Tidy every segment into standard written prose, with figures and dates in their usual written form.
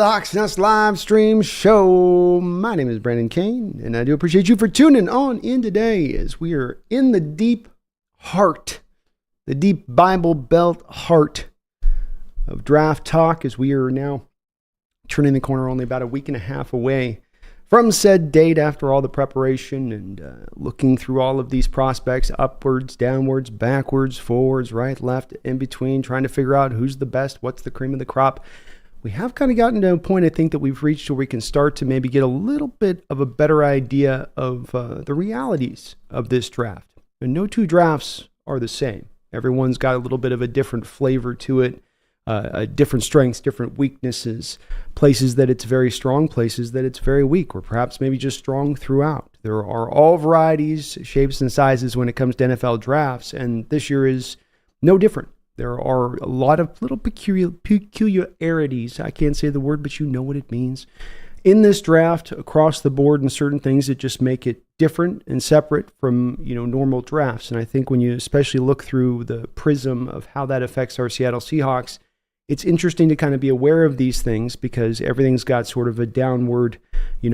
the Hawks Nest live stream show. My name is Brandon Kane, and I do appreciate you for tuning on in today as we are in the deep heart, the deep Bible Belt heart of draft talk, as we are now turning the corner only about a week and a half away from said date after all the preparation and looking through all of these prospects, upwards, downwards, backwards, forwards, right, left, in between, trying to figure out who's the best, what's the cream of the crop. We have kind of gotten to a point, I think, that we've reached where we can start to maybe get a little bit of a better idea of the realities of this draft. And no two drafts are the same. Everyone's got a little bit of a different flavor to it, different strengths, different weaknesses, places that it's very strong, places that it's very weak, or perhaps maybe just strong throughout. There are all varieties, shapes, and sizes when it comes to NFL drafts, and this year is no different. There are a lot of little peculiarities. I can't say the word, but you know what it means. In this draft, across the board, and certain things that just make it different and separate from, normal drafts. And I think when you especially look through the prism of how that affects our Seattle Seahawks, it's interesting to kind of be aware of these things because everything's got sort of a downward,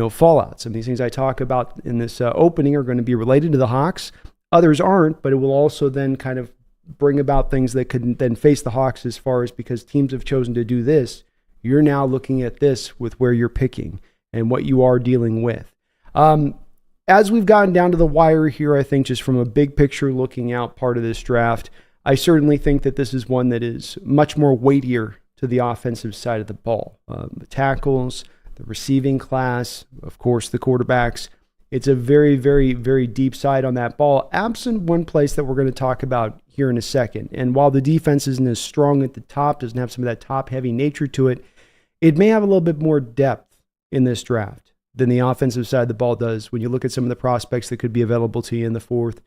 fallout. Some of these things I talk about in this opening are going to be related to the Hawks. Others aren't, but it will also then kind of bring about things that could then face the Hawks as far as because teams have chosen to do this. You're now looking at this with where you're picking and what you are dealing with. As we've gotten down to the wire here, I think just from a big picture looking out part of this draft, I certainly think that this is one that is much more weightier to the offensive side of the ball. The tackles, the receiving class, of course, the quarterbacks. It's a very, very, very deep side on that ball, absent one place that we're going to talk about here in a second. And while the defense isn't as strong at the top, doesn't have some of that top-heavy nature to it, it may have a little bit more depth in this draft than the offensive side of the ball does when you look at some of the prospects that could be available to you in the 4th,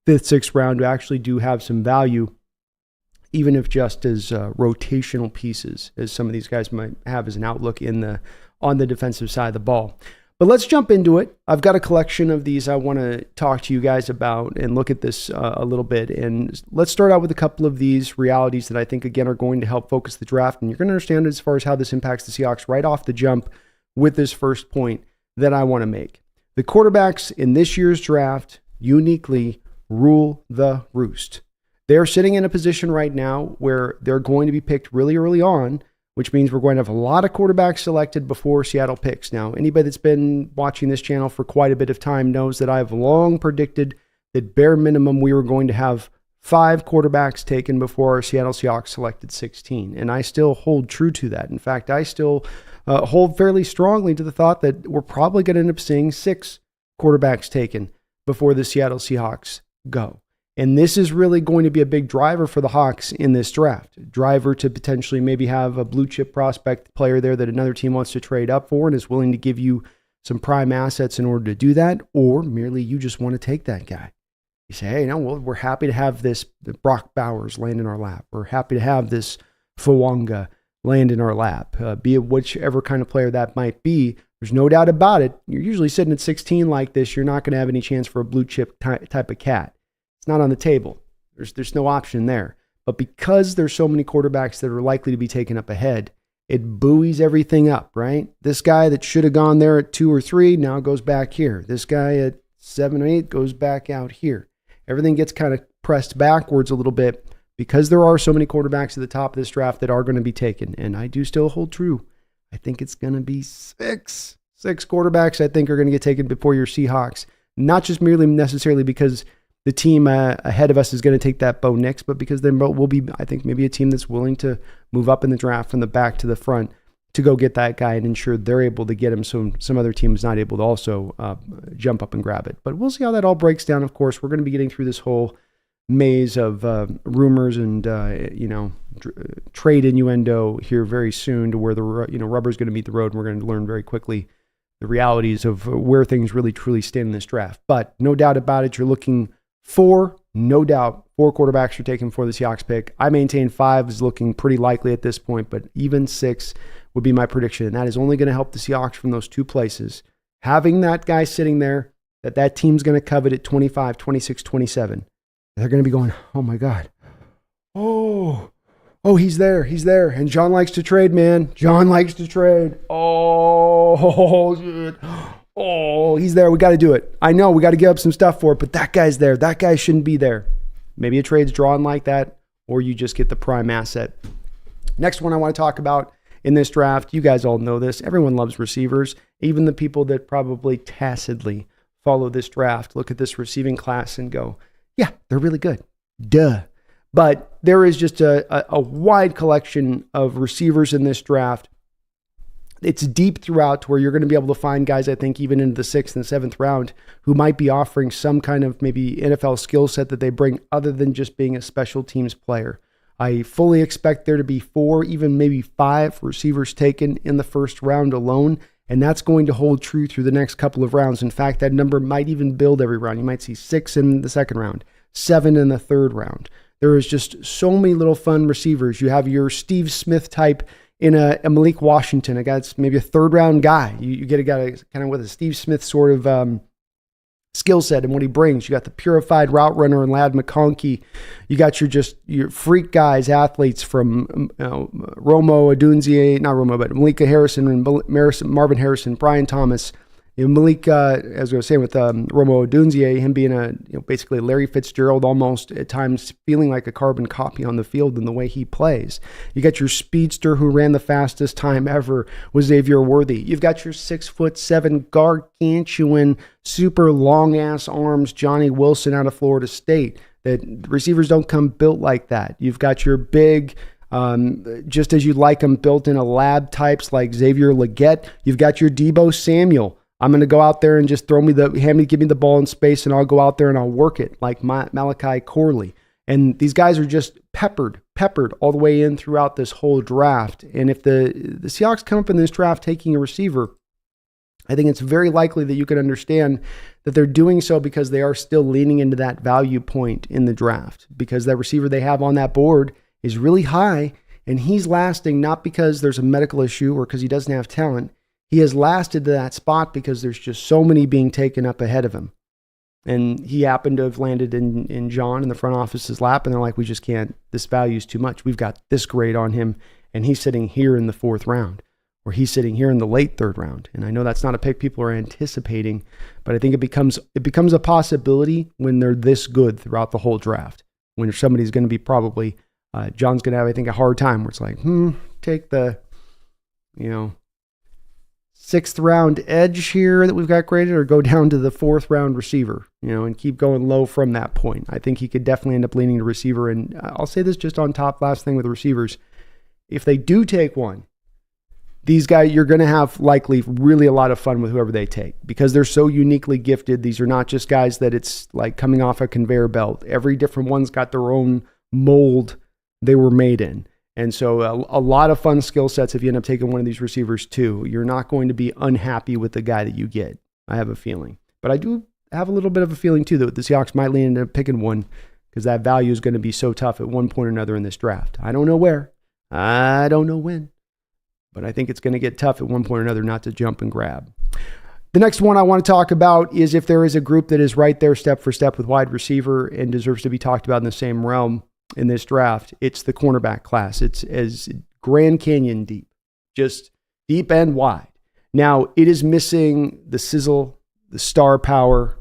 5th, 6th round who actually do have some value, even if just as rotational pieces, as some of these guys might have as an outlook on the defensive side of the ball. But let's jump into it. I've got a collection of these I want to talk to you guys about and look at this a little bit. And let's start out with a couple of these realities that I think, again, are going to help focus the draft. And you're going to understand as far as how this impacts the Seahawks right off the jump with this first point that I want to make. The quarterbacks in this year's draft uniquely rule the roost. They're sitting in a position right now where they're going to be picked really early on, which means we're going to have a lot of quarterbacks selected before Seattle picks. Now, anybody that's been watching this channel for quite a bit of time knows that I've long predicted that bare minimum we were going to have 5 quarterbacks taken before our Seattle Seahawks selected 16. And I still hold true to that. In fact, I still hold fairly strongly to the thought that we're probably going to end up seeing 6 quarterbacks taken before the Seattle Seahawks go. And this is really going to be a big driver for the Hawks in this draft. Driver to potentially maybe have a blue chip prospect player there that another team wants to trade up for and is willing to give you some prime assets in order to do that, or merely you just want to take that guy. You say, hey, we're happy to have this Brock Bowers land in our lap. We're happy to have this Fawanga land in our lap. Be it whichever kind of player that might be, there's no doubt about it. You're usually sitting at 16 like this. You're not going to have any chance for a blue chip type of cat. Not on the table. There's no option there. But because there's so many quarterbacks that are likely to be taken up ahead, it buoys everything up, right? This guy that should have gone there at 2 or 3 now goes back here. This guy at 7 or 8 goes back out here. Everything gets kind of pressed backwards a little bit because there are so many quarterbacks at the top of this draft that are going to be taken. And I do still hold true. I think it's going to be 6. 6 quarterbacks I think are going to get taken before your Seahawks. Not just merely necessarily because the team ahead of us is going to take that Bo Nix, but because then will be, I think, maybe a team that's willing to move up in the draft from the back to the front to go get that guy and ensure they're able to get him so some other team is not able to also jump up and grab it. But we'll see how that all breaks down. Of course, we're going to be getting through this whole maze of rumors and trade innuendo here very soon to where the rubber's going to meet the road, and we're going to learn very quickly the realities of where things really truly stand in this draft. But no doubt about it, you're looking 4, no doubt, 4 quarterbacks are taken for the Seahawks pick. I maintain 5 is looking pretty likely at this point, but even 6 would be my prediction. And that is only going to help the Seahawks from those 2 places. Having that guy sitting there that team's going to covet at 25, 26, 27. They're going to be going, oh my God. Oh Oh, he's there. And John likes to trade, man. John likes to trade. Oh, shit. Oh, he's there. We got to do it. I know we got to give up some stuff for it, but that guy's there. That guy shouldn't be there. Maybe a trade's drawn like that, or you just get the prime asset. Next one I want to talk about in this draft, you guys all know this. Everyone loves receivers, even the people that probably tacitly follow this draft. Look at this receiving class and go, yeah, they're really good. Duh. But there is just a wide collection of receivers in this draft. It's deep throughout to where you're going to be able to find guys, I think, even into the 6th and 7th round who might be offering some kind of maybe NFL skill set that they bring other than just being a special teams player. I fully expect there to be 4, even maybe 5 receivers taken in the first round alone, and that's going to hold true through the next couple of rounds. In fact, that number might even build every round. You might see 6 in the second round, 7 in the third round. There is just so many little fun receivers. You have your Steve Smith type in a Malik Washington, a guy that's maybe a third round guy. You get a guy kind of with a Steve Smith sort of skill set and what he brings. You got the purified route runner and Ladd McConkey. You got your freak guys, athletes from Romo Odunze, not Romo, but Malika Harrison and Marvin Harrison, Brian Thomas. Malik, as I was saying with Romo Odunze, him being basically Larry Fitzgerald, almost at times feeling like a carbon copy on the field in the way he plays. You got your speedster who ran the fastest time ever was Xavier Worthy. You've got your 6'7" gargantuan, super long ass arms Johnny Wilson out of Florida State. That receivers don't come built like that. You've got your big, just as you like them, built in a lab types like Xavier Legette. You've got your Deebo Samuel. I'm going to go out there and just give me the ball in space, and I'll go out there and I'll work it like Malachi Corley. And these guys are just peppered all the way in throughout this whole draft. And if the Seahawks come up in this draft taking a receiver, I think it's very likely that you can understand that they're doing so because they are still leaning into that value point in the draft, because that receiver they have on that board is really high, and he's lasting not because there's a medical issue or because he doesn't have talent. He has lasted to that spot because there's just so many being taken up ahead of him. And he happened to have landed in John in the front office's lap, and they're like, we just can't, this value's too much. We've got this grade on him, and he's sitting here in the 4th round, or he's sitting here in the late 3rd round. And I know that's not a pick people are anticipating, but I think it becomes a possibility when they're this good throughout the whole draft. When somebody's going to be probably, John's going to have, I think, a hard time where it's like, take the, 6th round edge here that we've got graded, or go down to the 4th round receiver, and keep going low from that point. I think he could definitely end up leaning to receiver. And I'll say this just on top, last thing with the receivers. If they do take one, these guys, you're going to have likely really a lot of fun with whoever they take because they're so uniquely gifted. These are not just guys that it's like coming off a conveyor belt. Every different one's got their own mold they were made in. And so a lot of fun skill sets if you end up taking one of these receivers too. You're not going to be unhappy with the guy that you get, I have a feeling. But I do have a little bit of a feeling too that the Seahawks might lean into picking one because that value is going to be so tough at one point or another in this draft. I don't know where. I don't know when. But I think it's going to get tough at one point or another not to jump and grab. The next one I want to talk about is if there is a group that is right there step for step with wide receiver and deserves to be talked about in the same realm in this draft, it's the cornerback class. It's as Grand Canyon deep, just deep and wide. Now, it is missing the sizzle, the star power.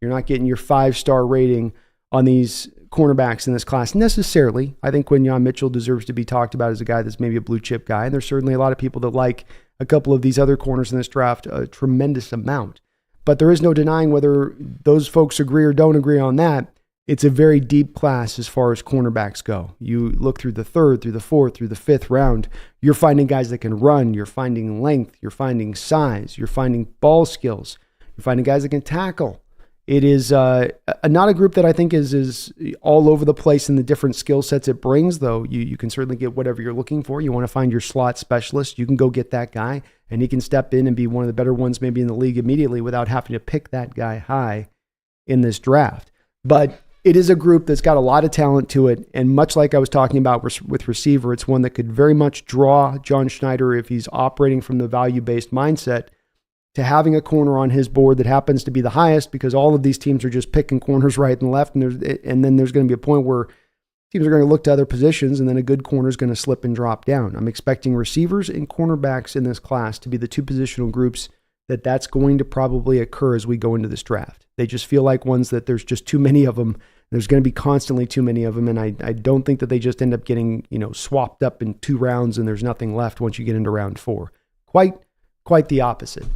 You're not getting your 5-star rating on these cornerbacks in this class necessarily. I think Quinyon Mitchell deserves to be talked about as a guy that's maybe a blue chip guy. And there's certainly a lot of people that like a couple of these other corners in this draft a tremendous amount. But there is no denying whether those folks agree or don't agree on that. It's a very deep class as far as cornerbacks go. You look through the 3rd, through the 4th, through the 5th round, you're finding guys that can run, you're finding length, you're finding size, you're finding ball skills, you're finding guys that can tackle. It is not a group that I think is all over the place in the different skill sets it brings, though. You can certainly get whatever you're looking for. You want to find your slot specialist, you can go get that guy, and he can step in and be one of the better ones maybe in the league immediately without having to pick that guy high in this draft. But it is a group that's got a lot of talent to it, and much like I was talking about with receiver, it's one that could very much draw John Schneider, if he's operating from the value-based mindset, to having a corner on his board that happens to be the highest, because all of these teams are just picking corners right and left, and then there's going to be a point where teams are going to look to other positions, and then a good corner is going to slip and drop down. I'm expecting receivers and cornerbacks in this class to be the two positional groups that's going to probably occur as we go into this draft. They just feel like ones that there's just too many of them. There's going to be constantly too many of them, and I don't think that they just end up getting swapped up in 2 rounds and there's nothing left once you get into round 4. Quite the opposite.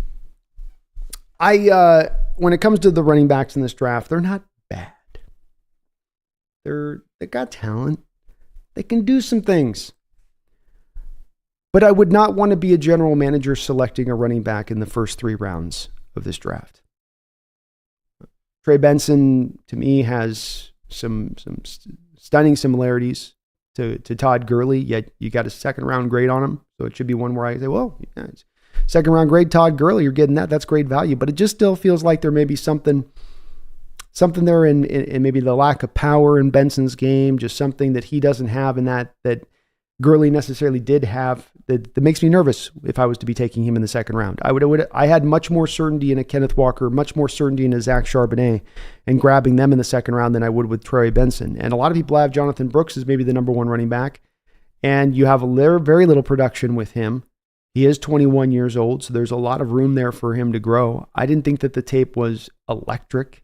When it comes to the running backs in this draft, they're not bad. They got talent. They can do some things. But I would not want to be a general manager selecting a running back in the first 3 rounds of this draft. Trey Benson, to me, has some stunning similarities to Todd Gurley, yet you got a second-round grade on him, so it should be one where I say, well, yeah, second-round grade Todd Gurley, you're getting that. That's great value. But it just still feels like there may be something there in maybe the lack of power in Benson's game, just something that he doesn't have in that Gurley necessarily did have that makes me nervous if I was to be taking him in the second round. I had much more certainty in a Kenneth Walker, much more certainty in a Zach Charbonnet, and grabbing them in the second round than I would with Trey Benson. And a lot of people have Jonathan Brooks as maybe the number 1 running back, and you have very little production with him. He is 21 years old, so there's a lot of room there for him to grow. I didn't think that the tape was electric.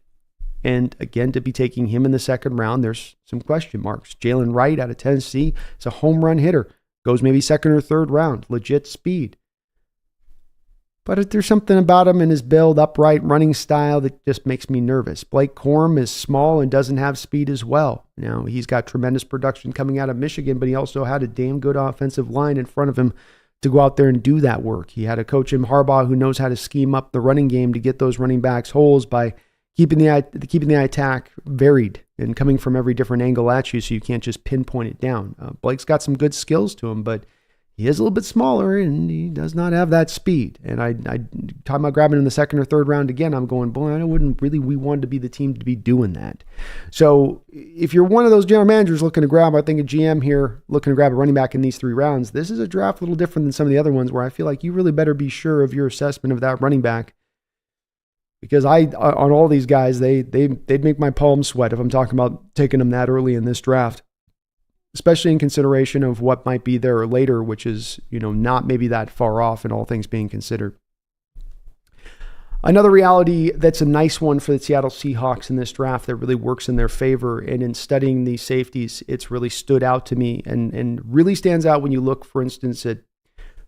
And again, to be taking him in the second round, there's some question marks. Jalen Wright out of Tennessee is a home run hitter. Goes maybe second or third round. Legit speed. But if there's something about him and his build, upright running style that just makes me nervous. Blake Corum is small and doesn't have speed as well. Now, he's got tremendous production coming out of Michigan, but he also had a damn good offensive line in front of him to go out there and do that work. He had a coach in Harbaugh who knows how to scheme up the running game to get those running backs holes by keeping the attack varied and coming from every different angle at you, so you can't just pinpoint it down. Blake's got some good skills to him, but he is a little bit smaller and he does not have that speed. And I talking about grabbing in the second or third round again, I'm going, boy, I wouldn't really, we wanted to be the team to be doing that. So if you're one of those general managers looking to grab, I think a GM here looking to grab a running back in these 3 rounds, this is a draft a little different than some of the other ones where I feel like you really better be sure of your assessment of that running back. Because on all these guys, they'd make my palms sweat if I'm talking about taking them that early in this draft, especially in consideration of what might be there later, which is, not maybe that far off in all things being considered. Another reality that's a nice one for the Seattle Seahawks in this draft that really works in their favor, and in studying these safeties, it's really stood out to me and really stands out when you look, for instance, at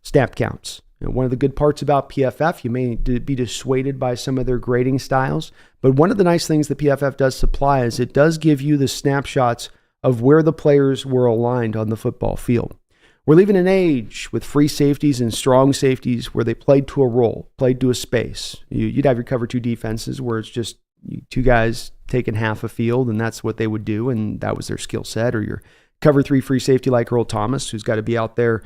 snap counts. One of the good parts about PFF, you may be dissuaded by some of their grading styles, but one of the nice things that PFF does supply is it does give you the snapshots of where the players were aligned on the football field. We're leaving an age with free safeties and strong safeties where they played to a role, played to a space. You'd have your cover 2 defenses where it's just 2 guys taking half a field, and that's what they would do, and that was their skill set. Or your cover 3 free safety like Earl Thomas, who's got to be out there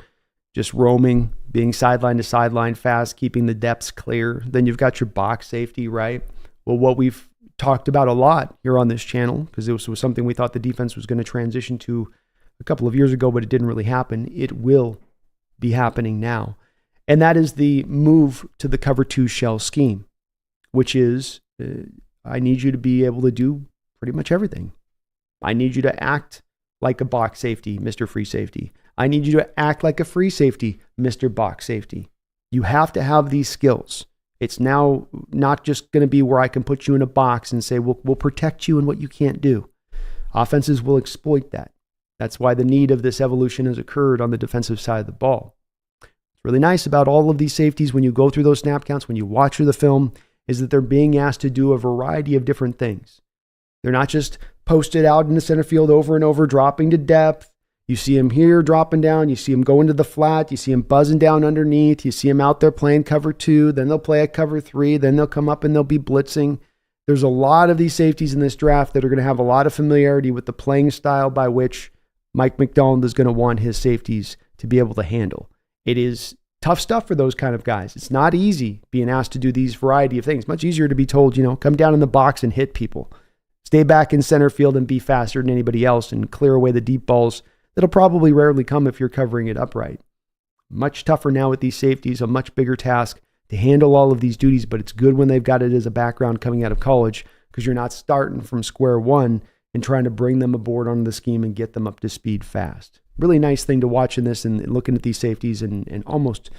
just roaming, being sideline to sideline fast, keeping the depths clear. Then you've got your box safety, right? Well, what we've talked about a lot here on this channel, because it was something we thought the defense was going to transition to a couple of years ago, but it didn't really happen. It will be happening now. And that is the move to the cover 2 shell scheme, which is I need you to be able to do pretty much everything. I need you to act like a box safety, Mr. Free Safety. I need you to act like a free safety, Mr. Box Safety. You have to have these skills. It's now not just going to be where I can put you in a box and say, we'll protect you in what you can't do. Offenses will exploit that. That's why the need of this evolution has occurred on the defensive side of the ball. What's really nice about all of these safeties when you go through those snap counts, when you watch through the film, is that they're being asked to do a variety of different things. They're not just posted out in the center field over and over, dropping to depth. You see him here dropping down. You see him going to the flat. You see him buzzing down underneath. You see him out there playing cover 2. Then they'll play a cover 3. Then they'll come up and they'll be blitzing. There's a lot of these safeties in this draft that are going to have a lot of familiarity with the playing style by which Mike McDonald is going to want his safeties to be able to handle. It is tough stuff for those kind of guys. It's not easy being asked to do these variety of things. Much easier to be told, come down in the box and hit people. Stay back in center field and be faster than anybody else and clear away the deep balls that'll probably rarely come if you're covering it upright. Much tougher now with these safeties, a much bigger task to handle all of these duties, but it's good when they've got it as a background coming out of college because you're not starting from square one and trying to bring them aboard onto the scheme and get them up to speed fast. Really nice thing to watch in this and looking at these safeties and almost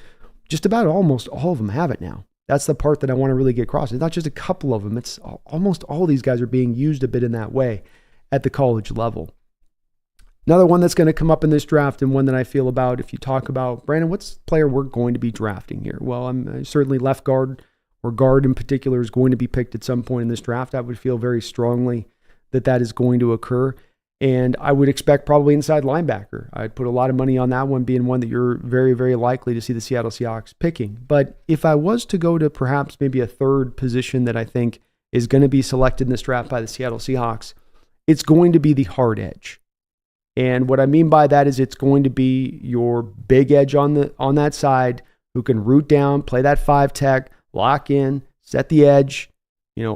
all of them have it now. That's the part that I want to really get across. It's not just a couple of them. It's almost all of these guys are being used a bit in that way at the college level. Another one that's going to come up in this draft and one that I feel about, if you talk about, Brandon, what's the player we're going to be drafting here? Well, I'm certainly left guard or guard in particular is going to be picked at some point in this draft. I would feel very strongly that is going to occur. And I would expect probably inside linebacker. I'd put a lot of money on that one being one that you're very, very likely to see the Seattle Seahawks picking. But if I was to go to perhaps maybe a third position that I think is going to be selected in this draft by the Seattle Seahawks, it's going to be the hard edge. And what I mean by that is it's going to be your big edge on that side who can root down, play that 5 tech, lock in, set the edge,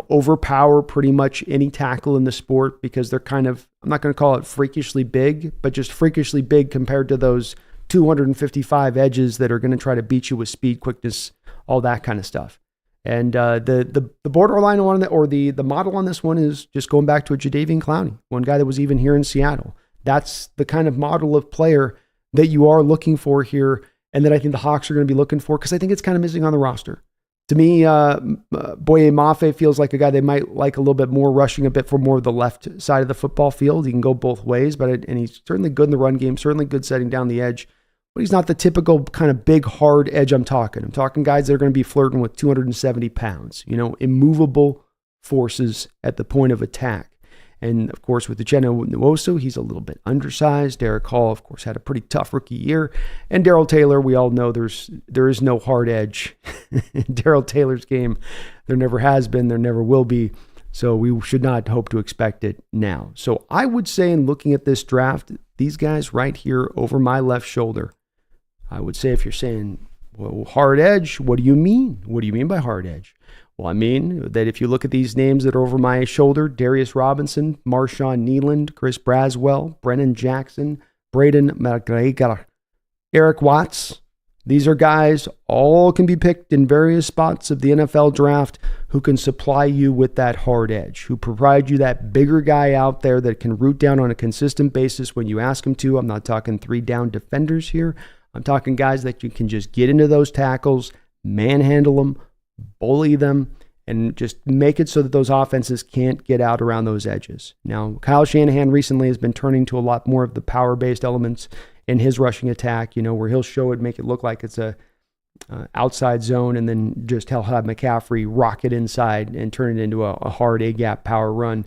overpower pretty much any tackle in the sport because they're kind of, I'm not going to call it freakishly big, but just freakishly big compared to those 255 edges that are going to try to beat you with speed, quickness, all that kind of stuff. And the borderline on that, or the model on this one is just going back to a Jadeveon Clowney, one guy that was even here in Seattle. That's the kind of model of player that you are looking for here and that I think the Hawks are going to be looking for because I think it's kind of missing on the roster. To me, Boye Mafe feels like a guy they might like a little bit more, rushing a bit for more of the left side of the football field. He can go both ways, and he's certainly good in the run game, certainly good setting down the edge. But he's not the typical kind of big, hard edge I'm talking guys that are going to be flirting with 270 pounds, immovable forces at the point of attack. And, of course, with Uchenna Nwosu, he's a little bit undersized. Derek Hall, of course, had a pretty tough rookie year. And Darrell Taylor, we all know there is no hard edge in Darrell Taylor's game. There never has been. There never will be. So we should not hope to expect it now. So I would say in looking at this draft, these guys right here over my left shoulder, I would say if you're saying, well, hard edge, what do you mean? What do you mean by hard edge? Well, I mean that if you look at these names that are over my shoulder, Darius Robinson, Marshawn Nealand, Chris Braswell, Brennan Jackson, Braden McGregor, Eric Watts, these are guys all can be picked in various spots of the NFL draft who can supply you with that hard edge, who provide you that bigger guy out there that can root down on a consistent basis when you ask him to. I'm not talking 3-down defenders here. I'm talking guys that you can just get into those tackles, manhandle them, bully them, and just make it so that those offenses can't get out around those edges. Now, Kyle Shanahan recently has been turning to a lot more of the power-based elements in his rushing attack, where he'll show it, make it look like it's a outside zone, and then just he'll have McCaffrey rock it inside and turn it into a hard A-gap power run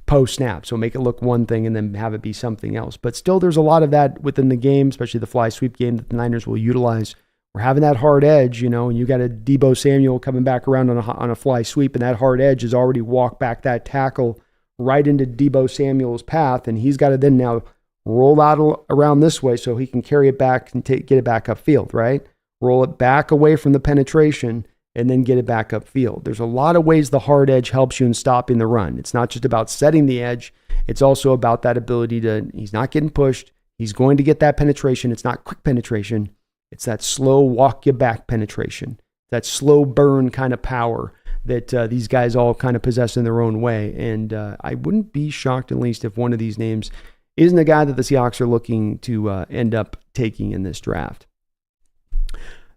post-snap. So make it look one thing and then have it be something else. But still, there's a lot of that within the game, especially the fly sweep game that the Niners will utilize. We're having that hard edge, and you got a Deebo Samuel coming back around on a fly sweep, and that hard edge has already walked back that tackle right into Deebo Samuel's path, and he's got to then now roll out around this way so he can carry it back and get it back upfield, right? Roll it back away from the penetration and then get it back upfield. There's a lot of ways the hard edge helps you in stopping the run. It's not just about setting the edge. It's also about that ability he's not getting pushed. He's going to get that penetration. It's not quick penetration. It's that slow walk you back penetration, that slow burn kind of power that these guys all kind of possess in their own way. And I wouldn't be shocked, at least, if one of these names isn't a guy that the Seahawks are looking to end up taking in this draft.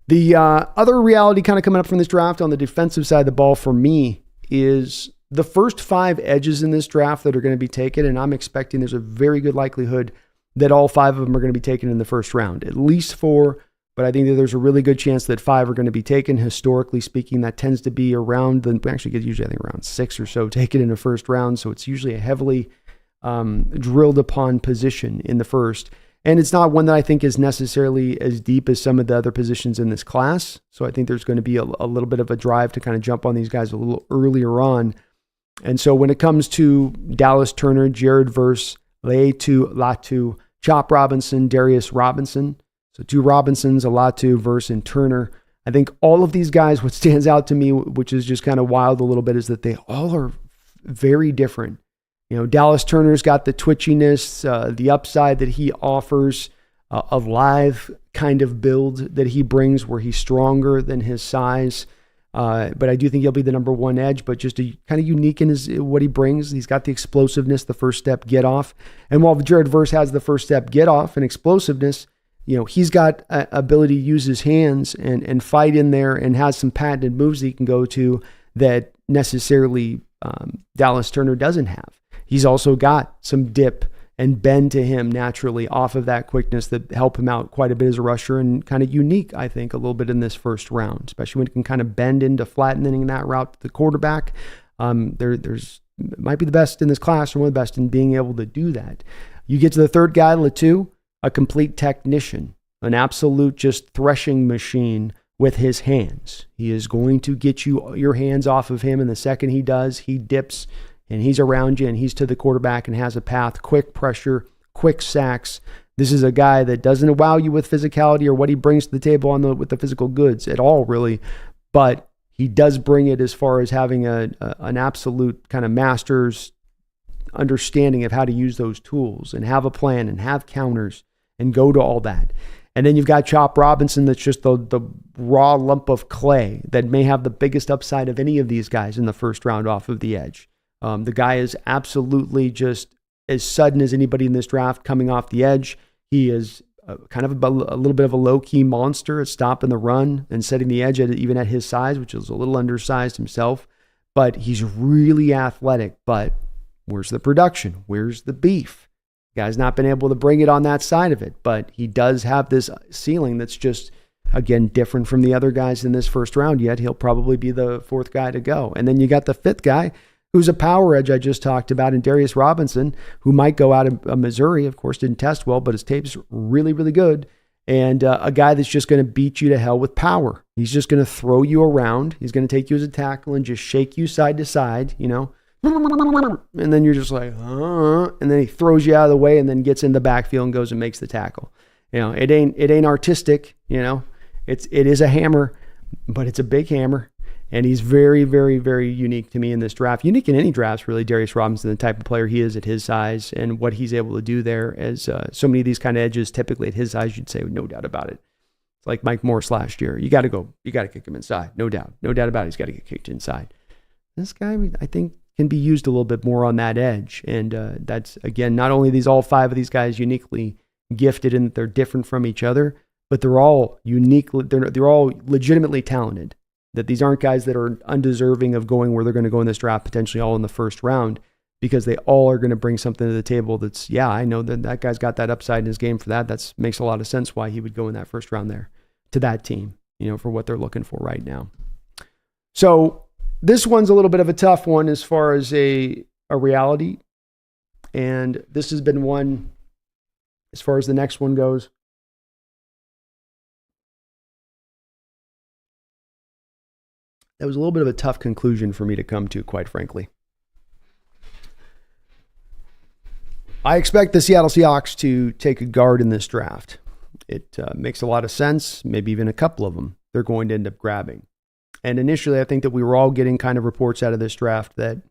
The other reality kind of coming up from this draft on the defensive side of the ball for me is the first 5 edges in this draft that are going to be taken, and I'm expecting there's a very good likelihood that all 5 of them are going to be taken in the first round, at least 4. But I think that there's a really good chance that 5 are going to be taken. Historically speaking, that tends to be around, we actually get usually I think around 6 or so taken in the first round. So it's usually a heavily drilled upon position in the first. And it's not one that I think is necessarily as deep as some of the other positions in this class. So I think there's going to be a little bit of a drive to kind of jump on these guys a little earlier on. And so when it comes to Dallas Turner, Jared Verse, Leetu Latu, Chop Robinson, Darius Robinson, so 2 Robinsons, a Latu, Verse, and Turner. I think all of these guys, what stands out to me, which is just kind of wild a little bit, is that they all are very different. Dallas Turner's got the twitchiness, the upside that he offers, a live kind of build that he brings where he's stronger than his size. But I do think he'll be the number one edge, but just a kind of unique in what he brings. He's got the explosiveness, the first step get off. And while Jared Verse has the first step get off and explosiveness, he's got ability to use his hands and fight in there and has some patented moves that he can go to that necessarily Dallas Turner doesn't have. He's also got some dip and bend to him naturally off of that quickness that help him out quite a bit as a rusher, and kind of unique, I think, a little bit in this first round, especially when he can kind of bend into flattening that route to the quarterback. There's might be the best in this class, or one of the best in being able to do that. You get to the third guy, Latu, a complete technician, an absolute just threshing machine with his hands. He is going to get your hands off of him, and the second he does, he dips, and he's around you, and he's to the quarterback and has a path, quick pressure, quick sacks. This is a guy that doesn't wow you with physicality or what he brings to the table with the physical goods at all, really, but he does bring it as far as having an absolute kind of master's understanding of how to use those tools and have a plan and have counters and go to all that. And then you've got Chop Robinson, that's just the raw lump of clay that may have the biggest upside of any of these guys in the first round off of the edge. The guy is absolutely just as sudden as anybody in this draft coming off the edge. He is kind of a little bit of a low-key monster at stopping the run and setting the edge even at his size, which is a little undersized himself. But he's really athletic. But where's the production? Where's the beef? The guy's not been able to bring it on that side of it. But he does have this ceiling that's just, again, different from the other guys in this first round, yet he'll probably be the fourth guy to go. And then you got the fifth guy, who's a power edge I just talked about, and Darius Robinson, who might go out of Missouri. Of course, didn't test well, but his tape's really, really good. And a guy that's just going to beat you to hell with power. He's just going to throw you around. He's going to take you as a tackle and just shake you side to side, and then you're just like, and then he throws you out of the way and then gets in the backfield and goes and makes the tackle. It ain't artistic, it is a hammer, but it's a big hammer. And he's very, very, very unique to me in this draft. Unique in any drafts, really, Darius Robinson, the type of player he is at his size and what he's able to do there. As so many of these kind of edges, typically at his size, you'd say, no doubt about it. It's like Mike Morse last year. You got to kick him inside. No doubt about it. He's got to get kicked inside. This guy, I think, can be used a little bit more on that edge. And that's, again, not only all five of these guys uniquely gifted in that they're different from each other, but they're all uniquely, they're all legitimately talented. That these aren't guys that are undeserving of going where they're going to go in this draft, potentially all in the first round, because they all are going to bring something to the table that's, I know that guy's got that upside in his game for that. That makes a lot of sense why he would go in that first round there to that team, for what they're looking for right now. So this one's a little bit of a tough one as far as a reality. And this has been one, as far as the next one goes, that was a little bit of a tough conclusion for me to come to, quite frankly. I expect the Seattle Seahawks to take a guard in this draft. It makes a lot of sense, maybe even a couple of them they're going to end up grabbing. And initially, I think that we were all getting kind of reports out of this draft that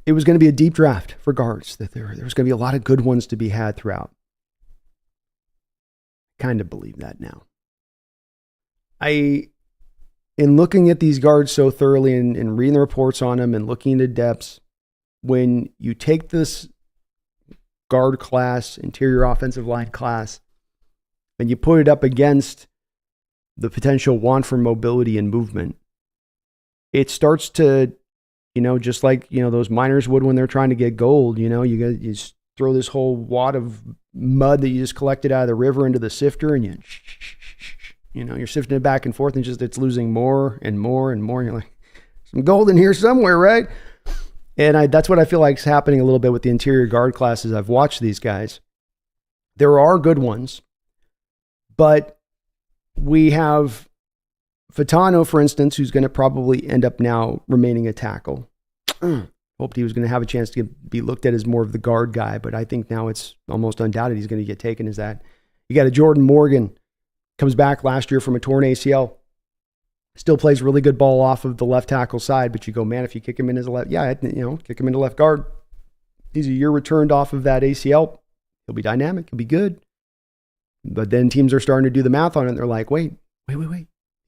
it was going to be a deep draft for guards, that there was going to be a lot of good ones to be had throughout. I kind of believe that now. In looking at these guards so thoroughly and reading the reports on them and looking into depths, when you take this guard class, interior offensive line class, and you put it up against the potential want for mobility and movement, it starts to, just like, those miners would when they're trying to get gold, you just throw this whole wad of mud that you just collected out of the river into the sifter, and you're sifting it back and forth, and it's losing more and more and more. And you're like, some gold in here somewhere, right? And that's what I feel like is happening a little bit with the interior guard classes. I've watched these guys. There are good ones, but we have Fatano, for instance, who's going to probably end up now remaining a tackle. Hoped he was going to have a chance to be looked at as more of the guard guy, but I think now it's almost undoubted he's going to get taken as that. You got a Jordan Morgan. Comes back last year from a torn ACL. Still plays really good ball off of the left tackle side, but you go, man, if you kick him in as a left, kick him into left guard. He's a year returned off of that ACL. He'll be dynamic. He'll be good. But then teams are starting to do the math on it. And they're like, wait.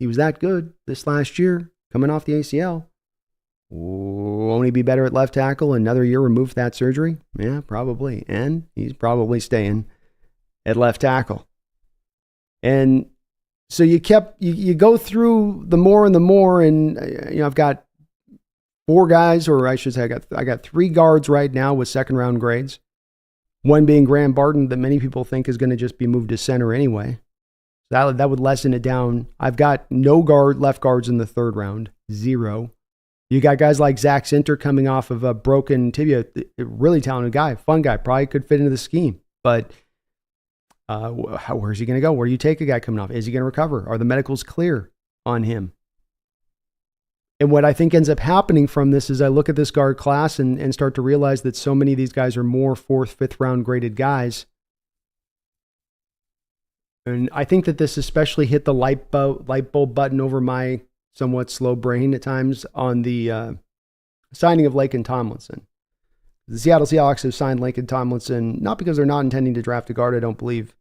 He was that good this last year, coming off the ACL. Won't he be better at left tackle another year removed that surgery? Yeah, probably. And he's probably staying at left tackle. And so you go through the more, and I've got 4 guys, or I should say I got 3 guards right now with second round grades. One being Graham Barton, that many people think is going to just be moved to center anyway. That would lessen it down. I've got no left guards in the 3rd round, 0. You got guys like Zach Sinter coming off of a broken tibia, a really talented guy, fun guy, probably could fit into the scheme. But where's he going to go? Where do you take a guy coming off? Is he going to recover? Are the medicals clear on him? And what I think ends up happening from this is I look at this guard class and start to realize that so many of these guys are more 4th, 5th round graded guys. And I think that this especially hit the light bulb button over my somewhat slow brain at times on the signing of Laken Tomlinson. The Seattle Seahawks have signed Laken Tomlinson, not because they're not intending to draft a guard, I don't believe,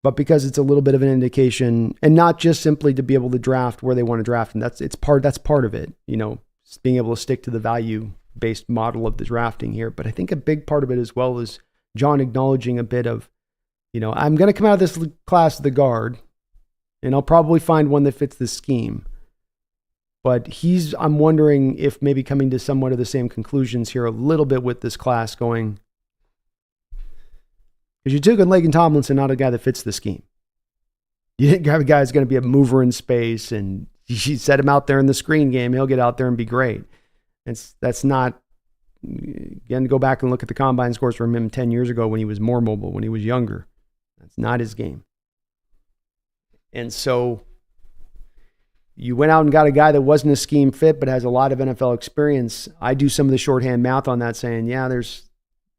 but because it's a little bit of an indication, and not just simply to be able to draft where they want to draft. And that's part of it, being able to stick to the value-based model of the drafting here. But I think a big part of it as well is John acknowledging a bit of, I'm going to come out of this class the guard, and I'll probably find one that fits the scheme. But I'm wondering if maybe coming to somewhat of the same conclusions here a little bit with this class going, because you took a Laken Tomlinson, not a guy that fits the scheme. You didn't grab a guy who's going to be a mover in space, and you set him out there in the screen game, he'll get out there and be great. That's not, again, go back and look at the combine scores from him 10 years ago when he was more mobile, when he was younger. That's not his game. And so you went out and got a guy that wasn't a scheme fit, but has a lot of NFL experience. I do some of the shorthand math on that saying, there's,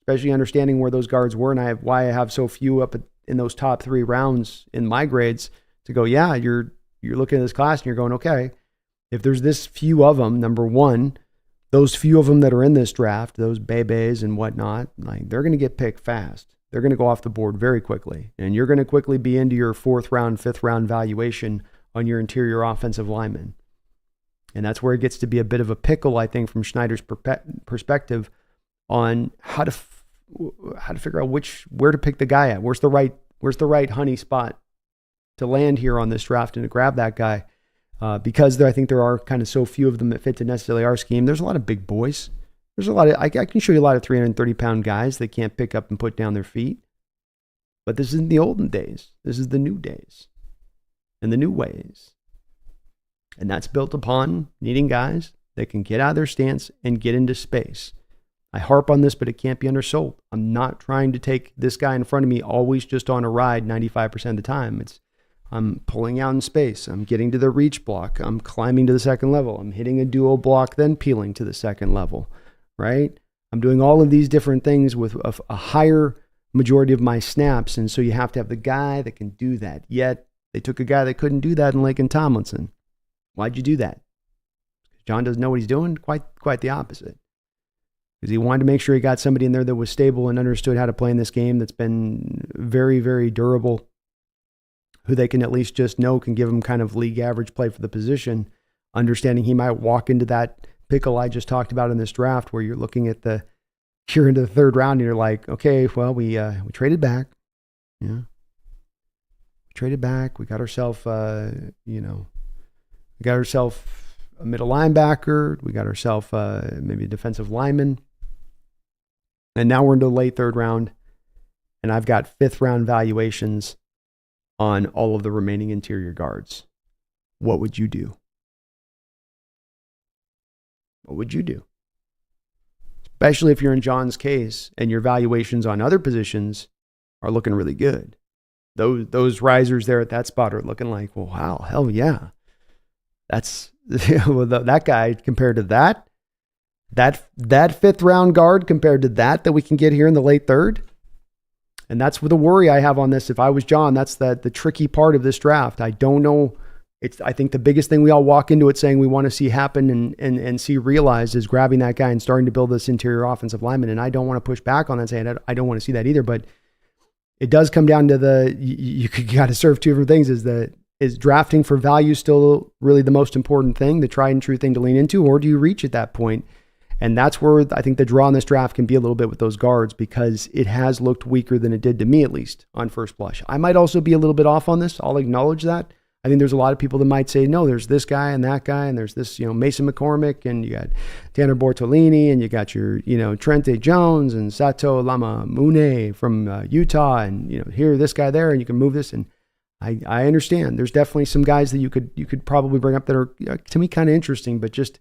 especially understanding where those guards were and why I have so few up in those top 3 rounds in my grades to go, you're looking at this class and you're going, okay, if there's this few of them, number one, those few of them that are in this draft, those Bebes and whatnot, like they're going to get picked fast. They're going to go off the board very quickly. And you're going to quickly be into your 4th round, 5th round valuation on your interior offensive lineman. And that's where it gets to be a bit of a pickle, I think, from Schneider's perspective on how to figure out where to pick the guy at. Where's the right honey spot to land here on this draft and to grab that guy? Because I think there are kind of so few of them that fit to necessarily our scheme. There's a lot of big boys. There's a lot of, I can show you a lot of 330-pound guys that can't pick up and put down their feet. But this isn't the olden days. This is the new days and the new ways. And that's built upon needing guys that can get out of their stance and get into space. I harp on this, but it can't be undersold. I'm not trying to take this guy in front of me always just on a ride 95% of the time. I'm pulling out in space. I'm getting to the reach block. I'm climbing to the second level. I'm hitting a duo block, then peeling to the second level, right? I'm doing all of these different things with a higher majority of my snaps. And so you have to have the guy that can do that. Yet they took a guy that couldn't do that in Laken Tomlinson. Why'd you do that? John doesn't know what he's doing? Quite the opposite. Because he wanted to make sure he got somebody in there that was stable and understood how to play in this game, that's been very, very durable, who they can at least just know can give him kind of league average play for the position, understanding he might walk into that pickle I just talked about in this draft where you're looking at you're into the 3rd round and you're like, okay, well, we traded back. Yeah. We traded back. We got ourselves, we got ourselves a middle linebacker. We got ourselves maybe a defensive lineman. And now we're into the late 3rd round, and I've got 5th round valuations on all of the remaining interior guards. What would you do? What would you do? Especially if you're in John's case and your valuations on other positions are looking really good. Those risers there at that spot are looking like, well, wow, hell yeah. That's that guy compared to that 5th round guard compared to that we can get here in the late 3rd. And that's the worry I have on this. If I was John, that's the tricky part of this draft. I don't know. I think the biggest thing we all walk into it saying we want to see happen and see realized is grabbing that guy and starting to build this interior offensive lineman. And I don't want to push back on that saying I don't want to see that either. But it does come down to you got to serve 2 different things, is that is drafting for value still really the most important thing, the tried and true thing to lean into, or do you reach at that point? And that's where I think the draw in this draft can be a little bit with those guards, because it has looked weaker than it did to me, at least on first blush. I might also be a little bit off on this. I'll acknowledge that. I think there's a lot of people that might say, no, there's this guy and that guy, and there's this, Mason McCormick, and you got Tanner Bortolini, and you got your, Trente Jones and Sato Lamamune from Utah, and, here, this guy there, and you can move this. And I understand. There's definitely some guys that you could probably bring up that are, to me, kind of interesting, but just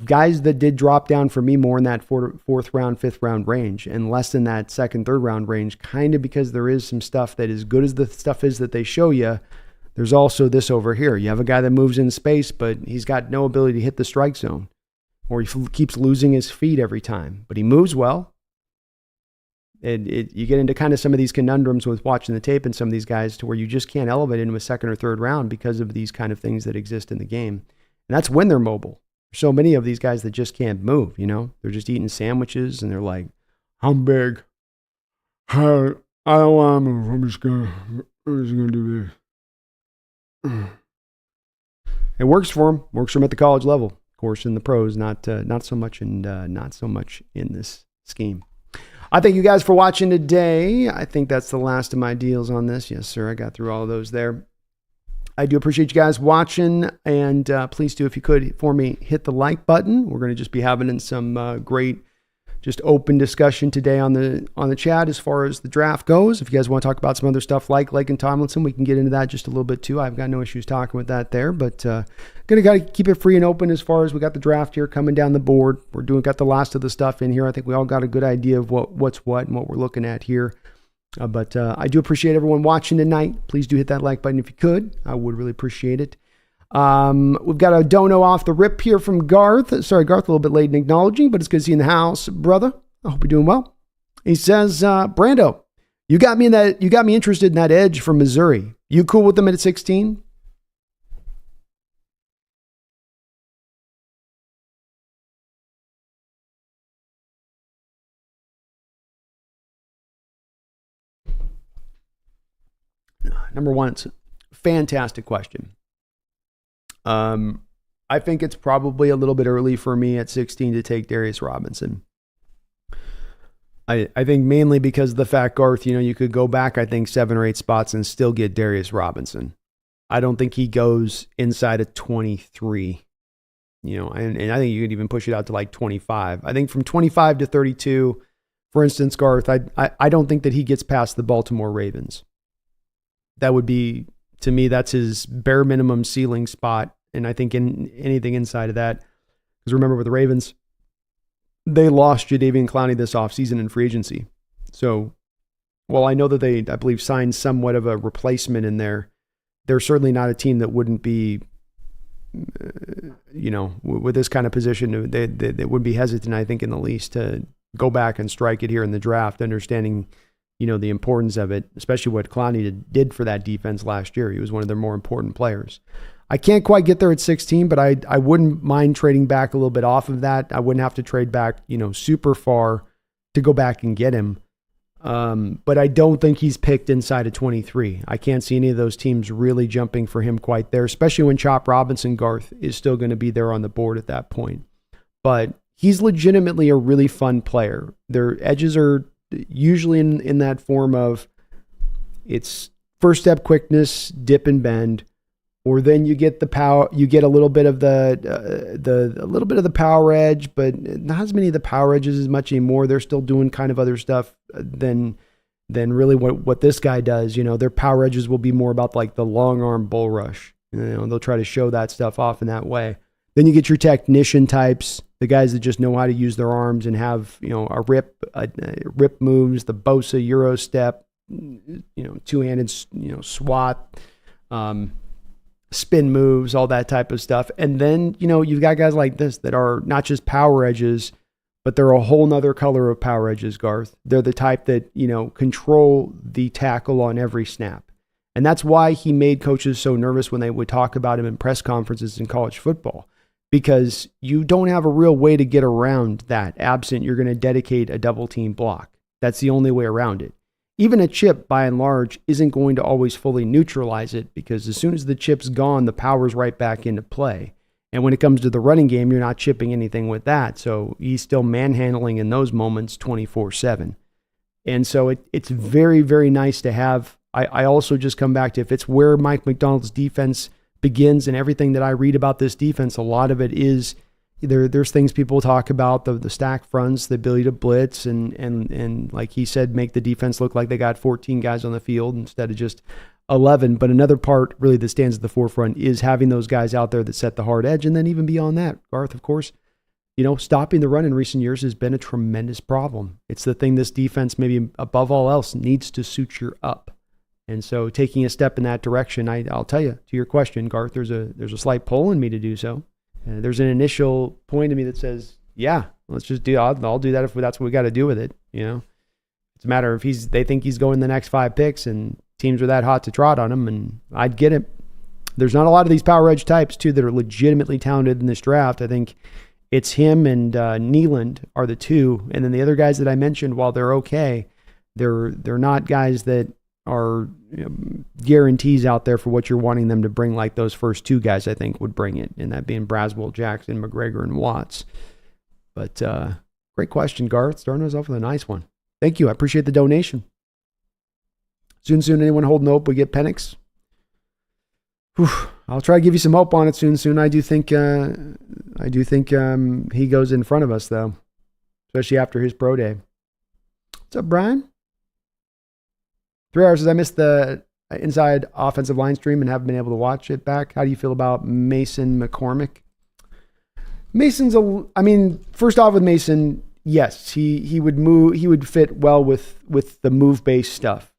guys that did drop down for me more in that fourth round, fifth round range, and less in that second, third round range, kind of because there is some stuff that, as good as the stuff is that they show you, there's also this over here. You have a guy that moves in space, but he's got no ability to hit the strike zone, or he keeps losing his feet every time, but he moves well. You get into kind of some of these conundrums with watching the tape and some of these guys, to where you just can't elevate into a second or third round because of these kind of things that exist in the game. And that's when they're mobile. There's so many of these guys that just can't move, They're just eating sandwiches, and they're like, I'm big. I don't want to move. I'm just going to do this. It works for him. Works for him at the college level. Of course, in the pros, not so much, and not so much in this scheme. I thank you guys for watching today. I think that's the last of my deals on this. Yes, sir. I got through all of those there. I do appreciate you guys watching, and please do, if you could, for me, hit the like button. We're going to just be having some great, just open discussion today on the chat as far as the draft goes. If you guys want to talk about some other stuff like Lake and Tomlinson, we can get into that just a little bit too. I've got no issues talking with that there, but got to keep it free and open as far as we got the draft here coming down the board. Got the last of the stuff in here. I think we all got a good idea of what's what and what we're looking at here. But I do appreciate everyone watching tonight. Please do hit that like button if you could. I would really appreciate it. We've got a dono off the rip here from Garth. Sorry, Garth, a little bit late in acknowledging, but it's good to see you in the house, brother. I hope you're doing well. He says, Brando, you got me interested in that edge from Missouri. You cool with them at 16? Number one, it's a fantastic question. I think it's probably a little bit early for me at 16 to take Darius Robinson. I think mainly because of the fact, Garth, you could go back, I think, 7 or 8 spots and still get Darius Robinson. I don't think he goes inside of 23, and I think you could even push it out to like 25. I think from 25 to 32, for instance, Garth, I don't think that he gets past the Baltimore Ravens. That would be, to me, that's his bare minimum ceiling spot. And I think in anything inside of that, because remember with the Ravens, they lost Jadeveon Clowney this offseason in free agency. So while I know that they, I believe, signed somewhat of a replacement in there, they're certainly not a team that wouldn't be, with this kind of position, they would be hesitant, I think, in the least to go back and strike it here in the draft, understanding, the importance of it, especially what Clowney did for that defense last year. He was one of their more important players. I can't quite get there at 16, but I wouldn't mind trading back a little bit off of that. I wouldn't have to trade back, super far to go back and get him. But I don't think he's picked inside of 23. I can't see any of those teams really jumping for him quite there, especially when Chop Robinson, Garth, is still going to be there on the board at that point. But he's legitimately a really fun player. Their edges are usually in that form of it's first step quickness, dip and bend. Or then you get the power. You get a little bit of the power edge, but not as many of the power edges as much anymore. They're still doing kind of other stuff than really what this guy does. Their power edges will be more about like the long arm bull rush. They'll try to show that stuff off in that way. Then you get your technician types, the guys that just know how to use their arms and have a rip moves, the Bosa Euro step, two-handed swat. Spin moves, all that type of stuff. And then, you've got guys like this that are not just power edges, but they're a whole nother color of power edges, Garth. They're the type that, control the tackle on every snap. And that's why he made coaches so nervous when they would talk about him in press conferences in college football, because you don't have a real way to get around that absent you're going to dedicate a double team block. That's the only way around it. even a chip, by and large, isn't going to always fully neutralize it, because as soon as the chip's gone, the power's right back into play. And when it comes to the running game, you're not chipping anything with that. So he's still manhandling in those moments 24/7. And so it's very, very nice to have. I also just come back to, if it's where Mike McDonald's defense begins, and everything that I read about this defense, a lot of it is there's things people talk about, the stack fronts, the ability to blitz, and like he said, make the defense look like they got 14 guys on the field instead of just 11. But another part really that stands at the forefront is having those guys out there that set the hard edge. And then even beyond that, Garth, of course, stopping the run in recent years has been a tremendous problem. It's the thing this defense, maybe above all else, needs to suture up. And so taking a step in that direction, I'll tell you, to your question, Garth, there's a slight pull in me to do so. There's an initial point in me that says, yeah, let's just do, I'll do that if that's what we got to do with it. It's a matter of they think he's going the next 5 picks, and teams are that hot to trot on him, and I'd get it. There's not a lot of these power edge types too that are legitimately talented in this draft. I think it's him and Nealand are the two. And then the other guys that I mentioned, while they're okay, they're not guys that are guarantees out there for what you're wanting them to bring, like those first 2 guys I think would bring it, and that being Braswell, Jackson, McGregor, and Watts. But great question, Garth. Starting us off with a nice one. Thank you. I appreciate the donation. Soon, anyone holding hope we get Penix? I'll try to give you some hope on it soon. I do think he goes in front of us, though, especially after his pro day. What's up, Brian? 3 hours says, I missed the inside offensive line stream and haven't been able to watch it back. How do you feel about Mason McCormick? First off with Mason, yes, he would move. He would fit well with the move-based stuff.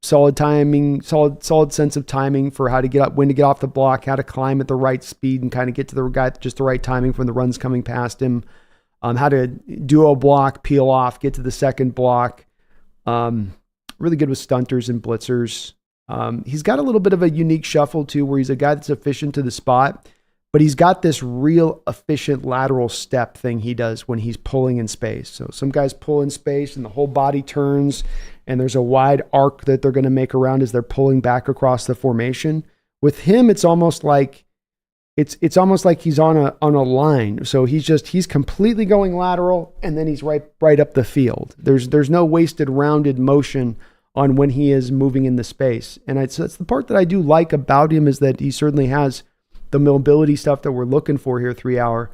Solid timing, solid sense of timing for how to get up, when to get off the block, how to climb at the right speed and kind of get to the guy just the right timing when the run's coming past him. How to do a block, peel off, get to the second block. Really good with stunters and blitzers. He's got a little bit of a unique shuffle too, where he's a guy that's efficient to the spot, but he's got this real efficient lateral step thing he does when he's pulling in space. So some guys pull in space and the whole body turns, and there's a wide arc that they're going to make around as they're pulling back across the formation. With him, it's almost like he's on a line. So he's completely going lateral, and then he's right up the field. There's no wasted rounded motion on when he is moving in the space. And that's the part that I do like about him, is that he certainly has the mobility stuff that we're looking for here, 3 hour.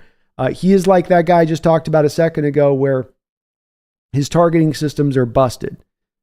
He is like that guy I just talked about a second ago, where his targeting systems are busted.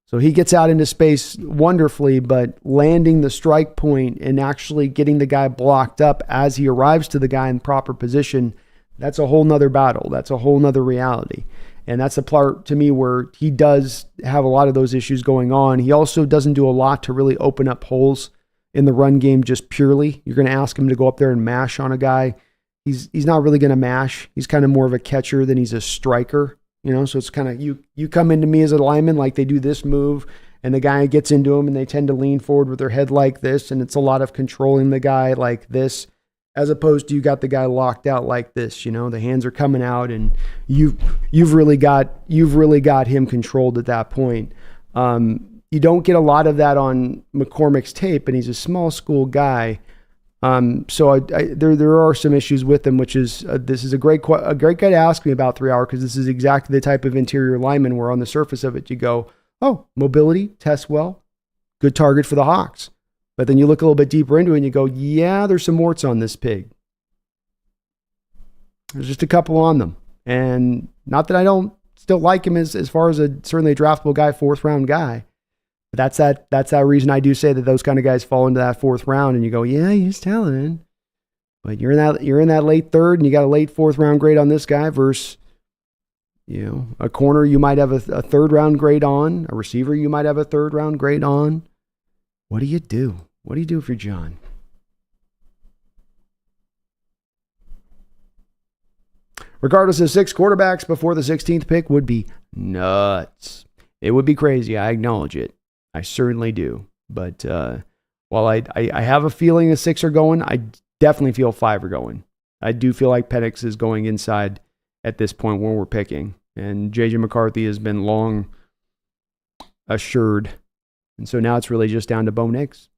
So he gets out into space wonderfully, but landing the strike point and actually getting the guy blocked up as he arrives to the guy in proper position, that's a whole nother battle. That's a whole nother reality. And that's the part to me where he does have a lot of those issues going on. He also doesn't do a lot to really open up holes in the run game just purely. You're going to ask him to go up there and mash on a guy. He's not really going to mash. He's kind of more of a catcher than he's a striker. So it's kind of, you come into me as a lineman, like they do this move, and the guy gets into him and they tend to lean forward with their head like this. And it's a lot of controlling the guy like this, as opposed to you got the guy locked out like this. The hands are coming out, and you've really got him controlled at that point. You don't get a lot of that on McCormick's tape, and he's a small school guy. So there are some issues with him, which is this is a great guy to ask me about 3 hour, because this is exactly the type of interior lineman where on the surface of it you go, oh, mobility, tests well, good target for the Hawks. But then you look a little bit deeper into it and you go, yeah, there's some warts on this pig. There's just a couple on them. And not that I don't still like him as far as certainly a draftable guy, 4th round guy. But that's that reason I do say that those kind of guys fall into that 4th round, and you go, yeah, he's talented. But you're in that late 3rd, and you got a late 4th round grade on this guy versus, a corner you might have a 3rd round grade on, a receiver you might have a 3rd round grade on. What do you do? What do you do if you're John? Regardless of 6 quarterbacks before the 16th pick would be nuts. It would be crazy. I acknowledge it. I certainly do. But while I have a feeling the 6 are going, I definitely feel 5 are going. I do feel like Penix is going inside at this point when we're picking. And J.J. McCarthy has been long assured. And so now it's really just down to Bo Nix.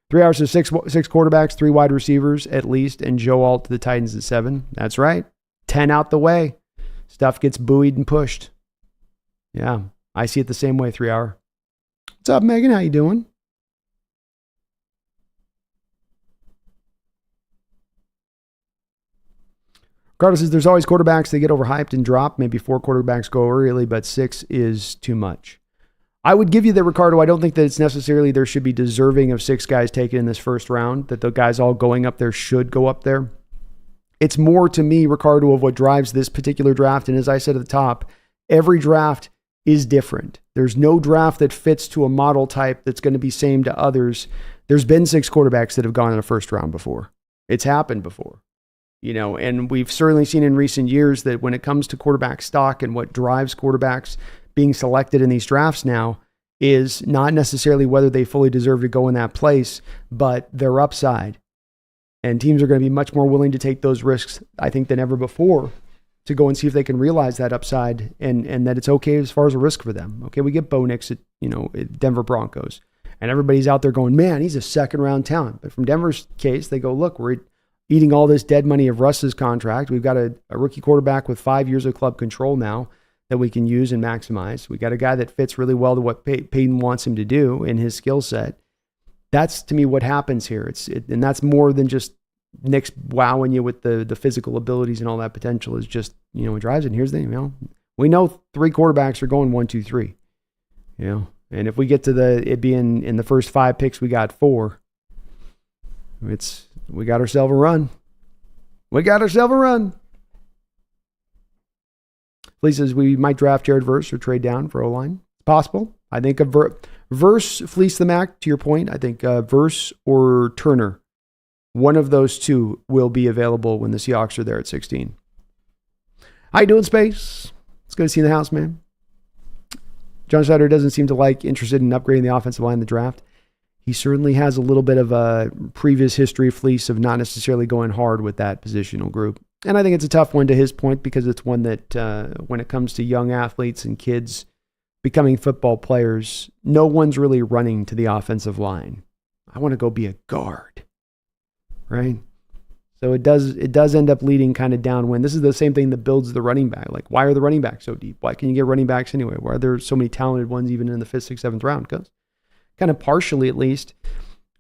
3 hours to six quarterbacks, 3 wide receivers at least, and Joe Alt to the Titans at 7. That's right. 10 out the way. Stuff gets buoyed and pushed. Yeah, I see it the same way, 3 hour. What's up, Megan? How you doing? Carlos says there's always quarterbacks that get overhyped and drop. Maybe 4 quarterbacks go early, but 6 is too much. I would give you that, Ricardo. I don't think that it's necessarily there should be deserving of 6 guys taken in this first round, that the guys all going up there should go up there. It's more to me, Ricardo, of what drives this particular draft. And as I said at the top, every draft is different. There's no draft that fits to a model type that's going to be same to others. There's been 6 quarterbacks that have gone in the first round before. It's happened before. And we've certainly seen in recent years that when it comes to quarterback stock and what drives quarterbacks being selected in these drafts now is not necessarily whether they fully deserve to go in that place, but their upside. And teams are going to be much more willing to take those risks, I think, than ever before to go and see if they can realize that upside and that it's okay as far as a risk for them. Okay, we get Bo Nix at Denver Broncos, and everybody's out there going, man, he's a second round talent. But from Denver's case, they go, look, we're eating all this dead money of Russ's contract. We've got a rookie quarterback with 5 years of club control now that we can use and maximize. We got a guy that fits really well to what Peyton wants him to do in his skill set. That's, to me, what happens here. And that's more than just Nick's wowing you with the physical abilities and all that potential. Is just, it drives it. And here's the thing, we know 3 quarterbacks are going 1, 2, 3. And if we get to it being in the first 5 picks, we got 4. We got ourselves a run. Fleece says we might draft Jared Verse or trade down for O-line. It's possible. I think Verse, Fleece the Mac, to your point, I think Verse or Turner, one of those 2 will be available when the Seahawks are there at 16. How you doing, Space? It's good to see you in the house, man. John Schneider doesn't seem interested in upgrading the offensive line in the draft. He certainly has a little bit of a previous history, Fleece, of not necessarily going hard with that positional group. And I think it's a tough one to his point because it's one that when it comes to young athletes and kids becoming football players, no one's really running to the offensive line. I want to go be a guard, right? So it does end up leading kind of downwind. This is the same thing that builds the running back. Like, why are the running backs so deep? Why can you get running backs anyway? Why are there so many talented ones even in the 5th, 6th, 7th round? Because kind of partially, at least,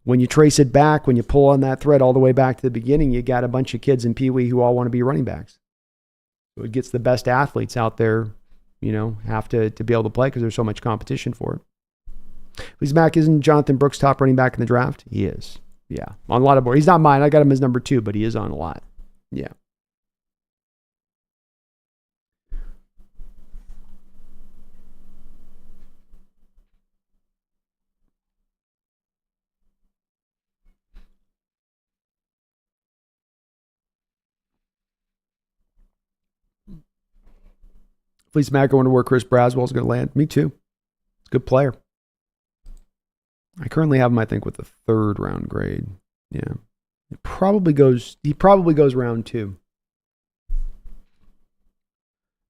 when you trace it back, when you pull on that thread all the way back to the beginning, you got a bunch of kids in Pee Wee who all want to be running backs. So it gets the best athletes out there, have to be able to play because there's so much competition for it. Please, Mac, isn't Jonathan Brooks top running back in the draft? He is. Yeah. On a lot of boards. He's not mine. I got him as number 2, but he is on a lot. Yeah. Fleece Mac, I wonder where Chris Braswell's going to land. Me too. He's a good player. I currently have him, I think, with the 3rd round grade. Yeah. He probably goes round 2.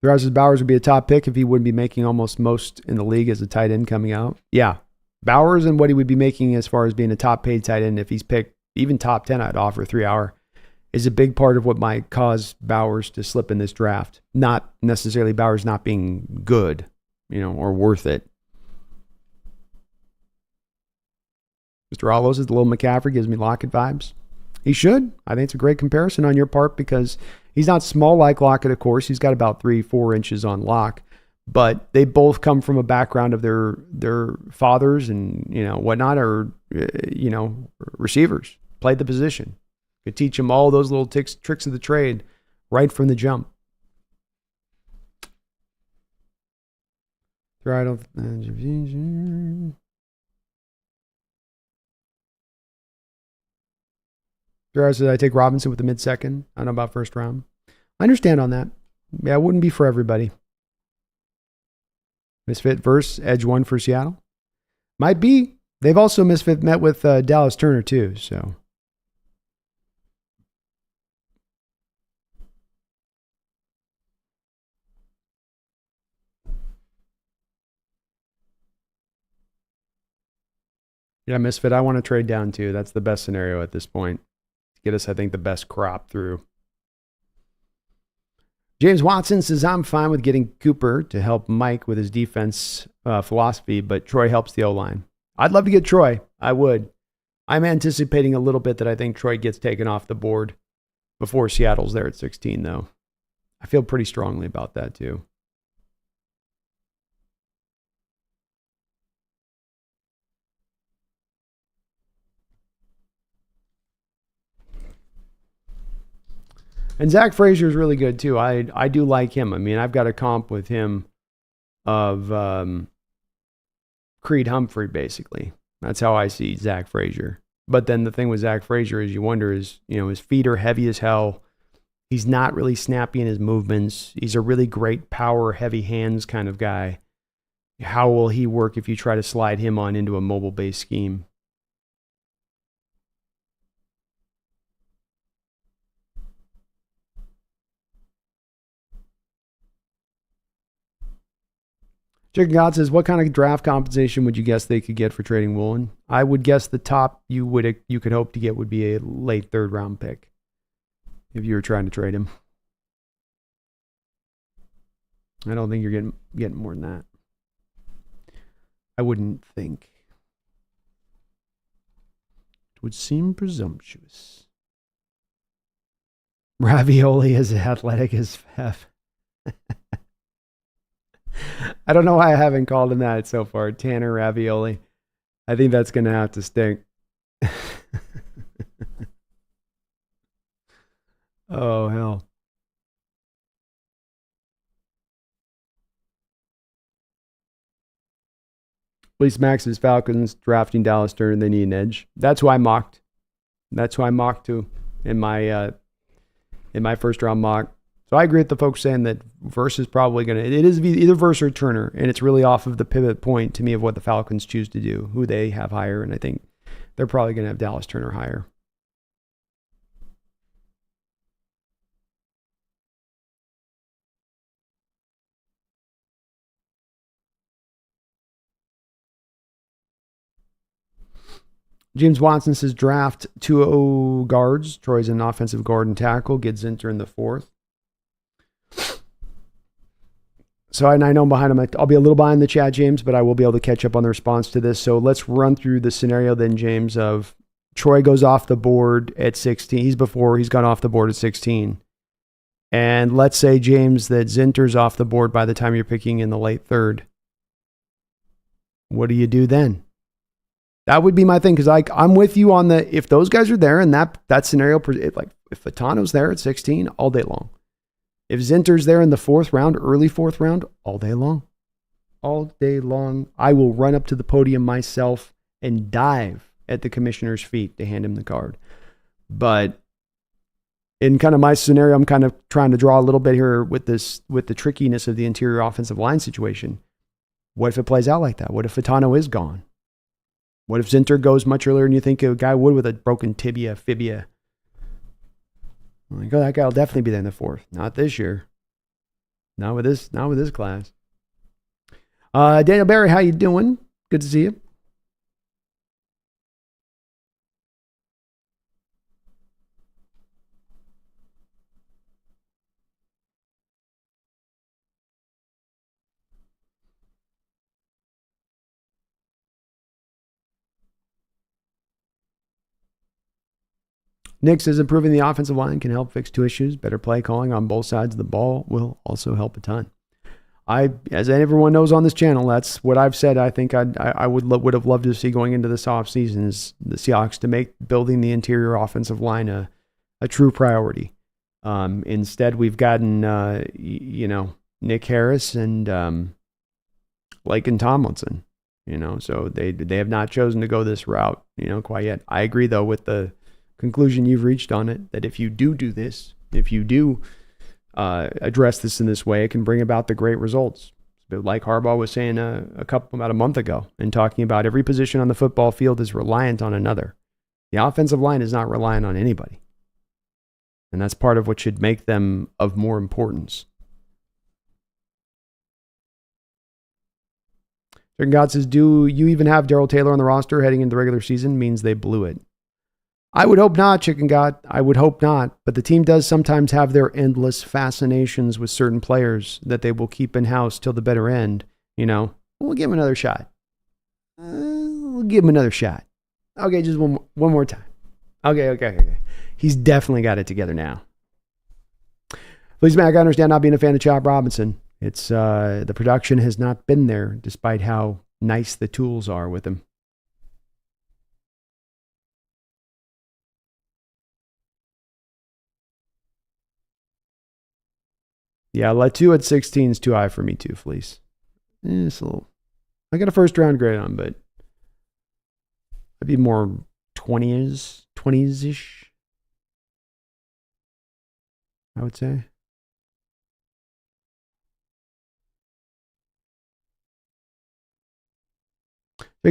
Bowers would be a top pick if he wouldn't be making almost most in the league as a tight end coming out. Yeah. Bowers and what he would be making as far as being a top paid tight end if he's picked even top 10, I'd offer 3 hour, is a big part of what might cause Bowers to slip in this draft. Not necessarily Bowers not being good, or worth it. Mr. Allo says the little McCaffrey gives me Lockett vibes. He should. I think it's a great comparison on your part because he's not small like Lockett, of course. He's got about 3-4 inches on Lock, but they both come from a background of their fathers and whatnot, or receivers. Played the position. Could teach them all those little tricks of the trade right from the jump. Said I take Robinson with the mid-second. I don't know about first round. I understand on that. Yeah, it wouldn't be for everybody. Misfit verse, edge 1 for Seattle. Might be. They've also met with Dallas Turner too, so. Yeah, Misfit, I want to trade down too. That's the best scenario at this point. Get us, I think, the best crop through. James Watson says, I'm fine with getting Cooper to help Mike with his defense philosophy, but Troy helps the O-line. I'd love to get Troy. I would. I'm anticipating a little bit that I think Troy gets taken off the board before Seattle's there at 16, though. I feel pretty strongly about that, too. And Zach Frazier is really good, too. I do like him. I mean, I've got a comp with him of Creed Humphrey, basically. That's how I see Zach Frazier. But then the thing with Zach Frazier is you wonder is, his feet are heavy as hell. He's not really snappy in his movements. He's a really great power, heavy hands kind of guy. How will he work if you try to slide him on into a mobile-based scheme? Chicken God says, what kind of draft compensation would you guess they could get for trading Woolen? I would guess the top you could hope to get would be a late third round pick if you were trying to trade him. I don't think you're getting more than that. I wouldn't think. It would seem presumptuous. Ravioli is athletic as F. I don't know why I haven't called him that so far. Tanner Ravioli. I think that's going to have to stink. Oh, hell. At least Max's Falcons drafting Dallas Turner. They need an edge. That's who I mocked. That's who I mocked too in my first round mock. So I agree with the folks saying that Verse is probably going to, it is either Verse or Turner, and it's really off of the pivot point to me of what the Falcons choose to do, who they have higher, and I think they're probably going to have Dallas Turner higher. James Watson says draft 2 guards. Troy's an offensive guard and tackle. Get Zinter in the 4th. So I know I'm behind him. I'll be a little behind the chat, James, but I will be able to catch up on the response to this. So let's run through the scenario then, James, of Troy goes off the board at 16. He's gone off the board at 16. And let's say, James, that Zinter's off the board by the time you're picking in the late third. What do you do then? That would be my thing, because I'm with you on if those guys are there and that scenario, like if Fatano's there at 16, all day long. If Zinter's there in the 4th round, early 4th round, all day long. All day long. I will run up to the podium myself and dive at the commissioner's feet to hand him the card. But in kind of my scenario, I'm kind of trying to draw a little bit here with the trickiness of the interior offensive line situation. What if it plays out like that? What if Fatano is gone? What if Zinter goes much earlier and you think a guy would with a broken fibia? I'm like, oh, that guy will definitely be there in the 4th. Not this year. Not with this class. Daniel Barry, how you doing? Good to see you. Nick says improving the offensive line can help fix 2 issues. Better play calling on both sides of the ball will also help a ton. As everyone knows on this channel, that's what I've said. I think I would have loved to see going into this offseason is the Seahawks to make building the interior offensive line a true priority. Instead, we've gotten Nick Harris and Laken Tomlinson. So they have not chosen to go this route. Quite yet. I agree though with the conclusion you've reached on it, that if you do this, if you do address this in this way, it can bring about the great results. It's a bit like Harbaugh was saying about a month ago and talking about every position on the football field is reliant on another. The offensive line is not reliant on anybody. And that's part of what should make them of more importance. Chicken God says, do you even have Darrell Taylor on the roster heading into the regular season? Means they blew it. I would hope not, Chicken God. I would hope not. But the team does sometimes have their endless fascinations with certain players that they will keep in-house till the bitter end. We'll give him another shot. We'll give him another shot. Okay, just one more time. Okay. He's definitely got it together now. Please, Mac, I understand not being a fan of Chop Robinson. It's the production has not been there, despite how nice the tools are with him. Yeah, Letu at 16 is too high for me too, Fleece. It's a little. I got a first round grade on, but I'd be more 20s-ish, I would say.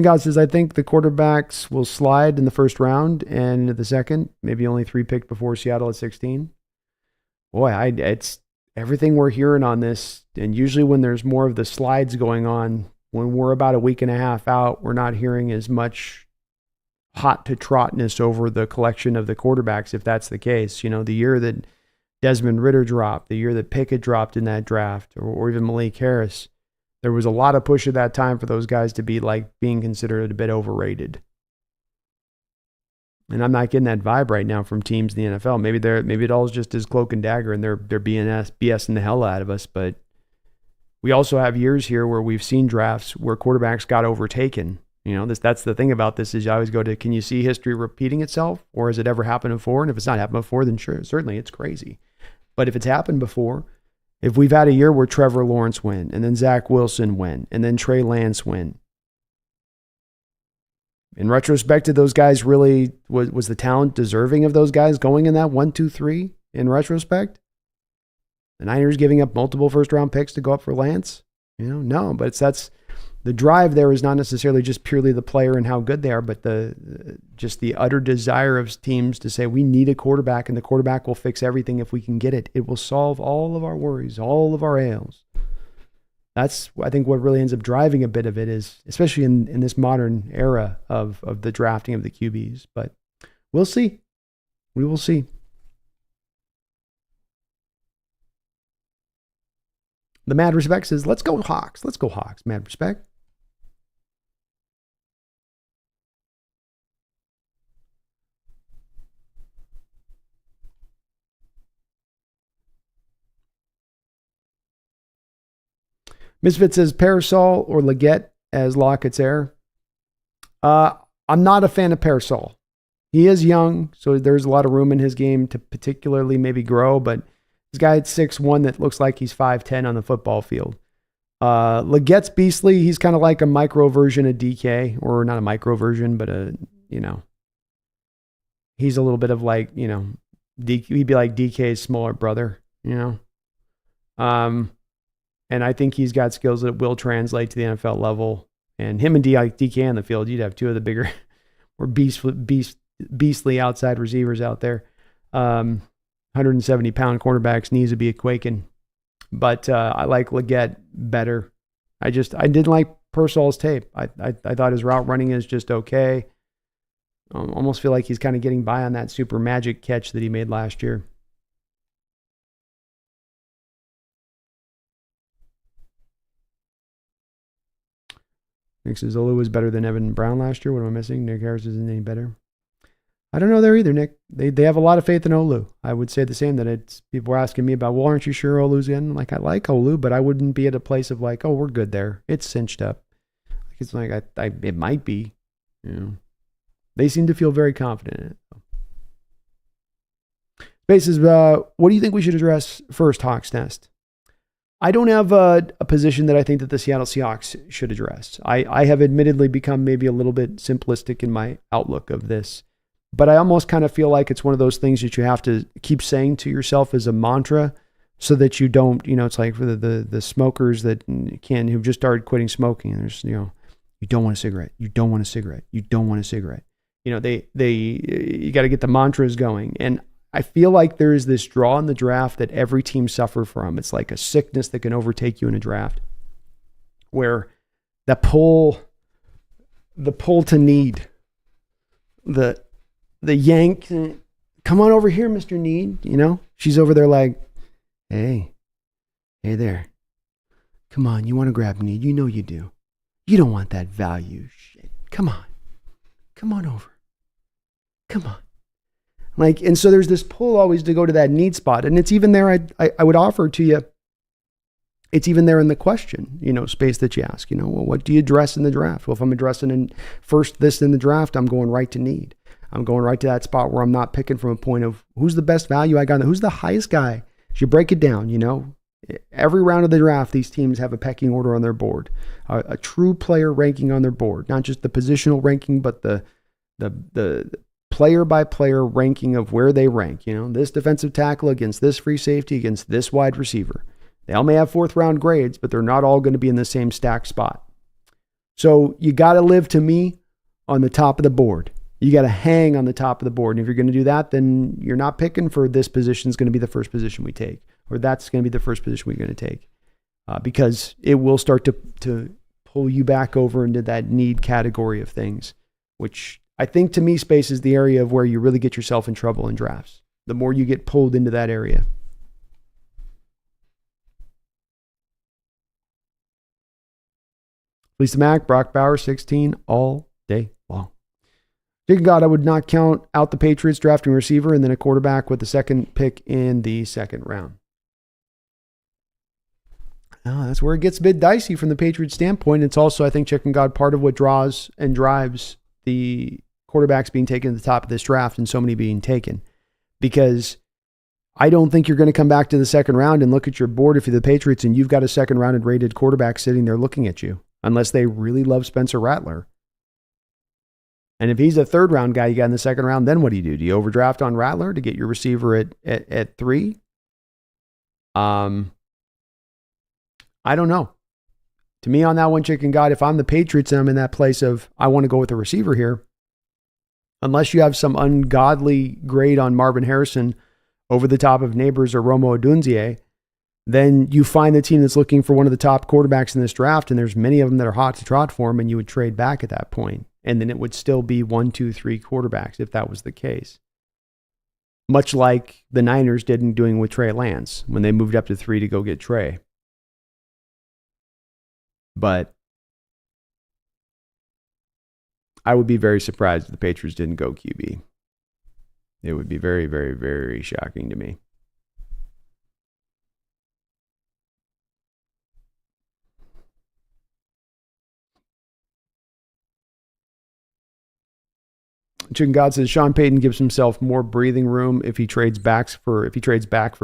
God says, I think the quarterbacks will slide in the first round and into the second, maybe only 3 picked before Seattle at 16. Boy, it's everything we're hearing on this. And usually when there's more of the slides going on, when we're about a week and a half out, we're not hearing as much hot to trotness over the collection of the quarterbacks, if that's the case. The year that Desmond Ridder dropped, the year that Pickett dropped in that draft, or even Malik Harris, there was a lot of push at that time for those guys to be being considered a bit overrated. And I'm not getting that vibe right now from teams in the NFL. Maybe it all is just as cloak and dagger and they're BSing the hell out of us. But we also have years here where we've seen drafts where quarterbacks got overtaken. That's the thing about this is you always go to, can you see history repeating itself, or has it ever happened before? And if it's not happened before, then sure, certainly it's crazy. But if it's happened before, if we've had a year where Trevor Lawrence win, and then Zach Wilson win, and then Trey Lance win, in retrospect, did those guys really, was the talent deserving of those guys going in that 1, 2, 3 in retrospect? The Niners giving up multiple first-round picks to go up for Lance? No, but that's the drive there is not necessarily just purely the player and how good they are, but just the utter desire of teams to say we need a quarterback and the quarterback will fix everything if we can get it. It will solve all of our worries, all of our ails. That's, I think, what really ends up driving a bit of it is, especially in this modern era of the drafting of the QBs. But we'll see. We will see. The Mad Respect says, let's go Hawks. Let's go Hawks, Mad Respect. Misfit says, Parasol or Leggett as Lockett's heir. I'm not a fan of Parasol. He is young, so there's a lot of room in his game to particularly maybe grow, but this guy at 6'1" that looks like he's 5'10" on the football field. Leggett's beastly. He's kind of like a micro version of DK, or not a micro version, but he's a little bit of he'd be like DK's smaller brother, and I think he's got skills that will translate to the NFL level. And him and DK on the field, you'd have two of the bigger, more beastly outside receivers out there. 170-pound cornerbacks, knees would be a quaking. But I like Leggett better. I didn't like Purcell's tape. I thought his route running is just okay. Almost feel like he's kind of getting by on that super magic catch that he made last year. Nick says Olu was better than Evan Brown last year. What am I missing? Nick Harris isn't any better. I don't know there either, Nick. They have a lot of faith in Olu. I would say the same, that it's people were asking me about, well, aren't you sure Olu's in? I like Olu, but I wouldn't be at a place of oh, we're good there. It's cinched up. It's it might be. They seem to feel very confident in it. Spaces, what do you think we should address first, Hawks Nest? I don't have a position that I think that the Seattle Seahawks should address. I have admittedly become maybe a little bit simplistic in my outlook of this, but I almost kind of feel like it's one of those things that you have to keep saying to yourself as a mantra so that you don't, it's like for the smokers who've just started quitting smoking, and there's, you don't want a cigarette, you don't want a cigarette, you don't want a cigarette. You got to get the mantras going. And I feel like there is this draw in the draft that every team suffer from. It's like a sickness that can overtake you in a draft where That pull, the pull to need, the yank. Come on over here, Mr. Need. You know, she's over there like, hey there. Come on, you want to grab Need? You know you do. You don't want that value shit. Come on over. Come on. Like, and so there's this pull always to go to that need spot. And it's even there, I would offer to you, it's even there in the question, space that you ask, well, what do you address in the draft? Well, if I'm addressing in first this in the draft, I'm going right to need. I'm going right to that spot where I'm not picking from a point of who's the best value I got, who's the highest guy. As you break it down, every round of the draft, these teams have a pecking order on their board, a true player ranking on their board, not just the positional ranking, but the player by player ranking of where they rank. This defensive tackle against this free safety against this wide receiver. They all may have 4th round grades, but they're not all going to be in the same stack spot. So you got to live, to me, on the top of the board. You got to hang on the top of the board. And if you're going to do that, then you're not picking for this position is going to be the first position we take, or that's going to be the first position we're going to take, because it will start to pull you back over into that need category of things, which I think, to me, space is the area of where you really get yourself in trouble in drafts. The more you get pulled into that area. Lisa Mack, Brock Bowers, 16 all day long. Thank God I would not count out the Patriots drafting a receiver and then a quarterback with the second pick in the second round. That's where it gets a bit dicey from the Patriots standpoint. It's also, I think, chicken God, part of what draws and drives the quarterbacks being taken at the top of this draft and so many being taken. Because I don't think you're going to come back to the second round and look at your board if you're the Patriots and you've got a second rounded rated quarterback sitting there looking at you, unless they really love Spencer Rattler. And if he's a 3rd round guy you got in the second round, then what do? Do you overdraft on Rattler to get your receiver at 3? I don't know. To me, on that one, chicken God, if I'm the Patriots and I'm in that place of I want to go with a receiver here, unless you have some ungodly grade on Marvin Harrison over the top of Neighbors or Romo Odunze, then you find the team that's looking for one of the top quarterbacks in this draft, and there's many of them that are hot to trot for him, and you would trade back at that point. And then it would still be 1, 2, 3 quarterbacks if that was the case. Much like the Niners did doing with Trey Lance when they moved up to 3 to go get Trey. But I would be very surprised if the Patriots didn't go QB. It would be very, very, very shocking to me. Chicken God says Sean Payton gives himself more breathing room if he trades back for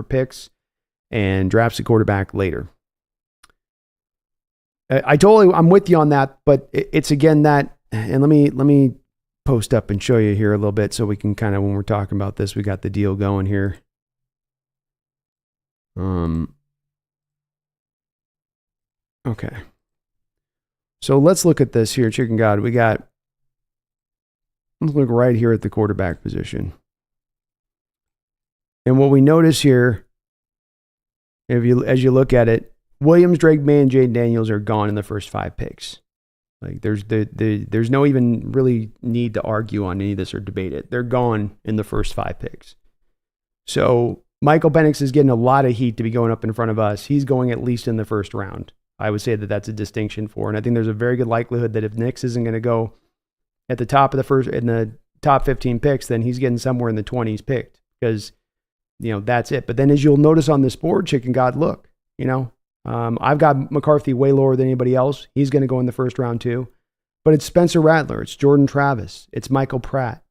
picks and drafts a quarterback later. I'm with you on that, but it's again that, and let me post up and show you here a little bit so we can kind of, when we're talking about this, we got the deal going here. Okay. So let's look at this here, Chicken God. Let's look right here at the quarterback position. And what we notice here, as you look at it, Williams, Drake May, and Jaden Daniels are gone in the first 5 picks. Like there's no even really need to argue on any of this or debate it. They're gone in the first 5 picks. So Michael Penix is getting a lot of heat to be going up in front of us. He's going at least in the first round. I would say that that's a distinction for, and I think there's a very good likelihood that if Nix isn't going to go at the top of the first, in the top 15 picks, then he's getting somewhere in the 20s picked because, that's it. But then as you'll notice on this board, Chicken God, look, I've got McCarthy way lower than anybody else. He's going to go in the first round too. But it's Spencer Rattler, it's Jordan Travis, it's Michael Pratt.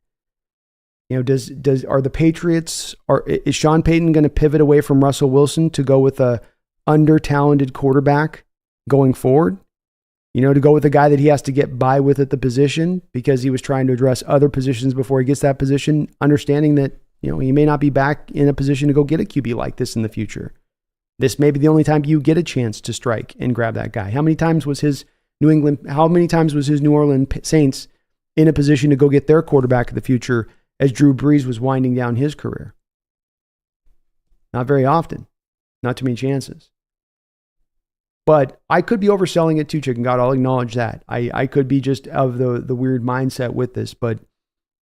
Are the Patriots, is Sean Payton going to pivot away from Russell Wilson to go with a under-talented quarterback going forward? To go with a guy that he has to get by with at the position because he was trying to address other positions before he gets that position, understanding that, he may not be back in a position to go get a QB like this in the future. This may be the only time you get a chance to strike and grab that guy. How many times was his New Orleans Saints in a position to go get their quarterback of the future as Drew Brees was winding down his career? Not very often. Not too many chances. But I could be overselling it too, Chicken God. I'll acknowledge that. I could be just of the weird mindset with this, but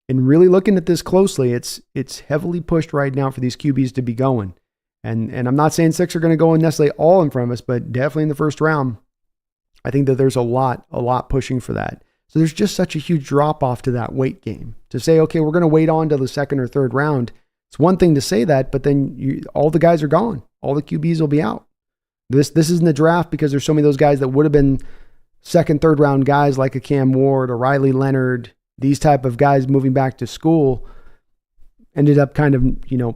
in really looking at this closely, it's heavily pushed right now for these QBs to be going. And I'm not saying 6 are going to go in necessarily all in front of us, but definitely in the first round, I think that there's a lot pushing for that. So there's just such a huge drop off to that weight game. To say, okay, we're going to wait on to the second or third round. It's one thing to say that, but then all the guys are gone. All the QBs will be out. This isn't a draft because there's so many of those guys that would have been second, third round guys like a Cam Ward, a Riley Leonard, these type of guys moving back to school ended up kind of,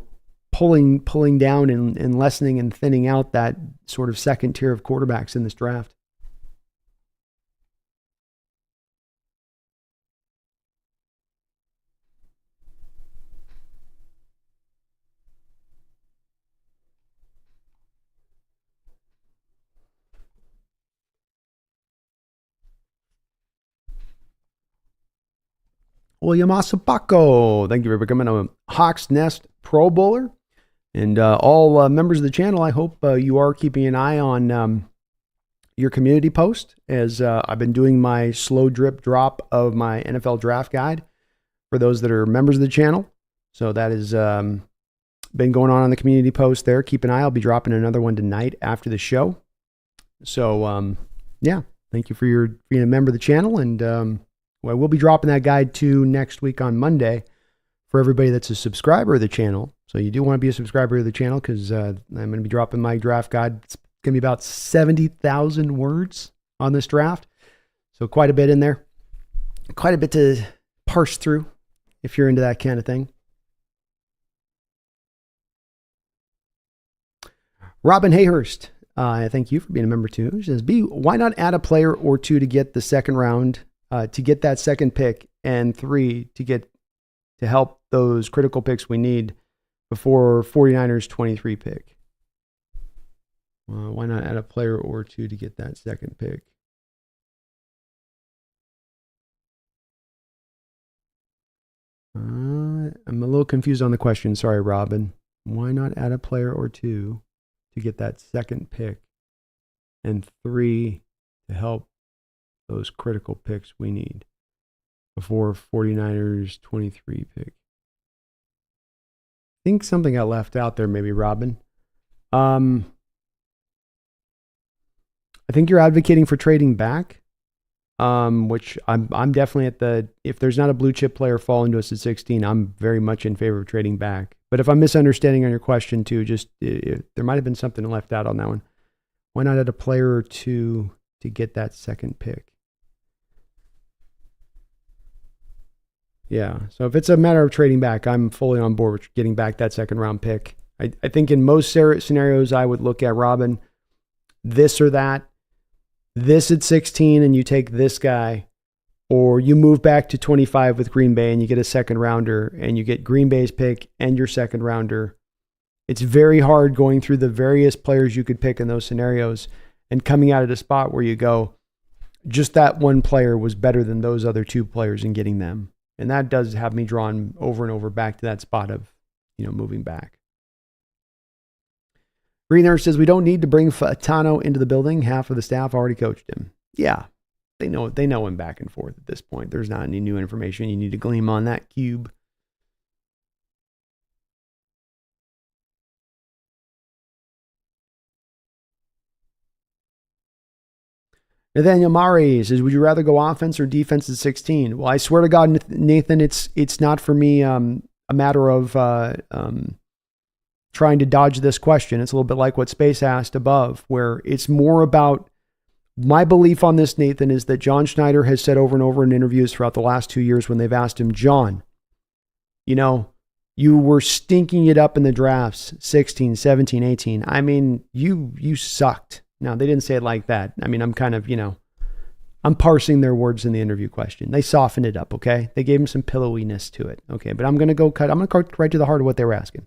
pulling down and lessening and thinning out that sort of second tier of quarterbacks in this draft. William Asapako, thank you for becoming a Hawks Nest Pro Bowler. And all members of the channel, I hope you are keeping an eye on your community post, as I've been doing my slow drip drop of my NFL draft guide for those that are members of the channel. So that has been going on the community post there. Keep an eye. I'll be dropping another one tonight after the show. So, thank you for being a member of the channel. And I will be dropping that guide too next week on Monday for everybody that's a subscriber of the channel. So you do want to be a subscriber of the channel because I'm going to be dropping my draft guide. It's going to be about 70,000 words on this draft. So quite a bit in there. Quite a bit to parse through if you're into that kind of thing. Robin Hayhurst, thank you for being a member too. She says, B, why not add a player or two to get the second round, to get that second pick, and 3 to help those critical picks we need before 49ers 23 pick? Why not add a player or two to get that second pick? I'm a little confused on the question. Sorry, Robin. Why not add a player or two to get that second pick, and 3 to help those critical picks we need before 49ers 23 pick? I think something got left out there, maybe, Robin. I think you're advocating for trading back, which I'm definitely if there's not a blue chip player falling to us at 16, I'm very much in favor of trading back. But if I'm misunderstanding on your question too, there might have been something left out on that one. Why not add a player or two to get that second pick? Yeah, so if it's a matter of trading back, I'm fully on board with getting back that second round pick. I think in most scenarios, I would look at, Robin, this or that, this at 16 and you take this guy, or you move back to 25 with Green Bay and you get a second rounder and you get Green Bay's pick and your second rounder. It's very hard going through the various players you could pick in those scenarios and coming out at a spot where you go, just that one player was better than those other 2 players and getting them. And that does have me drawn over and over back to that spot of, moving back. Green Earth says, we don't need to bring Fatano into the building. Half of the staff already coached him. Yeah, they know him back and forth at this point. There's not any new information you need to glean on that cube. Nathaniel Mari says, would you rather go offense or defense at 16? Well, I swear to God, Nathan, it's not for me a matter of trying to dodge this question. It's a little bit like what Space asked above, where it's more about my belief on this, Nathan, is that John Schneider has said over and over in interviews throughout the last 2 years when they've asked him, John, you were stinking it up in the drafts, 16, 17, 18. I mean, you sucked. Now, they didn't say it like that. I mean, I'm kind of, I'm parsing their words in the interview question. They softened it up, okay? They gave him some pillowiness to it, okay? But I'm going to go right to the heart of what they were asking.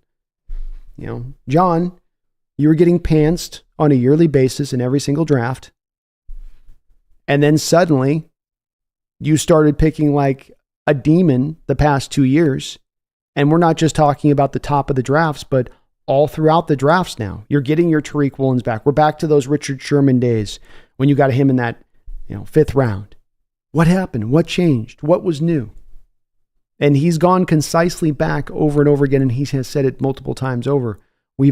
John, you were getting pantsed on a yearly basis in every single draft. And then suddenly, you started picking like a demon the past 2 years. And we're not just talking about the top of the drafts, but all throughout the drafts now. You're getting your Tariq Woolens back. We're back to those Richard Sherman days when you got him in that, 5th round. What happened? What changed? What was new? And he's gone concisely back over and over again, and he has said it multiple times over. We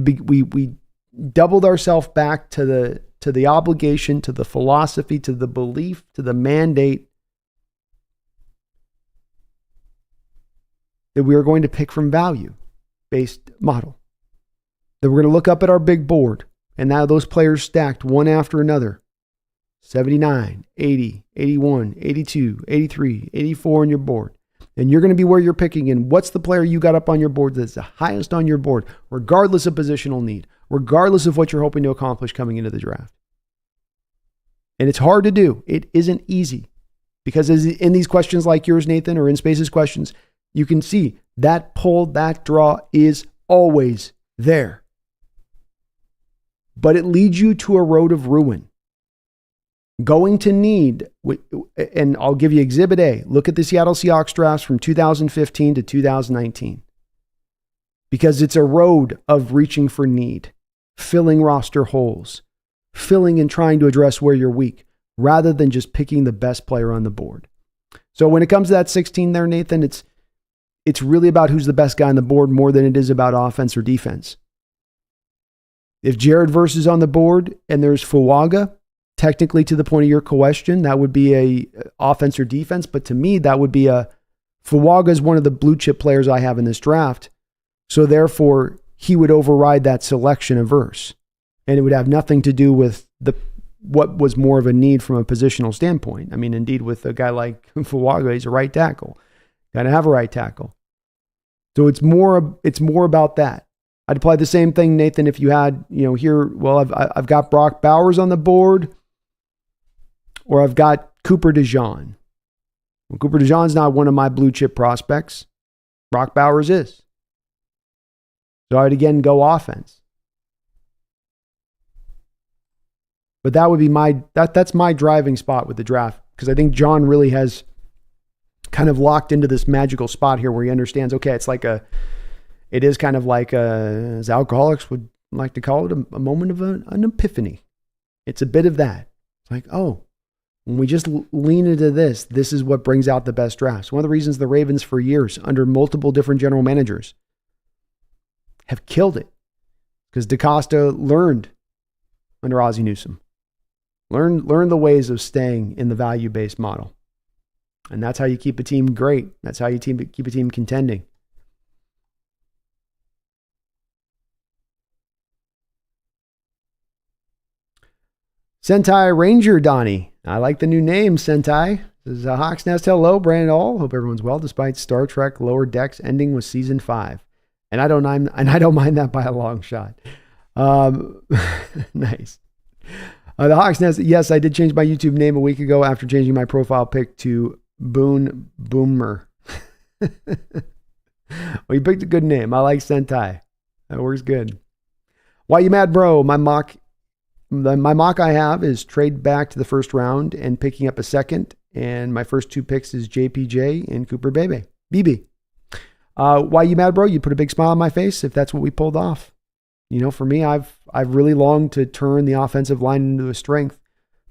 doubled ourselves back to the obligation, to the philosophy, to the belief, to the mandate that we are going to pick from value-based model. That we're going to look up at our big board, and now those players stacked one after another. 79, 80, 81, 82, 83, 84 on your board. And you're going to be where you're picking in. What's the player you got up on your board that's the highest on your board, regardless of positional need, regardless of what you're hoping to accomplish coming into the draft? And it's hard to do. It isn't easy. Because in these questions like yours, Nathan, or in Space's questions, you can see that pull, that draw is always there. But it leads you to a road of ruin. Going to need, and I'll give you Exhibit A. Look at the Seattle Seahawks drafts from 2015 to 2019. Because it's a road of reaching for need, filling roster holes, filling and trying to address where you're weak, rather than just picking the best player on the board. So when it comes to that 16 there, Nathan, it's really about who's the best guy on the board more than it is about offense or defense. If Jared Verse is on the board and there's Fuaga, technically to the point of your question, that would be a offense or defense. But to me, that would be Fuaga is one of the blue chip players I have in this draft. So therefore, he would override that selection of Verse. And it would have nothing to do with what was more of a need from a positional standpoint. I mean, indeed, with a guy like Fuaga, he's a right tackle. Got to have a right tackle. So it's more about that. I'd apply the same thing, Nathan, if you had, here, well, I've got Brock Bowers on the board, or I've got Cooper DeJean. Well, Cooper DeJean's not one of my blue chip prospects. Brock Bowers is. So I'd again go offense. But that would be that's my driving spot with the draft, because I think John really has kind of locked into this magical spot here where he understands, okay, it is kind of like, as alcoholics would like to call it, a moment of an epiphany. It's a bit of that. It's like, oh, when we just lean into this is what brings out the best drafts. One of the reasons the Ravens for years, under multiple different general managers, have killed it, because DaCosta learned under Ozzie Newsome. Learn the ways of staying in the value-based model. And that's how you keep a team great. That's how you keep a team contending. Sentai Ranger Donnie. I like the new name, Sentai. This is Hawks Nest. Hello, Brandon All. Hope everyone's well, despite Star Trek Lower Decks ending with season 5. And I don't mind that by a long shot. Nice. The Hawks Nest. Yes, I did change my YouTube name a week ago after changing my profile pic to Boone Boomer. Well, you picked a good name. I like Sentai. That works good. Why you mad, bro? My mock I have is trade back to the first round and picking up a second. And my first 2 picks is JPJ and Cooper BB. Why you mad, bro? You put a big smile on my face if that's what we pulled off. For me, I've really longed to turn the offensive line into a strength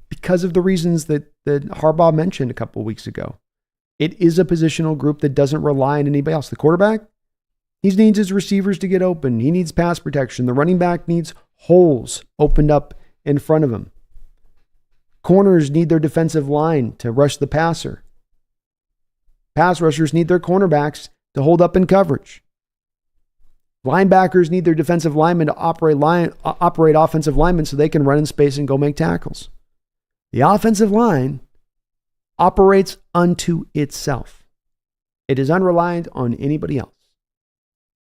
because of the reasons that Harbaugh mentioned a couple of weeks ago. It is a positional group that doesn't rely on anybody else. The quarterback, he needs his receivers to get open. He needs pass protection. The running back needs holes opened up in front of him. Corners need their defensive line to rush the passer. Pass rushers need their cornerbacks to hold up in coverage. Linebackers need their defensive linemen to operate offensive linemen so they can run in space and go make tackles. The offensive line operates unto itself. It is unreliant on anybody else.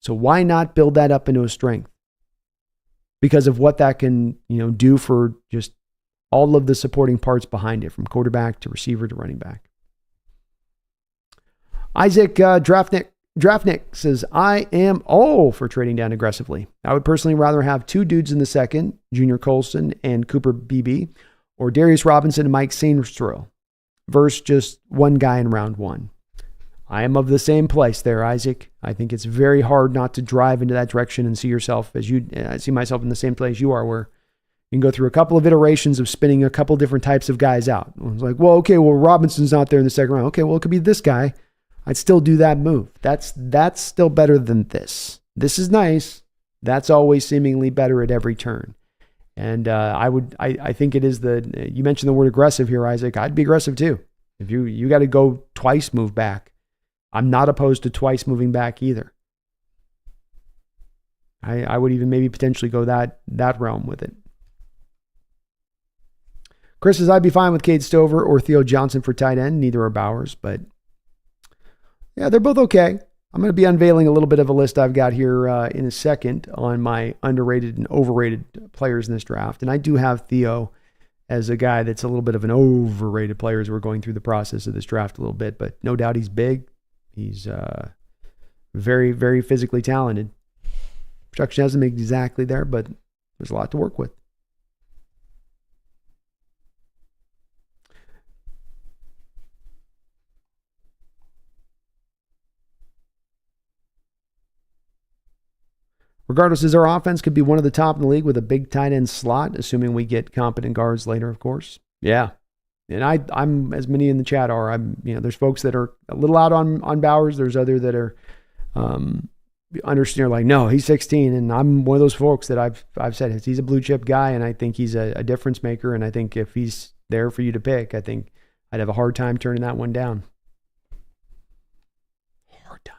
So why not build that up into a strength? Because of what that can, do for just all of the supporting parts behind it, from quarterback to receiver to running back. Isaac Draftnik says, I am all for trading down aggressively. I would personally rather have 2 dudes in the second, Junior Colson and Cooper BB, or Darius Robinson and Mike Sainristil, versus just one guy in round 1. I am of the same place there, Isaac. I think it's very hard not to drive into that direction and see yourself I see myself in the same place you are, where you can go through a couple of iterations of spinning a couple different types of guys out. It's like, well, okay, well, Robinson's not there in the second round. Okay, well, it could be this guy. I'd still do that move. That's still better than this. This is nice. That's always seemingly better at every turn. And I think it is you mentioned the word aggressive here, Isaac. I'd be aggressive too. If you got to go twice move back, I'm not opposed to twice moving back either. I would even maybe potentially go that realm with it. Chris says, I'd be fine with Cade Stover or Theo Johnson for tight end. Neither are Bowers, but yeah, they're both okay. I'm going to be unveiling a little bit of a list I've got here in a second on my underrated and overrated players in this draft. And I do have Theo as a guy that's a little bit of an overrated player as we're going through the process of this draft a little bit, but no doubt he's big. He's very, very physically talented. Production hasn't been exactly there, but there's a lot to work with. Regardless, as our offense could be one of the top in the league with a big tight end slot, assuming we get competent guards later, of course. Yeah. And I'm as many in the chat are. There's folks that are a little out on Bowers. There's other that are understand like, no, he's 16, and I'm one of those folks that I've said he's a blue chip guy, and I think he's a difference maker. And I think if he's there for you to pick, I think I'd have a hard time turning that one down. Hard time.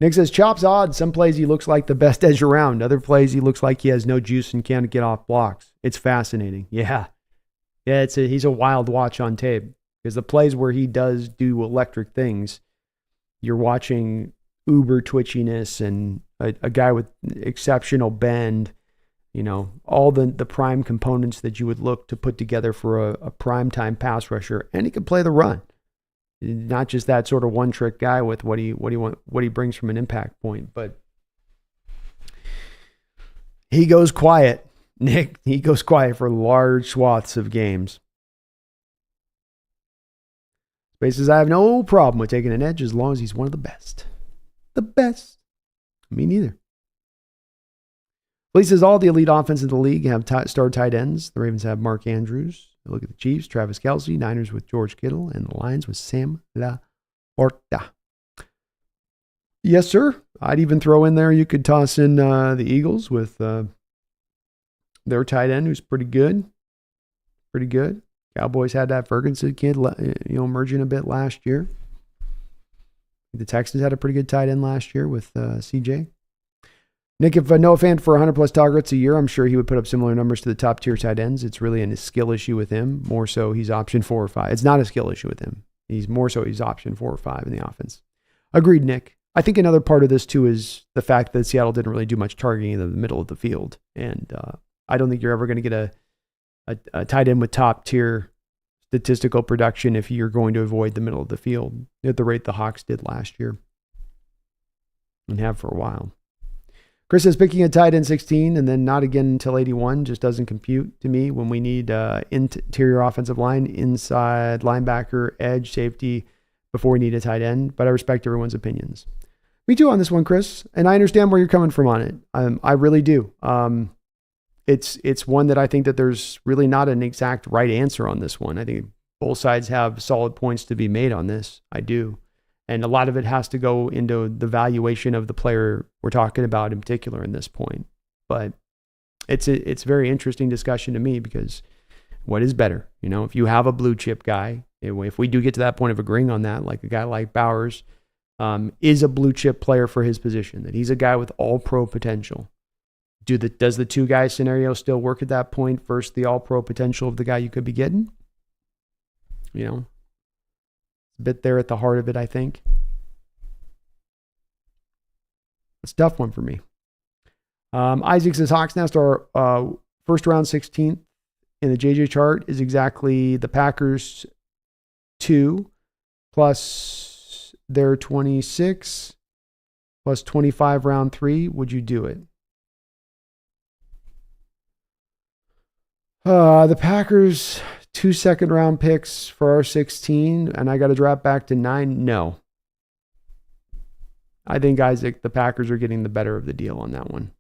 Nick says, Chop's odd. Some plays he looks like the best edge around. Other plays he looks like he has no juice and can't get off blocks. It's fascinating. Yeah. Yeah, he's a wild watch on tape, because the plays where he does do electric things, you're watching uber twitchiness and a guy with exceptional bend, all the prime components that you would look to put together for a primetime pass rusher. And he can play the run. Not just that sort of one trick guy with what he brings from an impact point, but he goes quiet. Nick, he goes quiet for large swaths of games. Spaces, I have no problem with taking an edge as long as he's one of the best. The best. Me neither. Lee says all the elite offense in the league have star tight ends. The Ravens have Mark Andrews. Look at the Chiefs, Travis Kelce. Niners with George Kittle. And the Lions with Sam Laporta. Yes, sir. I'd even throw in there, you could toss in the Eagles with their tight end, who's pretty good. Pretty good. Cowboys had that Ferguson kid, emerging a bit last year. The Texans had a pretty good tight end last year with CJ. Nick, if Noah Fant for 100-plus targets a year, I'm sure he would put up similar numbers to the top-tier tight ends. It's really a skill issue with him. More so, he's option 4 or 5. It's not a skill issue with him. He's option 4 or 5 in the offense. Agreed, Nick. I think another part of this, too, is the fact that Seattle didn't really do much targeting in the middle of the field. And I don't think you're ever going to get a tight end with top-tier statistical production if you're going to avoid the middle of the field at the rate the Hawks did last year and have for a while. Chris says picking a tight end 16 and then not again until 81 just doesn't compute to me when we need interior offensive line, inside linebacker, edge, safety before we need a tight end. But I respect everyone's opinions. Me too on this one, Chris. And I understand where you're coming from on it. I really do. It's one that I think that there's really not an exact right answer on this one. I think both sides have solid points to be made on this. I do. And a lot of it has to go into the valuation of the player we're talking about in particular in this point. But it's a very interesting discussion to me, because what is better? If you have a blue chip guy, if we do get to that point of agreeing on that, like a guy like Bowers is a blue chip player for his position, that he's a guy with all pro potential. Does the two guy scenario still work at that point versus the all pro potential of the guy you could be getting? A bit there at the heart of it, I think. It's a tough one for me. Isaac says Hawks Nest, our first round 16th in the JJ chart is exactly the Packers 2 plus their 26 plus 25 round 3. Would you do it? The Packers 2 second-round picks for our 16, and I got to drop back to 9? No. I think, Isaac, the Packers are getting the better of the deal on that one.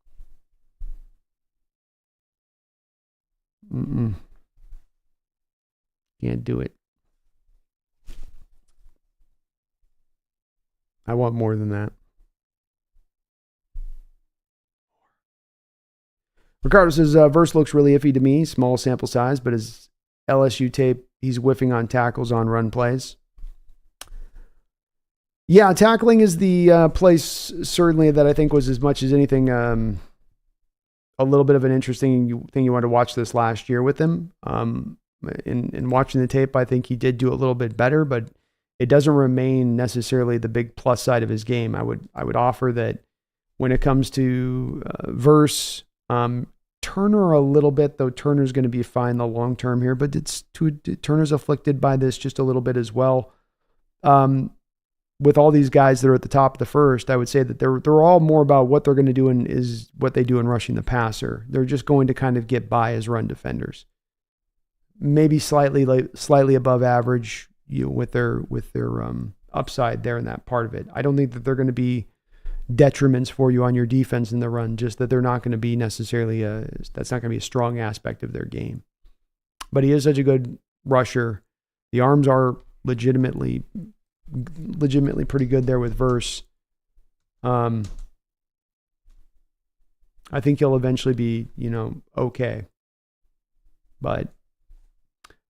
Can't do it. I want more than that. Regardless, his verse looks really iffy to me. Small sample size, but his LSU tape, he's whiffing on tackles on run plays. Yeah, tackling is the place certainly that I think was, as much as anything, a little bit of an interesting thing you wanted to watch this last year with him. In watching the tape, I think he did do a little bit better, but it doesn't remain necessarily the big plus side of his game. I would offer that when it comes to verse, Turner a little bit, though Turner's going to be fine the long term here, but Turner's afflicted by this just a little bit as well. With all these guys that are at the top of the first, I would say that they're all more about what they're going to do and is what they do in rushing the passer. They're just going to kind of get by as run defenders. Maybe slightly above average, with their upside there in that part of it. I don't think that they're going to be detriments for you on your defense in the run, just that they're not going to be necessarily that's not going to be a strong aspect of their game. But he is such a good rusher. The arms are legitimately pretty good there with verse. I think he'll eventually be, okay. But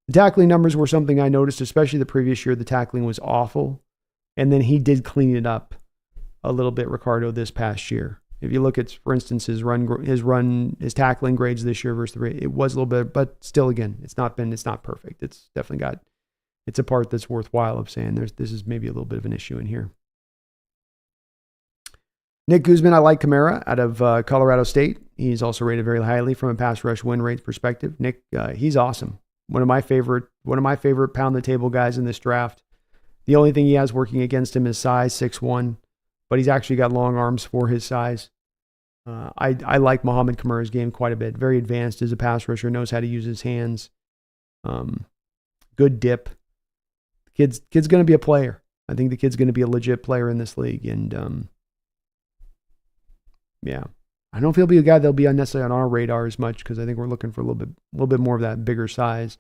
the tackling numbers were something I noticed, especially the previous year. The tackling was awful. And then he did clean it up a little bit, Ricardo, this past year. If you look at, for instance, his tackling grades this year versus it was a little bit, but still, again, it's not perfect. It's definitely it's a part that's worthwhile of saying this is maybe a little bit of an issue in here. Nick Guzman, I like Kamara out of Colorado State. He's also rated very highly from a pass rush win rate perspective. Nick, he's awesome. One of my favorite pound the table guys in this draft. The only thing he has working against him is size, 6'1", but he's actually got long arms for his size. I like Muhammad Kamara's game quite a bit. Very advanced as a pass rusher, knows how to use his hands. Good dip. Kid's going to be a player. I think the kid's going to be a legit player in this league. And yeah, I don't know if he'll be a guy that'll be unnecessarily on our radar as much, because I think we're looking for a little bit more of that bigger size.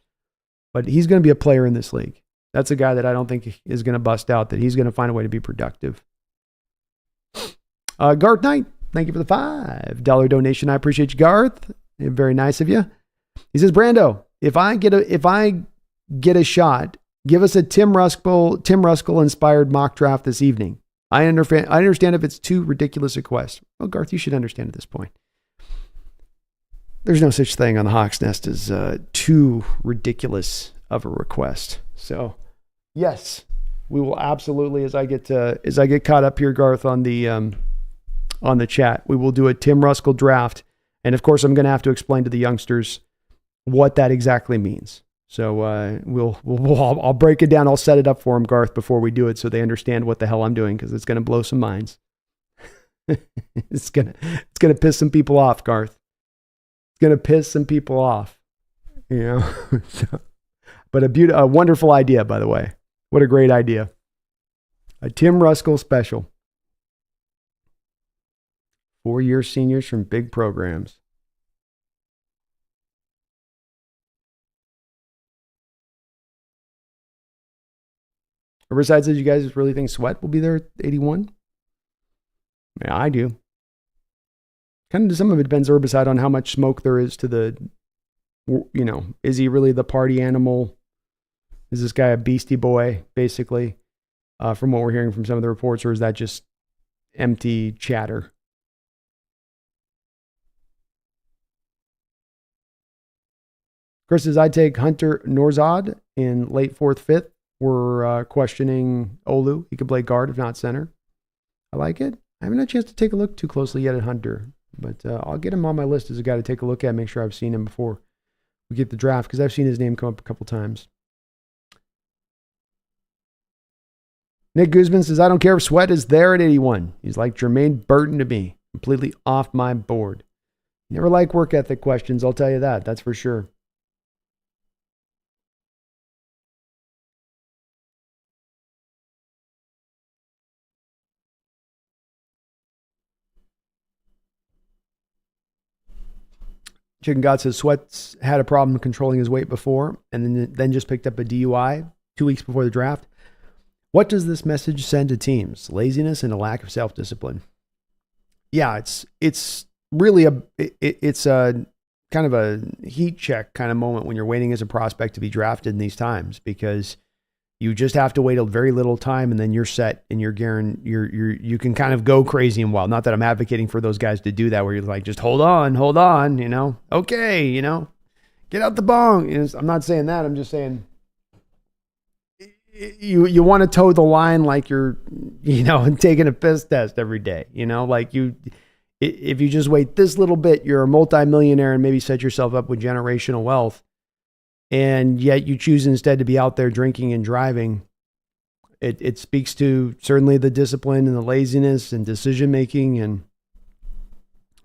But he's going to be a player in this league. That's a guy that I don't think is going to bust out, that he's going to find a way to be productive. Garth Knight, thank you for the $5 donation. I appreciate you, Garth. Very nice of you. He says, Brando, if I get a shot, give us a Tim Ruskell inspired mock draft this evening. I understand if it's too ridiculous a request. Well, Garth, you should understand at this point. There's no such thing on the Hawks Nest as too ridiculous of a request. So, yes, we will absolutely, as I get caught up here, Garth, on the chat, we will do a Tim Ruskell draft, and of course, I'm going to have to explain to the youngsters what that exactly means. So I'll break it down. I'll set it up for them, Garth, before we do it, so they understand what the hell I'm doing, because it's going to blow some minds. It's gonna piss some people off, Garth. It's gonna piss some people off, But a wonderful idea, by the way. What a great idea. A Tim Ruskell special. 4-year seniors from big programs. Riverside says, you guys really think Sweat will be there at 81? Yeah, I do. Kind of some of it depends, Herbicide, on how much smoke there is to the, is he really the party animal? Is this guy a beastie boy, basically, from what we're hearing from some of the reports, or is that just empty chatter? Chris says, I'd take Hunter Norzad in late 4th, 5th. We're questioning Olu. He could play guard, if not center. I like it. I haven't had a chance to take a look too closely yet at Hunter, but I'll get him on my list as a guy to take a look at, make sure I've seen him before we get the draft, because I've seen his name come up a couple times. Nick Guzman says, I don't care if Sweat is there at 81. He's like Jermaine Burton to me. Completely off my board. Never like work ethic questions, I'll tell you that. That's for sure. Chicken God says Sweats had a problem controlling his weight before and then just picked up a DUI 2 weeks before the draft. What does this message send to teams? Laziness and a lack of self-discipline. Yeah, it's really it's a kind of a heat check kind of moment when you're waiting as a prospect to be drafted in these times, because you just have to wait a very little time and then you're set and you can kind of go crazy and wild. Not that I'm advocating for those guys to do that, where you're like, just hold on, okay, get out the bong. I'm not saying that. I'm just saying you want to toe the line like you're, taking a piss test every day, if you just wait this little bit, you're a multimillionaire and maybe set yourself up with generational wealth. And yet you choose instead to be out there drinking and driving. It speaks to certainly the discipline and the laziness and decision-making, and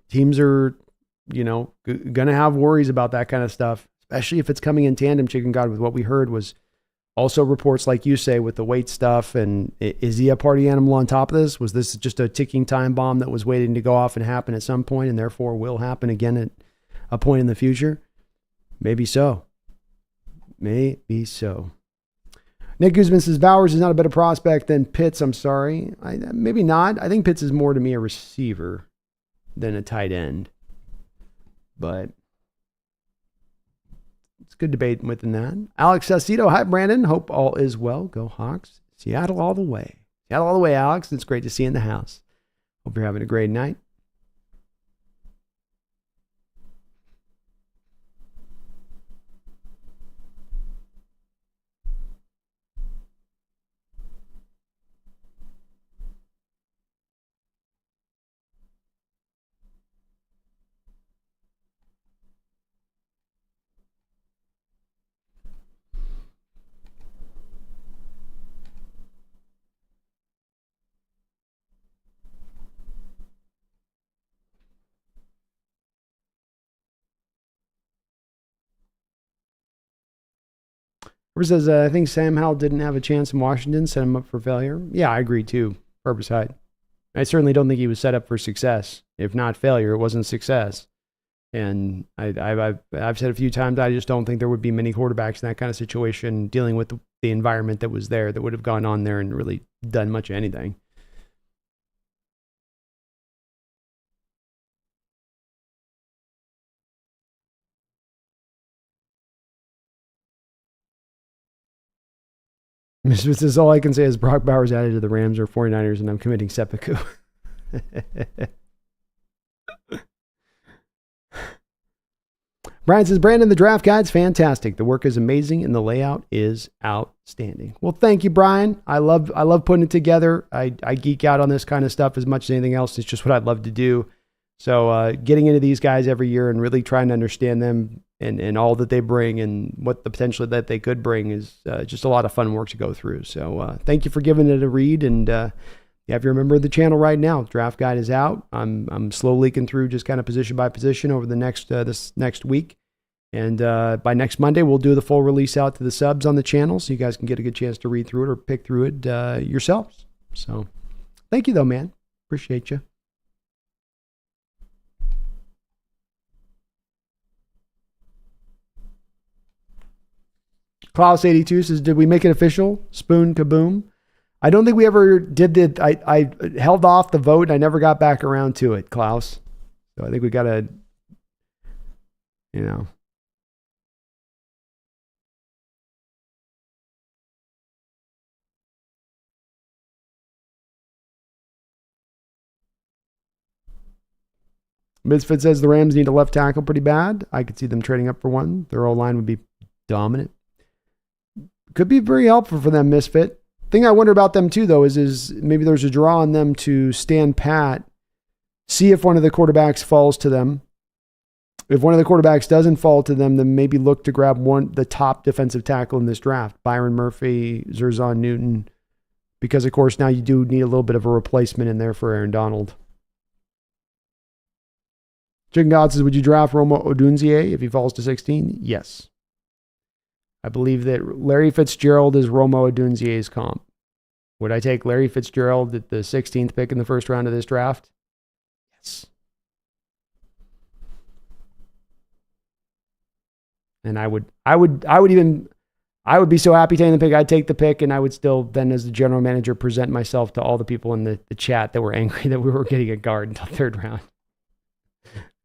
teams are, going to have worries about that kind of stuff, especially if it's coming in tandem, Chicken God, with what we heard was also reports like you say with the weight stuff. And is he a party animal on top of this? Was this just a ticking time bomb that was waiting to go off and happen at some point and therefore will happen again at a point in the future? Maybe so. Maybe so. Nick Guzman says Bowers is not a better prospect than Pitts. I'm sorry. Maybe not. I think Pitts is more to me a receiver than a tight end. But it's good debate within that. Alex Sacido. Hi, Brandon. Hope all is well. Go Hawks. Seattle all the way. Seattle all the way, Alex. It's great to see you in the house. Hope you're having a great night. River says, I think Sam Howell didn't have a chance in Washington, set him up for failure. Yeah, I agree too. Purpose height. I certainly don't think he was set up for success. If not failure, it wasn't success. And I've said a few times, I just don't think there would be many quarterbacks in that kind of situation dealing with the environment that was there that would have gone on there and really done much of anything. Misfits says, all I can say is Brock Bowers added to the Rams or 49ers and I'm committing seppuku. Brian says, Brandon, the draft guide's fantastic. The work is amazing and the layout is outstanding. Well, thank you, Brian. I love putting it together. I geek out on this kind of stuff as much as anything else. It's just what I'd love to do. So getting into these guys every year and really trying to understand them and all that they bring and what the potential that they could bring is just a lot of fun work to go through. So thank you for giving it a read. And if you're a member of the channel right now, draft guide is out. I'm slow leaking through just kind of position by position over the this next week. And by next Monday, we'll do the full release out to the subs on the channel so you guys can get a good chance to read through it or pick through it yourselves. So thank you though, man. Appreciate you. Klaus82 says, did we make it official? Spoon kaboom. I don't think we ever did it. I held off the vote and I never got back around to it, Klaus. So I think we got to, Misfit says the Rams need a left tackle pretty bad. I could see them trading up for one. Their O-line would be dominant. Could be very helpful for them, Misfit. Thing I wonder about them too, though, is maybe there's a draw on them to stand pat, see if one of the quarterbacks falls to them. If one of the quarterbacks doesn't fall to them, then maybe look to grab the top defensive tackle in this draft, Byron Murphy, Zerzan Newton, because of course now you do need a little bit of a replacement in there for Aaron Donald. Chicken God says, would you draft Roma Odunzie if he falls to 16? Yes. I believe that Larry Fitzgerald is Roma Odunzie's comp. Would I take Larry Fitzgerald at the 16th pick in the first round of this draft? Yes. And I would be so happy taking the pick. I'd take the pick, and I would still then, as the general manager, present myself to all the people in the chat that were angry that we were getting a guard until third round.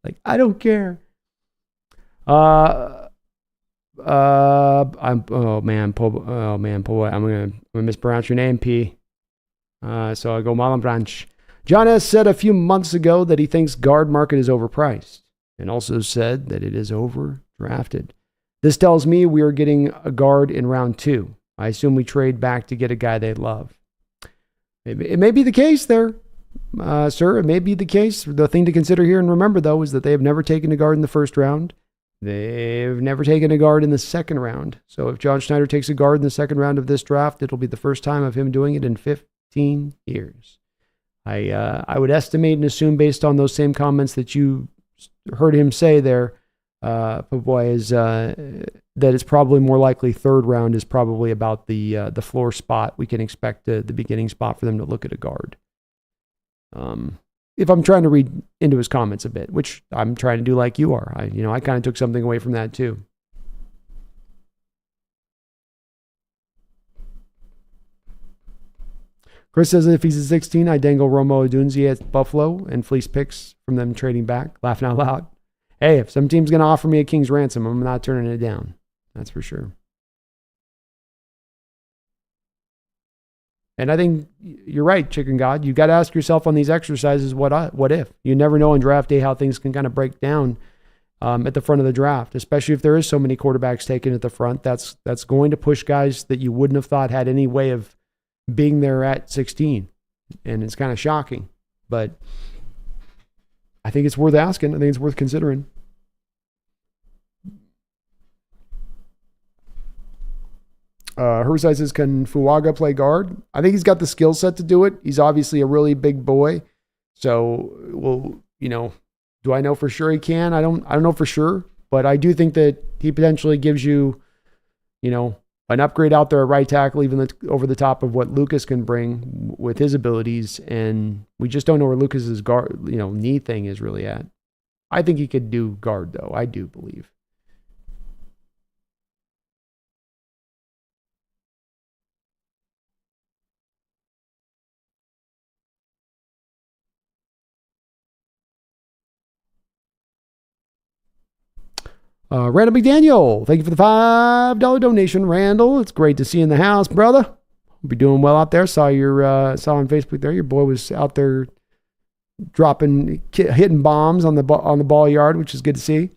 Like, I don't care. I'm gonna mispronounce your name, P. So I go Malam Branch. John S. said a few months ago that he thinks guard market is overpriced, and also said that it is overdrafted. This tells me we are getting a guard in round 2. I assume we trade back to get a guy they love. It may be the case there, sir. It may be the case. The thing to consider here and remember, though, is that they have never taken a guard in the first round. They've never taken a guard in the second round. So if John Schneider takes a guard in the second round of this draft, it'll be the first time of him doing it in 15 years. I would estimate and assume, based on those same comments that you heard him say there, Poboy, is that it's probably more likely third round is probably about the floor spot. We can expect the beginning spot for them to look at a guard. If I'm trying to read into his comments a bit, which I'm trying to do like you are. I kind of took something away from that too. Chris says if he's a 16, I dangle Romo Odunze at Buffalo and fleece picks from them trading back. Laughing out loud. Hey, if some team's going to offer me a king's ransom, I'm not turning it down. That's for sure. And I think you're right, Chicken God. You got to ask yourself on these exercises, what if? You never know on draft day how things can kind of break down at the front of the draft, especially if there is so many quarterbacks taken at the front. That's going to push guys that you wouldn't have thought had any way of being there at 16. And it's kind of shocking. But I think it's worth asking. I think it's worth considering. Hersey says, can Fuaga play guard? I think he's got the skill set to do it. He's obviously a really big boy. So, well, do I know for sure he can? I don't know for sure, but I do think that he potentially gives you, an upgrade out there at right tackle, even over the top of what Lucas can bring with his abilities. And we just don't know where Lucas's guard, knee thing is really at. I think he could do guard though. I do believe. Randall McDaniel, thank you for the $5 donation, Randall. It's great to see you in the house, brother. Hope you're doing well out there. Saw on Facebook there. Your boy was out there hitting bombs on the ball yard, which is good to see.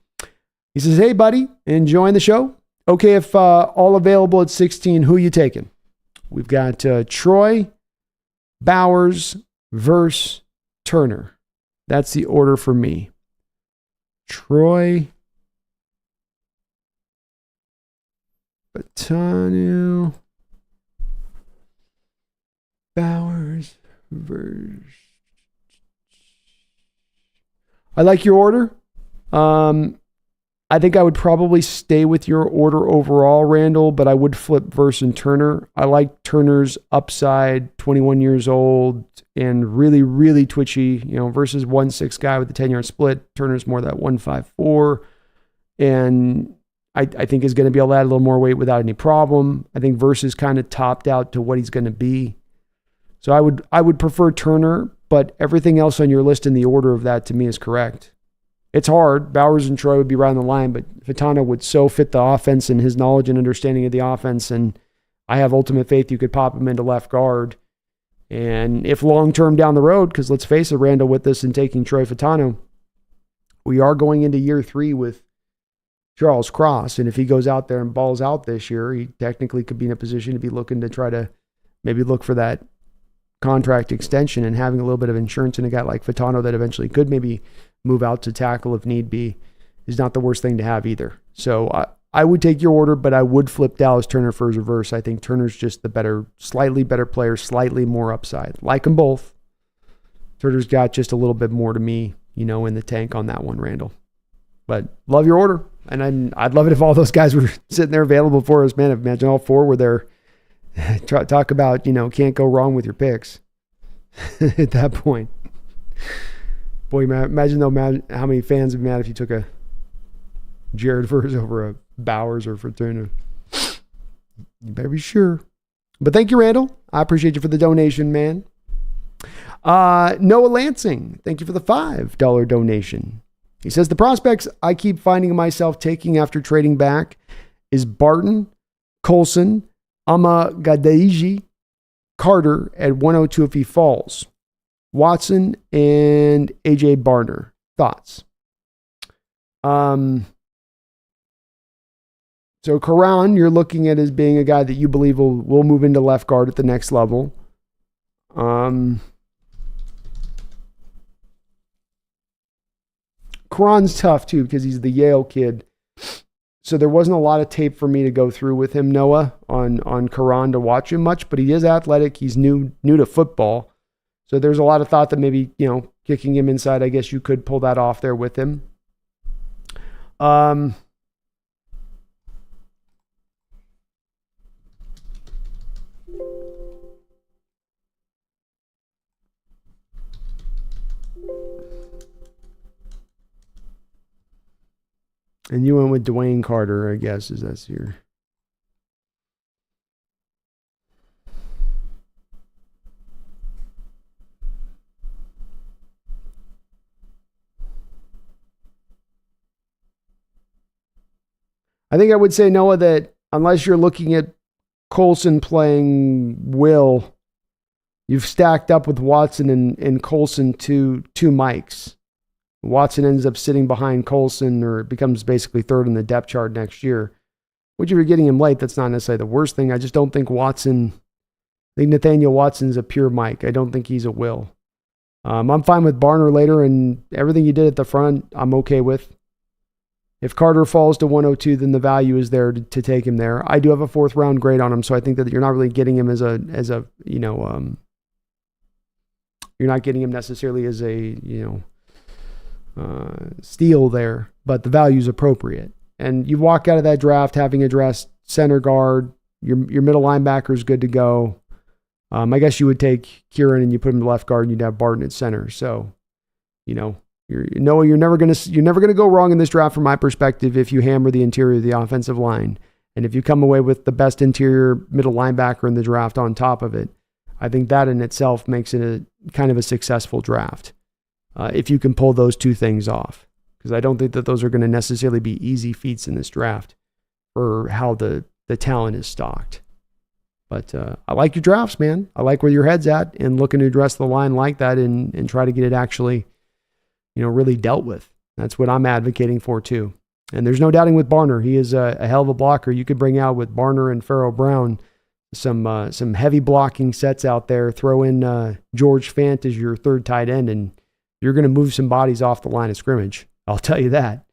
He says, "Hey, buddy, enjoying the show? Okay, if all available at 16, who you taking?" We've got Troy, Bowers, Verse, Turner. That's the order for me. Troy, Batanu, Bowers, Verge. I like your order. I think I would probably stay with your order overall, Randall, but I would flip Verse and Turner. I like Turner's upside, 21 years old, and really, really twitchy. Versus 1.6 guy with a 10-yard split. Turner's more that 1.54, and I think is going to be able to add a little more weight without any problem. I think Verse is kind of topped out to what he's going to be. So I would prefer Turner, but everything else on your list in the order of that to me is correct. It's hard. Bowers and Troy would be right on the line, but Fatano would so fit the offense and his knowledge and understanding of the offense, and I have ultimate faith you could pop him into left guard. And if long-term down the road, because let's face it, Randall, with this and taking Troy Fatano, we are going into year 3 with Charles Cross, and if he goes out there and balls out this year, he technically could be in a position to be looking to try to maybe look for that contract extension, and having a little bit of insurance in a guy like Fatano that eventually could maybe move out to tackle if need be is not the worst thing to have either. So I would take your order, but I would flip Dallas Turner for Verse. I think Turner's just the slightly better player, slightly more upside. Like them both. Turner's got just a little bit more to me, in the tank on that one, Randall. But love your order. And I'd love it if all those guys were sitting there available for us, man. Imagine all 4 were there. Talk about, can't go wrong with your picks at that point. Boy, imagine how many fans would be mad if you took a Jared Verse over a Bowers or Fortuna. You better be sure. But thank you, Randall. I appreciate you for the donation, man. Noah Lansing, thank you for the $5 donation. He says, the prospects I keep finding myself taking after trading back is Barton, Colson, Amagadeji, Carter at 102 if he falls, Watson, and AJ Barner. Thoughts? So Karan, you're looking at as being a guy that you believe will move into left guard at the next level. Karan's tough too because he's the Yale kid. So there wasn't a lot of tape for me to go through with him, Noah, on Karan to watch him much, but he is athletic. He's new to football. So there's a lot of thought that maybe, kicking him inside, I guess you could pull that off there with him. And you went with Dwayne Carter, I guess, is that's your... I think I would say, Noah, that unless you're looking at Colson playing Will, you've stacked up with Watson and Colson two mics. Watson ends up sitting behind Colson, or it becomes basically third in the depth chart next year. Which, if you're getting him late, that's not necessarily the worst thing. I just don't think I think Nathaniel Watson's a pure mic. I don't think he's a Will. I'm fine with Barner later, and everything you did at the front, I'm okay with. If Carter falls to 102, then the value is there to take him there. I do have a 4th round grade on him, so I think that you're not really getting him you're not getting him necessarily as a, steal there, but the value is appropriate. And you walk out of that draft having addressed center guard, your middle linebacker is good to go. I guess you would take Kieran and you put him to left guard and you'd have Barton at center. So, you're never gonna go wrong in this draft from my perspective if you hammer the interior of the offensive line. And if you come away with the best interior middle linebacker in the draft on top of it, I think that in itself makes it a kind of a successful draft. If you can pull those two things off. Because I don't think that those are going to necessarily be easy feats in this draft for how the talent is stocked. But I like your drafts, man. I like where your head's at and looking to address the line like that and try to get it actually, really dealt with. That's what I'm advocating for too. And there's no doubting with Barner. He is a hell of a blocker. You could bring out with Barner and Pharaoh Brown some heavy blocking sets out there. Throw in George Fant as your third tight end, and you're going to move some bodies off the line of scrimmage. I'll tell you that.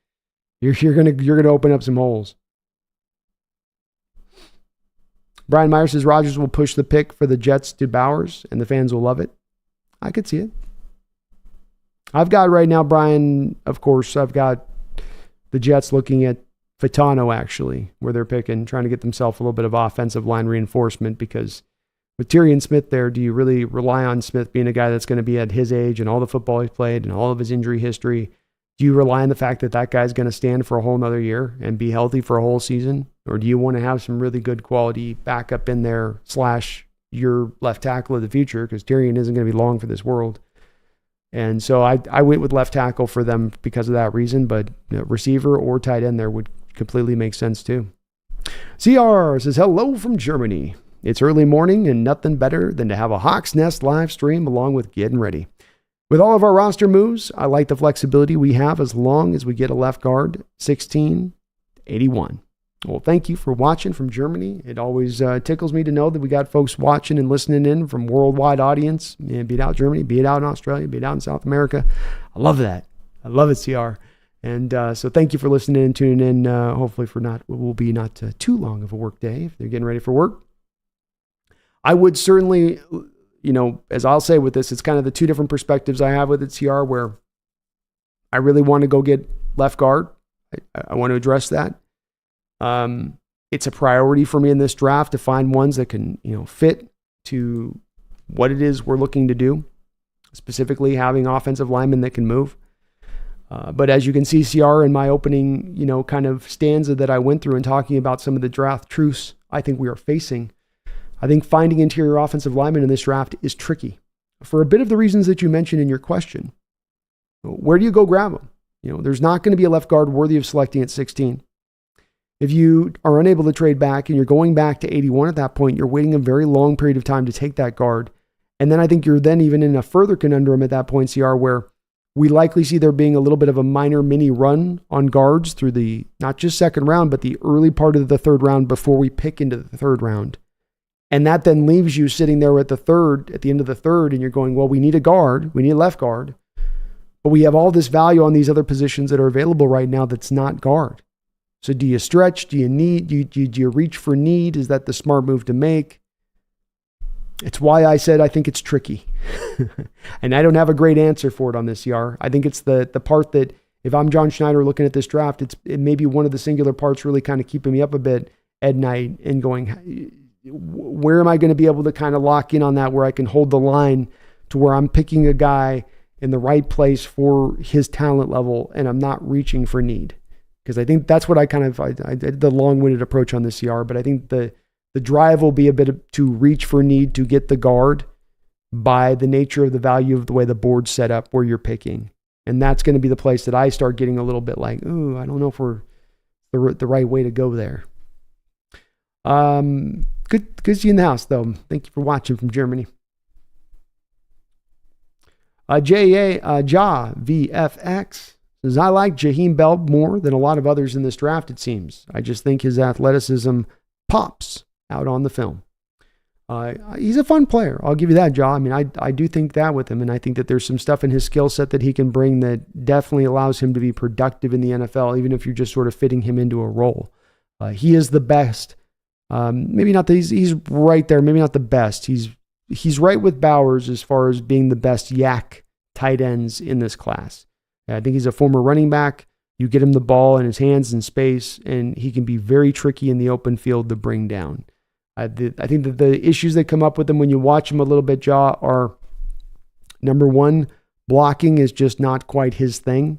You're going to open up some holes. Brian Meyer says Rodgers will push the pick for the Jets to Bowers, and the fans will love it. I could see it. I've got right now, Brian, of course, I've got the Jets looking at Fitano, actually, where they're picking, trying to get themselves a little bit of offensive line reinforcement, because with Tyrion Smith there, do you really rely on Smith being a guy that's going to be at his age and all the football he's played and all of his injury history? Do you rely on the fact that that guy's going to stand for a whole nother year and be healthy for a whole season? Or do you want to have some really good quality backup in there / your left tackle of the future? Because Tyrion isn't going to be long for this world. And so I went with left tackle for them because of that reason, but receiver or tight end there would completely make sense too. CR says, hello from Germany. It's early morning and nothing better than to have a Hawks Nest live stream along with getting ready. With all of our roster moves, I like the flexibility we have as long as we get a left guard, 1681. Well, thank you for watching from Germany. It always tickles me to know that we got folks watching and listening in from worldwide audience. Be it out Germany, be it out in Australia, be it out in South America. I love that. I love it, CR. And so thank you for listening and tuning in. Hopefully for what will be not too long of a work day if they're getting ready for work. I would certainly, as I'll say with this, it's kind of the two different perspectives I have with it, CR, where I really want to go get left guard. I want to address that. It's a priority for me in this draft to find ones that can, fit to what it is we're looking to do, specifically having offensive linemen that can move. But as you can see, CR, in my opening, kind of stanza that I went through and talking about some of the draft truths I think we are facing, I think finding interior offensive linemen in this draft is tricky for a bit of the reasons that you mentioned in your question. Where do you go grab them? There's not going to be a left guard worthy of selecting at 16. If you are unable to trade back and you're going back to 81 at that point, you're waiting a very long period of time to take that guard. And then I think you're then even in a further conundrum at that point, CR, where we likely see there being a little bit of a minor mini run on guards through the, not just second round, but the early part of the third round before we pick into the third round. And that then leaves you sitting there at the end of the third, and you're going, well, we need a guard. We need a left guard. But we have all this value on these other positions that are available right now that's not guard. So do you stretch? Do you need? Do you reach for need? Is that the smart move to make? It's why I said I think it's tricky. And I don't have a great answer for it on this, CR. I think it's the part that if I'm John Schneider looking at this draft, it may be one of the singular parts really kind of keeping me up a bit at night and going, where am I going to be able to kind of lock in on that, where I can hold the line to where I'm picking a guy in the right place for his talent level and I'm not reaching for need. Because I think that's what I did the long-winded approach on this, CR, but I think the drive will be a bit to reach for need to get the guard by the nature of the value of the way the board's set up where you're picking. And that's going to be the place that I start getting a little bit like, ooh, I don't know if we're the right way to go there. Good to see you in the house, though. Thank you for watching from Germany. Ja VFX says, I like Jaheim Bell more than a lot of others in this draft, it seems. I just think his athleticism pops out on the film. He's a fun player. I'll give you that, Ja. I mean, I do think that with him, and I think that there's some stuff in his skill set that he can bring that definitely allows him to be productive in the NFL, even if you're just sort of fitting him into a role. He is the best. Maybe not he's right there. Maybe not the best. He's right with Bowers as far as being the best yak tight ends in this class. I think he's a former running back. You get him the ball in his hands in space, and he can be very tricky in the open field to bring down. I think that the issues that come up with him when you watch him a little bit, Ja, are, number one, blocking is just not quite his thing.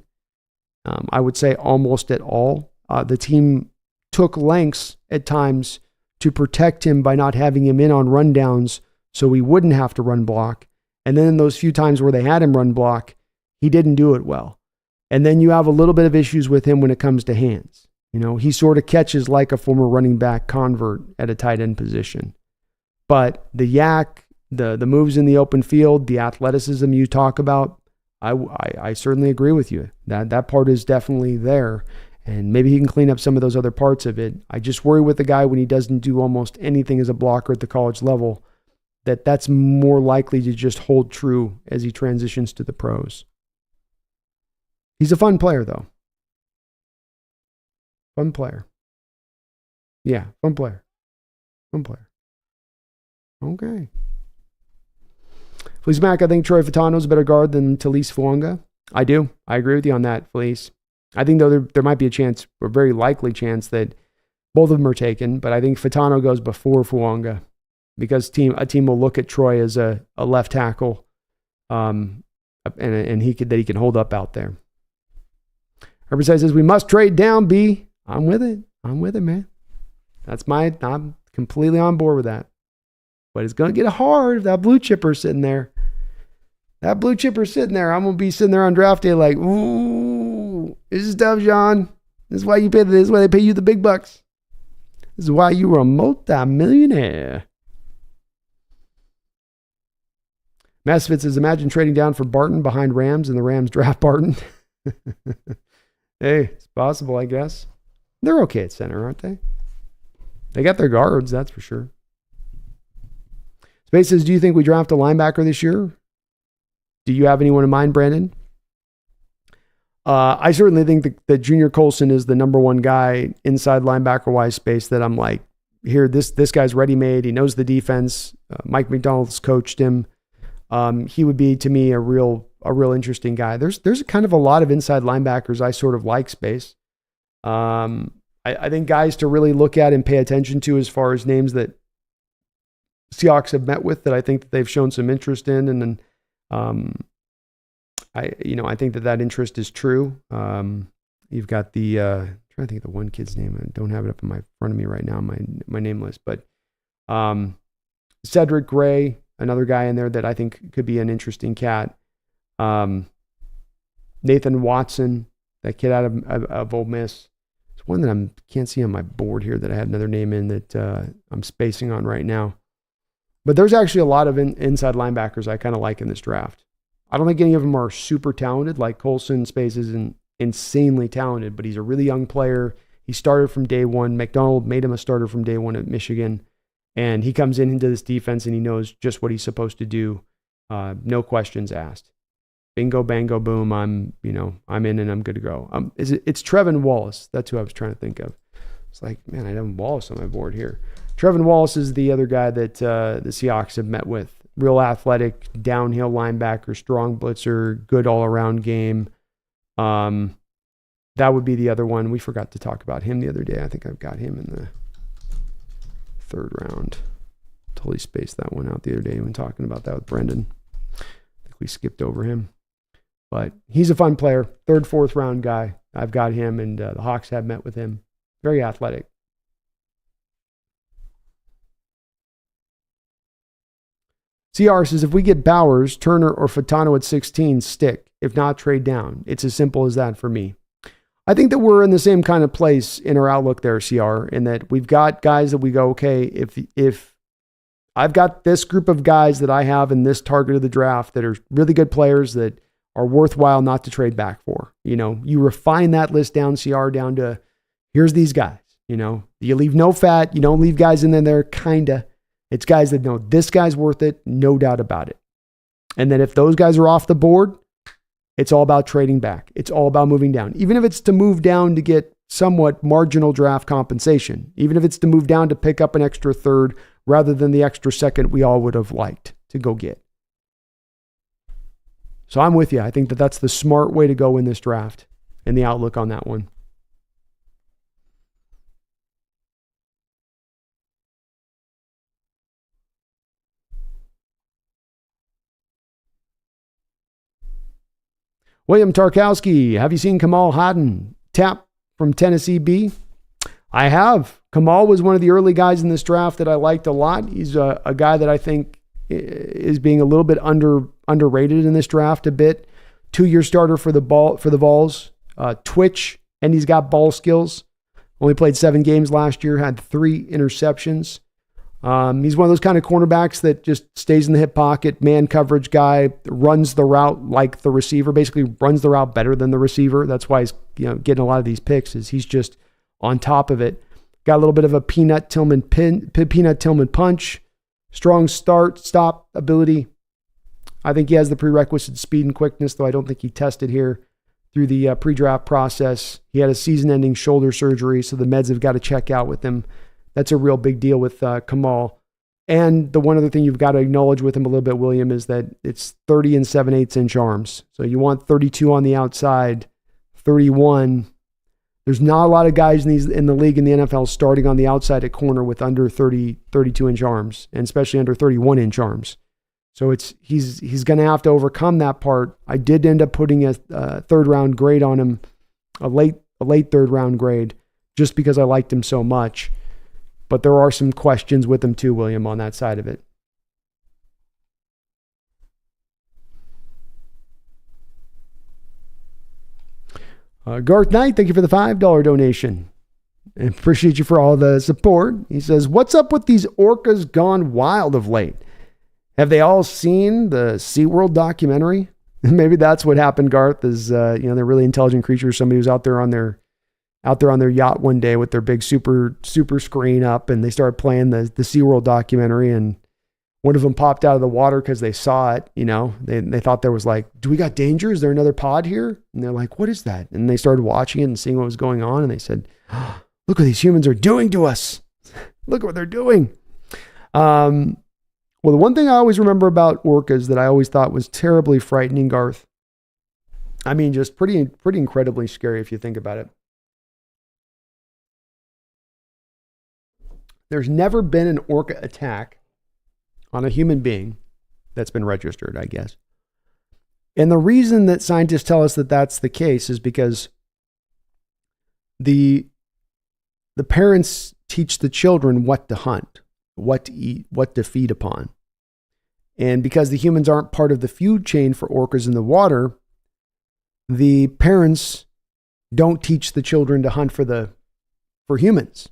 I would say almost at all. The team took lengths at times to protect him by not having him in on rundowns so he wouldn't have to run block. And then in those few times where they had him run block, he didn't do it well. And then you have a little bit of issues with him when it comes to hands. He sort of catches like a former running back convert at a tight end position. But the yak, the moves in the open field, the athleticism you talk about, I certainly agree with you. That part is definitely there. And maybe he can clean up some of those other parts of it. I just worry with the guy when he doesn't do almost anything as a blocker at the college level, that's more likely to just hold true as he transitions to the pros. He's a fun player, though. Fun player. Yeah, fun player. Fun player. Okay. Felice Mack, I think Troy Fatano's a better guard than Talise Fuanga. I do. I agree with you on that, Felice. I think, though, there might be a chance, or a very likely chance, that both of them are taken, but I think Fatano goes before Fuanga because a team will look at Troy as a left tackle, and he can hold up out there. Herbicide says, we must trade down, B. I'm with it. I'm with it, man. I'm completely on board with that. But it's going to get hard if that blue chipper's sitting there. That blue chipper's sitting there. I'm going to be sitting there on draft day like, ooh, this is tough, John. This is why you pay this is why they pay you the big bucks. This is why you were a multi-millionaire. Massfit says, imagine trading down for Barton behind Rams and the Rams draft Barton. Hey, it's possible, I guess. They're okay at center, aren't they? They got their guards, that's for sure. Space says, do you think we draft a linebacker this year? Do you have anyone in mind, Brandon? I certainly think that Junior Colson is the number one guy inside linebacker-wise space that I'm like, here, this guy's ready-made. He knows the defense. Mike McDonald's coached him. He would be, to me, a real interesting guy. There's kind of a lot of inside linebackers I sort of like, Space. I think guys to really look at and pay attention to as far as names that Seahawks have met with that I think that they've shown some interest in. And then I think that interest is true. You've got the I'm trying to think of the one kid's name. I don't have it up in my front of me right now, my name list, but Cedric Gray, another guy in there that I think could be an interesting cat. Nathan Watson, that kid out of Ole Miss. It's one that I can't see on my board here that I had another name in that I'm spacing on right now. But there's actually a lot of inside linebackers I kind of like in this draft. I don't think any of them are super talented. Like Colson Space isn't insanely talented, but he's a really young player. He started from day one. McDonald made him a starter from day one at Michigan. And he comes into this defense and he knows just what he's supposed to do. No questions asked. Bingo, bango, boom. I'm in and I'm good to go. It's Trevin Wallace. That's who I was trying to think of. It's like, man, I have Wallace on my board here. Trevin Wallace is the other guy that the Seahawks have met with. Real athletic, downhill linebacker, strong blitzer, good all-around game. That would be the other one. We forgot to talk about him the other day. I think I've got him in the third round. Totally spaced that one out the other day when talking about that with Brendan. I think we skipped over him. But he's a fun player. Third, fourth round guy. I've got him, and the Hawks have met with him. Very athletic. CR says, if we get Bowers, Turner, or Fatano at 16, stick. If not, trade down. It's as simple as that for me. I think that we're in the same kind of place in our outlook there, CR, in that we've got guys that we go, okay, if I've got this group of guys that I have in this target of the draft that are really good players that are worthwhile not to trade back for. You refine that list down, CR, down to here's these guys. You leave no fat. You don't leave guys in there, kinda. It's guys that know this guy's worth it, no doubt about it. And then if those guys are off the board, it's all about trading back. It's all about moving down. Even if it's to move down to get somewhat marginal draft compensation, even if it's to move down to pick up an extra third rather than the extra second we all would have liked to go get. So I'm with you. I think that that's the smart way to go in this draft and the outlook on that one. William Tarkowski, have you seen Kamal Hadden tap from Tennessee B? I have. Kamal was one of the early guys in this draft that I liked a lot. He's a guy that I think is being a little bit underrated in this draft a bit. 2-year starter for the Vols, twitch, and he's got ball skills. Only played 7 games last year, had 3 interceptions. He's one of those kind of cornerbacks that just stays in the hip pocket, man coverage guy, runs the route like the receiver, basically runs the route better than the receiver. That's why he's getting a lot of these picks, is he's just on top of it. Got a little bit of a Peanut Tillman punch, strong stop ability. I think he has the prerequisite speed and quickness, though I don't think he tested here through the pre-draft process. He had a season-ending shoulder surgery, so the meds have got to check out with him. That's a real big deal with Kamal. And the one other thing you've got to acknowledge with him a little bit, William, is that it's 30 and 7/8 inch arms. So you want 32 on the outside, 31. There's not a lot of guys in the league in the NFL starting on the outside at corner with under 32 inch arms, and especially under 31 inch arms. So he's going to have to overcome that part. I did end up putting a third round grade on him, a late third round grade, just because I liked him so much. But there are some questions with him too, William, on that side of it. Garth Knight, thank you for the $5 donation. I appreciate you for all the support. He says, what's up with these orcas gone wild of late? Have they all seen the SeaWorld documentary? Maybe that's what happened, Garth, is they're really intelligent creatures. Somebody was out there on their yacht one day with their big super screen up, and they started playing the SeaWorld documentary, and one of them popped out of the water because they saw it. They thought there was like, do we got danger? Is there another pod here? And they're like, what is that? And they started watching it and seeing what was going on, and they said, oh, look what these humans are doing to us. Look what they're doing. Well, the one thing I always remember about orcas that I always thought was terribly frightening, Garth, I mean, just pretty incredibly scary if you think about it. There's never been an orca attack on a human being that's been registered, I guess, And the reason that scientists tell us that that's the case is because the parents teach the children what to hunt, what to eat, what to feed upon. And because the humans aren't part of the food chain for orcas in the water, the parents don't teach the children to hunt for humans.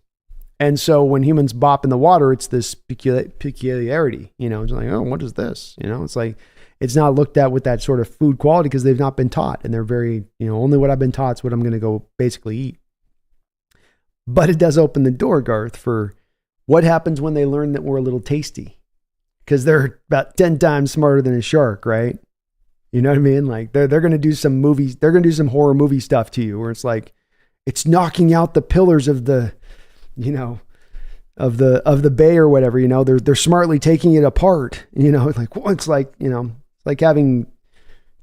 And so when humans bop in the water, it's this peculiarity, it's like, oh, what is this? It's like, it's not looked at with that sort of food quality because they've not been taught. And they're very, only what I've been taught is what I'm going to go basically eat. But it does open the door, Garth, for what happens when they learn that we're a little tasty. Because they're about 10 times smarter than a shark, right? You know what I mean? Like they're going to do some movies. They're going to do some horror movie stuff to you where it's like, it's knocking out the pillars of the, of the bay or whatever, they're smartly taking it apart, like, well, it's like having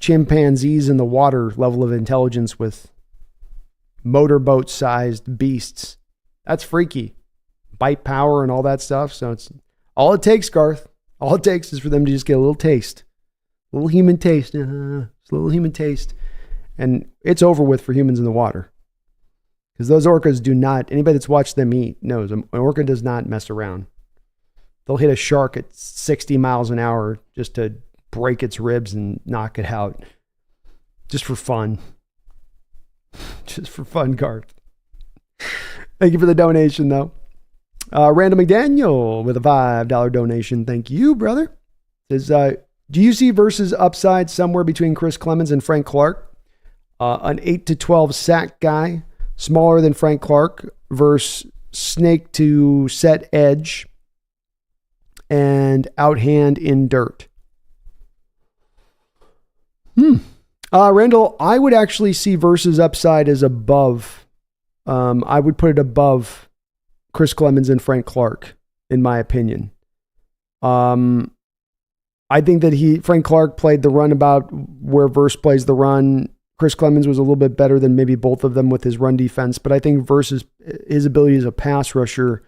chimpanzees in the water level of intelligence with motorboat sized beasts. That's freaky. Bite power and all that stuff. So it's all it takes, Garth. All it takes is for them to just get a little taste, a little human taste, it's a little human taste. And it's over with for humans in the water. Because those orcas do not, anybody that's watched them eat knows an orca does not mess around. They'll hit a shark at 60 miles an hour just to break its ribs and knock it out. Just for fun. Just for fun, Garth. Thank you for the donation, though. Randall McDaniel with a $5 donation. Thank you, brother. Says, do you see versus upside somewhere between Chris Clemens and Frank Clark? An 8 to 12 sack guy, smaller than Frank Clark, versus snake to set edge and outhand in dirt. Randall, I would actually see versus upside as above. I would put it above Chris Clemens and Frank Clark, in my opinion. I think that Frank Clark played the run about where Verse plays the run. Chris Clemens was a little bit better than maybe both of them with his run defense, but I think Verse's his ability as a pass rusher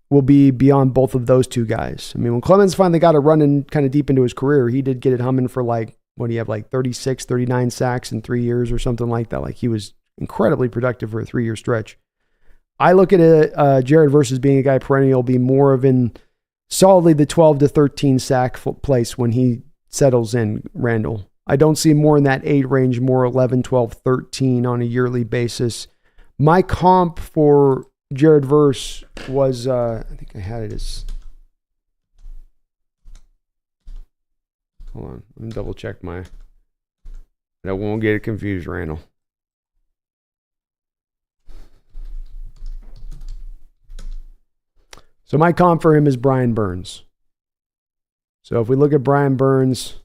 will be beyond both of those two guys. I mean, when Clemens finally got it running kind of deep into his career, he did get it humming for like, what do you have, like 36, 39 sacks in 3 years or something like that. Like he was incredibly productive for a 3-year stretch. I look at it, Jared Verse as being a guy perennial, be more of in solidly the 12 to 13 sack place when he settles in, Randall. I don't see more in that 8 range, more 11, 12, 13 on a yearly basis. My comp for Jared Verse was, I think I had it as, hold on, let me double check I won't get it confused, Randall. So my comp for him is Brian Burns. So if we look at Brian Burns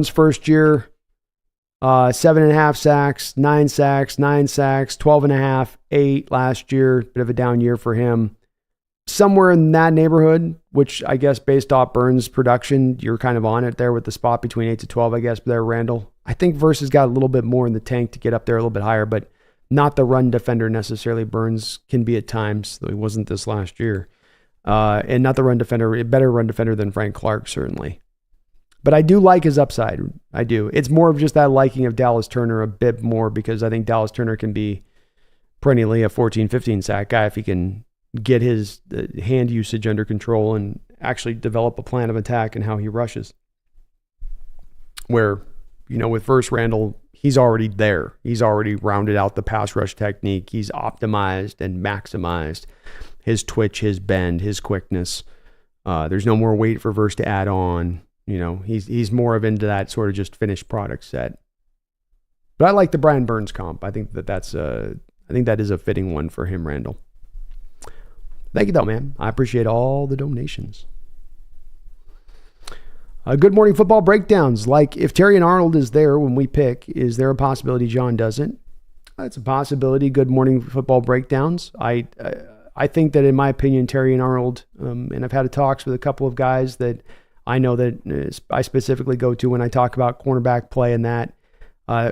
first year, 7.5 sacks, 9 sacks, 9 sacks, 12.5, 8 last year. Bit of a down year for him. Somewhere in that neighborhood, which I guess based off Burns' production, you're kind of on it there with the spot between 8 to 12, I guess, there, Randall. I think Verse has got a little bit more in the tank to get up there a little bit higher, but not the run defender necessarily. Burns can be at times, though he wasn't this last year. And not the run defender, a better run defender than Frank Clark, certainly. But I do like his upside. I do. It's more of just that liking of Dallas Turner a bit more because I think Dallas Turner can be perennially a 14, 15 sack guy if he can get his hand usage under control and actually develop a plan of attack and how he rushes. Where, with Verse, Randall, he's already there. He's already rounded out the pass rush technique. He's optimized and maximized his twitch, his bend, his quickness. There's no more weight for Verse to add on. He's more of into that sort of just finished product set. But I like the Brian Burns comp. I think that is a fitting one for him, Randall. Thank you though, man. I appreciate all the donations. Good morning football breakdowns. Like if Terrion Arnold is there when we pick, is there a possibility John doesn't? It's a possibility. Good morning football breakdowns. I think that in my opinion, Terrion Arnold, and I've had talks with a couple of guys that I know that I specifically go to when I talk about cornerback play and that,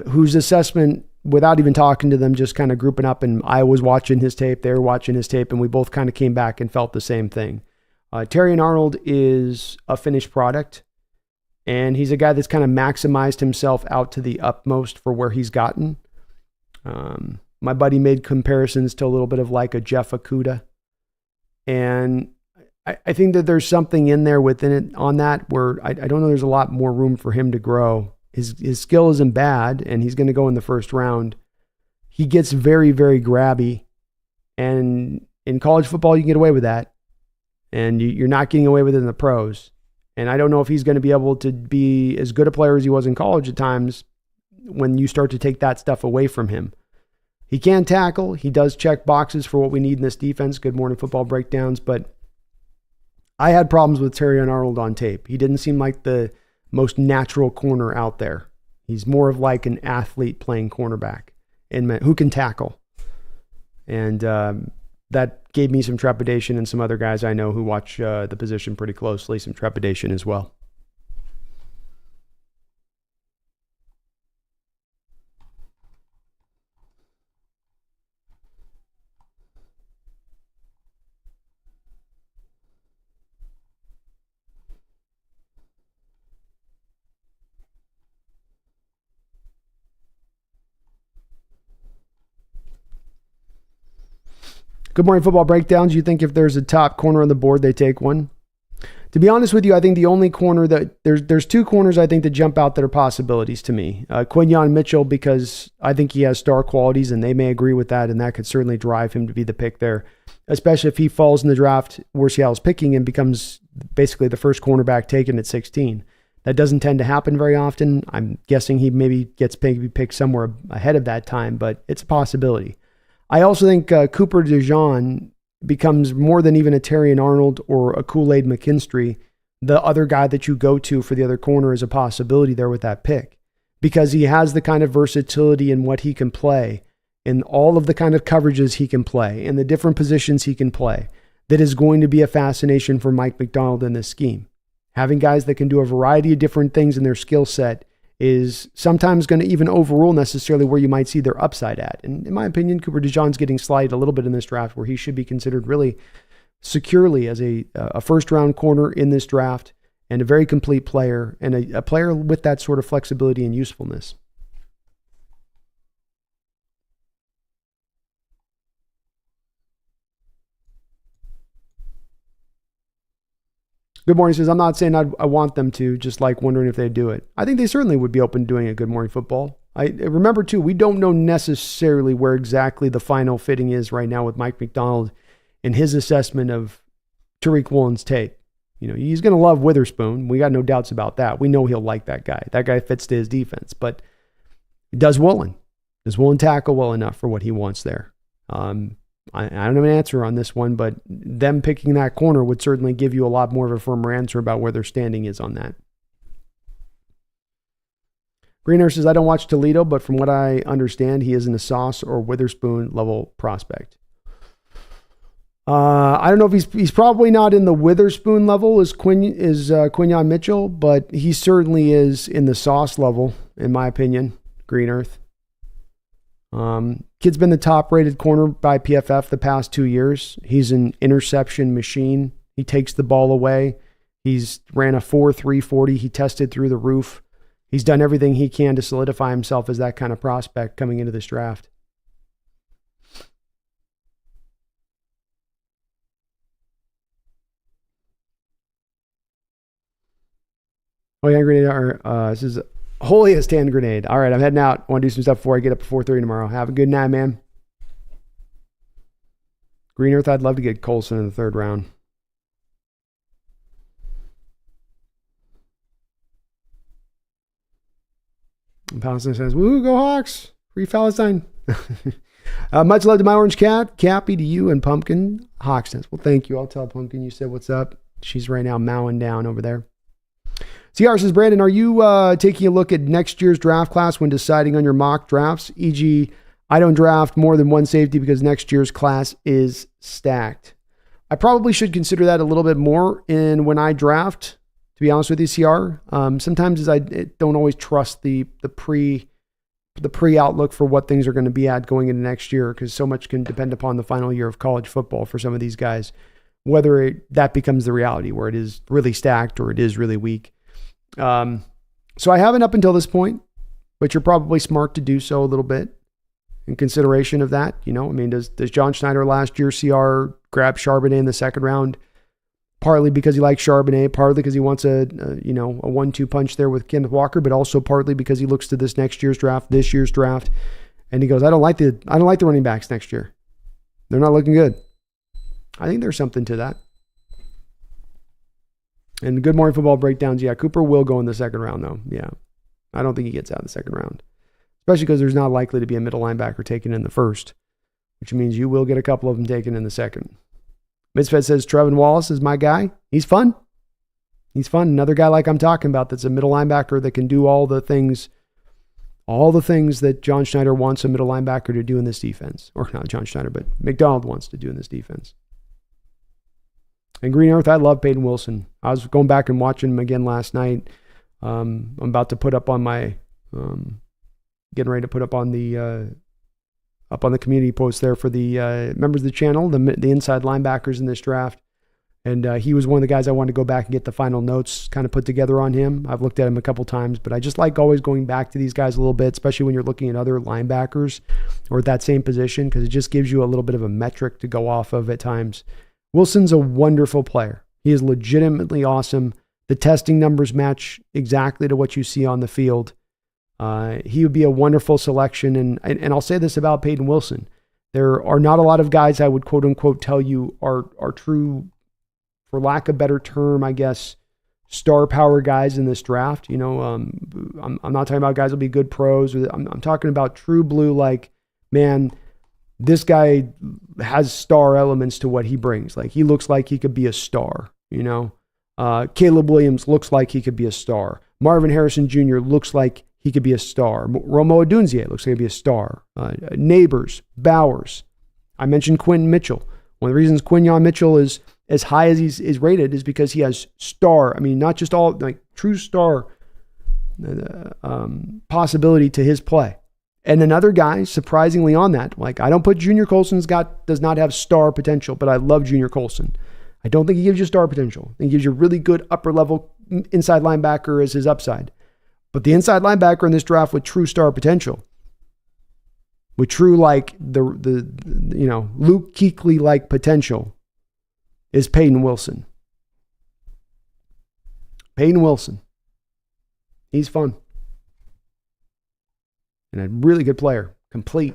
whose assessment, without even talking to them, just kind of grouping up, and I was watching his tape, they were watching his tape, and we both kind of came back and felt the same thing. Terrion Arnold is a finished product, and he's a guy that's kind of maximized himself out to the utmost for where he's gotten. My buddy made comparisons to a little bit of like a Jeff Okudah, and I think that there's something in there within it on that where I don't know, there's a lot more room for him to grow. His skill isn't bad, and he's going to go in the first round. He gets very, very grabby, and in college football, you can get away with that, and you're not getting away with it in the pros. And I don't know if he's going to be able to be as good a player as he was in college at times when you start to take that stuff away from him. He can tackle. He does check boxes for what we need in this defense. Good Morning Football breakdowns, but I had problems with Terrion Arnold on tape. He didn't seem like the most natural corner out there. He's more of like an athlete playing cornerback and who can tackle. And that gave me some trepidation, and some other guys I know who watch the position pretty closely, some trepidation as well. Good Morning Football breakdowns. You think if there's a top corner on the board, they take one? To be honest with you, I think the only corner that there's two corners I think that jump out that are possibilities to me. Quinyon Mitchell, because I think he has star qualities, and they may agree with that, and that could certainly drive him to be the pick there, especially if he falls in the draft where Seattle's picking and becomes basically the first cornerback taken at 16. That doesn't tend to happen very often. I'm guessing he maybe gets picked somewhere ahead of that time, but it's a possibility. I also think Cooper DeJean becomes more than even a Terrion Arnold or a Kool-Aid McKinstry. The other guy that you go to for the other corner is a possibility there with that pick, because he has the kind of versatility in what he can play, in all of the kind of coverages he can play, in the different positions he can play, that is going to be a fascination for Mike Macdonald in this scheme. Having guys that can do a variety of different things in their skill set is sometimes going to even overrule necessarily where you might see their upside at. And in my opinion, Cooper DeJean's getting slighted a little bit in this draft, where he should be considered really securely as a first-round corner in this draft, and a very complete player, and a player with that sort of flexibility and usefulness. Good Morning says, I'm not saying I want them to, just like wondering if they do it. I think they certainly would be open to doing a Good Morning Football. I remember, too, we don't know necessarily where exactly the final fitting is right now with Mike Macdonald and his assessment of Tariq Woolen's tape. You know, he's going to love Witherspoon. We got no doubts about that. We know he'll like that guy. That guy fits to his defense. But does Woolen? Does Woolen tackle well enough for what he wants there? I don't have an answer on this one, but them picking that corner would certainly give you a lot more of a firmer answer about where their standing is on that. Greener says, I don't watch Toledo, but from what I understand, he isn't a Sauce or Witherspoon level prospect. I don't know if he's probably not in the Witherspoon level as Quinyon Mitchell, but he certainly is in the Sauce level, in my opinion. Green Earth. Kid's been the top rated corner by PFF the past 2 years. He's an interception machine. He takes the ball away. He's ran a 4.3 40. He tested through the roof. He's done everything he can to solidify himself as that kind of prospect coming into this draft. Oh, yeah, grenade. This is holiest hand grenade. All right, I'm heading out. I want to do some stuff before I get up at 4:30 tomorrow. Have a good night, man. Green Earth, I'd love to get Colson in the third round. And Palestine says, woo, go Hawks. Free Palestine. Much love to my orange cat. Cappy to you and Pumpkin. Hawksnest. Well, thank you. I'll tell Pumpkin you said what's up. She's right now mowing down over there. CR says, Brandon, are you taking a look at next year's draft class when deciding on your mock drafts? E.g., I don't draft more than one safety because next year's class is stacked. I probably should consider that a little bit more when I draft, to be honest with you, CR. Sometimes I don't always trust the pre-outlook for what things are going to be at going into next year, because so much can depend upon the final year of college football for some of these guys. whether that becomes the reality where it is really stacked or it is really weak. So I haven't up until this point, but you're probably smart to do so a little bit in consideration of that. I mean, does John Schneider last year CR grab Charbonnet in the second round? Partly because he likes Charbonnet, partly because he wants a 1-2 punch there with Kenneth Walker, but also partly because he looks to this year's draft, and he goes, I don't like the running backs next year. They're not looking good. I think there's something to that. And Good Morning Football breakdowns, yeah, Cooper will go in the second round, though. Yeah, I don't think he gets out in the second round, especially because there's not likely to be a middle linebacker taken in the first, which means you will get a couple of them taken in the second. Misfit says Trevin Wallace is my guy. He's fun. Another guy like I'm talking about that's a middle linebacker that can do all the things that John Schneider wants a middle linebacker to do in this defense. Or not John Schneider, but McDonald wants to do in this defense. And Green Earth, I love Peyton Wilson. I was going back and watching him again last night. I'm about to put up on my, getting ready to put up on the community post there for the members of the channel, the inside linebackers in this draft. And he was one of the guys I wanted to go back and get the final notes kind of put together on him. I've looked at him a couple times, but I just like always going back to these guys a little bit, especially when you're looking at other linebackers or at that same position, because it just gives you a little bit of a metric to go off of at times. Wilson's a wonderful player. He is legitimately awesome. The testing numbers match exactly to what you see on the field. He would be a wonderful selection. And I'll say this about Peyton Wilson. There are not a lot of guys I would quote unquote tell you are true, for lack of a better term, I guess, star power guys in this draft. I'm not talking about guys who'll be good pros. I'm talking about true blue, like, man, this guy has star elements to what he brings. Like, he looks like he could be a star, Caleb Williams looks like he could be a star. Marvin Harrison Jr. looks like he could be a star. Romo Odunze looks like he'd be a star. Neighbors, Bowers. I mentioned Quinton Mitchell. One of the reasons Quinyon Mitchell is as high as he's rated is because he has star. I mean, not just all, like, true star possibility to his play. And another guy, surprisingly on that, like, I don't put Junior Colson's does not have star potential, but I love Junior Colson. I don't think he gives you star potential. I think he gives you really good upper level inside linebacker as his upside. But the inside linebacker in this draft with true star potential, with true, like, the Luke Kuechly like potential, is Peyton Wilson. Peyton Wilson. He's fun. And a really good player. Complete.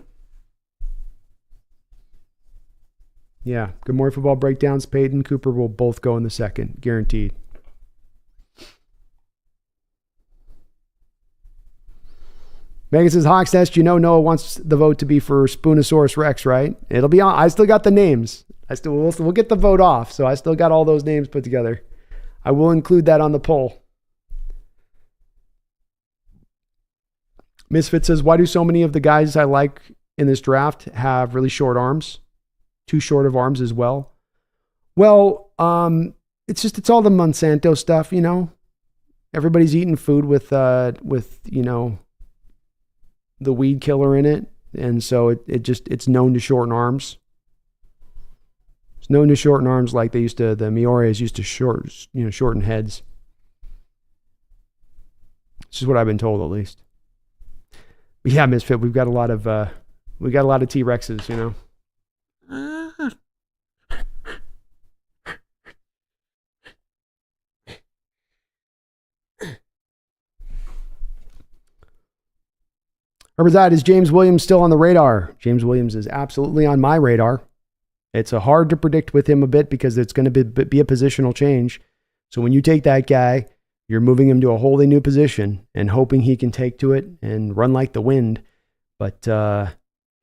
Yeah. Good Morning Football breakdowns. Peyton, Cooper will both go in the second. Guaranteed. Megan says, Hawks Nest, Noah wants the vote to be for Spoonosaurus Rex, right? It'll be on. I still got the names. We'll get the vote off. So I still got all those names put together. I will include that on the poll. Misfit says, why do so many of the guys I like in this draft have really short arms? Too short of arms as well? Well, it's all the Monsanto stuff, Everybody's eating food with the weed killer in it. And so it's known to shorten arms. It's known to shorten arms like the Miores used to shorten heads. This is what I've been told, at least. But yeah, Misfit, we've got a lot of T-Rexes, Herbazad, is James Williams still on the radar? James Williams is absolutely on my radar. It's hard to predict with him a bit because it's going to be a positional change. So when you take that guy, you're moving him to a wholly new position and hoping he can take to it and run like the wind. But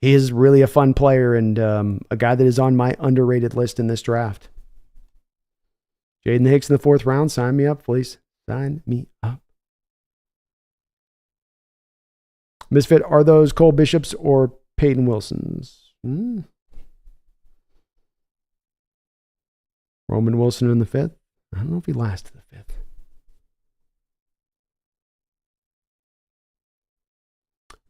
he is really a fun player and a guy that is on my underrated list in this draft. Jaden Hicks in the 4th round. Sign me up, please. Sign me up. Misfit, are those Cole Bishops or Peyton Wilsons? Roman Wilson in the 5th. I don't know if he lasted the 5th.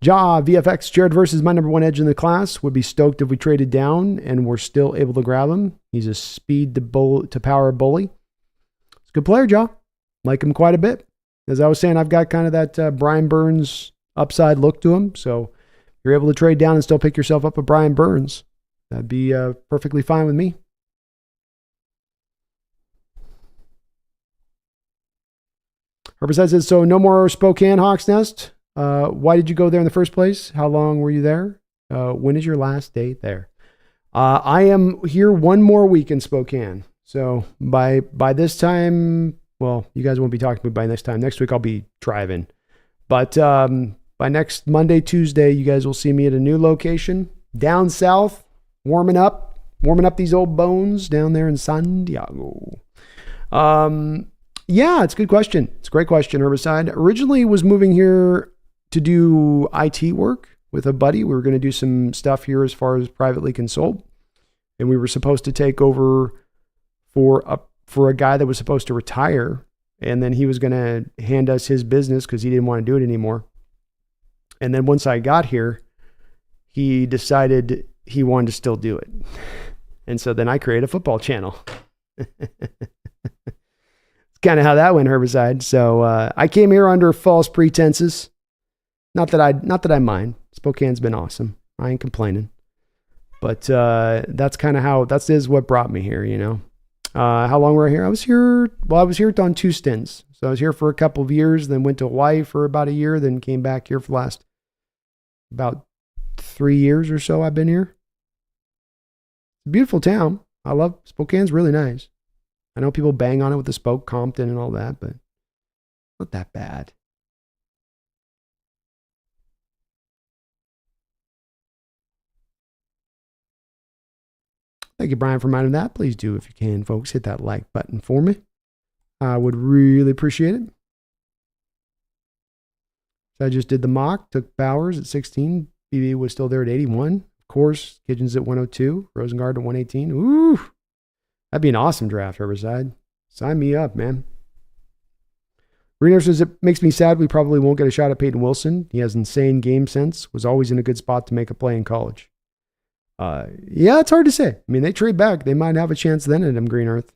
VFX, Jared versus my number one edge in the class. Would be stoked if we traded down and we're still able to grab him. He's a speed to power bully. He's a good player, Ja. Like him quite a bit. As I was saying, I've got kind of that Brian Burns upside look to him. So if you're able to trade down and still pick yourself up a Brian Burns, that'd be perfectly fine with me. Herbicide says, so no more Spokane Hawks Nest. Why did you go there in the first place? How long were you there? When is your last day there? I am here one more week in Spokane. So by this time, well, you guys won't be talking to me by next time. Next week I'll be driving. But by next Monday, Tuesday, you guys will see me at a new location down south, warming up these old bones down there in San Diego. Yeah, it's a good question. It's a great question, Herbicide. Originally was moving here to do IT work with a buddy. We were going to do some stuff here as far as privately consult. And we were supposed to take over for a guy that was supposed to retire. And then he was going to hand us his business because he didn't want to do it anymore. And then once I got here, he decided he wanted to still do it. And so then I created a football channel. Kind of how that went, Herbicide. So I came here under false pretenses. Not that I mind. Spokane's been awesome. I ain't complaining. But that's kind of how that is what brought me here. You know, how long were I here? I was here on 2 stints. So I was here for a couple of years, then went to Hawaii for about a year, then came back here for the last about 3 years or so. I've been here. Beautiful town. I love Spokane's really nice. I know people bang on it with the Spoke, Compton, and all that, but not that bad. Thank you, Brian, for reminding that. Please do, if you can, folks, hit that like button for me. I would really appreciate it. So I just did the mock, took Bowers at 16. BB was still there at 81. Of course, Kitchens at 102. Rosengard at 118. Ooh. That'd be an awesome draft, Herbicide. Sign me up, man. Reno says, it makes me sad we probably won't get a shot at Peyton Wilson. He has insane game sense, was always in a good spot to make a play in college. Yeah, it's hard to say. I mean, they trade back. They might have a chance then at him, Green Earth.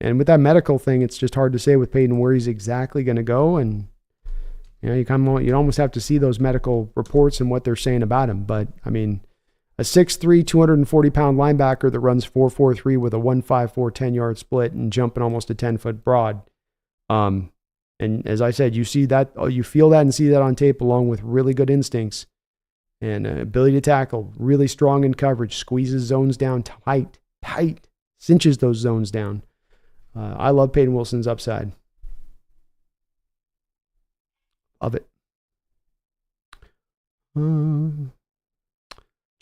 And with that medical thing, it's just hard to say with Peyton where he's exactly going to go. And, you know, you almost have to see those medical reports and what they're saying about him. But, I mean, a 6'3", 240-pound linebacker that runs 4.43 with a 1.54 10-yard split and jumping almost a 10-foot broad. And as I said, you feel that and see that on tape along with really good instincts and ability to tackle, really strong in coverage, squeezes zones down tight, cinches those zones down. I love Peyton Wilson's upside. Love it.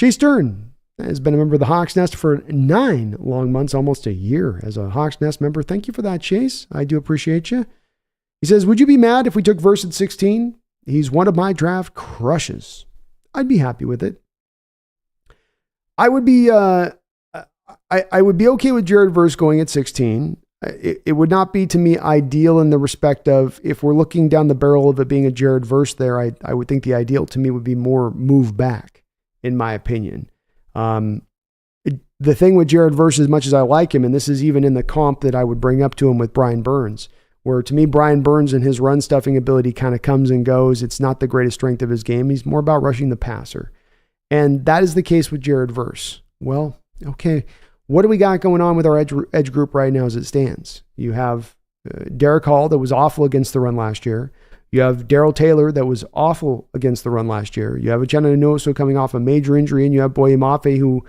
Chase Stern has been a member of the Hawks Nest for 9 long months, almost a year as a Hawks Nest member. Thank you for that, Chase. I do appreciate you. He says, would you be mad if we took Verse at 16? He's one of my draft crushes. I'd be happy with it. I would be okay with Jared Verse going at 16. It would not be to me ideal in the respect of if we're looking down the barrel of it being a Jared Verse there, I would think the ideal to me would be more move back, in my opinion. The thing with Jared Verse, as much as I like him, and this is even in the comp that I would bring up to him with Brian Burns, where to me, Brian Burns and his run stuffing ability kind of comes and goes. It's not the greatest strength of his game. He's more about rushing the passer. And that is the case with Jared Verse. Well, okay, what do we got going on with our edge group right now as it stands? You have Derek Hall that was awful against the run last year. You have Darrell Taylor that was awful against the run last year. You have Uchenna Nwosu coming off a major injury, and you have Boye Mafe who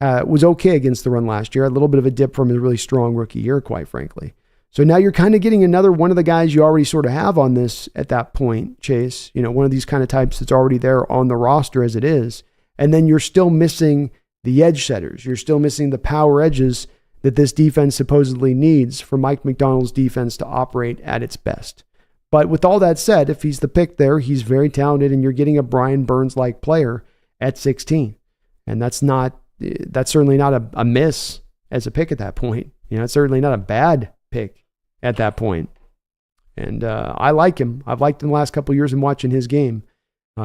was okay against the run last year. A little bit of a dip from his really strong rookie year, quite frankly. So now you're kind of getting another one of the guys you already sort of have on this at that point, Chase. You know, one of these kind of types that's already there on the roster as it is. And then you're still missing the edge setters. You're still missing the power edges that this defense supposedly needs for Mike McDonald's defense to operate at its best. But with all that said, if he's the pick there, he's very talented, and you're getting a Brian Burns-like player at 16. And that's certainly not a miss as a pick at that point. You know, it's certainly not a bad pick at that point. And I like him. I've liked him the last couple of years in watching his game.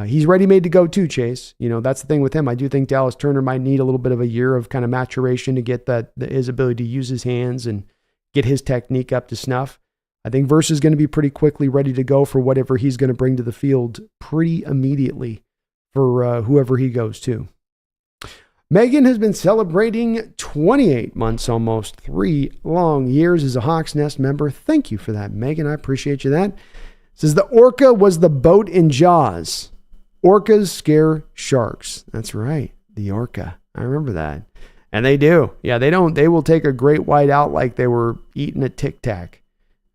He's ready-made to go too, Chase. That's the thing with him. I do think Dallas Turner might need a little bit of a year of kind of maturation to get his ability to use his hands and get his technique up to snuff. I think Verse is going to be pretty quickly ready to go for whatever he's going to bring to the field pretty immediately for whoever he goes to. Megan has been celebrating 28 months, almost 3 long years as a Hawks Nest member. Thank you for that, Megan. I appreciate you that. Says the orca was the boat in Jaws. Orcas scare sharks. That's right. The orca. I remember that. And they do. Yeah, they will take a great white out like they were eating a Tic Tac.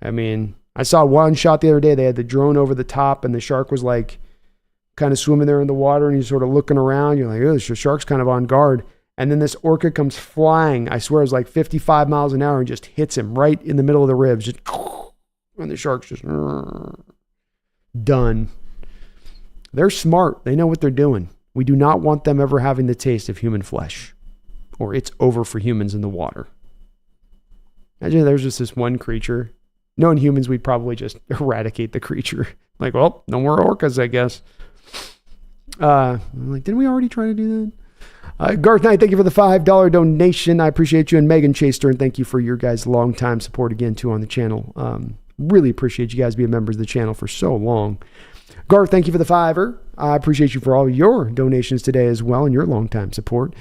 I mean, I saw one shot the other day. They had the drone over the top and the shark was like kind of swimming there in the water and he's sort of looking around. You're like, oh, the shark's kind of on guard. And then this orca comes flying. I swear it was like 55 miles an hour and just hits him right in the middle of the ribs. Just, and the shark's just done. They're smart. They know what they're doing. We do not want them ever having the taste of human flesh, or it's over for humans in the water. Imagine there's just this one creature. Knowing humans, we'd probably just eradicate the creature. Like, well, no more orcas, I guess. I'm like, didn't we already try to do that? Garth Knight, thank you for the $5 donation. I appreciate you. And Megan Chase Stern, thank you for your guys' long-time support again, too, on the channel. Really appreciate you guys being members of the channel for so long. Garth, thank you for the $5. I appreciate you for all your donations today as well and your long-time support.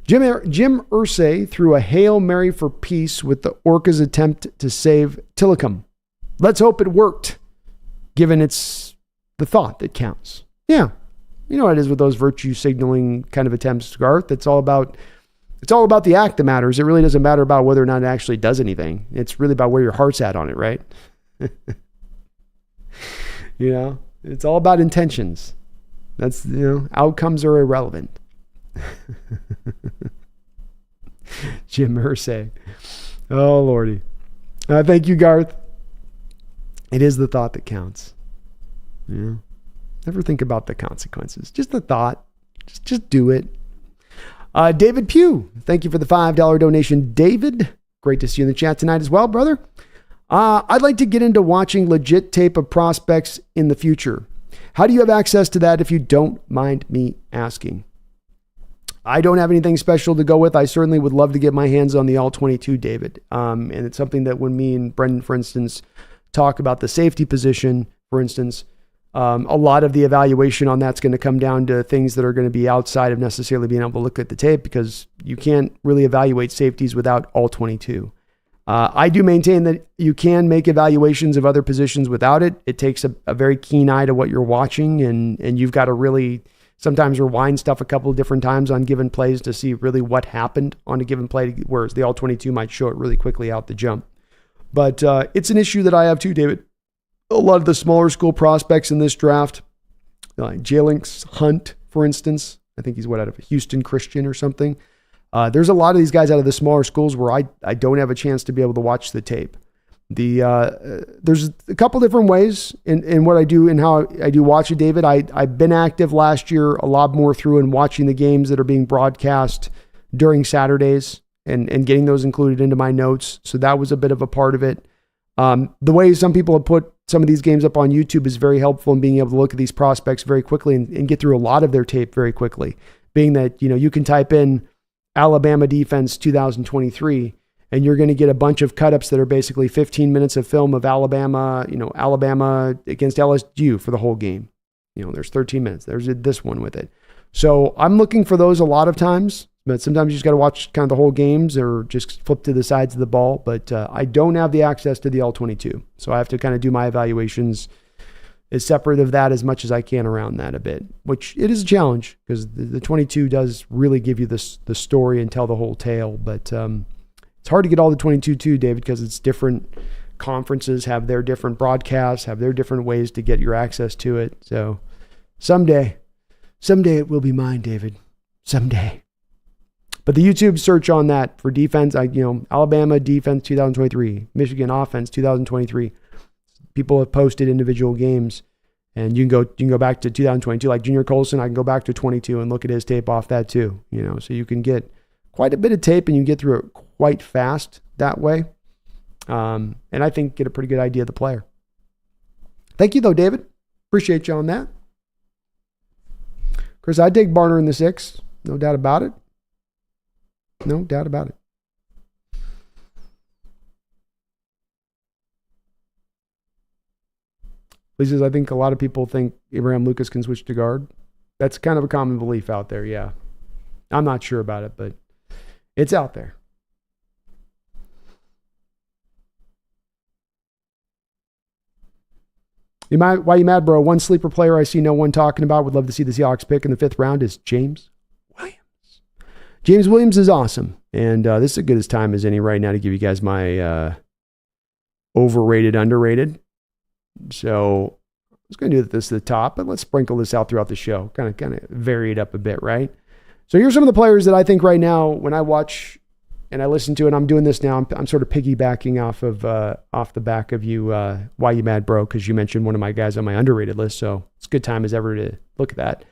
Jim Irsay threw a Hail Mary for peace with the orca's attempt to save Tillicum. Let's hope it worked, given it's the thought that counts. Yeah. You know what it is with those virtue signaling kind of attempts, Garth. It's all about the act that matters. It really doesn't matter about whether or not it actually does anything. It's really about where your heart's at on it, right? It's all about intentions. That's, outcomes are irrelevant. Jim Irsay. Oh, Lordy. Thank you, Garth. It is the thought that counts. Yeah. Never think about the consequences. Just the thought. Just do it. David Pugh. Thank you for the $5 donation, David. Great to see you in the chat tonight as well, brother. I'd like to get into watching legit tape of prospects in the future. How do you have access to that if you don't mind me asking? I don't have anything special to go with. I certainly would love to get my hands on the All-22, David. And it's something that when me and Brendan, for instance, talk about the safety position, for instance, a lot of the evaluation on that's going to come down to things that are going to be outside of necessarily being able to look at the tape because you can't really evaluate safeties without All-22. I do maintain that you can make evaluations of other positions without it. It takes a very keen eye to what you're watching, and you've got to really sometimes rewind stuff a couple of different times on given plays to see really what happened on a given play, whereas the All-22 might show it really quickly out the jump. But it's an issue that I have too, David. A lot of the smaller school prospects in this draft, like Jalinx Hunt, for instance, I think he's out of Houston Christian or something. There's a lot of these guys out of the smaller schools where I don't have a chance to be able to watch the tape. There's a couple different ways in what I do and how I do watch it, David. I've been active last year a lot more through and watching the games that are being broadcast during Saturdays and getting those included into my notes. So that was a bit of a part of it. The way some people have put some of these games up on YouTube is very helpful in being able to look at these prospects very quickly and get through a lot of their tape very quickly. Being that, you can type in Alabama defense 2023 and you're going to get a bunch of cut-ups that are basically 15 minutes of film of Alabama, Alabama against LSU for the whole game. There's 13 minutes. There's this one with it. So I'm looking for those a lot of times, but sometimes you just got to watch kind of the whole games or just flip to the sides of the ball. But I don't have the access to the All-22. So I have to kind of do my evaluations as separate of that as much as I can around that a bit, which it is a challenge because the 22 does really give you the story and tell the whole tale. But it's hard to get all the 22 too, David, because it's different conferences have their different broadcasts, have their different ways to get your access to it. So someday it will be mine, David. Someday. But the YouTube search on that for defense, Alabama defense 2023, Michigan offense 2023. People have posted individual games, and you can go back to 2022. Like Junior Colson, I can go back to 22 and look at his tape off that too. So you can get quite a bit of tape, and you can get through it quite fast that way. And I think get a pretty good idea of the player. Thank you though, David. Appreciate you on that. Chris, I'd take Barner in the 6. No doubt about it. No doubt about it. Lee says, I think a lot of people think Abraham Lucas can switch to guard. That's kind of a common belief out there, yeah. I'm not sure about it, but it's out there. Why you mad, bro? One sleeper player I see no one talking about, would love to see the Seahawks pick in the 5th round, is James Williams. James Williams is awesome. And this is as good as time as any right now to give you guys my overrated, underrated. So I was going to do this at the top, but let's sprinkle this out throughout the show. Kind of vary it up a bit, right? So here's some of the players that I think right now, when I watch and I listen to it, and I'm doing this now, I'm sort of piggybacking off the back of you, Why You Mad Bro, because you mentioned one of my guys on my underrated list, so it's a good time as ever to look at that.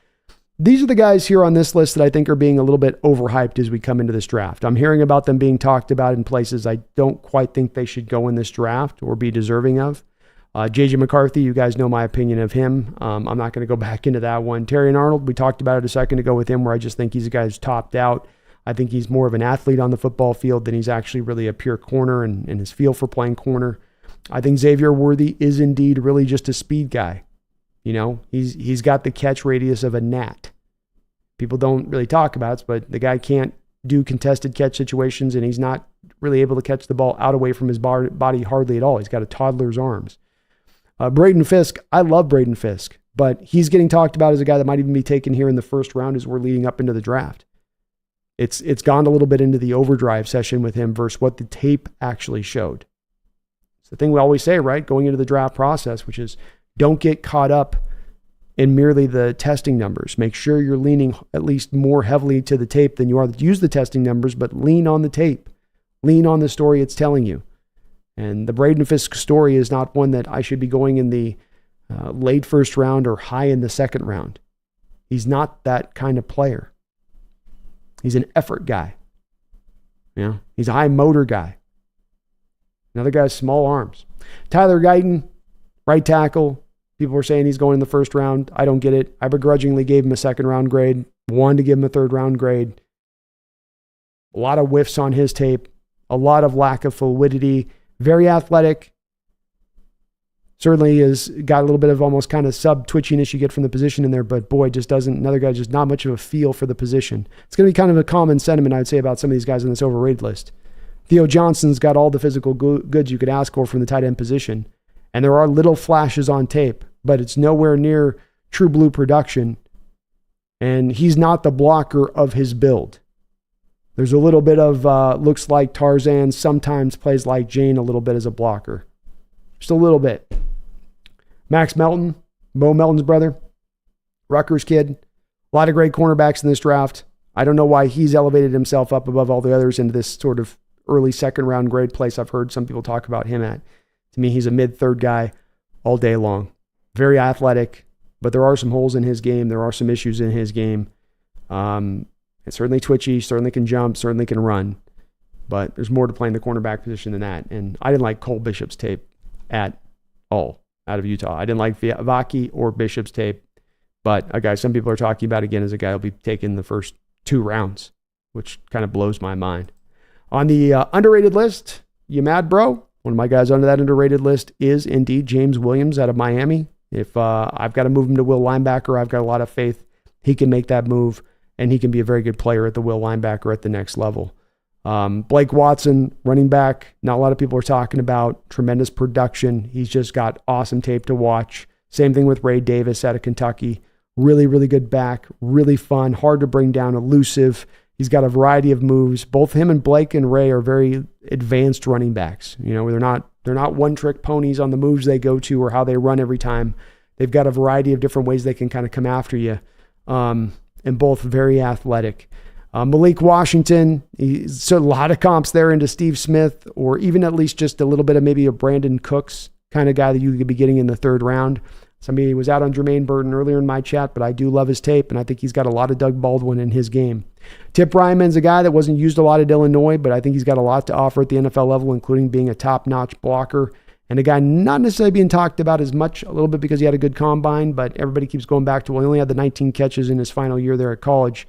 These are the guys here on this list that I think are being a little bit overhyped as we come into this draft. I'm hearing about them being talked about in places I don't quite think they should go in this draft or be deserving of. J.J. McCarthy, you guys know my opinion of him. I'm not going to go back into that one. Terry and Arnold, we talked about it a second ago with him, where I just think he's a guy who's topped out. I think he's more of an athlete on the football field than he's actually really a pure corner and his feel for playing corner. I think Xavier Worthy is indeed really just a speed guy. You know, he's got the catch radius of a gnat. People don't really talk about it, but the guy can't do contested catch situations, and he's not really able to catch the ball out away from his body hardly at all. He's got a toddler's arms. Braden Fisk, I love Braden Fisk, but he's getting talked about as a guy that might even be taken here in the 1st round as we're leading up into the draft. It's gone a little bit into the overdrive session with him versus what the tape actually showed. It's the thing we always say, right? Going into the draft process, which is don't get caught up in merely the testing numbers. Make sure you're leaning at least more heavily to the tape than you are to use the testing numbers, but lean on the tape. Lean on the story it's telling you. And the Braden Fisk story is not one that I should be going in the late 1st round or high in the 2nd round. He's not that kind of player. He's an effort guy. You know, he's a high motor guy. Another guy has small arms. Tyler Guyton, right tackle. People were saying he's going in the 1st round. I don't get it. I begrudgingly gave him a 2nd round grade. Wanted to give him a 3rd round grade. A lot of whiffs on his tape. A lot of lack of fluidity. Very athletic. Certainly has got a little bit of almost kind of sub-twitchiness you get from the position in there, but boy, another guy just not much of a feel for the position. It's going to be kind of a common sentiment, I would say, about some of these guys on this overrated list. Theo Johnson's got all the physical goods you could ask for from the tight end position, and there are little flashes on tape, but it's nowhere near true blue production, and he's not the blocker of his build. There's a little bit of looks like Tarzan, sometimes plays like Jane a little bit as a blocker. Just a little bit. Max Melton, Bo Melton's brother, Rutgers kid. A lot of great cornerbacks in this draft. I don't know why he's elevated himself up above all the others into this sort of early 2nd round grade place I've heard some people talk about him at. To me, he's a mid-3rd guy all day long. Very athletic, but there are some holes in his game. There are some issues in his game. It's certainly twitchy, certainly can jump, certainly can run. But there's more to playing the cornerback position than that. And I didn't like Cole Bishop's tape at all out of Utah. I didn't like Vaki or Bishop's tape. But a guy some people are talking about again as a guy who'll be taken the first 2 rounds, which kind of blows my mind. On the underrated list, you mad, bro? One of my guys under that underrated list is indeed James Williams out of Miami. If I've got to move him to will linebacker, I've got a lot of faith he can make that move, and he can be a very good player at the will linebacker at the next level. Blake Watson, running back, not a lot of people are talking about. Tremendous production. He's just got awesome tape to watch. Same thing with Ray Davis out of Kentucky. Really, really good back. Really fun. Hard to bring down. Elusive. He's got a variety of moves. Both him and Blake and Ray are very advanced running backs. You know, they're not one-trick ponies on the moves they go to or how they run every time. They've got a variety of different ways they can kind of come after you. And both very athletic. Malik Washington, so a lot of comps there into Steve Smith, or even at least just a little bit of maybe a Brandon Cooks kind of guy that you could be getting in the 3rd round. Somebody was out on Jermaine Burton earlier in my chat, but I do love his tape, and I think he's got a lot of Doug Baldwin in his game. Tip Ryman's a guy that wasn't used a lot at Illinois, but I think he's got a lot to offer at the NFL level, including being a top-notch blocker and a guy not necessarily being talked about as much, a little bit because he had a good combine, but everybody keeps going back to, well, he only had the 19 catches in his final year there at college,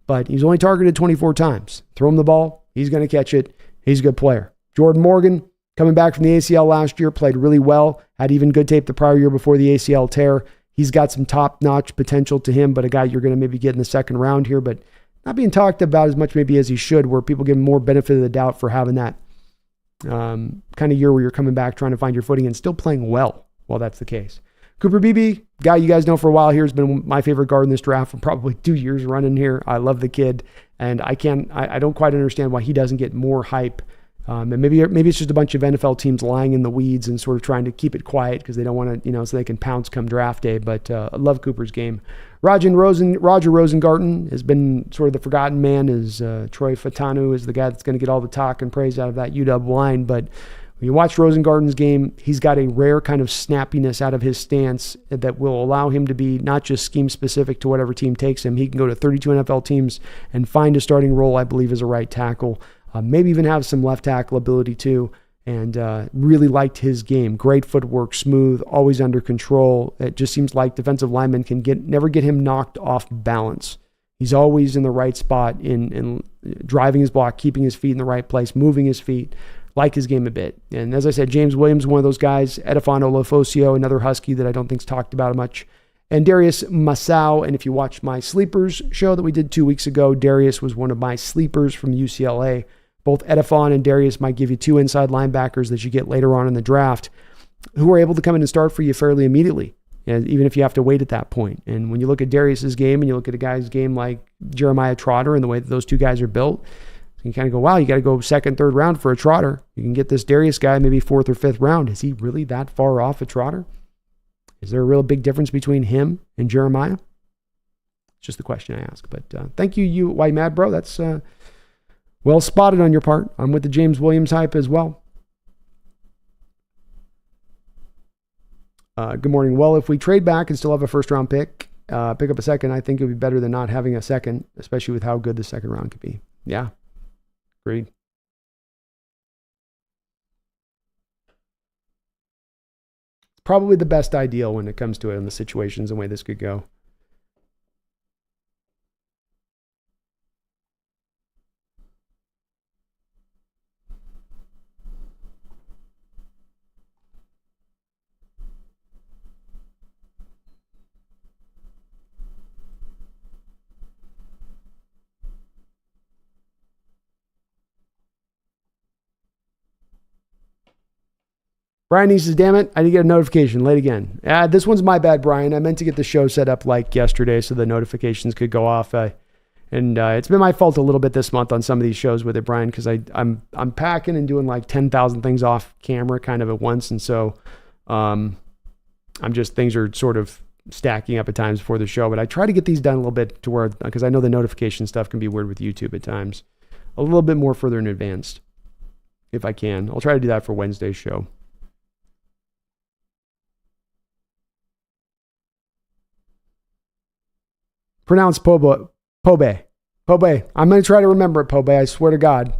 but he's only targeted 24 times. Throw him the ball, he's going to catch it. He's a good player. Jordan Morgan, coming back from the ACL last year, played really well, had even good tape the prior year before the ACL tear. He's got some top-notch potential to him, but a guy you're going to maybe get in the second round here, but not being talked about as much maybe as he should, where people give him more benefit of the doubt for having that kind of year where you're coming back, trying to find your footing and still playing well while that's the case. Cooper Beebe, guy you guys know for a while here, has been my favorite guard in this draft for probably 2 years running here. I love the kid, and I don't quite understand why he doesn't get more hype. And maybe it's just a bunch of NFL teams lying in the weeds and sort of trying to keep it quiet because they don't want to, so they can pounce come draft day. But I love Cooper's game. Roger Rosengarten has been sort of the forgotten man, as Troy Fatanu is the guy that's going to get all the talk and praise out of that UW line. But when you watch Rosengarten's game, he's got a rare kind of snappiness out of his stance that will allow him to be not just scheme specific to whatever team takes him. He can go to 32 NFL teams and find a starting role, I believe, as a right tackle. Maybe even have some left tackle ability too, and really liked his game. Great footwork, smooth, always under control. It just seems like defensive linemen can never get him knocked off balance. He's always in the right spot in driving his block, keeping his feet in the right place, moving his feet. Like his game a bit. And as I said, James Williams, one of those guys. Edifon Olofosio, another Husky that I don't think's talked about much. And Darius Masau. And if you watch my Sleepers show that we did 2 weeks ago, Darius was one of my sleepers from UCLA. Both Edifon and Darius might give you two inside linebackers that you get later on in the draft who are able to come in and start for you fairly immediately, and even if you have to wait at that point. And when you look at Darius's game and you look at a guy's game like Jeremiah Trotter and the way that those two guys are built, you kind of go, wow, you got to go second, third round for a Trotter. You can get this Darius guy maybe fourth or fifth round. Is he really that far off a Trotter? Is there a real big difference between him and Jeremiah? It's just the question I ask. But thank you, Why Mad Bro. That's well spotted on your part. I'm with the James Williams hype as well. Good morning. Well, if we trade back and still have a first round pick up a second, I think it would be better than not having a second, especially with how good the second round could be. Yeah, agreed. Probably the best ideal when it comes to it in the situations and the way this could go. Brian says, damn it, I didn't get a notification. Late again. This one's my bad, Brian. I meant to get the show set up like yesterday so the notifications could go off. And it's been my fault a little bit this month on some of these shows with it, Brian, because I'm packing and doing like 10,000 things off camera kind of at once. And so things are sort of stacking up at times before the show. But I try to get these done a little bit to where, because I know the notification stuff can be weird with YouTube at times, a little bit more further in advance if I can. I'll try to do that for Wednesday's show. Pronounce Pobe. I'm going to try to remember it, Pobe. I swear to God.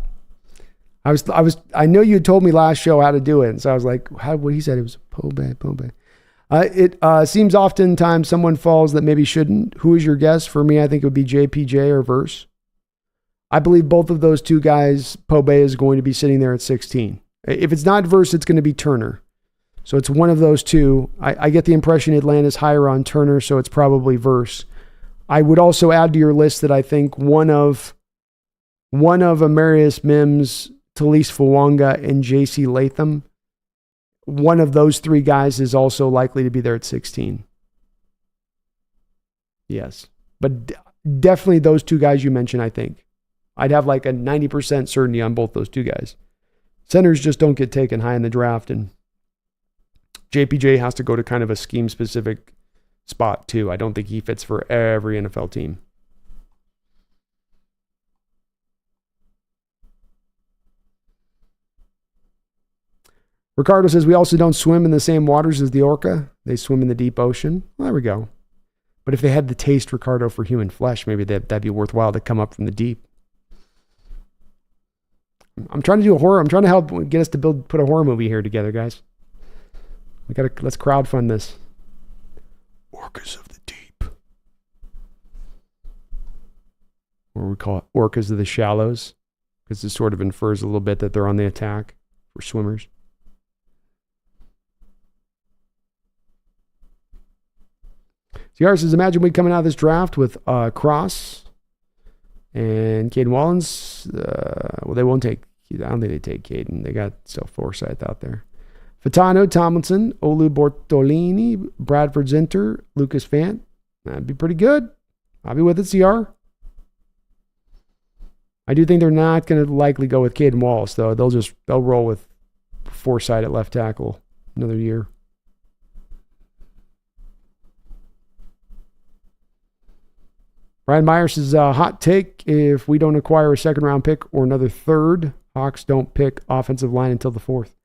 I know you told me last show how to do it. And so I was like, what he said, it was Pobe. It seems oftentimes someone falls that maybe shouldn't. Who is your guess? For me, I think it would be JPJ or Verse. I believe both of those two guys, Pobe is going to be sitting there at 16. If it's not Verse, it's going to be Turner. So it's one of those two. I get the impression Atlanta's higher on Turner, so it's probably Verse. I would also add to your list that I think one of Amarius Mims, Talise Fawanga, and J.C. Latham, one of those three guys is also likely to be there at 16. Yes. But definitely those two guys you mentioned, I think. I'd have like a 90% certainty on both those two guys. Centers just don't get taken high in the draft, and JPJ has to go to kind of a scheme-specific spot too. I don't think he fits for every NFL team. Ricardo says, we also don't swim in the same waters as the orca. They swim in the deep ocean. Well, there we go. But if they had the taste, Ricardo, for human flesh, maybe that'd be worthwhile to come up from the deep. I'm trying to do a horror. I'm trying to help get us to put a horror movie here together, guys. Let's crowdfund this. Orcas of the deep. Or we call it orcas of the shallows, because it sort of infers a little bit that they're on the attack for swimmers. CR says, imagine we coming out of this draft with Cross and Caden Wallens. Well, they won't take, I don't think they take Caden. They got Forsyth out there. Fatano, Tomlinson, Olu Bortolini, Bradford Zinter, Lucas Fant. That'd be pretty good. I'll be with it, CR. I do think they're not going to likely go with Caden Wallace, though. They'll roll with Forsyth at left tackle another year. Brian Myers says, hot take, if we don't acquire a second-round pick or another third, Hawks don't pick offensive line until the fourth.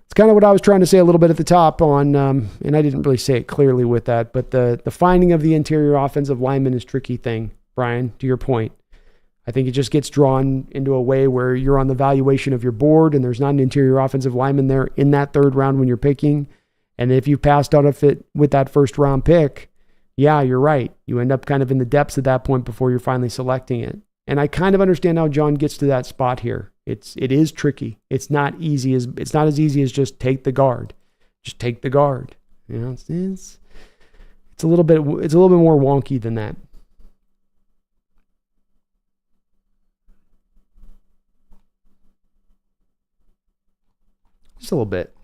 It's kind of what I was trying to say a little bit at the top on, and I didn't really say it clearly with that, but the finding of the interior offensive lineman is a tricky thing, Brian, to your point. I think it just gets drawn into a way where you're on the valuation of your board and there's not an interior offensive lineman there in that third round when you're picking. And if you passed out of it with that first-round pick, yeah, you're right. You end up kind of in the depths at that point before you're finally selecting it. And I kind of understand how John gets to that spot here. It is tricky. It's not as easy as just take the guard. Just take the guard. You know, it's a little bit more wonky than that. Just a little bit.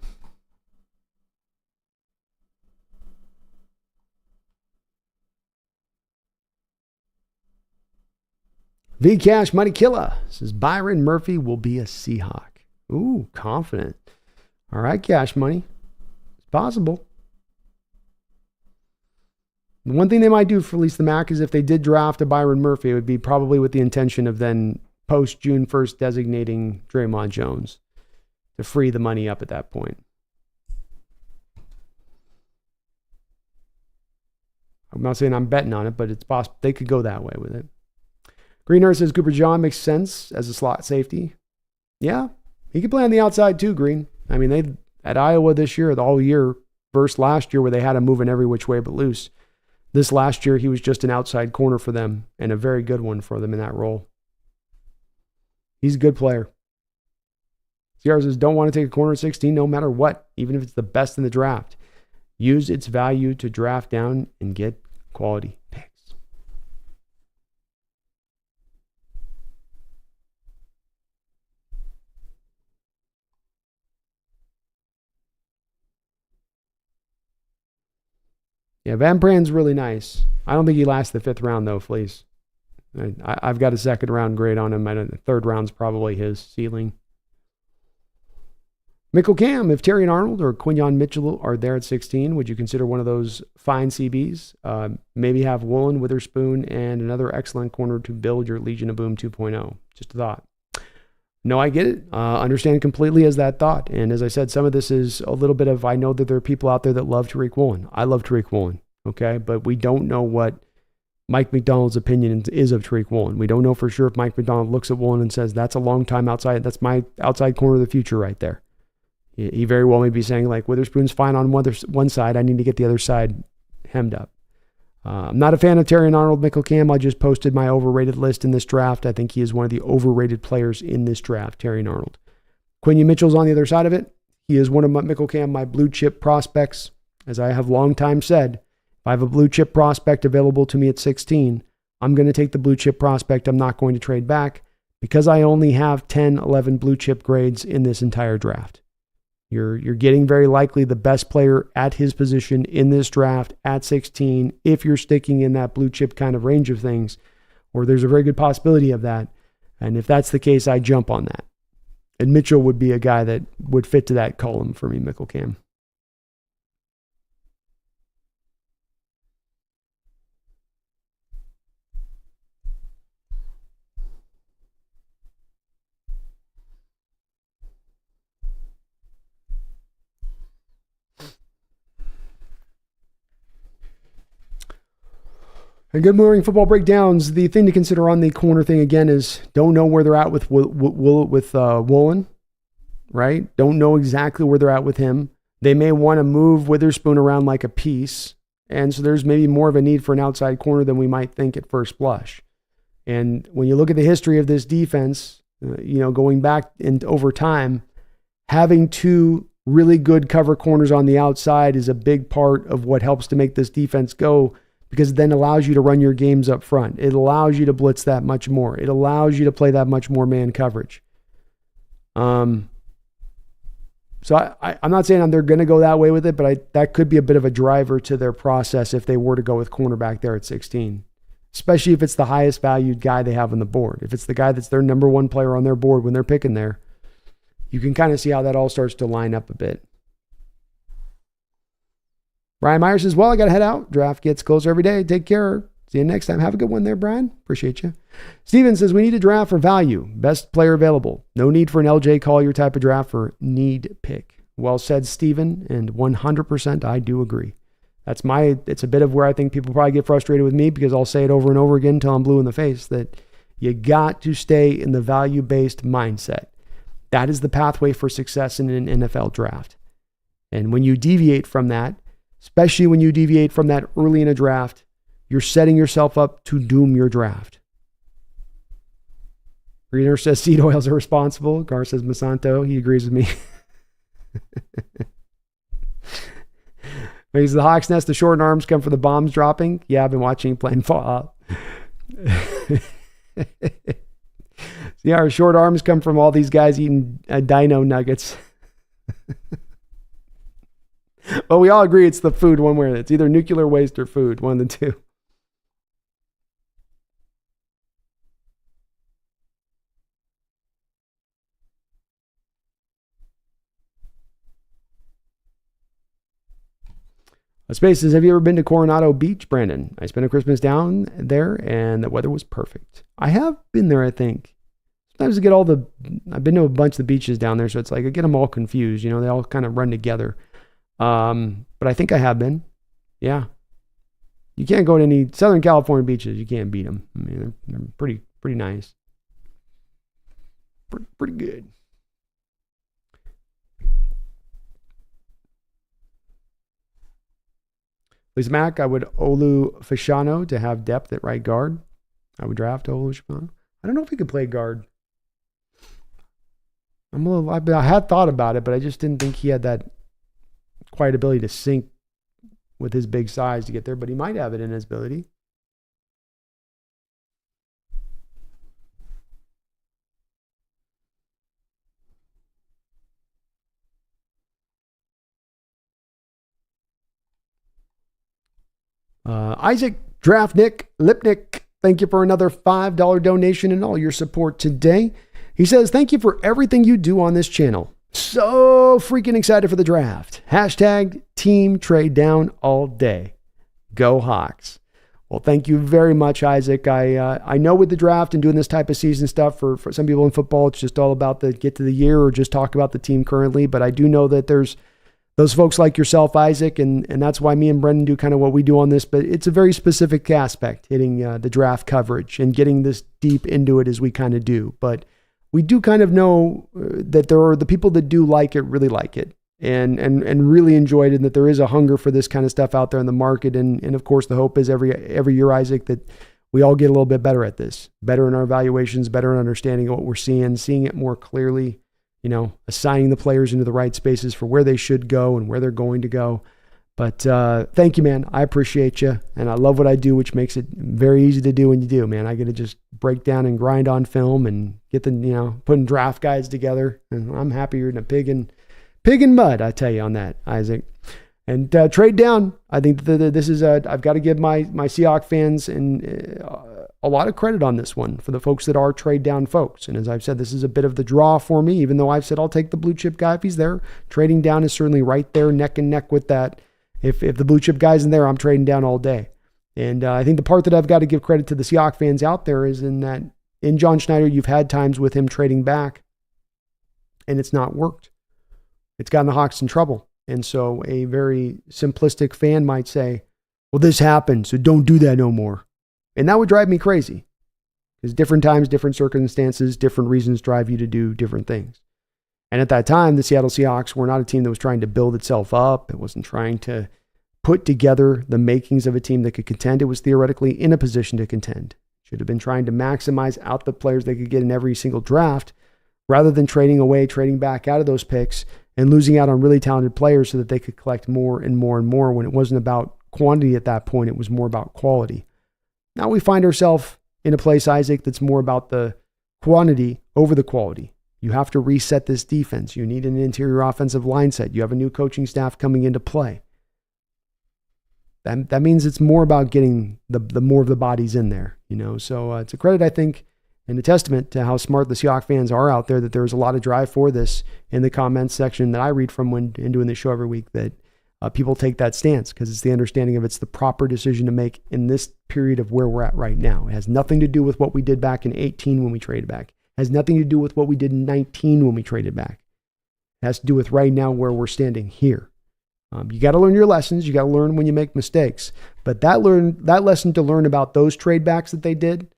V Cash Money Killer says Byron Murphy will be a Seahawk. Ooh, confident. All right, Cash Money. It's possible. The one thing they might do for at least the Mac is if they did draft a Byron Murphy, it would be probably with the intention of then post June 1st designating Draymond Jones to free the money up at that point. I'm not saying I'm betting on it, but it's possible they could go that way with it. Green Earth says Cooper John makes sense as a slot safety. Yeah, he could play on the outside too, Green. I mean, they at Iowa this year, all year, versus last year where they had him moving every which way but loose. This last year, he was just an outside corner for them and a very good one for them in that role. He's a good player. CR says, don't want to take a corner at 16 no matter what, even if it's the best in the draft. Use its value to draft down and get quality picks. Yeah, Van Brand's really nice. I don't think he lasts the fifth round, though, Fleece. I've got a second round grade on him. The third round's probably his ceiling. Michael Cam, if Terry and Arnold or Quinyon Mitchell are there at 16, would you consider one of those fine CBs? Maybe have Woolen, Witherspoon, and another excellent corner to build your Legion of Boom 2.0. Just a thought. No, I get it. Understand completely as that thought. And as I said, some of this is a little bit of, I know that there are people out there that love Tariq Woolen. I love Tariq Woolen, okay? But we don't know what Mike McDonald's opinion is of Tariq Woolen. We don't know for sure if Mike McDonald looks at Woolen and says, that's a long time outside. That's my outside corner of the future right there. He very well may be saying, like, Witherspoon's fine on one side. I need to get the other side hemmed up. I'm not a fan of Terry and Arnold Mickelcam. I just posted my overrated list in this draft. I think he is one of the overrated players in this draft, Terry and Arnold. Quinyon Mitchell's on the other side of it. He is one of my blue chip prospects. As I have long time said, if I have a blue chip prospect available to me at 16, I'm going to take the blue chip prospect. I'm not going to trade back because I only have 10, 11 blue chip grades in this entire draft. You're getting very likely the best player at his position in this draft at 16 if you're sticking in that blue chip kind of range of things, or there's a very good possibility of that. And if that's the case, I jump on that. And Mitchell would be a guy that would fit to that column for me, Mickelcam. And good morning, football breakdowns. The thing to consider on the corner thing again is don't know where they're at with Woolen, right? Don't know exactly where they're at with him. They may want to move Witherspoon around like a piece. And so there's maybe more of a need for an outside corner than we might think at first blush. And when you look at the history of this defense, going back and over time, having two really good cover corners on the outside is a big part of what helps to make this defense go, because it then allows you to run your games up front. It allows you to blitz that much more. It allows you to play that much more man coverage. So I'm not saying they're going to go that way with it, but that could be a bit of a driver to their process if they were to go with cornerback there at 16, especially if it's the highest valued guy they have on the board. If it's the guy that's their number one player on their board when they're picking there, you can kind of see how that all starts to line up a bit. Brian Meyer says, well, I got to head out. Draft gets closer every day. Take care. See you next time. Have a good one there, Brian. Appreciate you. Steven says, we need a draft for value. Best player available. No need for an LJ Collier type of draft for need pick. Well said, Steven, and 100% I do agree. It's a bit of where I think people probably get frustrated with me, because I'll say it over and over again until I'm blue in the face, that you got to stay in the value-based mindset. That is the pathway for success in an NFL draft. And when you deviate from that, especially when you deviate from that early in a draft, you're setting yourself up to doom your draft. Reader says seed oils are responsible. Gar says Monsanto. He agrees with me. He's the Hawks Nest. The short arms come from the bombs dropping. Yeah, I've been watching him playing Fallout. Yeah, our short arms come from all these guys eating dino nuggets. Well, we all agree it's the food one way or it's either nuclear waste or food, one of the two. Space says, have you ever been to Coronado Beach, Brandon? I spent a Christmas down there and the weather was perfect. I have been there, I think. Sometimes I've been to a bunch of the beaches down there, so it's like I get them all confused. They all kind of run together. But I think I have been. Yeah. You can't go to any Southern California beaches. You can't beat them. I mean, they're pretty nice. Pretty good. Lisa Mack, I would Olu Fashanu to have depth at right guard. I would draft Olu Fashanu. I don't know if he could play guard. I had thought about it, but I just didn't think he had that quiet ability to sink with his big size to get there, but he might have it in his ability. Isaac Draftnick Lipnick, thank you for another $5 donation and all your support today. He says, thank you for everything you do on this channel. So freaking excited for the draft. Hashtag team trade down all day. Go Hawks. Well, thank you very much, Isaac. I know with the draft and doing this type of season stuff, for some people in football, it's just all about the get to the year or just talk about the team currently. But I do know that there's those folks like yourself, Isaac, and that's why me and Brendan do kind of what we do on this. But it's a very specific aspect, hitting the draft coverage and getting this deep into it as we kind of do. But we do kind of know that there are the people that do like it, really like it, and really enjoyed it, and that there is a hunger for this kind of stuff out there in the market. And of course, the hope is every year, Isaac, that we all get a little bit better at this, better in our evaluations, better in understanding what we're seeing it more clearly, assigning the players into the right spaces for where they should go and where they're going to go. But thank you, man. I appreciate you. And I love what I do, which makes it very easy to do when you do, man. I get to just break down and grind on film and get putting draft guides together. And I'm happier than a pig in mud, I tell you on that, Isaac. And trade down. I think this is I've got to give my Seahawks fans and a lot of credit on this one for the folks that are trade down folks. And as I've said, this is a bit of the draw for me, even though I've said I'll take the blue chip guy if he's there. Trading down is certainly right there, neck and neck with that. If the blue chip guy's in there, I'm trading down all day. And I think the part that I've got to give credit to the Seahawks fans out there is in that in John Schneider, you've had times with him trading back and it's not worked. It's gotten the Hawks in trouble. And so a very simplistic fan might say, well, this happened, so don't do that no more. And that would drive me crazy, because different times, different circumstances, different reasons drive you to do different things. And at that time, the Seattle Seahawks were not a team that was trying to build itself up. It wasn't trying to put together the makings of a team that could contend. It was theoretically in a position to contend. Should have been trying to maximize out the players they could get in every single draft rather than trading away, trading back out of those picks and losing out on really talented players so that they could collect more and more and more when it wasn't about quantity at that point. It was more about quality. Now we find ourselves in a place, Isaac, that's more about the quantity over the quality. You have to reset this defense. You need an interior offensive line set. You have a new coaching staff coming into play. That means it's more about getting the more of the bodies in there, So it's a credit, I think, and a testament to how smart the Seahawks fans are out there that there's a lot of drive for this in the comments section that I read from when doing this show every week, that people take that stance because it's the understanding of it's the proper decision to make in this period of where we're at right now. It has nothing to do with what we did back in 18 when we traded back. It has nothing to do with what we did in 19 when we traded back. It has to do with right now where we're standing here. You got to learn your lessons. You got to learn when you make mistakes. But that lesson to learn about those trade backs that they did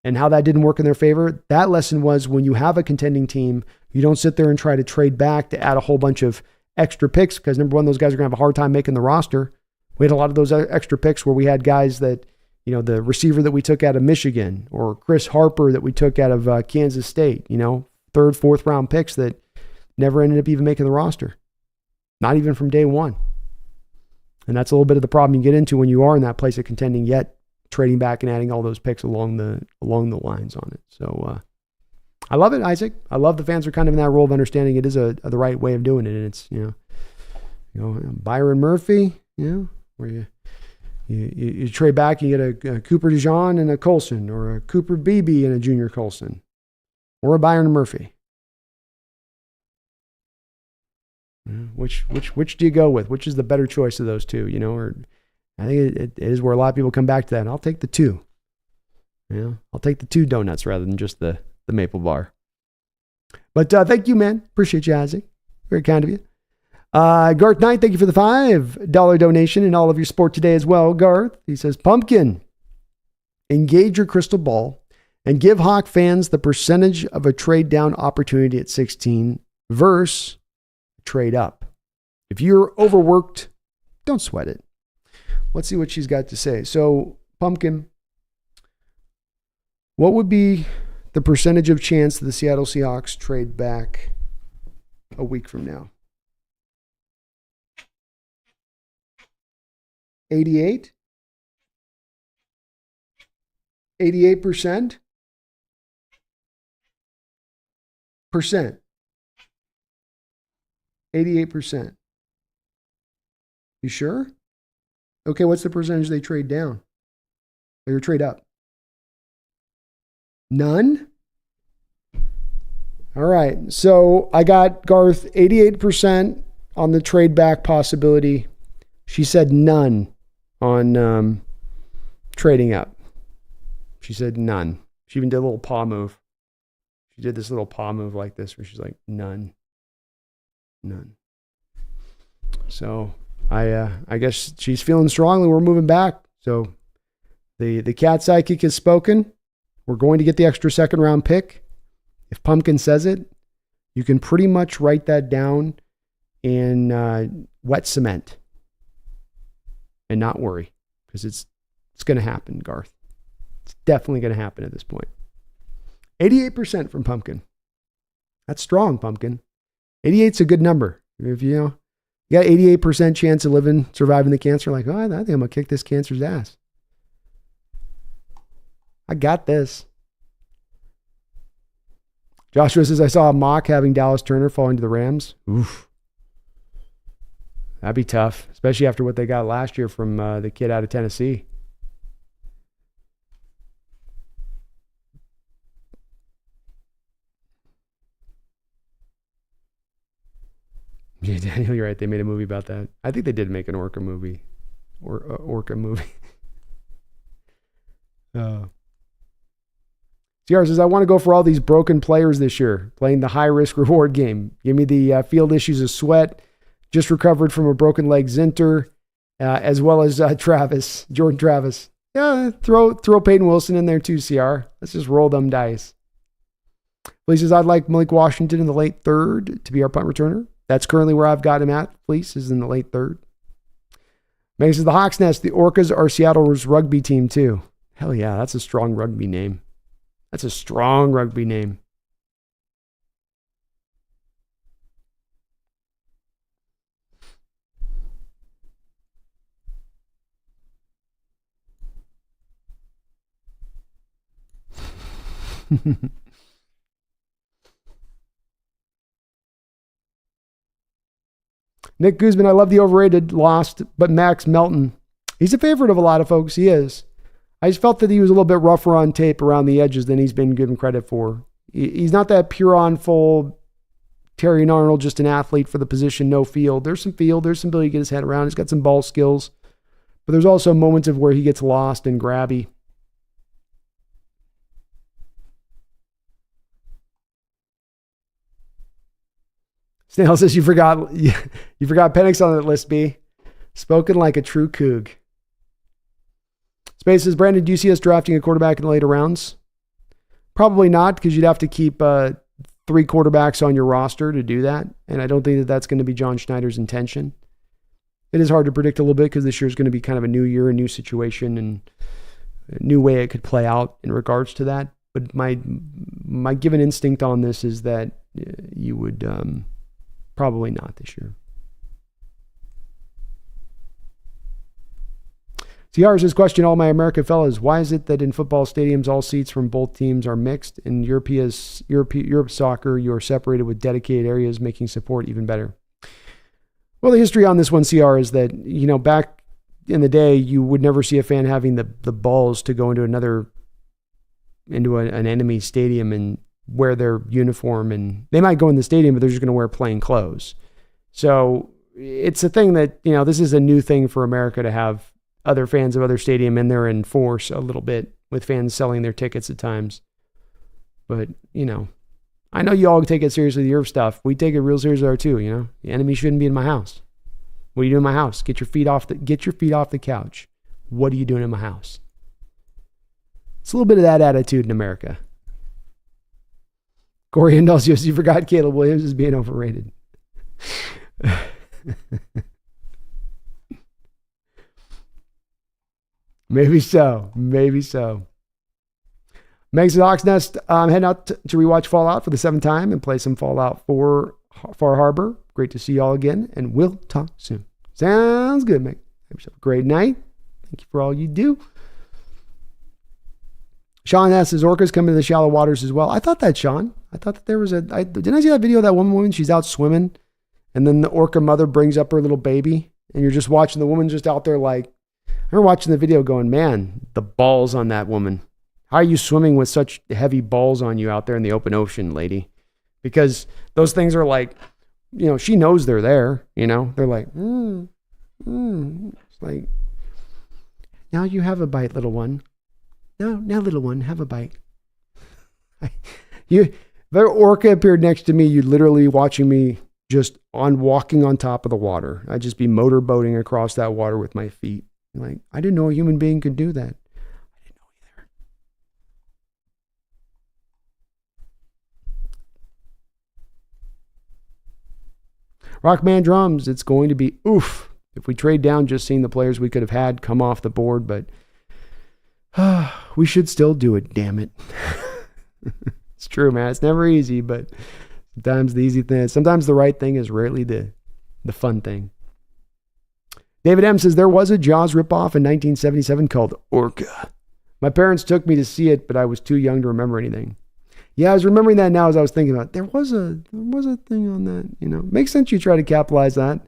and how that didn't work in their favor, that lesson was when you have a contending team, you don't sit there and try to trade back to add a whole bunch of extra picks because, number one, those guys are going to have a hard time making the roster. We had a lot of those extra picks where we had guys that, the receiver that we took out of Michigan or Chris Harper that we took out of Kansas State, third, fourth round picks that never ended up even making the roster. Not even from day one. And that's a little bit of the problem you get into when you are in that place of contending, yet trading back and adding all those picks along the lines on it. So I love it, Isaac. I love the fans are kind of in that role of understanding it is the right way of doing it. And it's, Byron Murphy, where you trade back, you get a Cooper DeJean and a Colson, or a Cooper Beebe and a Junior Colson, or a Byron Murphy. Which do you go with? Which is the better choice of those two? Or I think it is where a lot of people come back to that. And I'll take the two. I'll take the 2 donuts rather than just the maple bar. But thank you, man. Appreciate you, Isaac. Very kind of you. Garth Knight, thank you for the $5 donation and all of your support today as well. Garth, he says, Pumpkin, engage your crystal ball and give Hawk fans the percentage of a trade down opportunity at 16 versus trade up. If you're overworked, don't sweat it. Let's see what she's got to say. So, Pumpkin, what would be the percentage of chance that the Seattle Seahawks trade back a week from now? 88? 88%? Percent. 88%. You sure? Okay, what's the percentage they trade down? Or trade up? None? All right. So I got Garth 88% on the trade back possibility. She said none on trading up. She said none. She even did a little paw move. She did this little paw move like this where she's like, none. None. So I guess she's feeling strongly. We're moving back. So the cat sidekick has spoken. We're going to get the extra second round pick. If Pumpkin says it, you can pretty much write that down in wet cement and not worry, because it's going to happen, Garth. It's definitely going to happen at this point. 88% from Pumpkin. That's strong, Pumpkin. 88's a good number. If you got 88% chance of surviving the cancer, like, oh, I think I'm going to kick this cancer's ass. I got this. Joshua says, I saw a mock having Dallas Turner falling to the Rams. Oof. That'd be tough, especially after what they got last year from the kid out of Tennessee. Yeah, Daniel, you're right. They made a movie about that. I think they did make an orca movie. Orca movie. CR says, I want to go for all these broken players this year, playing the high-risk reward game. Give me the field issues of Sweat, just recovered from a broken leg Zinter, as well as Jordan Travis. Yeah, throw Peyton Wilson in there too, CR. Let's just roll them dice. Fleece says, I'd like Malik Washington in the late third to be our punt returner. That's currently where I've got him at. Fleece is in the late third. Megan says, the Hawks Nest, the Orcas are Seattle's rugby team too. Hell yeah, that's a strong rugby name. That's a strong rugby name. Nick Guzman, I love the overrated lost, but Max Melton, he's a favorite of a lot of folks. He is. I just felt that he was a little bit rougher on tape around the edges than he's been given credit for. He's not that pure on full Terry and Arnold, just an athlete for the position, no field. There's some field. There's some ability to get his head around. He's got some ball skills. But there's also moments of where he gets lost and grabby. Snail says, you forgot Penix on that list, B. Spoken like a true Coug. Space says, Brandon, do you see us drafting a quarterback in the later rounds? Probably not, because you'd have to keep 3 quarterbacks on your roster to do that. And I don't think that that's going to be John Schneider's intention. It is hard to predict a little bit because this year is going to be kind of a new year, a new situation, and a new way it could play out in regards to that. But my given instinct on this is that you would probably not this year. CR says, question, all my America fellas, why is it that in football stadiums all seats from both teams are mixed? In Europe soccer, you are separated with dedicated areas, making support even better. Well, the history on this one, CR, is that, back in the day, you would never see a fan having the balls to go into an enemy stadium and wear their uniform. And they might go in the stadium, but they're just going to wear plain clothes. So it's a thing that, this is a new thing for America to have other fans of other stadium in there and force a little bit with fans selling their tickets at times. But, I know you all take it seriously, your stuff. We take it real seriously there too, The enemy shouldn't be in my house. What are you doing in my house? Get your feet off the couch. What are you doing in my house? It's a little bit of that attitude in America. Corey Indulcios, you forgot Caleb Williams is being overrated. Maybe so. Megs the Hawks Nest, heading out to rewatch Fallout for the 7th time and play some Fallout 4 Far Harbor. Great to see you all again, and we'll talk soon. Sounds good, Meg. Have yourself a great night. Thank you for all you do. Sean asks, is orcas coming to the shallow waters as well? I thought that, Sean. I thought that there was didn't I see that video of that one woman? She's out swimming, and then the orca mother brings up her little baby, and you're just watching the woman just out there like, I remember watching the video going, man, the balls on that woman. How are you swimming with such heavy balls on you out there in the open ocean, lady? Because those things are like, she knows they're there, They're like, It's like, now you have a bite, little one. Now, little one, have a bite. If an orca appeared next to me, you'd literally watching me just walking on top of the water. I'd just be motorboating across that water with my feet. Like, I didn't know a human being could do that. I didn't know either. Rockman Drums, it's going to be oof. If we trade down, just seeing the players we could have had come off the board, but we should still do it, damn it. It's true, man. It's never easy, but sometimes the right thing is rarely the fun thing. David M. says, there was a Jaws ripoff in 1977 called Orca. My parents took me to see it, but I was too young to remember anything. Yeah, I was remembering that now as I was thinking about it. There was a thing on that, Makes sense you try to capitalize that.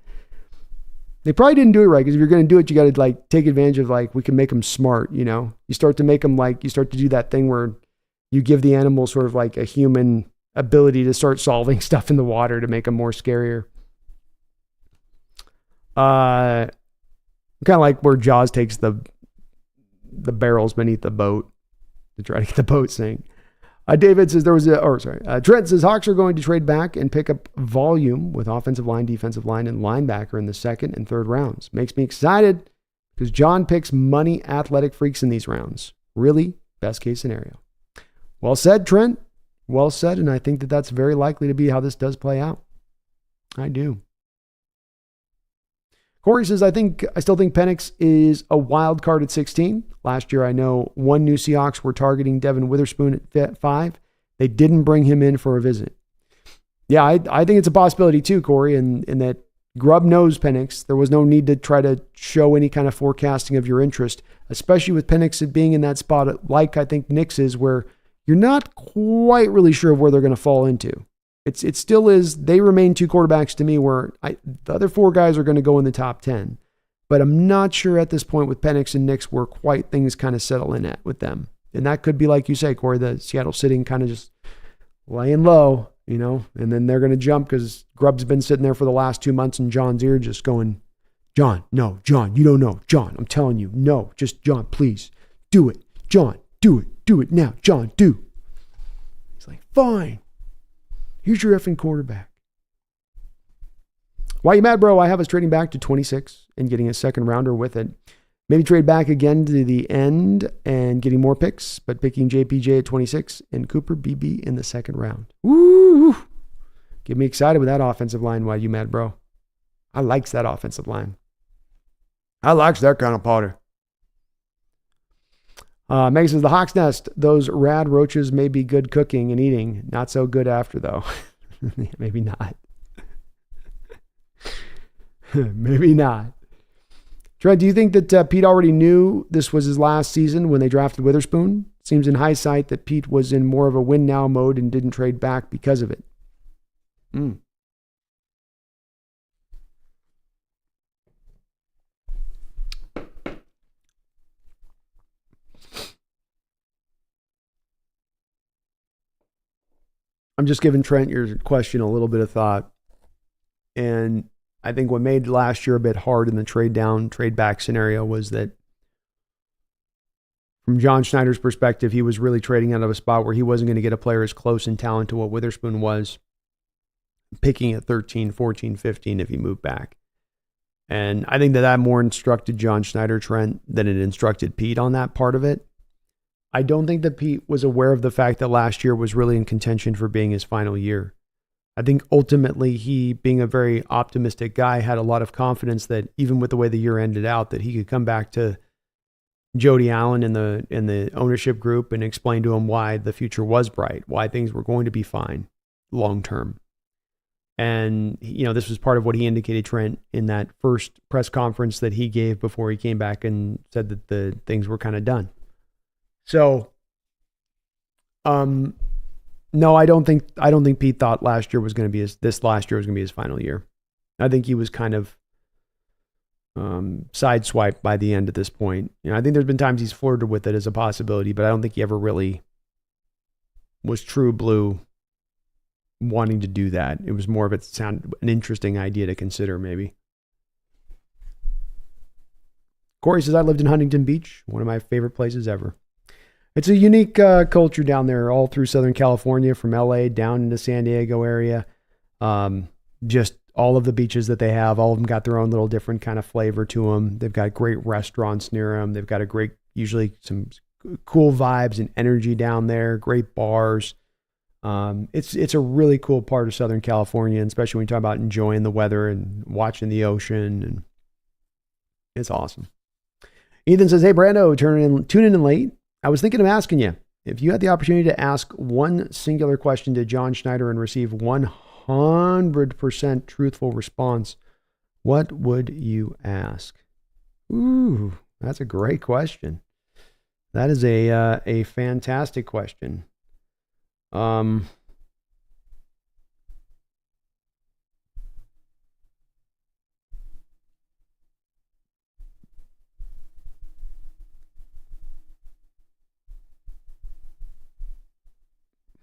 They probably didn't do it right, because if you're going to do it, you got to take advantage of we can make them smart, You start to make them you start to do that thing where you give the animal sort of a human ability to start solving stuff in the water to make them more scarier. Kind of like where Jaws takes the barrels beneath the boat to try to get the boat sink. David says Trent says Hawks are going to trade back and pick up volume with offensive line, defensive line, and linebacker in the 2nd and 3rd rounds. Makes me excited because John picks money athletic freaks in these rounds. Really, best case scenario. Well said, Trent. Well said, and I think that that's very likely to be how this does play out. I do. Corey says, I still think Penix is a wild card at 16. Last year, I know one new Seahawks were targeting Devin Witherspoon at 5. They didn't bring him in for a visit. Yeah, I think it's a possibility too, Corey, and that Grubb knows Penix. There was no need to try to show any kind of forecasting of your interest, especially with Penix being in that spot, like I think Nick's is, where you're not quite really sure of where they're going to fall into. It still is, they remain 2 quarterbacks to me where the other 4 guys are going to go in the top 10. But I'm not sure at this point with Penix and Nix where quite things kind of settle in at with them. And that could be, like you say, Corey, the Seattle sitting kind of just laying low, and then they're going to jump because Grubb's been sitting there for the last 2 months in John's ear just going, John, no, John, you don't know. John, I'm telling you, no, just John, please, do it. John, do it now. John, do. He's like, fine. Here's your effing quarterback. Why you mad, bro? I have us trading back to 26 and getting a second rounder with it. Maybe trade back again to the end and getting more picks, but picking JPJ at 26 and Cooper BB in the second round. Woo! Get me excited with that offensive line. Why you mad, bro? I likes that offensive line. I likes that kind of powder. Meg says, the Hawks Nest, those rad roaches may be good cooking and eating. Not so good after, though. Maybe not. Maybe not. Trent, do you think that Pete already knew this was his last season when they drafted Witherspoon? Seems in hindsight that Pete was in more of a win now mode and didn't trade back because of it. I'm just giving Trent your question a little bit of thought. And I think what made last year a bit hard in the trade down, trade back scenario was that from John Schneider's perspective, he was really trading out of a spot where he wasn't going to get a player as close in talent to what Witherspoon was, picking at 13, 14, 15 if he moved back. And I think that more instructed John Schneider, Trent, than it instructed Pete on that part of it. I don't think that Pete was aware of the fact that last year was really in contention for being his final year. I think ultimately he, being a very optimistic guy, had a lot of confidence that even with the way the year ended out, that he could come back to Jody Allen in the ownership group and explain to him why the future was bright, why things were going to be fine long term. And, this was part of what he indicated, Trent, in that first press conference that he gave before he came back and said that the things were kind of done. So, no, I don't think Pete thought last year was going to be this last year was going to be his final year. I think he was kind of sideswiped by the end at this point. I think there's been times he's flirted with it as a possibility, but I don't think he ever really was true blue wanting to do that. It was more of an interesting idea to consider, maybe. Corey says, I lived in Huntington Beach, one of my favorite places ever. It's a unique culture down there, all through Southern California, from LA down into San Diego area. Just all of the beaches that they have, all of them got their own little different kind of flavor to them. They've got great restaurants near them. They've got usually some cool vibes and energy down there, great bars. It's a really cool part of Southern California, and especially when you talk about enjoying the weather and watching the ocean, and it's awesome. Ethan says, hey, Brando, tuning in late. I was thinking of asking you, if you had the opportunity to ask one singular question to John Schneider and receive 100% truthful response, what would you ask? Ooh, that's a great question. That is a fantastic question.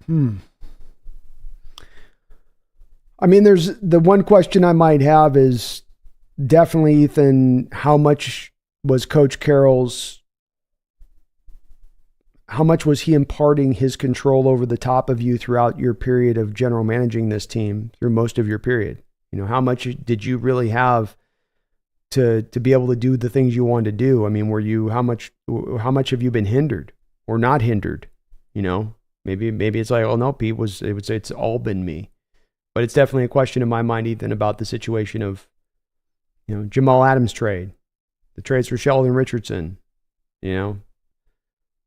I mean, there's the one question I might have is definitely, Ethan, how much was he imparting his control over the top of you throughout your period of general managing this team, through most of your period? How much did you really have to be able to do the things you wanted to do? I mean, how much have you been hindered or not hindered? Maybe it's like, oh no, Pete it would say it's all been me. But it's definitely a question in my mind, Ethan, about the situation of, Jamal Adams trade, the trades for Sheldon Richardson,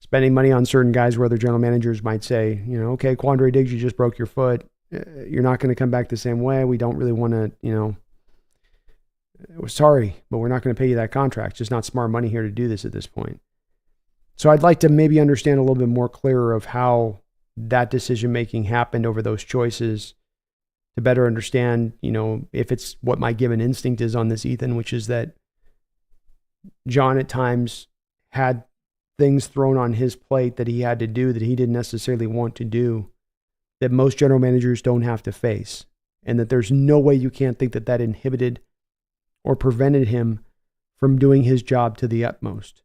spending money on certain guys where other general managers might say, okay, Quandre Diggs, you just broke your foot. You're not going to come back the same way. We don't really want to, we're sorry, but we're not going to pay you that contract. It's just not smart money here to do this at this point. So I'd like to maybe understand a little bit more clearer of how that decision-making happened over those choices to better understand, if it's what my given instinct is on this, Ethan, which is that John at times had things thrown on his plate that he had to do that he didn't necessarily want to do, that most general managers don't have to face. And that there's no way you can't think that that inhibited or prevented him from doing his job to the utmost.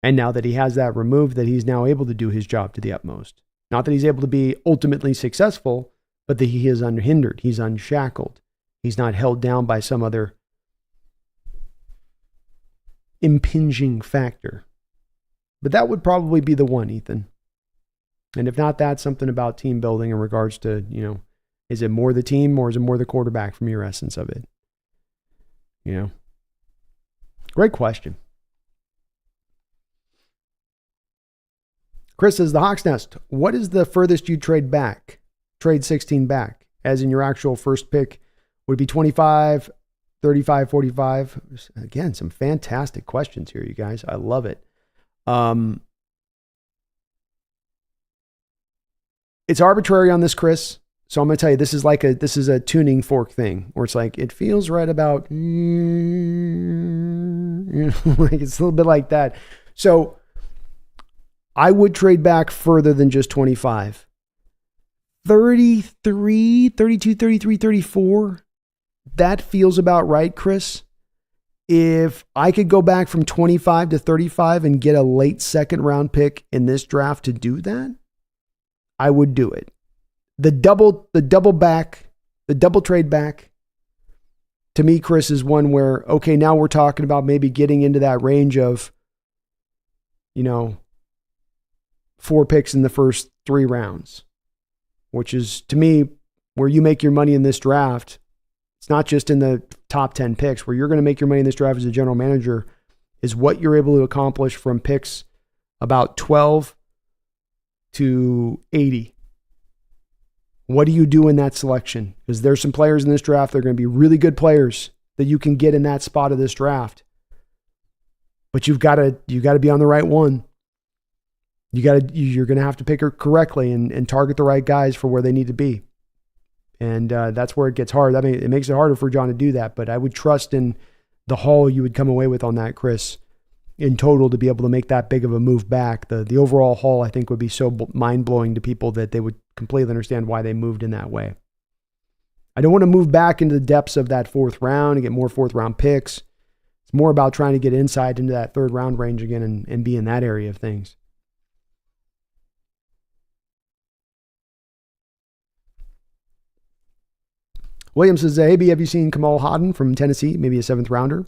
And now that he has that removed, that he's now able to do his job to the utmost. Not that he's able to be ultimately successful, but that he is unhindered. He's unshackled. He's not held down by some other impinging factor. But that would probably be the one, Ethan. And if not that, something about team building in regards to, is it more the team or is it more the quarterback from your essence of it? Great question. Chris says, the Hawks Nest, what is the furthest you'd trade 16 back? As in your actual first pick, would it be 25, 35, 45? Again, some fantastic questions here, you guys. I love it. It's arbitrary on this, Chris. So I'm going to tell you, this is a tuning fork thing where it's like, it feels right about, like it's a little bit like that. So I would trade back further than just 25. 33, 32, 33, 34. That feels about right, Chris. If I could go back from 25 to 35 and get a late second round pick in this draft to do that, I would do it. The double trade back, to me, Chris, is one where, okay, now we're talking about maybe getting into that range of, 4 picks in the first 3 rounds, which is, to me, where you make your money in this draft. It's not just in the top 10 picks. Where you're going to make your money in this draft as a general manager is what you're able to accomplish from picks about 12 to 80. What do you do in that selection? Because there's some players in this draft that are going to be really good players that you can get in that spot of this draft. But you got to be on the right one. You're going to have to pick her correctly and target the right guys for where they need to be. And that's where it gets hard. I mean, it makes it harder for John to do that, but I would trust in the haul you would come away with on that, Chris, in total, to be able to make that big of a move back. The overall haul, I think, would be so mind-blowing to people that they would completely understand why they moved in that way. I don't want to move back into the depths of that 4th round and get more 4th round picks. It's more about trying to get inside into that 3rd round range again and be in that area of things. William says, hey, B, have you seen Kamal Hadden from Tennessee? Maybe a 7th rounder.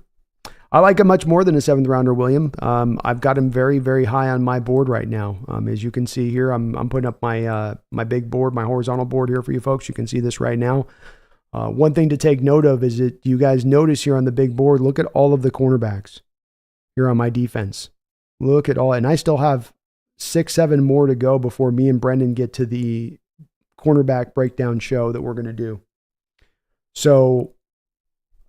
I like him much more than a 7th rounder, William. I've got him very, very high on my board right now. As you can see here, I'm putting up my big board, my horizontal board here for you folks. You can see this right now. One thing to take note of is that you guys notice here on the big board, look at all of the cornerbacks here on my defense. Look at all, and I still have 6, 7 more to go before me and Brendan get to the cornerback breakdown show that we're going to do. So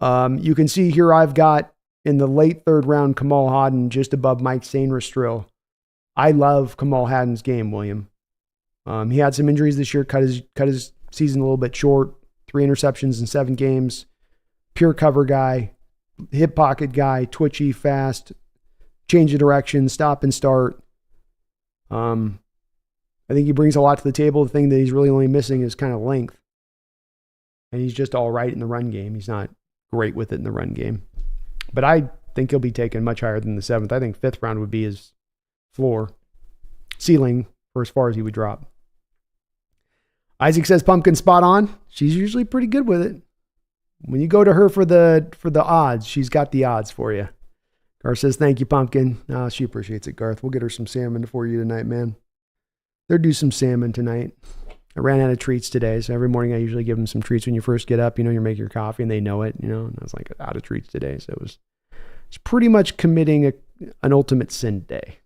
you can see here I've got in the late 3rd round Kamal Hadden just above Mike Sainristil. I love Kamal Hadden's game, William. He had some injuries this year, cut his season a little bit short. 3 interceptions in 7 games. Pure cover guy, hip pocket guy, twitchy, fast, change of direction, stop and start. I think he brings a lot to the table. The thing that he's really only missing is kind of length. And he's just all right in the run game. He's not great with it in the run game. But I think he'll be taken much higher than the 7th. I think 5th round would be his ceiling for as far as he would drop. Isaac says Pumpkin spot on. She's usually pretty good with it. When you go to her for the odds, she's got the odds for you. Garth says, thank you, Pumpkin. She appreciates it, Garth. We'll get her some salmon for you tonight, man. they're due some salmon tonight. I ran out of treats today, so every morning I usually give them some treats when you first get up. You're making your coffee and they know it, and I was like out of treats today, so it's pretty much committing an ultimate sin day.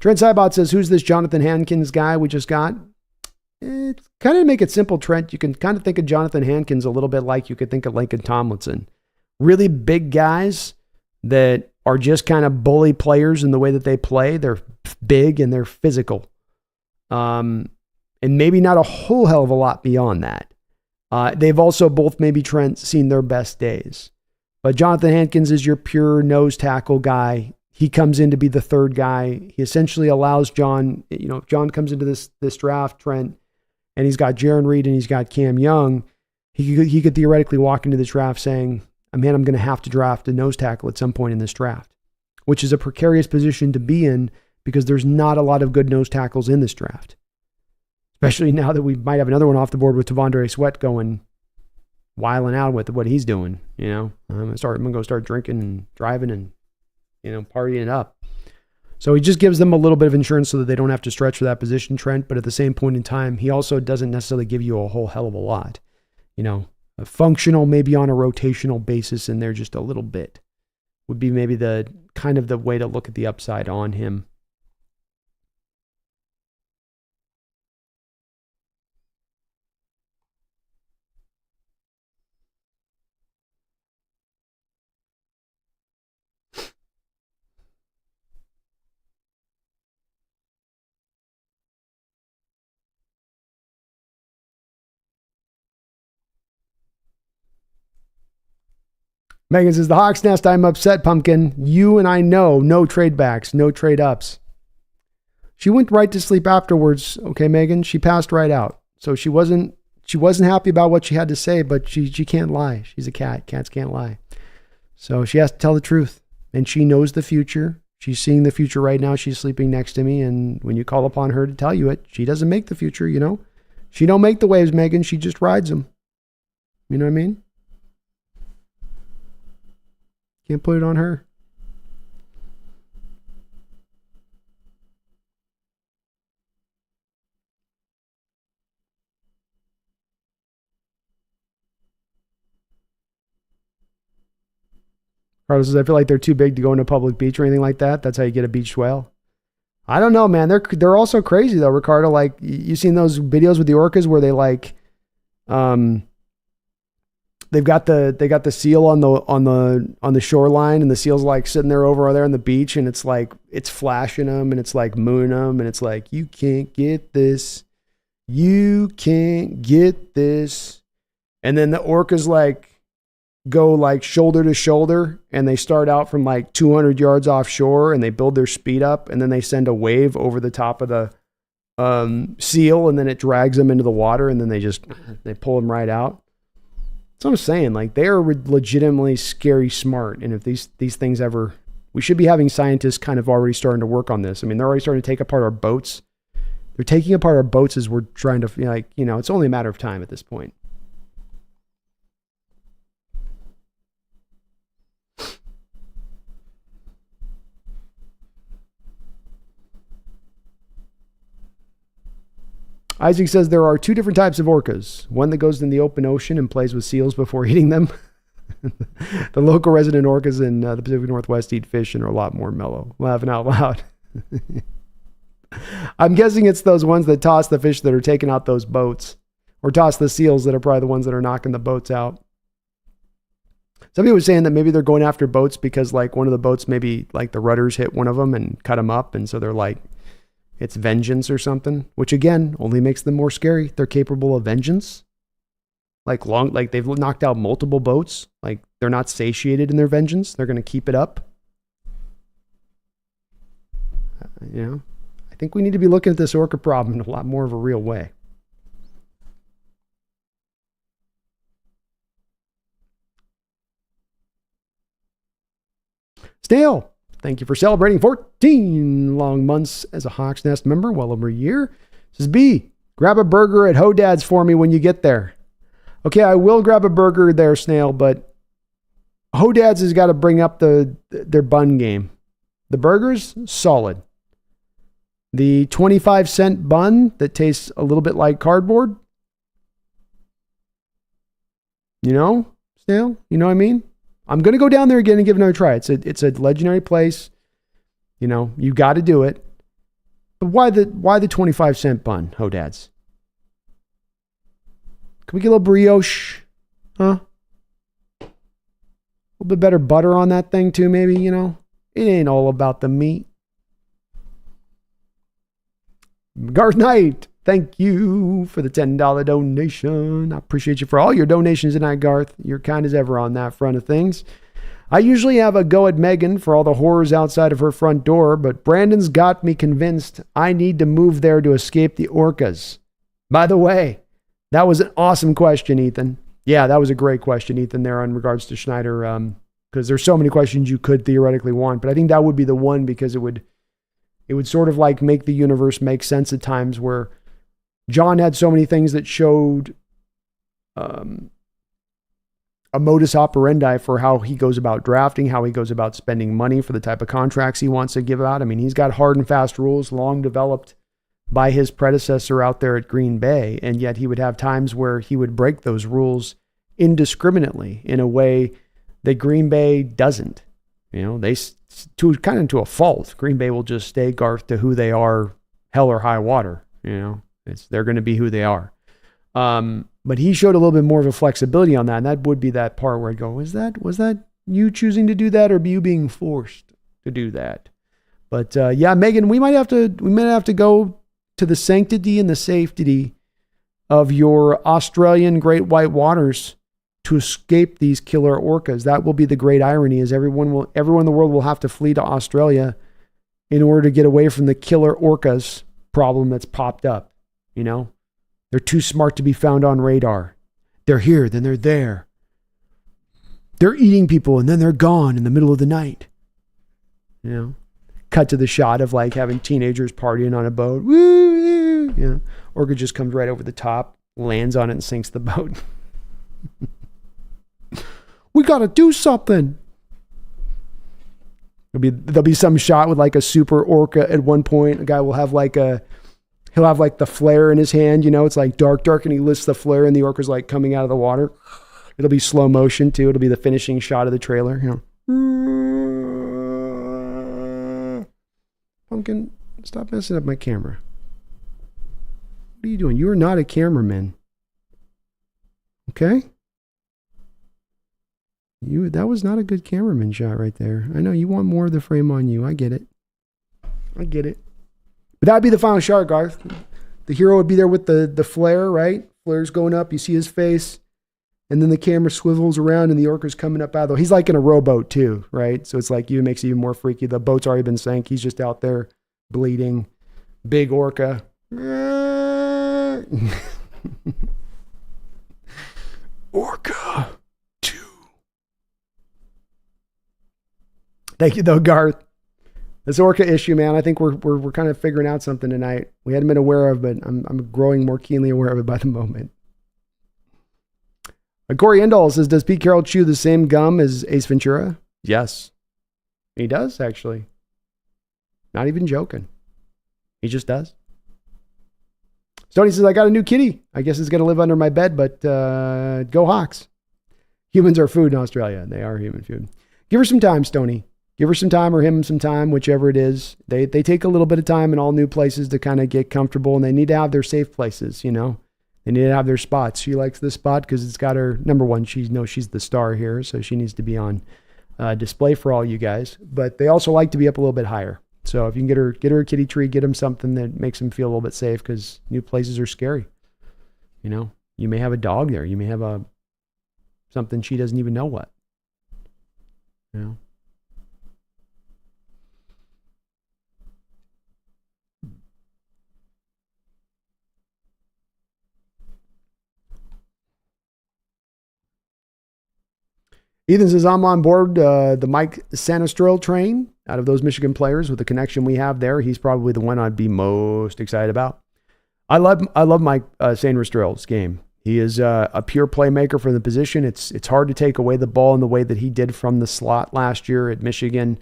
Trent Sybot says, who's this Jonathan Hankins guy we just got? It's kind of make it simple, Trent. You can kind of think of Jonathan Hankins a little bit like you could think of Laken Tomlinson. Really big guys that are just kind of bully players in the way that they play. They're big and they're physical. And maybe not a whole hell of a lot beyond that. They've also both, maybe Trent, seen their best days. But Jonathan Hankins is your pure nose tackle guy. He comes in to be the third guy. He essentially allows John, if John comes into this draft, Trent, and he's got Jaron Reed and he's got Cam Young, he could theoretically walk into the draft saying, man, I'm going to have to draft a nose tackle at some point in this draft, which is a precarious position to be in because there's not a lot of good nose tackles in this draft. Especially now that we might have another one off the board with Tavondre Sweat going wiling out with what he's doing. I'm going to go start drinking and driving and, partying it up. So he just gives them a little bit of insurance so that they don't have to stretch for that position, Trent. But at the same point in time, he also doesn't necessarily give you a whole hell of a lot. A functional, maybe on a rotational basis in there just a little bit would be maybe the kind of the way to look at the upside on him. Megan says, the Hawks Nest, I'm upset, Pumpkin. You and I know no trade backs, no trade ups. She went right to sleep afterwards. Okay, Megan, she passed right out. So she wasn't happy about what she had to say, but she can't lie. She's a cat. Cats can't lie. So she has to tell the truth. And she knows the future. She's seeing the future right now. She's sleeping next to me. And when you call upon her to tell you it, she doesn't make the future, She don't make the waves, Megan. She just rides them. You know what I mean? Can't put it on her. Carlos says, I feel like they're too big to go into a public beach or anything like that. That's how you get a beached whale. I don't know, man. They're also crazy though, Ricardo. Like, you seen those videos with the orcas where they they got the seal on the shoreline, and the seal's like sitting there over there on the beach, and it's like it's flashing them, and it's like mooning them, and it's like, you can't get this, and then the orcas like go like shoulder to shoulder, and they start out from like 200 yards offshore, and they build their speed up, and then they send a wave over the top of the seal, and then it drags them into the water, and then they pull them right out. That's what I'm saying. Like, they are legitimately scary smart. And if these things ever, we should be having scientists kind of already starting to work on this. I mean, they're already starting to take apart our boats. They're taking apart our boats as we're trying to, it's only a matter of time at this point. Isaac says there are two different types of orcas. One that goes in the open ocean and plays with seals before eating them. The local resident orcas in the Pacific Northwest eat fish and are a lot more mellow. Laughing out loud. I'm guessing it's those ones that toss the fish that are taking out those boats, or toss the seals that are probably the ones that are knocking the boats out. Somebody was saying that maybe they're going after boats because like one of the boats, maybe like the rudders hit one of them and cut them up. And so they're like, it's vengeance or something, which again, only makes them more scary. They're capable of vengeance. Like they've knocked out multiple boats. Like, they're not satiated in their vengeance. They're going to keep it up. I think we need to be looking at this orca problem in a lot more of a real way. Snail, thank you for celebrating 14 long months as a Hawks Nest member, well over a year. Says, B, grab a burger at Hodad's for me when you get there. Okay, I will grab a burger there, Snail, but Hodad's has got to bring up their bun game. The burgers, solid. The 25-cent bun that tastes a little bit like cardboard. You know, Snail? You know what I mean? I'm going to go down there again and give it another try. It's a legendary place. You know, you got to do it. But why the 25-cent bun, Hodads? Can we get a little brioche? Huh? A little bit better butter on that thing too, maybe, you know? It ain't all about the meat. Garth Knight, thank you for the $10 donation. I appreciate you for all your donations tonight, Garth. You're kind as ever on that front of things. I usually have a go at Megan for all the horrors outside of her front door, but Brandon's got me convinced I need to move there to escape the orcas. By the way, that was an awesome question, Ethan. Yeah, that was a great question, Ethan, there in regards to Schneider, because there's so many questions you could theoretically want, but I think that would be the one because it would sort of like make the universe make sense at times where John had so many things that showed a modus operandi for how he goes about drafting, how he goes about spending money for the type of contracts he wants to give out. I mean, he's got hard and fast rules long developed by his predecessor out there at Green Bay, and yet he would have times where he would break those rules indiscriminately in a way that Green Bay doesn't. You know, they kind of to a fault. Green Bay will just stay, Garth, to who they are, hell or high water. You know, they're going to be who they are. But he showed a little bit more of a flexibility on that, and that would be that part where I'd go, was that you choosing to do that, or you being forced to do that? But yeah, Megan, we might have to go to the sanctity and the safety of your Australian great white waters to escape these killer orcas. That will be the great irony, is everyone in the world will have to flee to Australia in order to get away from the killer orcas problem that's popped up. You know, they're too smart to be found on radar. They're here, then they're there. They're eating people, and then they're gone in the middle of the night. You know, cut to the shot of like having teenagers partying on a boat. Woo! You know, orca just comes right over the top, lands on it, and sinks the boat. We got to do something. There'll be some shot with like a super orca at one point. A guy will have he'll have like the flare in his hand, you know, it's like dark, and he lifts the flare and the orca's like coming out of the water. It'll be slow motion too. It'll be the finishing shot of the trailer, you know. Pumpkin, stop messing up my camera. What are you doing? You are not a cameraman. Okay? That was not a good cameraman shot right there. I know you want more of the frame on you. I get it. But that'd be the final shot, Garth. The hero would be there with the flare, right? Flare's going up. You see his face. And then the camera swivels around and the orca's coming up out of he's like in a rowboat too, right? So it's like, it makes it even more freaky. The boat's already been sank. He's just out there bleeding. Big orca. Orca 2. Thank you though, Garth. This orca issue, man, I think we're kind of figuring out something tonight we hadn't been aware of, but I'm growing more keenly aware of it by the moment. Corey Endall says, does Pete Carroll chew the same gum as Ace Ventura? Yes. He does, actually. Not even joking. He just does. Stoney says, I got a new kitty. I guess it's going to live under my bed, but go Hawks. Humans are food in Australia. They are human food. Give her some time, Stoney. Give her some time or him some time, whichever it is. They take a little bit of time in all new places to kind of get comfortable, and they need to have their safe places, you know. They need to have their spots. She likes this spot because it's got her, number one, she knows she's the star here, so she needs to be on display for all you guys. But they also like to be up a little bit higher. So if you can get her a kitty tree, get them something that makes them feel a little bit safe, because new places are scary. You know, you may have a dog there. You may have something she doesn't even know what. You know. Ethan says, I'm on board the Mike Sanistrell train. Out of those Michigan players, with the connection we have there, he's probably the one I'd be most excited about. I love Mike Sanistrell's game. He is a pure playmaker for the position. It's hard to take away the ball in the way that he did from the slot last year at Michigan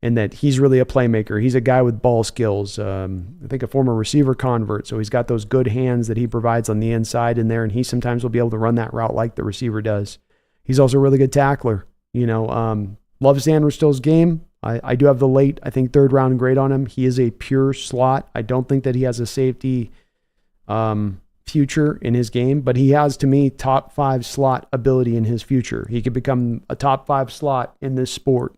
and that he's really a playmaker. He's a guy with ball skills. I think a former receiver convert, so he's got those good hands that he provides on the inside in there, and he sometimes will be able to run that route like the receiver does. He's also a really good tackler. Love Sanders-Still's game. I do have the late, I think, 3rd round grade on him. He is a pure slot. I don't think that he has a safety future in his game, but he has, to me, top 5 slot ability in his future. He could become a top 5 slot in this sport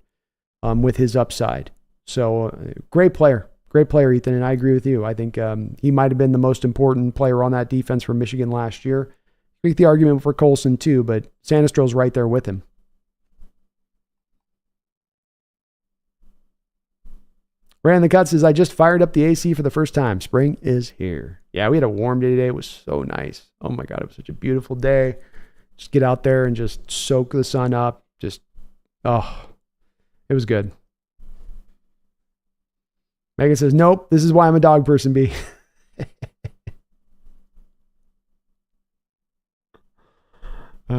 with his upside. So great player, Ethan, and I agree with you. I think he might have been the most important player on that defense for Michigan last year. Make the argument for Colson too, but Sandstrill's right there with him. Brandon the Cut says, I just fired up the AC for the first time. Spring is here. Yeah, we had a warm day today. It was so nice. Oh my God, it was such a beautiful day. Just get out there and just soak the sun up. It was good. Megan says, nope, this is why I'm a dog person, B.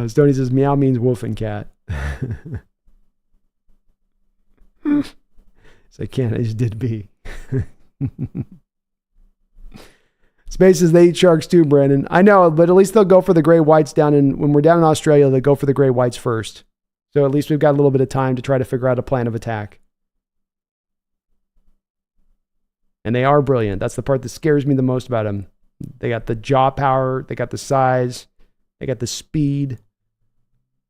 Stoney says, meow means wolf and cat. So I can't, I just did B. Space says they eat sharks too, Brandon. I know, but at least they'll go for the gray whites when we're down in Australia, they'll go for the gray whites first. So at least we've got a little bit of time to try to figure out a plan of attack. And they are brilliant. That's the part that scares me the most about them. They got the jaw power, they got the size, they got the speed.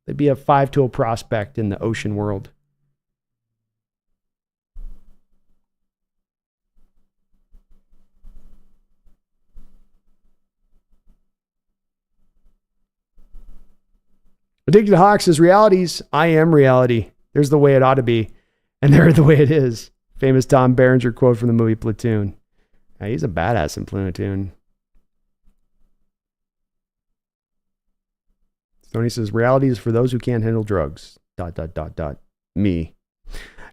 They'd be a 5-tool prospect in the ocean world. Addicted to Hawks says, realities, I am reality. There's the way it ought to be. And there the way it is. Famous Tom Berenger quote from the movie Platoon. Yeah, he's a badass in Platoon. Stoney says, reality is for those who can't handle drugs. ... Me.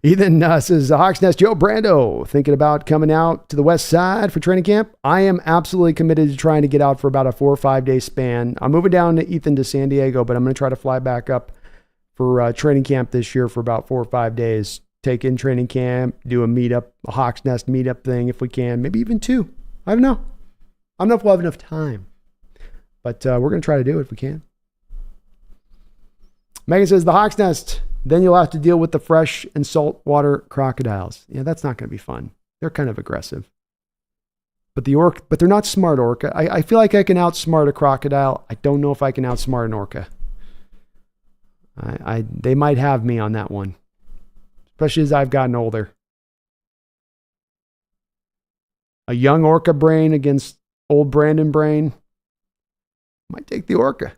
Ethan says, Hawks Nest, Joe Brando, thinking about coming out to the west side for training camp. I am absolutely committed to trying to get out for about a 4 or 5 day span. I'm moving down to Ethan to San Diego, but I'm going to try to fly back up for training camp this year for about 4 or 5 days. Take in training camp, do a meetup, a Hawks Nest meetup thing if we can, maybe even 2. I don't know. I don't know if we'll have enough time, but we're going to try to do it if we can. Megan says, the Hawks Nest, then you'll have to deal with the fresh and saltwater crocodiles. Yeah, that's not going to be fun. They're kind of aggressive. But they're not smart orca. I feel like I can outsmart a crocodile. I don't know if I can outsmart an orca. They might have me on that one, especially as I've gotten older. A young orca brain against old Brandon brain. Might take the orca.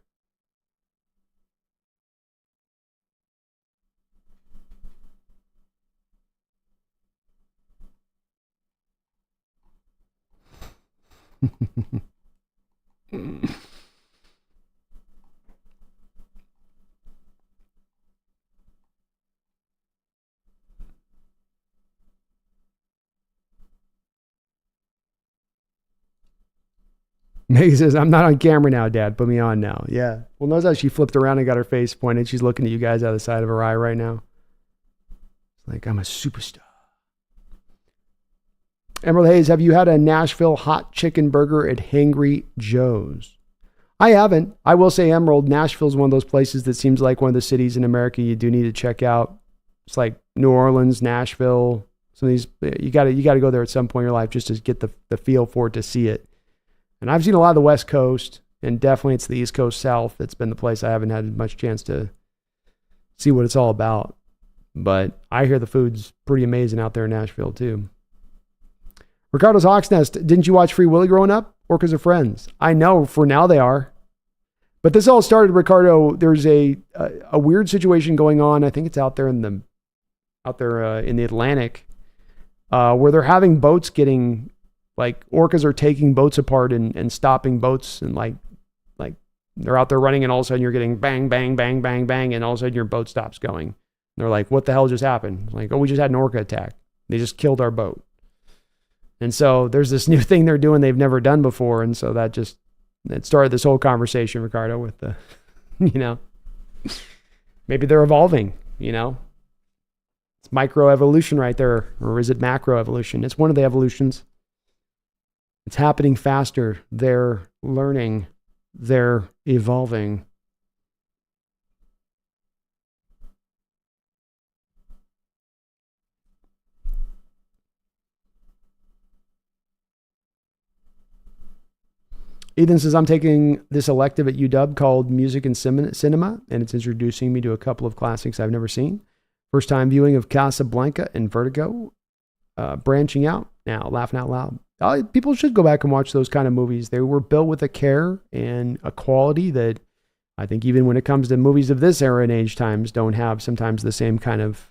Maggie says, I'm not on camera now, Dad. Put me on now. Yeah. Well, notice how she flipped around and got her face pointed. She's looking at you guys out of the side of her eye right now. It's like, I'm a superstar. Emerald Hayes, have you had a Nashville hot chicken burger at Hangry Joe's? I haven't. I will say, Emerald, Nashville is one of those places that seems like one of the cities in America you do need to check out. It's like New Orleans, Nashville. Some of these, you got to go there at some point in your life just to get the feel for it, to see it. And I've seen a lot of the West Coast, and definitely it's the East Coast South that's been the place I haven't had much chance to see what it's all about. But I hear the food's pretty amazing out there in Nashville too. Ricardo's Hawks Nest, didn't you watch Free Willy growing up? Orcas are friends. I know, for now they are. But this all started, Ricardo, there's a weird situation going on. I think it's out there in the Atlantic, where they're having boats getting, like, orcas are taking boats apart and stopping boats, and like they're out there running, and all of a sudden you're getting bang, bang, bang, bang, bang, and all of a sudden your boat stops going. And they're like, what the hell just happened? Like, oh, we just had an orca attack. They just killed our boat. And so there's this new thing they're doing they've never done before. And so it started this whole conversation, Ricardo, with the, maybe they're evolving, It's microevolution right there. Or is it macroevolution? It's one of the evolutions. It's happening faster. They're learning. They're evolving. Ethan says, I'm taking this elective at UW called Music and Cinema, and it's introducing me to a couple of classics I've never seen. First time viewing of Casablanca and Vertigo. Branching out now, laughing out loud. People should go back and watch those kind of movies. They were built with a care and a quality that I think even when it comes to movies of this era and age times don't have sometimes the same kind of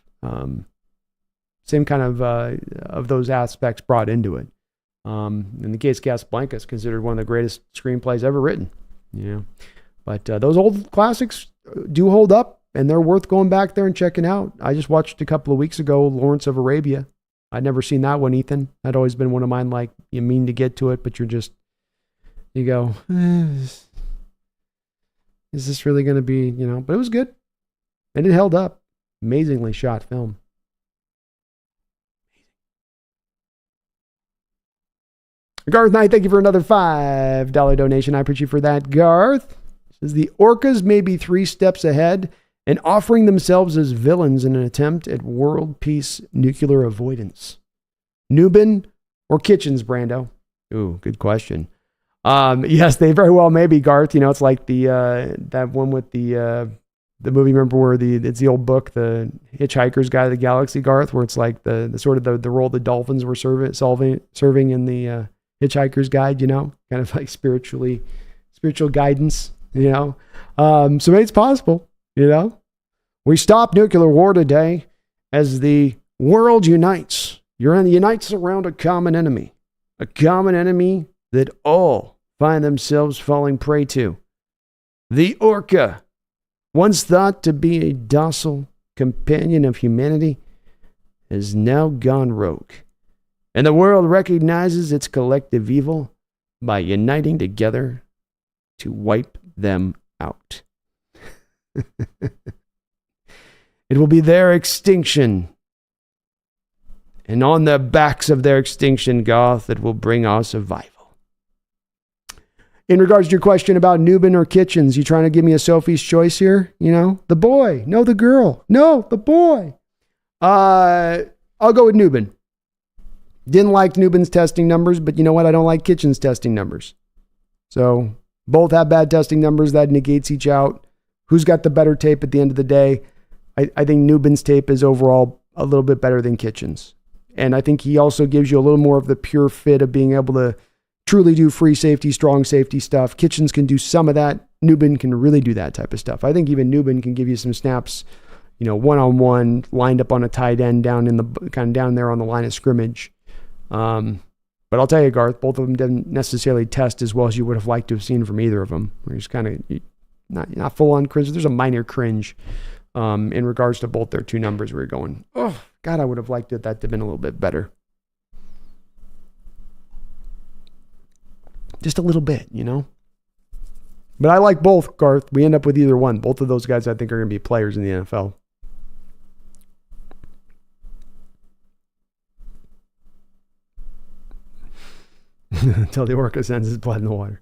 those aspects brought into it. In the case of Casablanca, it's considered one of the greatest screenplays ever written. But those old classics do hold up, and they're worth going back there and checking out. I just watched a couple of weeks ago, Lawrence of Arabia. I'd never seen that one, Ethan. That'd always been one of mine. Like, you mean to get to it, but you go, is this really going to be, but it was good. And it held up. Amazingly shot film. Garth Knight, thank you for another $5 donation. I appreciate you for that, Garth. Says the Orcas may be 3 steps ahead and offering themselves as villains in an attempt at world peace nuclear avoidance. Nubin or Kitchens, Brando? Ooh, good question. Yes, they very well may be, Garth. It's like the that one with the movie, remember where it's the old book, The Hitchhiker's Guide to the Galaxy, Garth, where it's like the sort of the role the dolphins were serving in the Hitchhiker's Guide, kind of like spiritual guidance, so it's possible, we stop nuclear war today as the world unites. Unites around a common enemy that all find themselves falling prey to. The orca, once thought to be a docile companion of humanity, has now gone rogue. And the world recognizes its collective evil by uniting together to wipe them out. It will be their extinction. And on the backs of their extinction, Goth, it will bring our survival. In regards to your question about Nubin or Kitchens, you trying to give me a Sophie's choice here? The boy. No, the girl. No, the boy. I'll go with Nubin. Didn't like Nubin's testing numbers, but you know what? I don't like Kitchen's testing numbers. So both have bad testing numbers. That negates each out. Who's got the better tape at the end of the day? I think Nubin's tape is overall a little bit better than Kitchen's. And I think he also gives you a little more of the pure fit of being able to truly do free safety, strong safety stuff. Kitchens can do some of that. Nubin can really do that type of stuff. I think even Nubin can give you some snaps, one-on-one, lined up on a tight end down there on the line of scrimmage. But I'll tell you, Garth, both of them didn't necessarily test as well as you would have liked to have seen from either of them. It's kind of not full on cringe. There's a minor cringe in regards to both their 2 numbers. We're going, oh God, I would have liked that to have been a little bit better. Just a little bit, But I like both, Garth. We end up with either one. Both of those guys, I think, are going to be players in the NFL. Until the orca sends his blood in the water.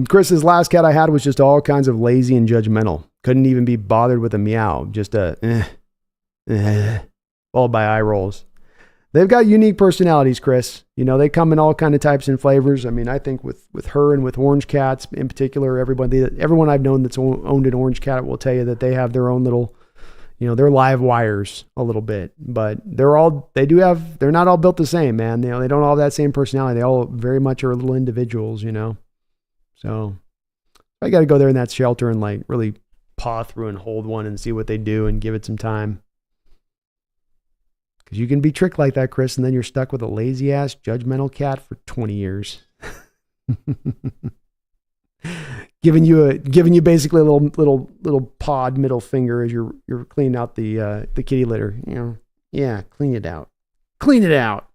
Chris's last cat I had was just all kinds of lazy and judgmental. Couldn't even be bothered with a meow. Just a followed by eye rolls. They've got unique personalities, Chris. They come in all kind of types and flavors. I mean, I think with her and with orange cats in particular, everyone I've known that's owned an orange cat will tell you that they have their own little, they're live wires a little bit, but they're not all built the same, man. They don't all have that same personality. They all very much are little individuals, So I got to go there in that shelter and like really paw through and hold one and see what they do and give it some time. Because you can be tricked like that, Chris, and then you're stuck with a lazy ass judgmental cat for 20 years. giving you basically a little pod middle finger as you're cleaning out the kitty litter. Yeah, clean it out. Clean it out.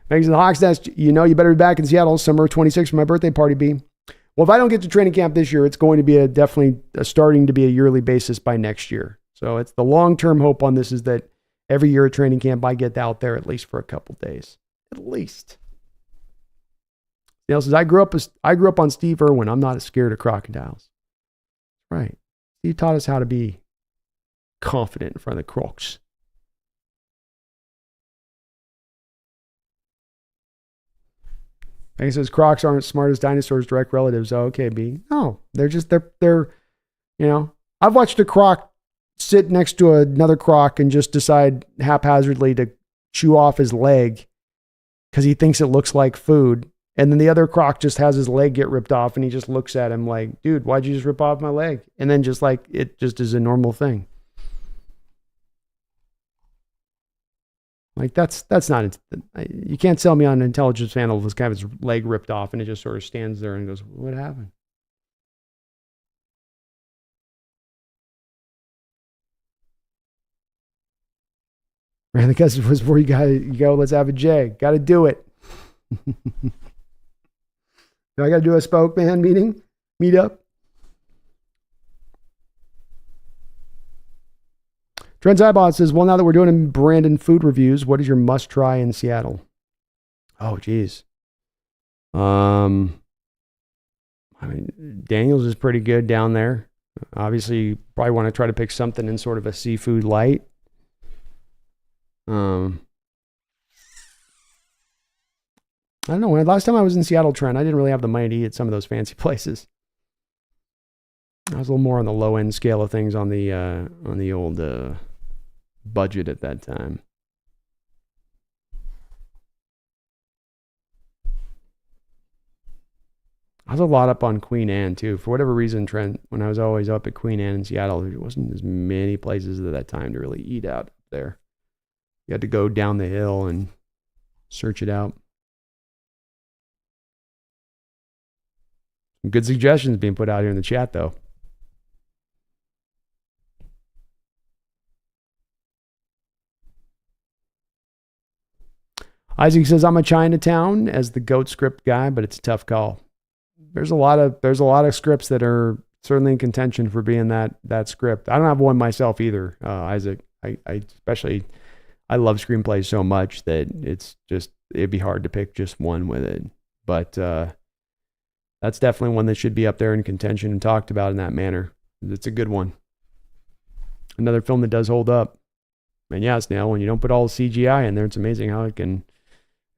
Thanks to the Hawks Nest. You better be back in Seattle summer 26 for my birthday party, B. Well, if I don't get to training camp this year, it's going to be definitely starting to be a yearly basis by next year. So it's the long-term hope on this is that every year at training camp, I get out there at least for a couple days. At least. Dale says, I grew up on Steve Irwin. I'm not as scared of crocodiles. Right. He taught us how to be confident in front of the crocs. He says crocs aren't smart as dinosaurs' direct relatives. Oh, okay, B. No, they're I've watched a croc sit next to another croc and just decide haphazardly to chew off his leg because he thinks it looks like food. And then the other croc just has his leg get ripped off and he just looks at him like, dude, why'd you just rip off my leg? And then just like, it just is a normal thing. Like that's not, you can't sell me on an intelligence panel with kind of his leg ripped off and it just sort of stands there and goes, what happened? And the guess was where you go, let's have a J. Got to do it. Do I got to do a spokesman meet up? Trent Zybot says, well, now that we're doing Brandon food reviews, what is your must try in Seattle? Oh, geez. I mean, Daniel's is pretty good down there. Obviously, you probably want to try to pick something in sort of a seafood light. I don't know. Last time I was in Seattle, Trent, I didn't really have the money to eat at some of those fancy places. I was a little more on the low end scale of things on the old budget at that time. I was a lot up on Queen Anne too. For whatever reason, Trent, when I was always up at Queen Anne in Seattle, there wasn't as many places at that time to really eat out there. You had to go down the hill and search it out. Some good suggestions being put out here in the chat, though. Isaac says, I'm a Chinatown as the GOAT script guy, but it's a tough call. There's a lot of scripts that are certainly in contention for being that script. I don't have one myself either, Isaac. I love screenplays so much that it'd be hard to pick just one with it. But that's definitely one that should be up there in contention and talked about in that manner. It's a good one. Another film that does hold up. And yeah, Snail, when you don't put all the CGI in there, it's amazing how it can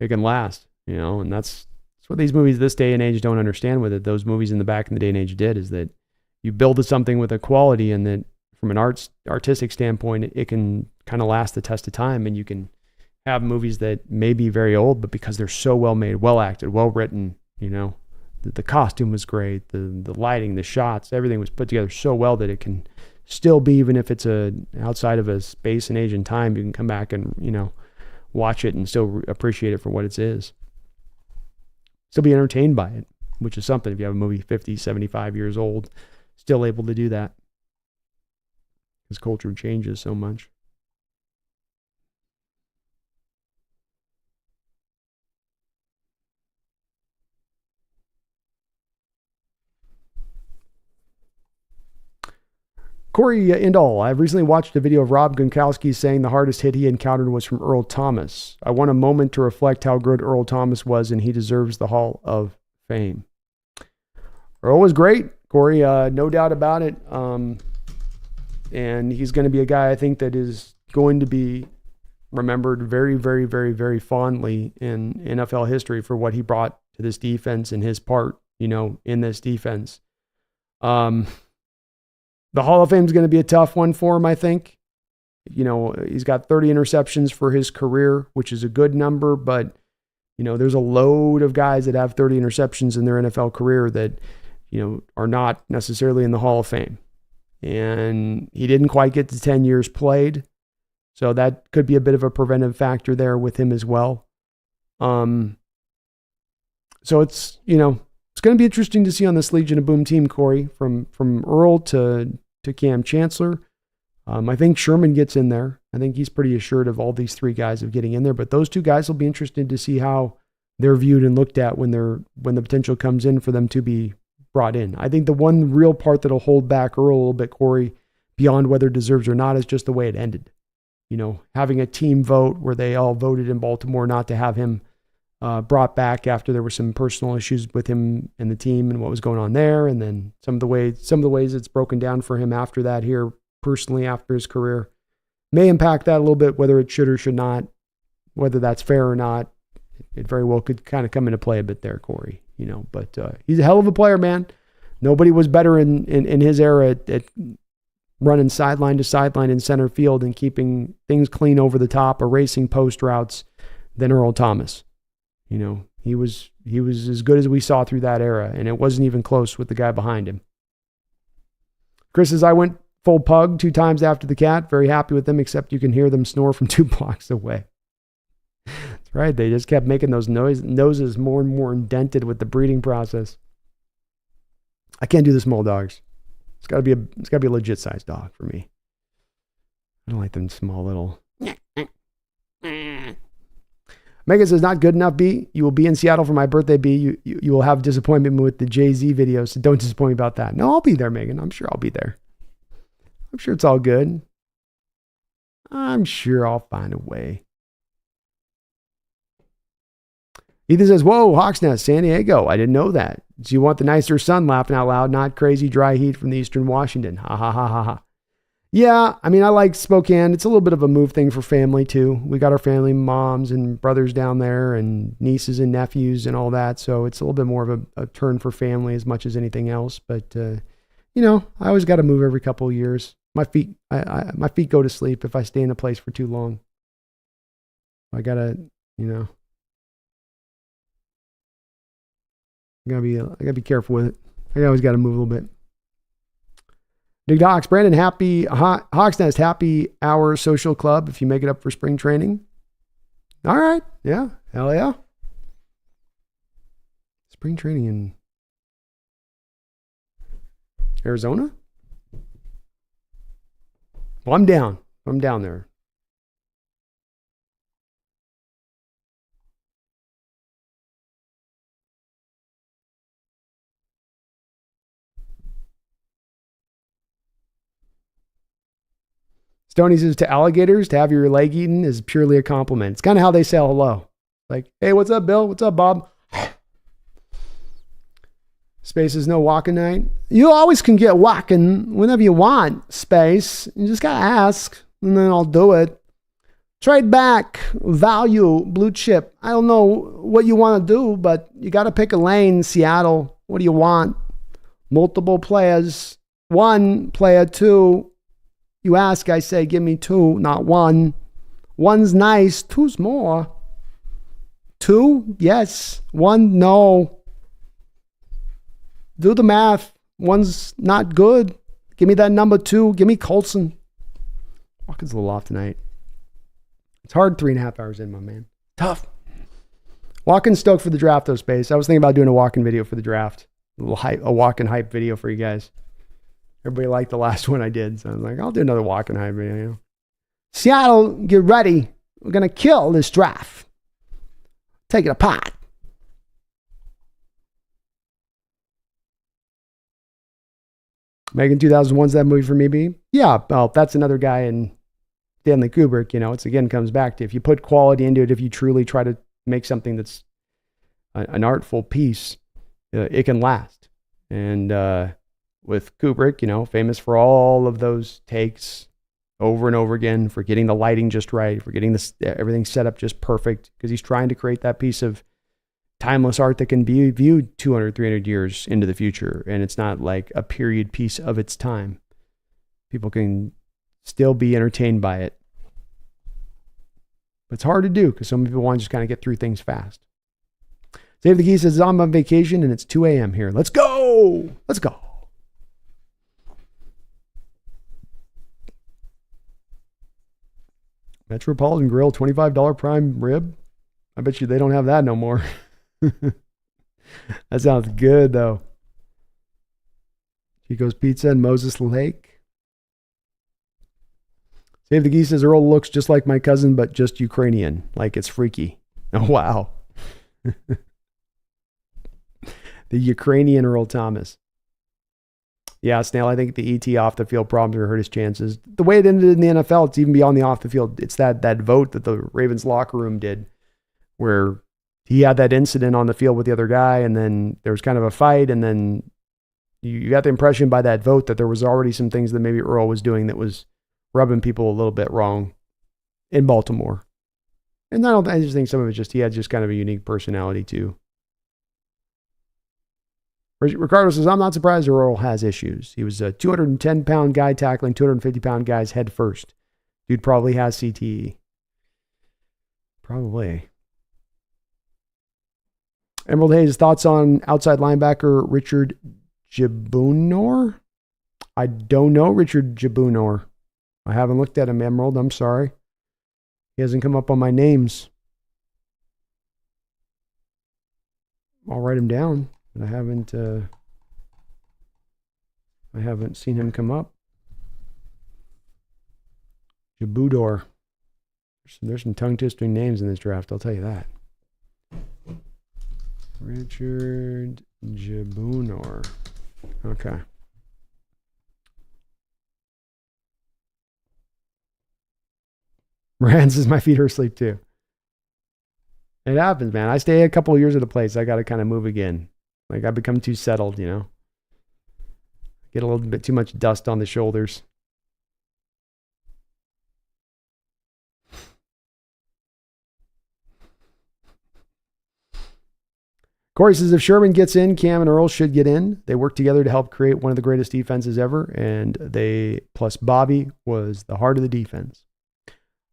last, and that's what these movies this day and age don't understand with it. Those movies in the back in the day and age did, is that you build something with a quality and that from an artistic standpoint, it can kind of last the test of time, and you can have movies that may be very old, but because they're so well made, well acted, well written, the costume was great, the lighting, the shots, everything was put together so well that it can still be, even if it's outside of a space and age and time, you can come back and, watch it and still appreciate it for what it is. Still be entertained by it, which is something if you have a movie 50, 75 years old, still able to do that. Because culture changes so much. Corey Indall, I've recently watched a video of Rob Gronkowski saying the hardest hit he encountered was from Earl Thomas. I want a moment to reflect how good Earl Thomas was, and he deserves the Hall of Fame. Earl was great, Corey, no doubt about it. And he's going to be a guy I think that is going to be remembered very, very, very, very fondly in NFL history for what he brought to this defense and his part, in this defense. The Hall of Fame is going to be a tough one for him, I think. He's got 30 interceptions for his career, which is a good number, but, there's a load of guys that have 30 interceptions in their NFL career that, are not necessarily in the Hall of Fame. And he didn't quite get to 10 years played, so that could be a bit of a preventive factor there with him as well. So it's, it's going to be interesting to see on this Legion of Boom team, Corey, from Earl to Cam Chancellor. I think Sherman gets in there. I think he's pretty assured of all these three guys of getting in there, but those two guys will be interested to see how they're viewed and looked at when the potential comes in for them to be brought in. I think the one real part that'll hold back Earl a little bit, Corey, beyond whether it deserves or not, is just the way it ended. Having a team vote where they all voted in Baltimore not to have him brought back after there were some personal issues with him and the team and what was going on there. And then some of the ways it's broken down for him after that here, personally after his career, may impact that a little bit, whether it should or should not, whether that's fair or not. It very well could kind of come into play a bit there, Corey, but he's a hell of a player, man. Nobody was better in his era at running sideline to sideline in center field and keeping things clean over the top, erasing post routes than Earl Thomas. He was as good as we saw through that era, and it wasn't even close with the guy behind him. Chris says, I went full pug 2 times after the cat. Very happy with them, except you can hear them snore from 2 blocks away. That's right. They just kept making those noses more and more indented with the breeding process. I can't do the small dogs. It's got to be a legit sized dog for me. I don't like them small little. Megan says, not good enough, B. You will be in Seattle for my birthday, B. You will have disappointment with the Jay-Z video, so don't disappoint me about that. No, I'll be there, Megan. I'm sure I'll be there. I'm sure it's all good. I'm sure I'll find a way. Ethan says, whoa, Hawks Nest, San Diego. I didn't know that. So you want the nicer sun, laughing out loud, not crazy dry heat from the Eastern Washington. Ha ha ha ha ha. Yeah, I mean, I like Spokane. It's a little bit of a move thing for family too. We got our family, moms and brothers down there and nieces and nephews and all that. So it's a little bit more of a turn for family as much as anything else. But, I always got to move every couple of years. My feet go to sleep if I stay in a place for too long. I got to, I gotta be careful with it. I always got to move a little bit. Big Docs, Brandon, happy Hawks Nest, happy hour social club if you make it up for spring training. All right. Yeah. Hell yeah. Spring training in Arizona? Well, I'm down. I'm down there. Stoney says, to alligators, to have your leg eaten is purely a compliment. It's kind of how they say hello. Like, hey, what's up, Bill? What's up, Bob? Space is no walking night. You always can get walking whenever you want, Space. You just got to ask, and then I'll do it. Trade back, value, blue chip. I don't know what you want to do, but you got to pick a lane, Seattle. What do you want? Multiple players. 1 player, 2. You ask, I say, give me 2, not 1. 1's nice, 2's more. 2, yes. 1, no. Do the math. 1's not good. Give me that number 2. Give me Colson. Walking's a little off tonight. It's hard 3.5 hours in, my man. Tough. Walking stoked for the draft, though, Space. I was thinking about doing a walking video for the draft. A walking hype video for you guys. Everybody liked the last one I did. So I was like, I'll do another walking hype video. Seattle, get ready. We're going to kill this draft. Take it apart. Megan 2001's that movie for me, B? Yeah, well, that's another guy in Stanley Kubrick. It's again comes back to if you put quality into it, if you truly try to make something that's an artful piece, it can last. And with Kubrick, famous for all of those takes over and over again, for getting the lighting just right, for getting everything set up just perfect, because he's trying to create that piece of timeless art that can be viewed 200, 300 years into the future. And it's not like a period piece of its time. People can still be entertained by it. But it's hard to do because some people want to just kind of get through things fast. Save the Key says, I'm on vacation and it's 2 a.m. here. Let's go. Let's go. Metropolitan Grill, $25 prime rib. I bet you they don't have that no more. That sounds good, though. Chico's Pizza and Moses Lake. Save the Geese says, Earl looks just like my cousin, but just Ukrainian. Like it's freaky. Oh, wow. The Ukrainian Earl Thomas. Yeah, Snail, I think the ET off the field problems are hurt his chances. The way it ended in the NFL, it's even beyond the off the field. It's that vote that the Ravens locker room did where he had that incident on the field with the other guy, and then there was kind of a fight, and then you got the impression by that vote that there was already some things that maybe Earl was doing that was rubbing people a little bit wrong in Baltimore. And I just think some of it just, he had just kind of a unique personality too. Ricardo says, I'm not surprised Earl has issues. He was a 210-pound guy tackling 250-pound guys head first. Dude probably has CTE. Probably. Emerald Hayes, thoughts on outside linebacker Richard Jabunor? I don't know Richard Jabunor. I haven't looked at him, Emerald. I'm sorry. He hasn't come up on my names. I'll write him down. But I haven't seen him come up. Jabudor. There's some tongue-twisting names in this draft, I'll tell you that. Richard Jabunor. Okay. Rand says my feet are asleep too. It happens, man. I stay a couple of years at a place. I got to kind of move again. Like I become too settled, you know. Get a little bit too much dust on the shoulders. Corey says if Sherman gets in, Cam and Earl should get in. They worked together to help create one of the greatest defenses ever, and they plus Bobby was the heart of the defense.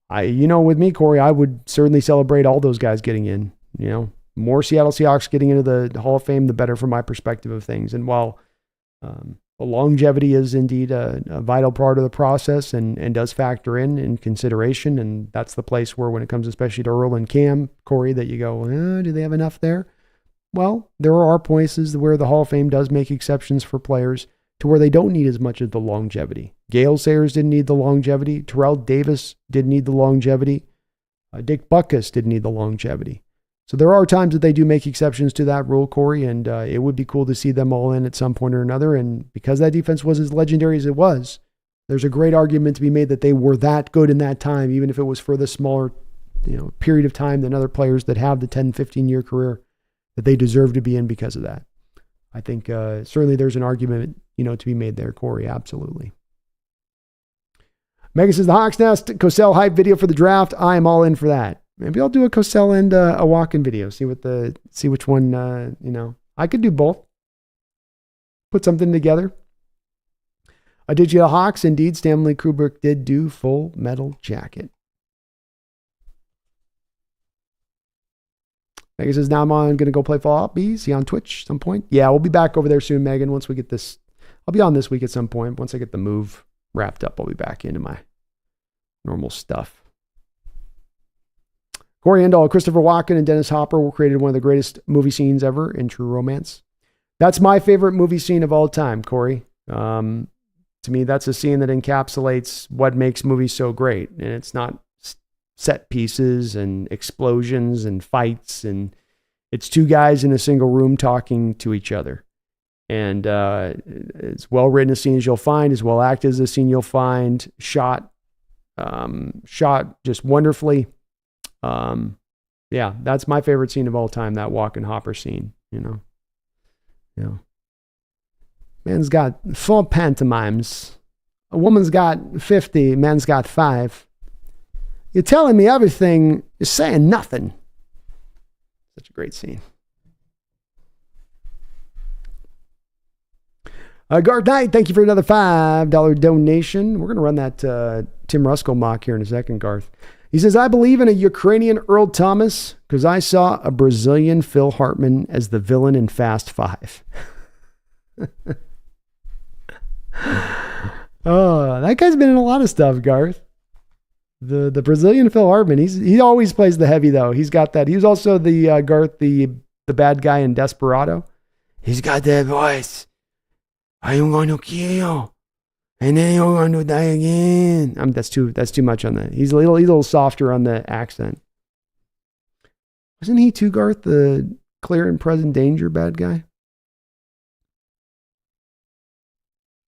With me, Corey, I would certainly celebrate all those guys getting in. You know, more Seattle Seahawks getting into the Hall of Fame, the better from my perspective of things. And while longevity is indeed a vital part of the process and does factor in consideration, and that's the place where when it comes especially to Earl and Cam, Corey, that you go, do they have enough there? Well, there are places where the Hall of Fame does make exceptions for players to where they don't need as much of the longevity. Gale Sayers didn't need the longevity. Terrell Davis didn't need the longevity. Dick Butkus didn't need the longevity. So there are times that they do make exceptions to that rule, Corey, and it would be cool to see them all in at some point or another. And because that defense was as legendary as it was, there's a great argument to be made that they were that good in that time, even if it was for the smaller period of time than other players that have the 10, 15-year career, that they deserve to be in because of that. I think certainly there's an argument, to be made there, Corey. Absolutely. Megan says the Hawks Nest Cosell hype video for the draft. I am all in for that. Maybe I'll do a Cosell and a walk-in video. See which one. I could do both. Put something together. Did you the Hawks? Indeed, Stanley Kubrick did do Full Metal Jacket. Megan says, now I'm going to go play Fallout B. See you on Twitch at some point. Yeah, we'll be back over there soon, Megan. Once we get this, I'll be on this week at some point. Once I get the move wrapped up, I'll be back into my normal stuff. Corey Endall, Christopher Walken, and Dennis Hopper created one of the greatest movie scenes ever in True Romance. That's my favorite movie scene of all time, Corey. To me, that's a scene that encapsulates what makes movies so great. And it's not set pieces and explosions and fights, and it's two guys in a single room talking to each other. And as well written a scene as you'll find, as well acted as a scene you'll find, shot just wonderfully. Yeah, that's my favorite scene of all time, that Walken Hopper scene, Man's got 4 pantomimes. A woman's got 50, man's got 5. You're telling me everything, you're saying nothing. Such a great scene. Garth Knight, thank you for another $5 donation. We're going to run that Tim Ruskell mock here in a second, Garth. He says, I believe in a Ukrainian Earl Thomas because I saw a Brazilian Phil Hartman as the villain in Fast 5. Oh, that guy's been in a lot of stuff, Garth. The Brazilian Phil Hartman, he always plays the heavy though. He's got that. He was also the Garth, the bad guy in Desperado. He's got that voice. I'm going to kill you, and then you're going to die again. That's too much on that. He's a little softer on the accent. Wasn't he too, Garth, the clear and present danger bad guy?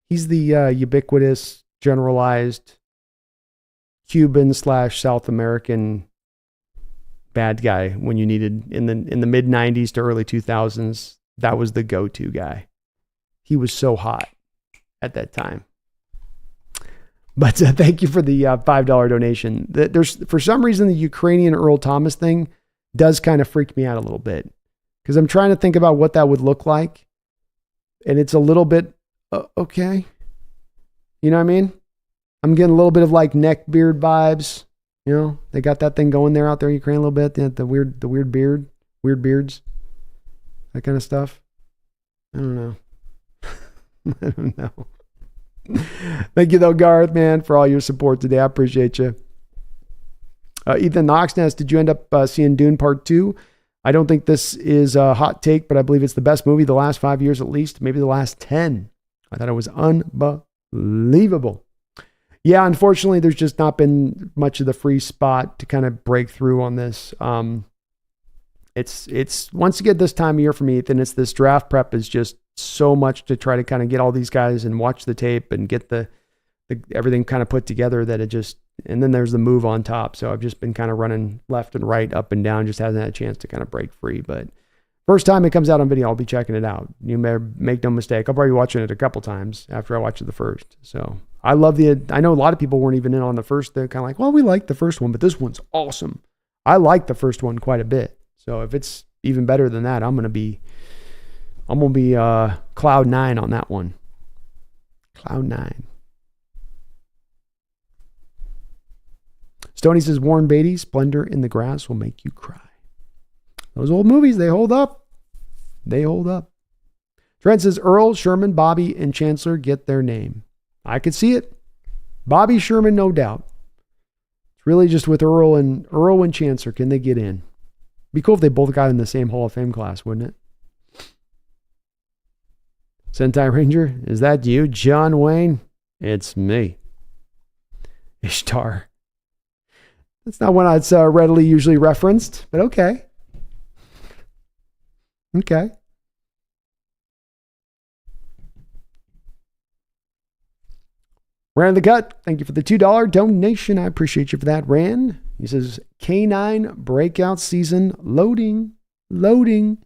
He's the ubiquitous, generalized Cuban / South American bad guy when you needed in the mid 90s to early 2000s. That was the go-to guy. He was so hot at that time. But thank you for the $5 donation. There's, for some reason, the Ukrainian Earl Thomas thing does kind of freak me out a little bit, because I'm trying to think about what that would look like. And it's a little bit, okay. You know what I mean? I'm getting a little bit of like neck beard vibes. You know, they got that thing going there out there in Ukraine a little bit. The weird beards, that kind of stuff. I don't know. I don't know. Thank you though, Garth, man, for all your support today. I appreciate you. Ethan TheSeahawksNest, did you end up seeing Dune Part 2? I don't think this is a hot take, but I believe it's the best movie the last 5 years at least, maybe the last 10. I thought it was unbelievable. Yeah, unfortunately, there's just not been much of the free spot to kind of break through on this. It's once you get this time of year for me, Ethan, it's this draft prep is just so much to try to kind of get all these guys and watch the tape and get the everything kind of put together that it just, and then there's the move on top. So I've just been kind of running left and right, up and down, just hasn't had a chance to kind of break free. But first time it comes out on video, I'll be checking it out. You may make no mistake. I'll probably be watching it a couple times after I watch it the first. So I love I know a lot of people weren't even in on the first. They're kind of like, well, we liked the first one, but this one's awesome. I like the first one quite a bit. So if it's even better than that, I'm going to be cloud 9 on that one. Cloud 9. Stoney says, Warren Beatty, Splendor in the Grass will make you cry. Those old movies, they hold up. They hold up. Trent says, Earl, Sherman, Bobby, and Chancellor get their name. I could see it. Bobby Sherman, no doubt. It's really just with Earl and Chancellor, can they get in? Be cool if they both got in the same Hall of Fame class, wouldn't it? Sentai Ranger, is that you, John Wayne? It's me. Ishtar. That's not one that's readily usually referenced, but okay. Okay. Ran the Cut, thank you for the $2 donation. I appreciate you for that, Ran. He says, K9 breakout season loading. Ding,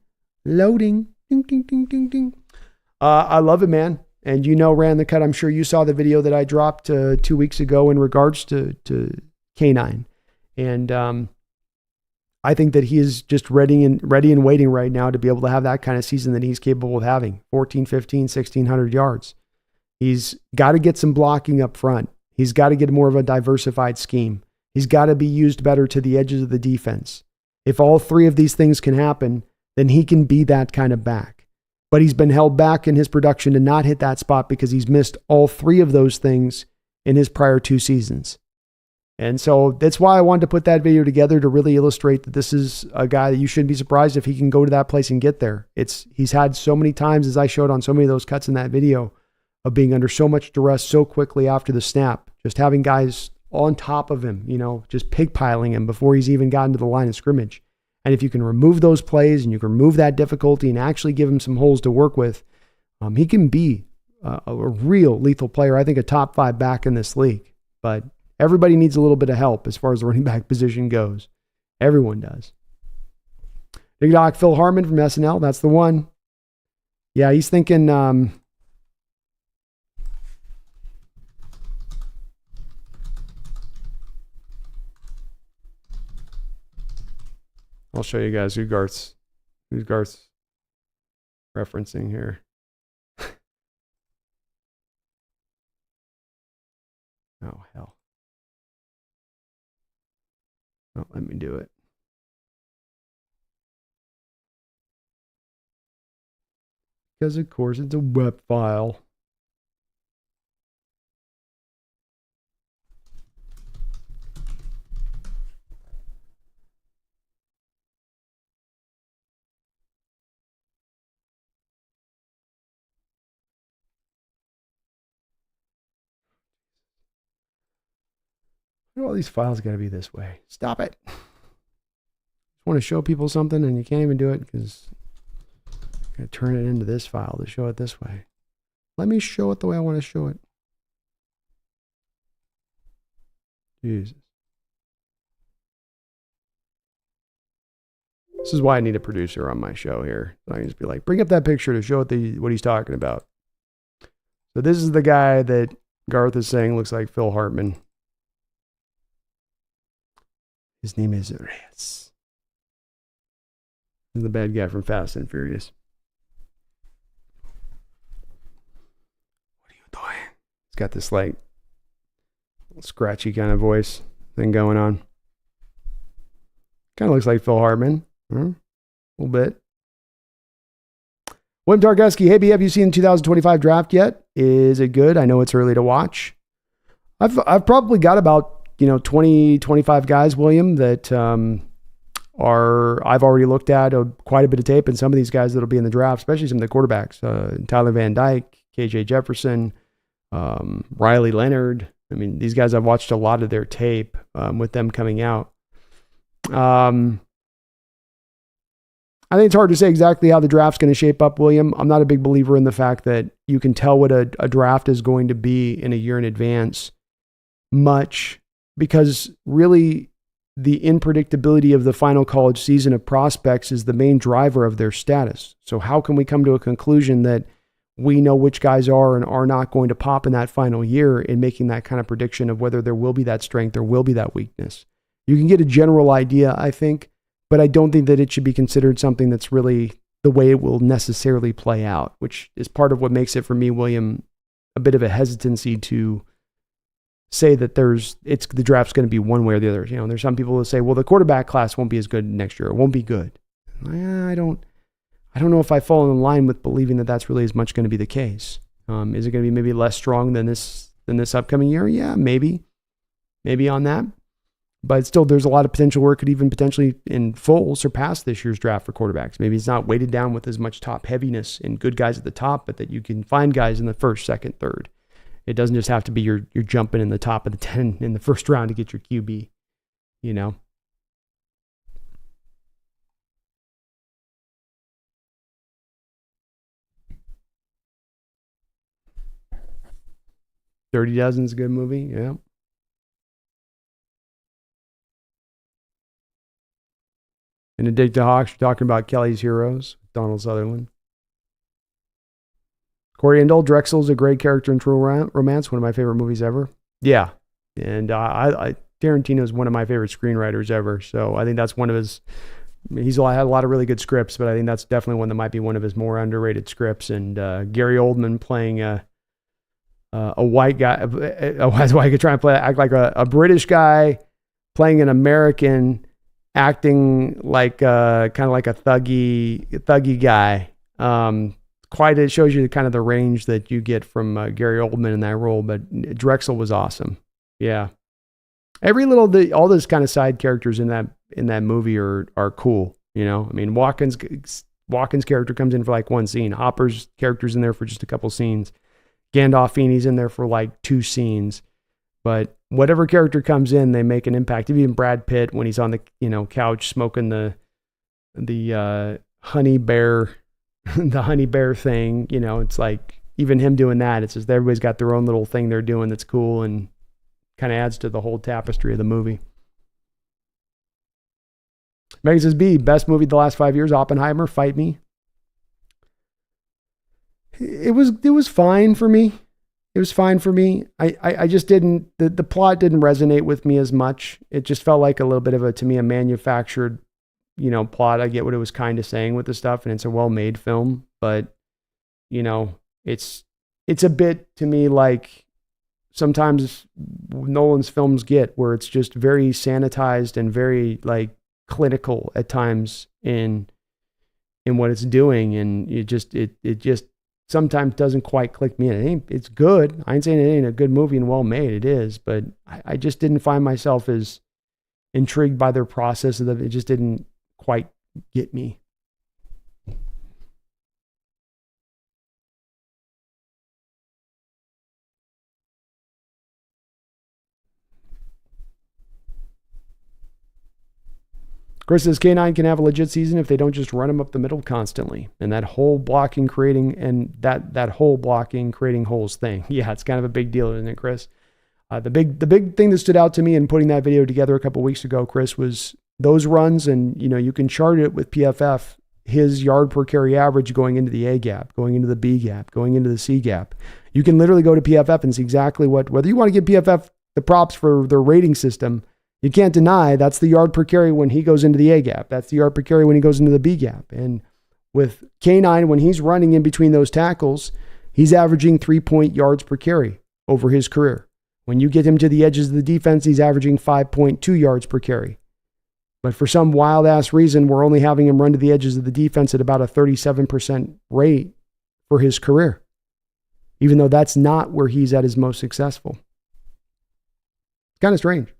ding, ding, ding, ding. I love it, man. And you know, Ran the Cut, I'm sure you saw the video that I dropped 2 weeks ago in regards to K9. And I think that he is just ready and waiting right now to be able to have that kind of season that he's capable of having. 14, 15, 1,600 yards. He's got to get some blocking up front. He's got to get more of a diversified scheme. He's got to be used better to the edges of the defense. If all three of these things can happen, then he can be that kind of back. But he's been held back in his production to not hit that spot because he's missed all three of those things in his prior 2 seasons. And so that's why I wanted to put that video together to really illustrate that this is a guy that you shouldn't be surprised if he can go to that place and get there. He's had so many times, as I showed on so many of those cuts in that video, of being under so much duress so quickly after the snap, just having guys on top of him, just pigpiling him before he's even gotten to the line of scrimmage. And if you can remove those plays and you can remove that difficulty and actually give him some holes to work with, he can be a real lethal player. I think a top 5 back in this league. But everybody needs a little bit of help as far as the running back position goes. Everyone does. Big Doc Phil Harmon from SNL. That's the one. Yeah, he's thinking... I'll show you guys who's Garth's referencing here. Oh, hell. Oh, let me do it. Because, of course, it's a web file. All these files got to be this way. Stop it. Just want to show people something and you can't even do it because I got to turn it into this file to show it this way. Let me show it the way I want to show it. Jesus. This is why I need a producer on my show here. So I can just be like, bring up that picture to show it what he's talking about. So this is the guy that Garth is saying looks like Phil Hartman. His name is Reyes. He's the bad guy from Fast and Furious. What are you doing? He's got this like scratchy kind of voice thing going on. Kind of looks like Phil Hartman. A little bit. William Tarkowski, hey B, have you seen the 2025 draft yet? Is it good? I know it's early to watch. I've probably got about 20, 25 guys, William, that I've already looked at quite a bit of tape, and some of these guys that'll be in the draft, especially some of the quarterbacks, Tyler Van Dyke, KJ Jefferson, Riley Leonard. I mean, these guys, I've watched a lot of their tape with them coming out. I think it's hard to say exactly how the draft's going to shape up, William. I'm not a big believer in the fact that you can tell what a draft is going to be in a year in advance much, because really the unpredictability of the final college season of prospects is the main driver of their status. So how can we come to a conclusion that we know which guys are and are not going to pop in that final year in making that kind of prediction of whether there will be that strength or will be that weakness? You can get a general idea, I think, but I don't think that it should be considered something that's really the way it will necessarily play out, which is part of what makes it for me, William, a bit of a hesitancy to say that the draft's going to be one way or the other. There's some people who say, well, the quarterback class won't be as good next year. It won't be good. I don't know if I fall in line with believing that that's really as much going to be the case. Is it going to be maybe less strong than this upcoming year? Yeah, maybe on that. But still, there's a lot of potential where it could even potentially in full surpass this year's draft for quarterbacks. Maybe it's not weighted down with as much top heaviness and good guys at the top, but that you can find guys in the first, second, third. It doesn't just have to be you're jumping in the top of the 10 in the first round to get your QB, Dirty Dozen's a good movie, yeah. In A Dig to Hawks, you're talking about Kelly's Heroes, Donald Sutherland. Corey Indall, Drexel's a great character in True Romance, one of my favorite movies ever. Yeah, and Tarantino's one of my favorite screenwriters ever, so I think that's one of his... He's had a lot of really good scripts, but I think that's definitely one that might be one of his more underrated scripts. And Gary Oldman playing a white guy, a white guy trying to act like a British guy playing an American, acting like kind of like a thuggy guy. It shows you kind of the range that you get from Gary Oldman in that role. But Drexel was awesome. Yeah, all those kind of side characters in that movie are cool. I mean, Watkins' character comes in for like one scene. Hopper's character's in there for just a couple scenes. Gandolfini's in there for like 2 scenes. But whatever character comes in, they make an impact. Even Brad Pitt, when he's on the couch smoking the honey bear, the honey bear thing, it's like even him doing that. It's just everybody's got their own little thing they're doing that's cool and kind of adds to the whole tapestry of the movie. Megan says, B, best movie of the last 5 years, Oppenheimer, Fight Me. It was fine for me. It was fine for me. I just didn't, the plot didn't resonate with me as much. It just felt like a little bit of a manufactured, plot. I get what it was kind of saying with the stuff, and it's a well-made film, but it's a bit to me like sometimes Nolan's films get, where it's just very sanitized and very like clinical at times in what it's doing, and it just sometimes doesn't quite click me in. It's good. I ain't saying it ain't a good movie and well made. It is, but I just didn't find myself as intrigued by their process. It just didn't quite get me. Chris says K9 can have a legit season if they don't just run him up the middle constantly. And that whole blocking creating holes thing. Yeah, it's kind of a big deal, isn't it, Chris? The big thing that stood out to me in putting that video together a couple of weeks ago, Chris, was those runs, and you can chart it with PFF, his yard per carry average going into the A gap, going into the B gap, going into the C gap. You can literally go to PFF and see exactly whether you want to give PFF the props for their rating system. You can't deny that's the yard per carry when he goes into the A gap. That's the yard per carry when he goes into the B gap. And with K9, when he's running in between those tackles, he's averaging 3 yards per carry over his career. When you get him to the edges of the defense, he's averaging 5.2 yards per carry. But for some wild ass reason, we're only having him run to the edges of the defense at about a 37% rate for his career, even though that's not where he's at his most successful. It's kind of strange.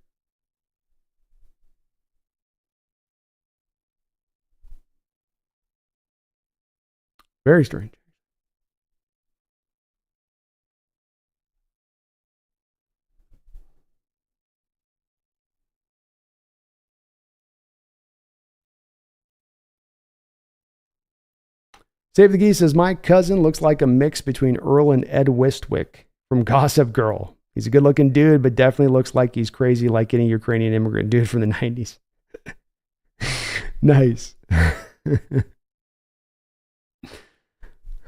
Very strange. Save the Geese says, my cousin looks like a mix between Earl and Ed Westwick from Gossip Girl. He's a good looking dude, but definitely looks like he's crazy like any Ukrainian immigrant dude from the 90s. Nice.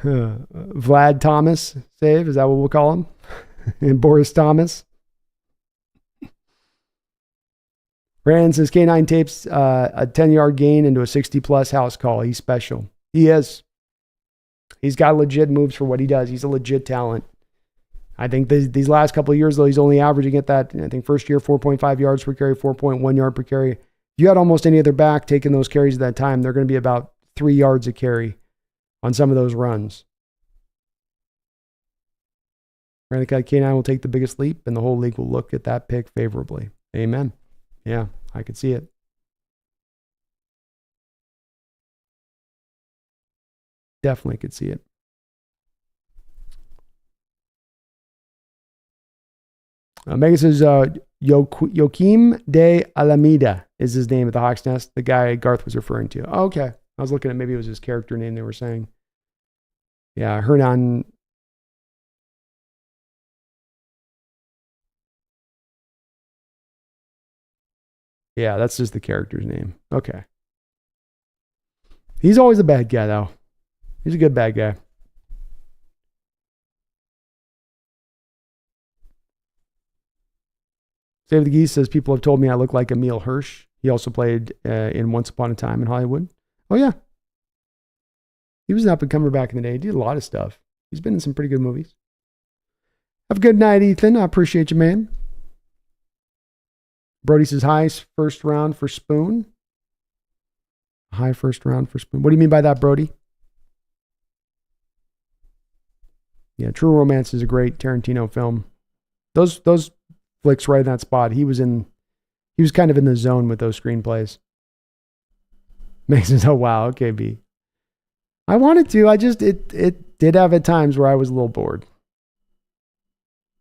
Vlad Thomas, save, is that what we'll call him? And Boris Thomas. Brandon says K9 tapes a 10-yard gain into a 60-plus house call. He's special. He is. He's got legit moves for what he does. He's a legit talent. I think these last couple of years, though, he's only averaging at that, I think first year, 4.5 yards per carry, 4.1 yard per carry. If you had almost any other back taking those carries at that time, they're going to be about 3 yards a carry on some of those runs. I think K9 will take the biggest leap, and the whole league will look at that pick favorably. Amen. Yeah, I could see it. Definitely could see it. Megan says, Joaquim de Alameda is his name at the Hawks Nest, the guy Garth was referring to. Oh, okay. I was looking at maybe it was his character name they were saying. Yeah, Hernan. Yeah, that's just the character's name. Okay. He's always a bad guy, though. He's a good bad guy. Save the Geese says, people have told me I look like Emil Hirsch. He also played in Once Upon a Time in Hollywood. Oh, yeah. He was an up-and-comer back in the day. He did a lot of stuff. He's been in some pretty good movies. Have a good night, Ethan. I appreciate you, man. Brody says, high first round for Spoon. High first round for Spoon. What do you mean by that, Brody? Yeah, True Romance is a great Tarantino film. Those flicks right in that spot. He was kind of in the zone with those screenplays. Makes it, oh wow, okay, B. I wanted to. It did have at times where I was a little bored.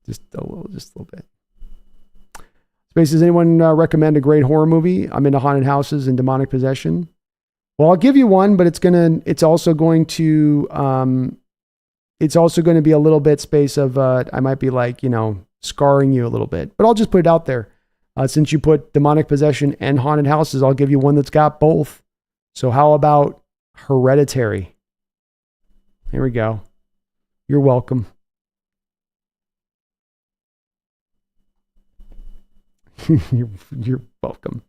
Just a little bit. Space, does anyone recommend a great horror movie? I'm into haunted houses and demonic possession. Well, I'll give you one, but it's also going to be a little bit space of, I might be like, scarring you a little bit, but I'll just put it out there. Since you put demonic possession and haunted houses, I'll give you one that's got both. So how about Hereditary? Here we go. You're welcome. You're welcome.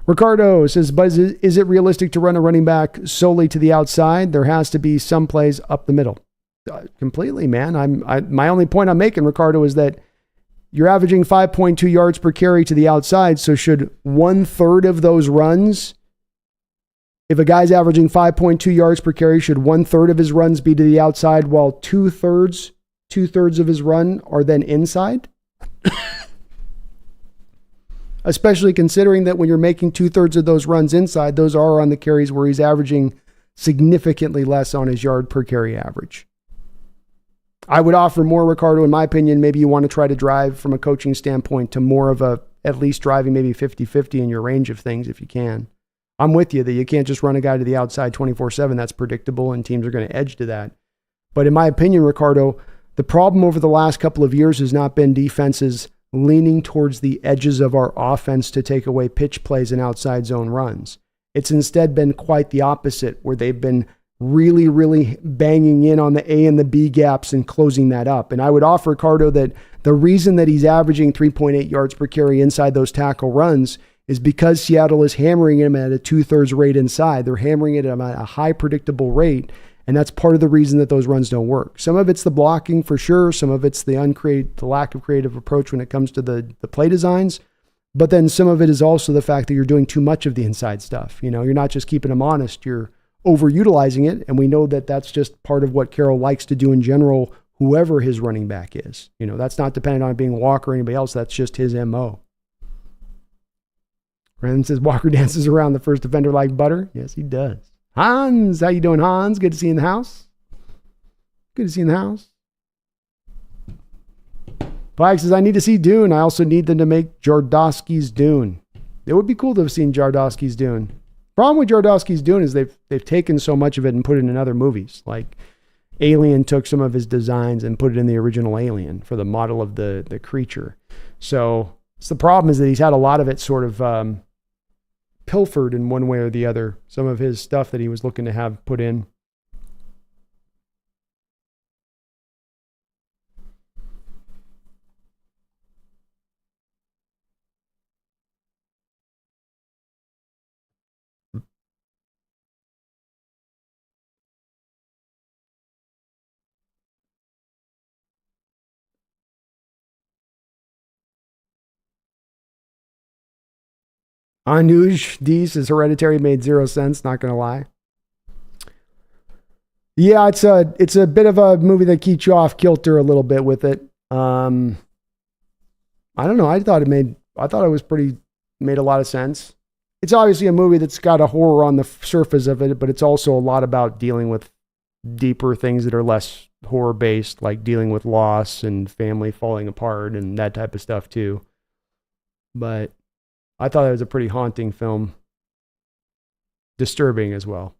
Ricardo says, but is it realistic to run a running back solely to the outside? There has to be some plays up the middle. Completely, man. My only point I'm making, Ricardo, is that you're averaging 5.2 yards per carry to the outside. So should 1/3 of those runs, if a guy's averaging 5.2 yards per carry, should 1/3 of his runs be to the outside while two-thirds of his run are then inside? especially considering that when you're making 2/3 of those runs inside, those are on the carries where he's averaging significantly less on his yard per carry average. I would offer more, Ricardo, in my opinion. Maybe you want to try to drive from a coaching standpoint to more of a, at least driving maybe 50-50 in your range of things if you can. I'm with you that you can't just run a guy to the outside 24/7. That's predictable and teams are going to edge to that. But in my opinion, Ricardo, the problem over the last couple of years has not been defenses leaning towards the edges of our offense to take away pitch plays and outside zone runs. It's instead been quite the opposite, where they've been really, really banging in on the A and the B gaps and closing that up. And I would offer, Ricardo, that the reason that he's averaging 3.8 yards per carry inside those tackle runs is because Seattle is hammering him at a 2/3 rate inside. They're hammering it at a high predictable rate. And that's part of the reason that those runs don't work. Some of it's the blocking for sure. Some of it's the lack of creative approach when it comes to the play designs. But then some of it is also the fact that you're doing too much of the inside stuff. You know, you're not just keeping them honest, you're overutilizing it. And we know that that's just part of what Carroll likes to do in general, whoever his running back is. You know, that's not dependent on it being Walker or anybody else. That's just his MO. Brandon says Walker dances around the first defender like butter. Yes, he does. Hans, how you doing, Hans? Good to see you in the house. Good to see you in the house. Pike says, I need to see Dune. I also need them to make Jardowski's Dune. It would be cool to have seen Jardowski's Dune. Problem with Jardowski's Dune is they've taken so much of it and put it in other movies. Like Alien took some of his designs and put it in the original Alien for the model of the creature. So the problem is that he's had a lot of it sort of pilfered in one way or the other. Some of his stuff that he was looking to have put in. Anuj D says Hereditary made 0 sense, not going to lie. Yeah, it's a bit of a movie that keeps you off kilter a little bit with it. I don't know. I thought it made a lot of sense. It's obviously a movie that's got a horror on the surface of it, but it's also a lot about dealing with deeper things that are less horror based, like dealing with loss and family falling apart and that type of stuff too. But I thought it was a pretty haunting film. Disturbing as well.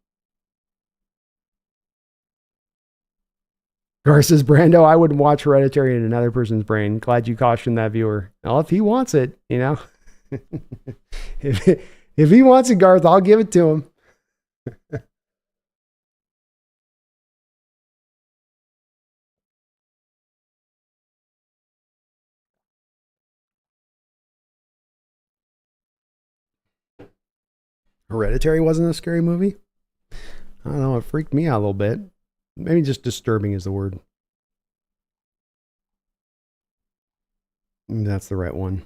Gar says, Brando, I wouldn't watch Hereditary in another person's brain. Glad you cautioned that viewer. Well, if he wants it, you know. if he wants it, Garth, I'll give it to him. Hereditary wasn't a scary movie? I don't know. It freaked me out a little bit. Maybe just disturbing is the word. That's the right one.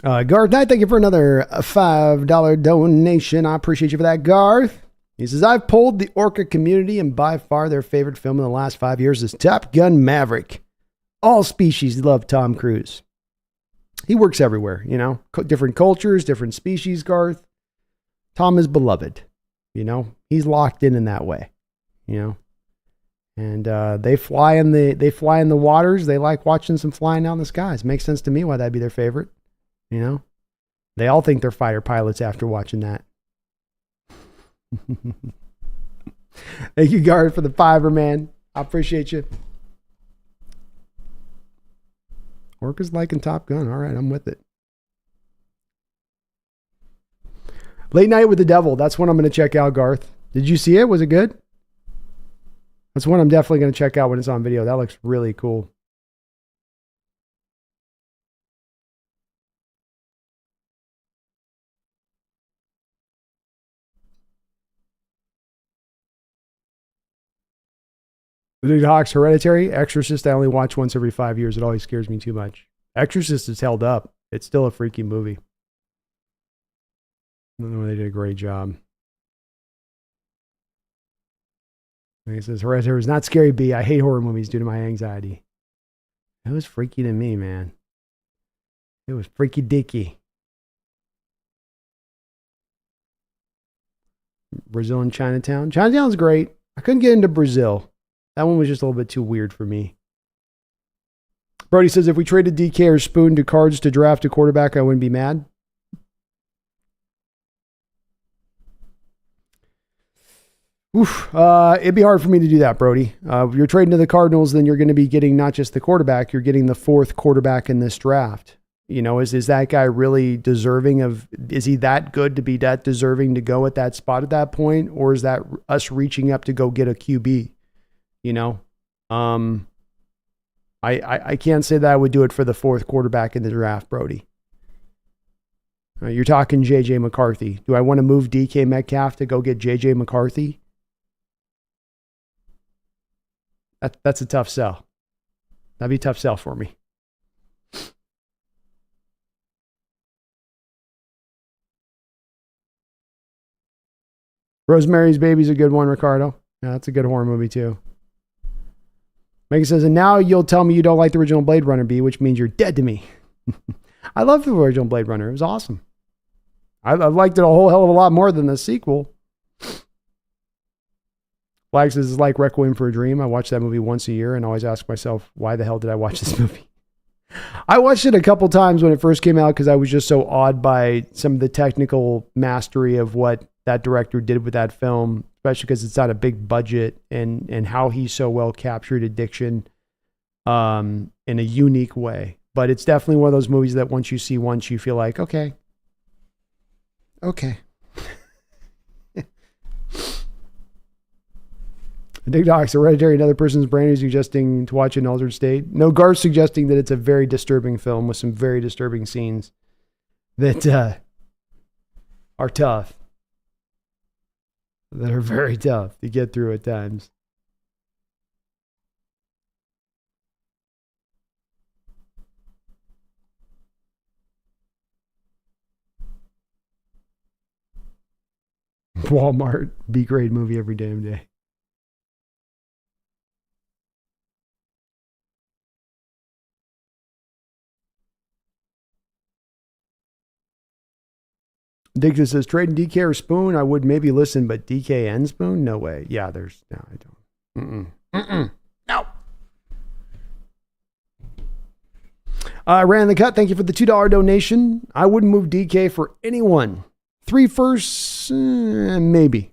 Garth Knight, thank you for another $5 donation. I appreciate you for that, Garth. He says, I've polled the Orca community, and by far their favorite film in the last 5 years is Top Gun Maverick. All species love Tom Cruise. He works everywhere, you know, different cultures, different species, Garth. Tom is beloved, you know, he's locked in that way, you know, and they fly in the waters. They like watching some flying out in the skies. Makes sense to me why that'd be their favorite, you know. They all think they're fighter pilots after watching that. Thank you, Garth, for the $5, man. I appreciate you. Orca's liking Top Gun. All right, I'm with it. Late Night with the Devil. That's one I'm going to check out, Garth. Did you see it? Was it good? That's one I'm definitely going to check out when it's on video. That looks really cool. The Hawks, Hereditary, Exorcist, I only watch once every 5 years. It always scares me too much. Exorcist is held up. It's still a freaky movie. I don't know, they did a great job. He says, Hereditary is not scary, B. I hate horror movies due to my anxiety. It was freaky to me, man. It was freaky dicky. Brazil and Chinatown. Chinatown's great. I couldn't get into Brazil. That one was just a little bit too weird for me. Brody says, if we traded DK or Spoon to cards to draft a quarterback, I wouldn't be mad. It'd be hard for me to do that, Brody. If you're trading to the Cardinals, then you're going to be getting not just the quarterback, you're getting the fourth quarterback in this draft. You know, is that guy really deserving of, is he that good to be that deserving to go at that spot at that point? Or is that us reaching up to go get a QB? You know, I can't say that I would do it for the fourth quarterback in the draft, Brody. You're talking JJ McCarthy. Do I want to move DK Metcalf to go get JJ McCarthy? That's a tough sell. That'd be a tough sell for me. Rosemary's Baby's a good one, Ricardo. Yeah, that's a good horror movie too. Megan says, and now you'll tell me you don't like the original Blade Runner, B, which means you're dead to me. I love the original Blade Runner. It was awesome. I liked it a whole hell of a lot more than the sequel. Flag says, it's like Requiem for a Dream. I watch that movie once a year and always ask myself, why the hell did I watch this movie? I watched it a couple times when it first came out because I was just so awed by some of the technical mastery of what that director did with that film, especially because it's not a big budget, and how he so well captured addiction in a unique way. But it's definitely one of those movies that once you see once, you feel like, okay. TikTok's Hereditary, another person's brain is suggesting to watch in altered state. No, Gar's suggesting that it's a very disturbing film with some very disturbing scenes that are tough. That are very tough to get through at times. Walmart, B-grade movie every damn day. Dixon says, trading DK or Spoon, I would maybe listen, but DK and Spoon? No way. Yeah, no, I don't. No. I ran the cut. Thank you for the $2 donation. I wouldn't move DK for anyone. 3 firsts, maybe.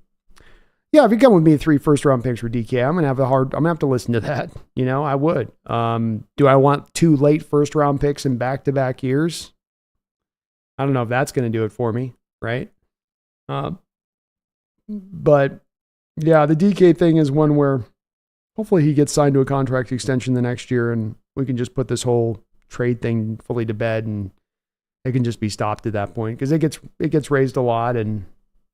Yeah, if you come with me 3 first-round picks for DK, I'm gonna have to listen to that. You know, I would. Do I want 2 late first-round picks in back-to-back years? I don't know if that's going to do it for me, right? But yeah, the DK thing is one where hopefully he gets signed to a contract extension the next year, and we can just put this whole trade thing fully to bed, and it can just be stopped at that point, because it gets raised a lot, and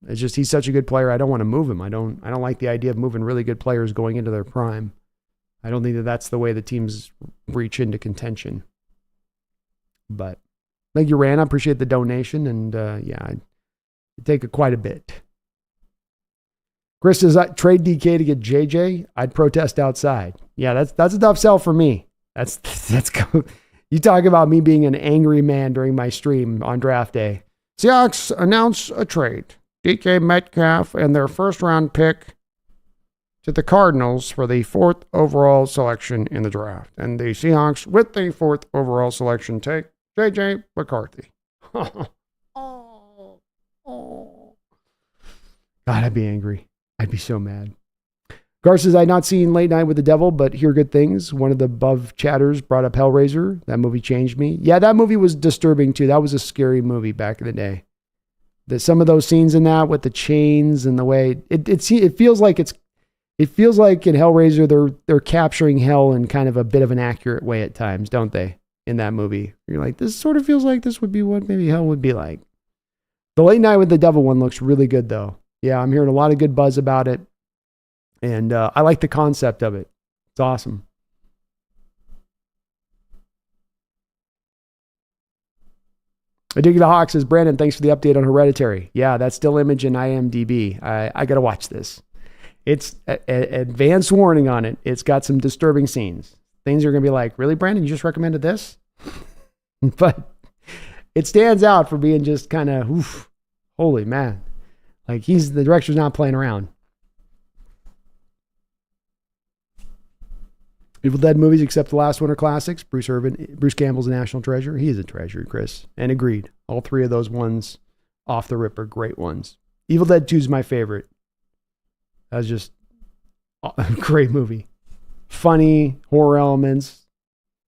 it's just, he's such a good player. I don't want to move him. I don't like the idea of moving really good players going into their prime. I don't think that that's the way the teams reach into contention. But thank you, Rand. I appreciate the donation, and yeah, I'd take quite a bit. Chris says, I trade DK to get JJ. I'd protest outside. Yeah, that's a tough sell for me. That's you talk about me being an angry man during my stream on draft day. Seahawks announce a trade. DK Metcalf and their first-round pick to the Cardinals for the 4th overall selection in the draft. And the Seahawks, with the 4th overall selection, take JJ McCarthy. God, I'd be angry. I'd be so mad. Gar says, I'd not seen Late Night with the Devil, but hear good things. One of the above chatters brought up Hellraiser. That movie changed me. Yeah, that movie was disturbing too. That was a scary movie back in the day. Some of those scenes in that with the chains and the way it feels like in Hellraiser they're capturing hell in kind of a bit of an accurate way at times, don't they? In that movie, you're like, this sort of feels like this would be what maybe hell would be like. The Late Night with the Devil one looks really good though. Yeah, I'm hearing a lot of good buzz about it, and I like the concept of it. It's awesome. I dig the Hawks says, Brandon, thanks for the update on Hereditary. Yeah, that's still image in IMDb. I got to watch this. It's advanced warning on it. It's got some disturbing scenes. Things are going to be like, really, Brandon, you just recommended this? But it stands out for being just kind of, holy man. Like the director's not playing around. Evil Dead movies, except the last one, are classics. Bruce Campbell's a national treasure. He is a treasure, Chris. And agreed. All three of those ones off the rip are great ones. Evil Dead 2 is my favorite. That was just a great movie. Funny, horror elements,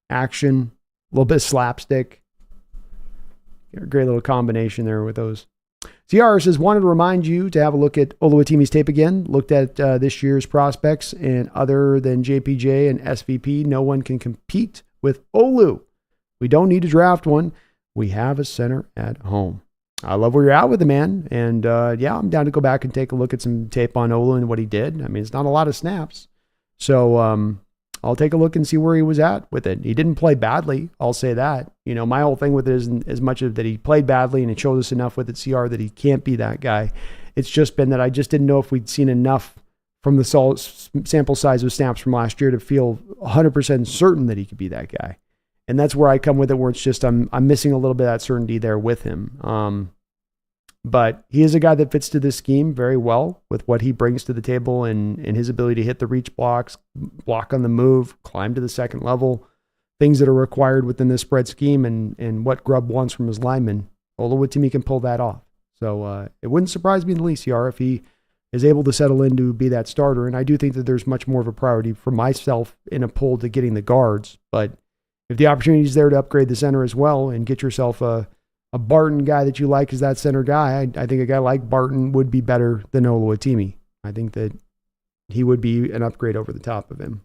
action, a little bit of slapstick. A great little combination there with those. CR says, wanted to remind you to have a look at Oluwatimi's tape again. Looked at this year's prospects, and other than JPJ and SVP, no one can compete with Olu. We don't need to draft one. We have a center at home. I love where you're at with the man. And yeah, I'm down to go back and take a look at some tape on Olu and what he did. I mean, it's not a lot of snaps. So I'll take a look and see where he was at with it. He didn't play badly. I'll say that. You know, my whole thing with it isn't as much of that he played badly and it showed us enough with it, CR, that he can't be that guy. It's just been that I just didn't know if we'd seen enough from the sample size of snaps from last year to feel 100% certain that he could be that guy. And that's where I come with it, where it's just I'm missing a little bit of that certainty there with him. But he is a guy that fits to this scheme very well with what he brings to the table and his ability to hit the reach blocks, block on the move, climb to the second level, things that are required within this spread scheme and what Grubb wants from his linemen. Oluwatimi can pull that off. So it wouldn't surprise me in the least, CR, if he is able to settle in to be that starter. And I do think that there's much more of a priority for myself in a pull to getting the guards. But if the opportunity is there to upgrade the center as well and get yourself a Barton guy that you like as that center guy, I think a guy like Barton would be better than Oluwatimi. I think that he would be an upgrade over the top of him.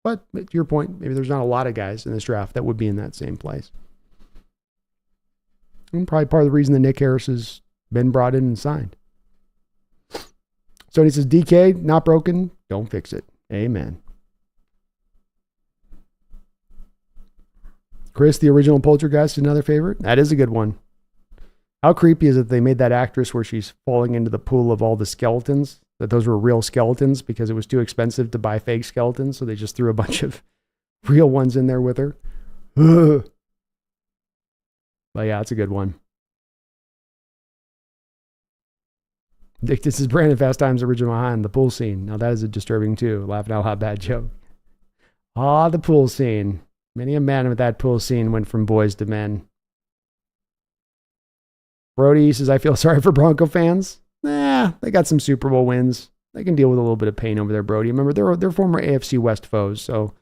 But to your point, maybe there's not a lot of guys in this draft that would be in that same place. And probably part of the reason that Nick Harris has been brought in and signed. So he says, DK, not broken, don't fix it. Amen. Chris, the original Poltergeist, another favorite. That is a good one. How creepy is it they made that actress where she's falling into the pool of all the skeletons, that those were real skeletons because it was too expensive to buy fake skeletons, so they just threw a bunch of real ones in there with her. Ugh. But yeah, it's a good one. Dick, this is Brandon Fast Times original behind the pool scene. Now that is a disturbing too. Laughing out loud, bad joke. The pool scene. Many a man with that pool scene went from boys to men. Brody says, I feel sorry for Bronco fans. Nah, they got some Super Bowl wins. They can deal with a little bit of pain over there, Brody. Remember, they're former AFC West foes, so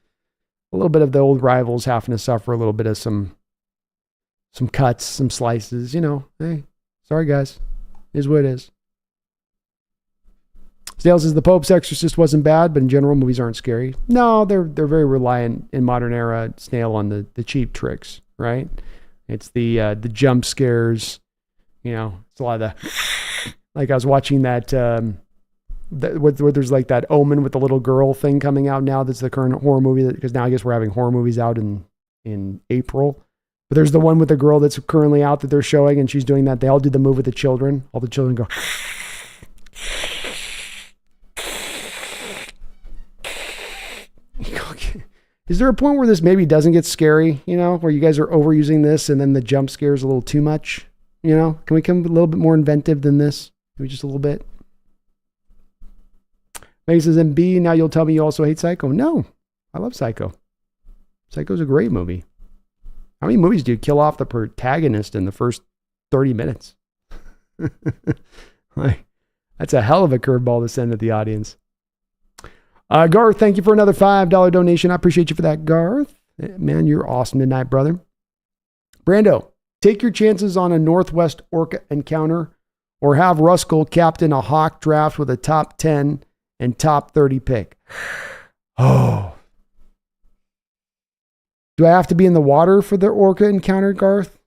a little bit of the old rivals having to suffer a little bit of some cuts, some slices. You know, hey, sorry guys. It is what it is. Stale says the Pope's Exorcist wasn't bad, but in general, movies aren't scary. No, they're very reliant in modern era, Snail, on the cheap tricks, right? It's the jump scares, you know. It's a lot of the, like I was watching that, where there's like that Omen with the little girl thing coming out now. That's the current horror movie, because now I guess we're having horror movies out in April. But there's the one with the girl that's currently out that they're showing, and she's doing that. They all do the move with the children. All the children go. Is there a point where this maybe doesn't get scary, you know, where you guys are overusing this and then the jump scare is a little too much? You know, can we come a little bit more inventive than this? Maybe just a little bit. Maybe says, and B, now you'll tell me you also hate Psycho. No, I love Psycho. Psycho's a great movie. How many movies do you kill off the protagonist in the first 30 minutes? Like, that's a hell of a curveball to send to the audience. Garth, thank you for another $5 donation. I appreciate you for that, Garth. Man, you're awesome tonight, brother. Brando, take your chances on a Northwest Orca encounter or have Ruskell captain a Hawk draft with a top 10 and top 30 pick. Oh. Do I have to be in the water for the Orca encounter, Garth?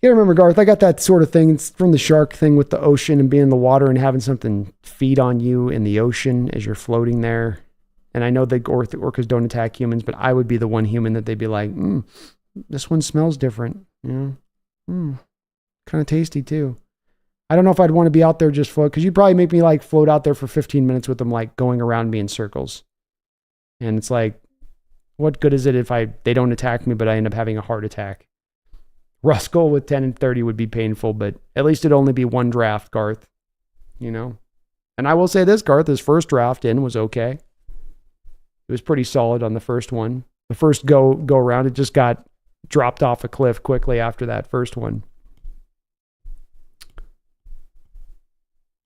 You remember, Garth, I got that sort of thing. It's from the shark thing with the ocean and being in the water and having something feed on you in the ocean as you're floating there. And I know the orcas don't attack humans, but I would be the one human that they'd be like, this one smells different. You know, kind of tasty too. I don't know if I'd want to be out there just float, because you'd probably make me like float out there for 15 minutes with them, like going around me in circles. And it's like, What good is it if they don't attack me, but I end up having a heart attack? Ruskell with 10 and 30 would be painful, but at least it'd only be one draft, Garth. You know? And I will say this, Garth, his first draft in was okay. It was pretty solid on the first one. The first go around, it just got dropped off a cliff quickly after that first one.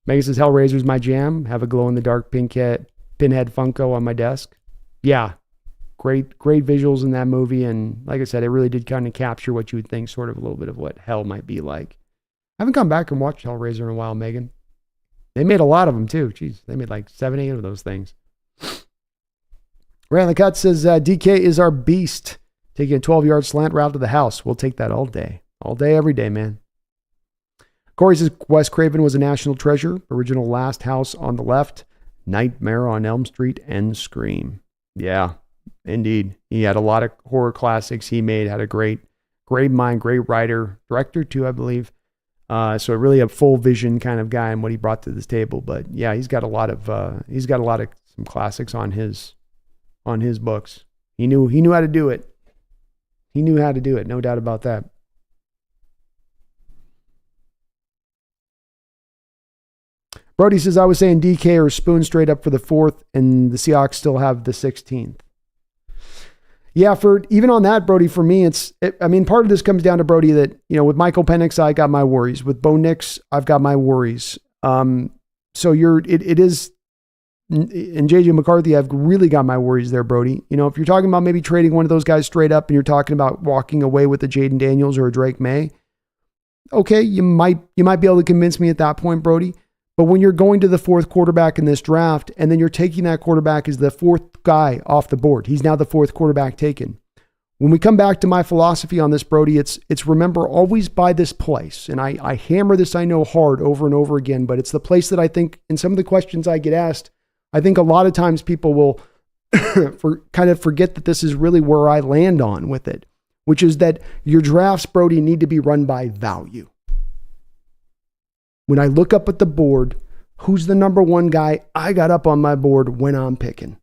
Megan says, Hellraiser's my jam. Have a glow-in-the-dark pinhead Funko on my desk. Yeah. Great visuals in that movie. And like I said, it really did kind of capture what you would think sort of a little bit of what hell might be like. I haven't gone back and watched Hellraiser in a while, Megan. They made a lot of them too. Jeez, they made like 7, 8 of those things. Ray on the Cut says, DK is our beast. Taking a 12-yard slant route to the house. We'll take that all day. All day, every day, man. Corey says, Wes Craven was a national treasure. Original Last House on the left. Nightmare on Elm Street and Scream. Yeah, indeed. He had a lot of horror classics he made. Had a great mind, great writer. Director, too, I believe. So really a full vision kind of guy and what he brought to this table. But yeah, he's got a lot of some classics on his books. He knew how to do it. He knew how to do it, no doubt about that. Brody says, I was saying DK or Spoon straight up for the 4th, and the Seahawks still have the 16th. Yeah, even on that, Brody, for me, part of this comes down to, Brody, that, with Michael Penix, I got my worries. With Bo Nix, I've got my worries. So it is, and JJ McCarthy, I've really got my worries there, Brody. If you're talking about maybe trading one of those guys straight up and you're talking about walking away with a Jaden Daniels or a Drake May, okay, you might be able to convince me at that point, Brody. But when you're going to the 4th quarterback in this draft, and then you're taking that quarterback as the 4th guy off the board, he's now the 4th quarterback taken. When we come back to my philosophy on this, Brody, it's remember always by this place. And I hammer this, I know, hard over and over again, but it's the place that I think in some of the questions I get asked, I think a lot of times people will kind of forget that this is really where I land on with it, which is that your drafts, Brody, need to be run by value. When I look up at the board, who's the number 1 guy I got up on my board when I'm picking?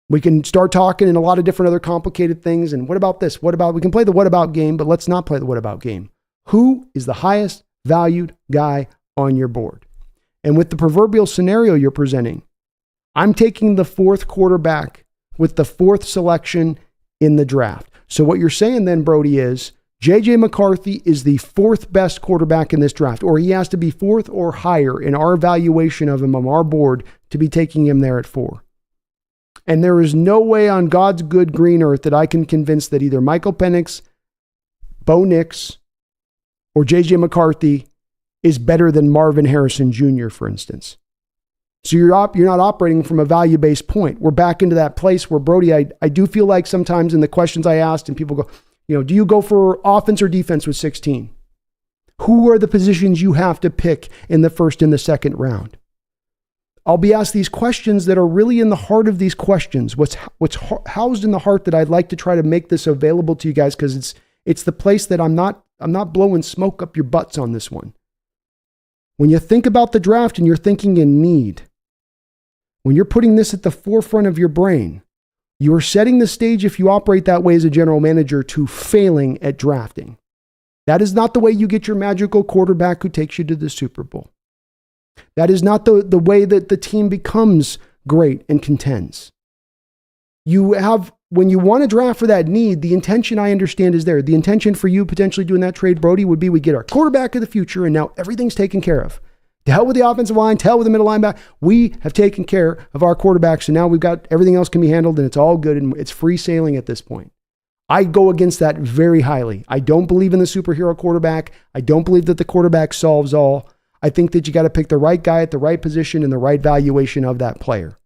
We can start talking in a lot of different other complicated things. And what about this? We can play the what about game, but let's not play the what about game. Who is the highest valued guy on your board? And with the proverbial scenario you're presenting, I'm taking the 4th quarterback with the 4th selection in the draft. So what you're saying then, Brody, is JJ McCarthy is the 4th best quarterback in this draft, or he has to be 4th or higher in our evaluation of him on our board to be taking him there at 4. And there is no way on God's good green earth that I can convince that either Michael Penix, Bo Nix, or JJ McCarthy is better than Marvin Harrison Jr., for instance. So you're not operating from a value-based point. We're back into that place where, Brody, I do feel like sometimes in the questions I asked and people go, do you go for offense or defense with 16? Who are the positions you have to pick in the 1st and the 2nd round? I'll be asked these questions that are really in the heart of these questions. What's housed in the heart that I'd like to try to make this available to you guys, because it's the place that I'm not blowing smoke up your butts on this one. When you think about the draft and you're thinking in need, when you're putting this at the forefront of your brain, you are setting the stage, if you operate that way as a general manager, to failing at drafting. That is not the way you get your magical quarterback who takes you to the Super Bowl. That is not the way that the team becomes great and contends. When you want to draft for that need, the intention, I understand, is there. The intention for you potentially doing that trade, Brody, would be we get our quarterback of the future and now everything's taken care of. To hell with the offensive line, to hell with the middle linebacker. We have taken care of our quarterback, so now we've got everything else can be handled and it's all good and it's free sailing at this point. I go against that very highly. I don't believe in the superhero quarterback. I don't believe that the quarterback solves all. I think that you got to pick the right guy at the right position and the right valuation of that player.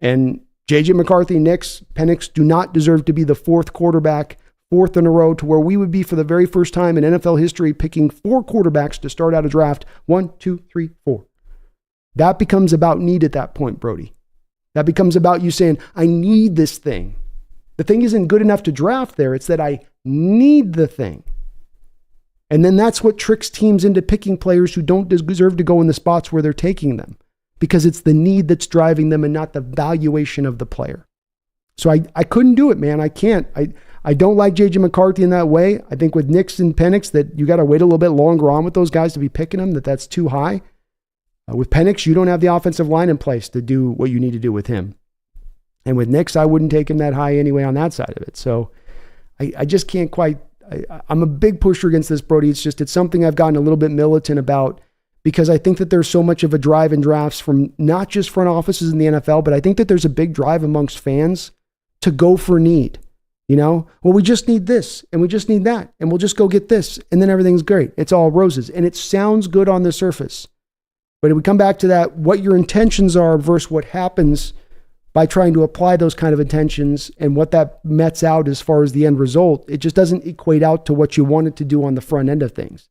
And JJ McCarthy, Nix, Penix do not deserve to be the 4th quarterback, 4th in a row, to where we would be for the very first time in NFL history picking 4 quarterbacks to start out a draft. 1, 2, 3, 4. That becomes about need at that point, Brody. That becomes about you saying, I need this thing. The thing isn't good enough to draft there. It's that I need the thing. And then that's what tricks teams into picking players who don't deserve to go in the spots where they're taking them, because it's the need that's driving them and not the valuation of the player. So I couldn't do it, man. I can't. I don't like J.J. McCarthy in that way. I think with Nix and Penix that you got to wait a little bit longer on with those guys to be picking them, that's too high. With Penix, you don't have the offensive line in place to do what you need to do with him. And with Nix, I wouldn't take him that high anyway on that side of it. So I just can't quite. I'm a big pusher against this, Brody. It's something I've gotten a little bit militant about because I think that there's so much of a drive in drafts from not just front offices in the NFL, but I think that there's a big drive amongst fans to go for need. Well, we just need this and we just need that and we'll just go get this and then everything's great. It's all roses and it sounds good on the surface. But if we come back to that, what your intentions are versus what happens by trying to apply those kind of intentions and what that mets out as far as the end result, it just doesn't equate out to what you wanted to do on the front end of things.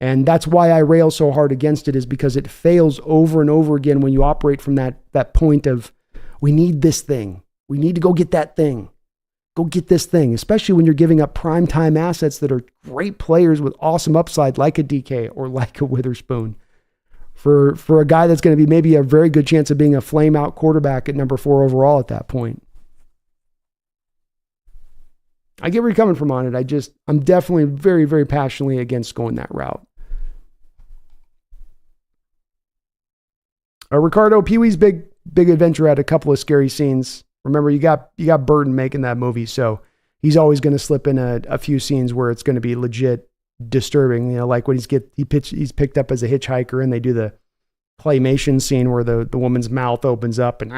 And that's why I rail so hard against it, is because it fails over and over again when you operate from that point of, we need this thing. We need to go get that thing. Go get this thing, especially when you're giving up primetime assets that are great players with awesome upside like a DK or like a Witherspoon. For a guy that's going to be maybe a very good chance of being a flame out quarterback at number 4 overall at that point. I get where you're coming from on it. I'm definitely very, very passionately against going that route. Ricardo, Pee-wee's big adventure had a couple of scary scenes. Remember, you got Burton making that movie, so he's always going to slip in a few scenes where it's going to be legit disturbing. Like when he's picked up as a hitchhiker and they do the claymation scene where the woman's mouth opens up and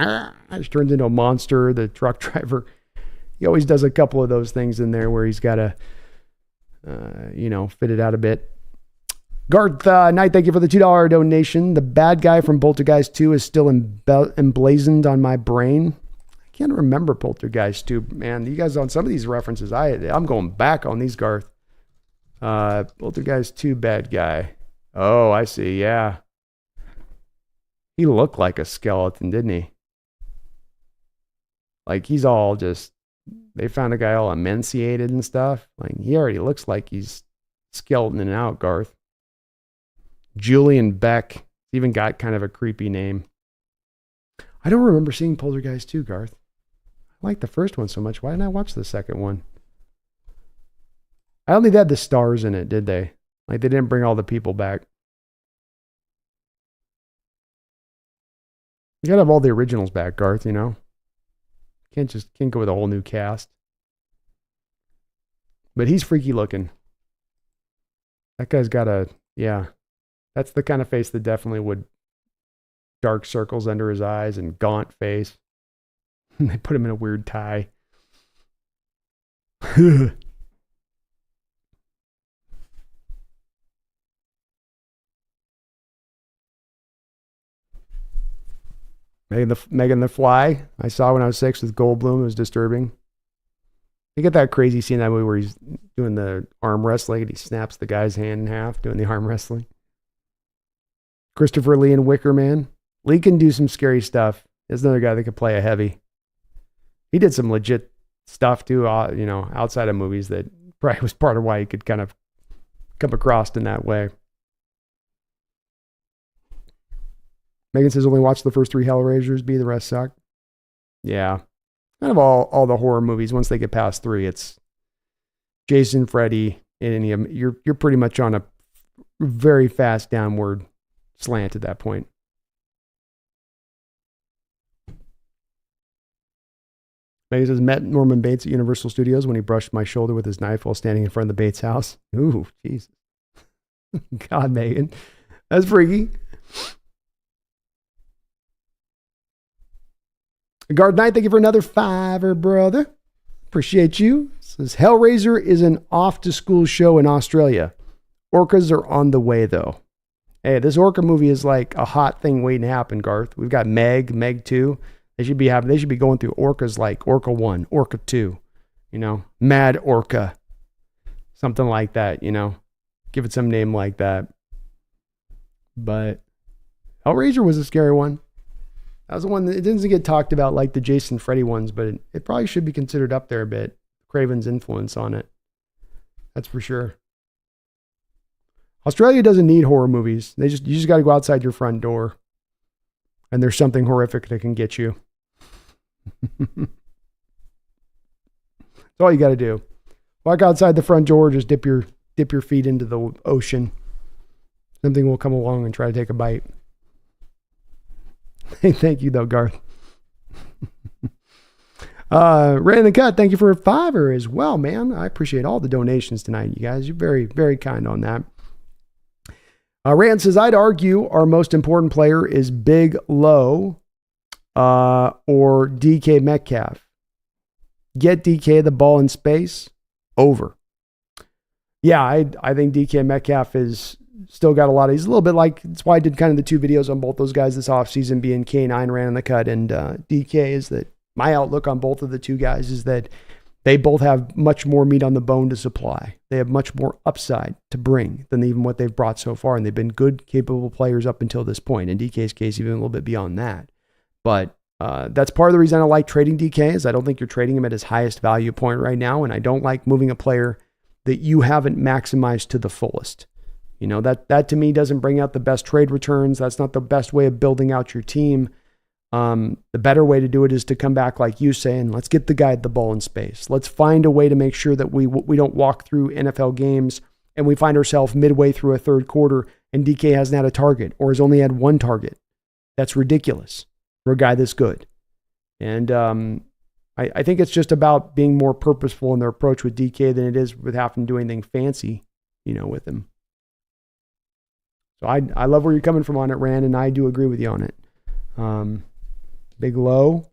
she turns into a monster. The truck driver, he always does a couple of those things in there where he's got to, fit it out a bit. Garth Knight, thank you for the $2 donation. The bad guy from Poltergeist 2 is still emblazoned on my brain. I can't remember Poltergeist 2, man. You guys on some of these references, I'm going back on these, Garth. Poltergeist 2 bad guy. Oh, I see. Yeah. He looked like a skeleton, didn't he? Like he's all just, they found a guy all emaciated and stuff. Like he already looks like he's skeletoning out, Garth. Julian Beck even got kind of a creepy name. I don't remember seeing Poltergeist 2, Garth. I like the first one so much. Why didn't I watch the second one? I don't think they had the stars in it, did they? Like they didn't bring all the people back. You gotta have all the originals back, Garth, Can't go with a whole new cast. But he's freaky looking. That guy's got that's the kind of face that definitely would dark circles under his eyes and gaunt face. And they put him in a weird tie. Megan the Fly, I saw when I was 6 with Goldblum. It was disturbing. You get that crazy scene in that movie where he's doing the arm wrestling and he snaps the guy's hand in half doing the arm wrestling. Christopher Lee and Wicker Man. Lee can do some scary stuff. There's another guy that could play a heavy. He did some legit stuff too, outside of movies that probably was part of why he could kind of come across in that way. Megan says only watch the first 3 Hellraisers, the rest suck. Yeah. Kind of all the horror movies, once they get past 3, it's Jason, Freddy, and any of them. You're pretty much on a very fast downward slant at that point. Megan says, met Norman Bates at Universal Studios when he brushed my shoulder with his knife while standing in front of the Bates house. Ooh, jeez. God, Megan. That's freaky. Guard Knight, thank you for another $5, brother. Appreciate you. It says Hellraiser is an off-to-school show in Australia. Orcas are on the way, though. Hey, this Orca movie is like a hot thing waiting to happen, Garth. We've got Meg 2. They should be going through Orcas like Orca 1, Orca 2. Mad Orca. Something like that, Give it some name like that. But Hellraiser was a scary one. That was the one that it didn't get talked about like the Jason Freddy ones, but it probably should be considered up there a bit. Craven's influence on it. That's for sure. Australia doesn't need horror movies. You just got to go outside your front door. And there's something horrific that can get you. all you got to do. Walk outside the front door, just dip your feet into the ocean. Something will come along and try to take a bite. Hey, thank you though, Garth. Ray in the Cut, thank you for a $5 as well, man. I appreciate all the donations tonight, you guys. You're very, very kind on that. Rand says, I'd argue our most important player is Big Low or DK Metcalf. Get DK the ball in space. Over. Yeah, I think DK Metcalf is still got a lot of, he's a little bit like, that's why I did kind of the 2 videos on both those guys this offseason, being K9 Ran in the Cut and DK, is that my outlook on both of the 2 guys is that they both have much more meat on the bone to supply. They have much more upside to bring than even what they've brought so far. And they've been good, capable players up until this point. In DK's case, even a little bit beyond that. But that's part of the reason I like trading DK is I don't think you're trading him at his highest value point right now. And I don't like moving a player that you haven't maximized to the fullest. You know, that to me doesn't bring out the best trade returns. That's not the best way of building out your team. The better way to do it is to come back, like you say, and let's get the guy the ball in space. Let's find a way to make sure that we don't walk through NFL games and we find ourselves midway through a third quarter and DK hasn't had a target or has only had 1 target. That's ridiculous for a guy this good. And I think it's just about being more purposeful in their approach with DK than it is with having to do anything fancy, with him. So I love where you're coming from on it, Rand, and I do agree with you on it. Big Low.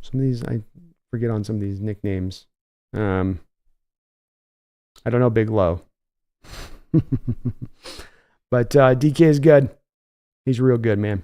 Some of these, I forget on some of these nicknames. I don't know Big Low. But DK is good. He's real good, man.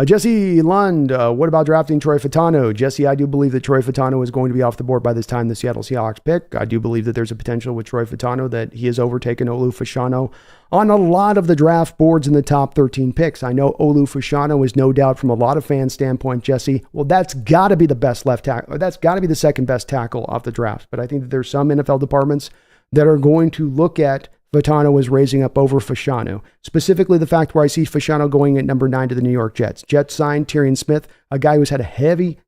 Jesse Lund, what about drafting Troy Fautanu? Jesse, I do believe that Troy Fautanu is going to be off the board by this time the Seattle Seahawks pick. I do believe that there's a potential with Troy Fautanu that he has overtaken Olu Fashanu on a lot of the draft boards in the top 13 picks. I know Olu Fashanu is no doubt from a lot of fans' standpoint, Jesse, well, that's got to be the best left tackle, or that's got to be the second best tackle off the draft. But I think that there's some NFL departments that are going to look at Fautanu is raising up over Fashanu. Specifically, the fact where I see Fashanu going at number 9 to the New York Jets. Jets signed Tyrion Smith, a guy who's had a heavy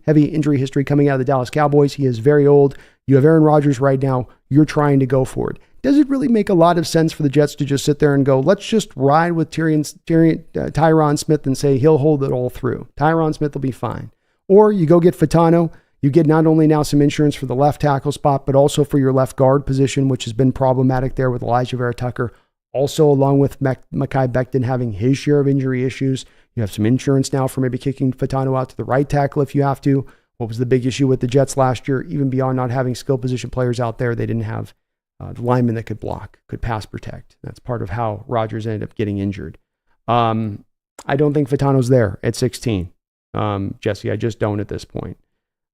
injury history coming out of the Dallas Cowboys. He is very old. You have Aaron Rodgers right now. You're trying to go for it. Does it really make a lot of sense for the Jets to just sit there and go, let's just ride with Tyron Smith and say he'll hold it all through? Tyron Smith will be fine. Or you go get Fautanu. You get not only now some insurance for the left tackle spot, but also for your left guard position, which has been problematic there with Elijah Vera Tucker. Also, along with Mekhi Becton having his share of injury issues. You have some insurance now for maybe kicking Fautanu out to the right tackle if you have to. What was the big issue with the Jets last year? Even beyond not having skill position players out there, they didn't have the linemen that could block, could pass protect. That's part of how Rodgers ended up getting injured. I don't think Fautanu's there at 16. Jesse, I just don't at this point.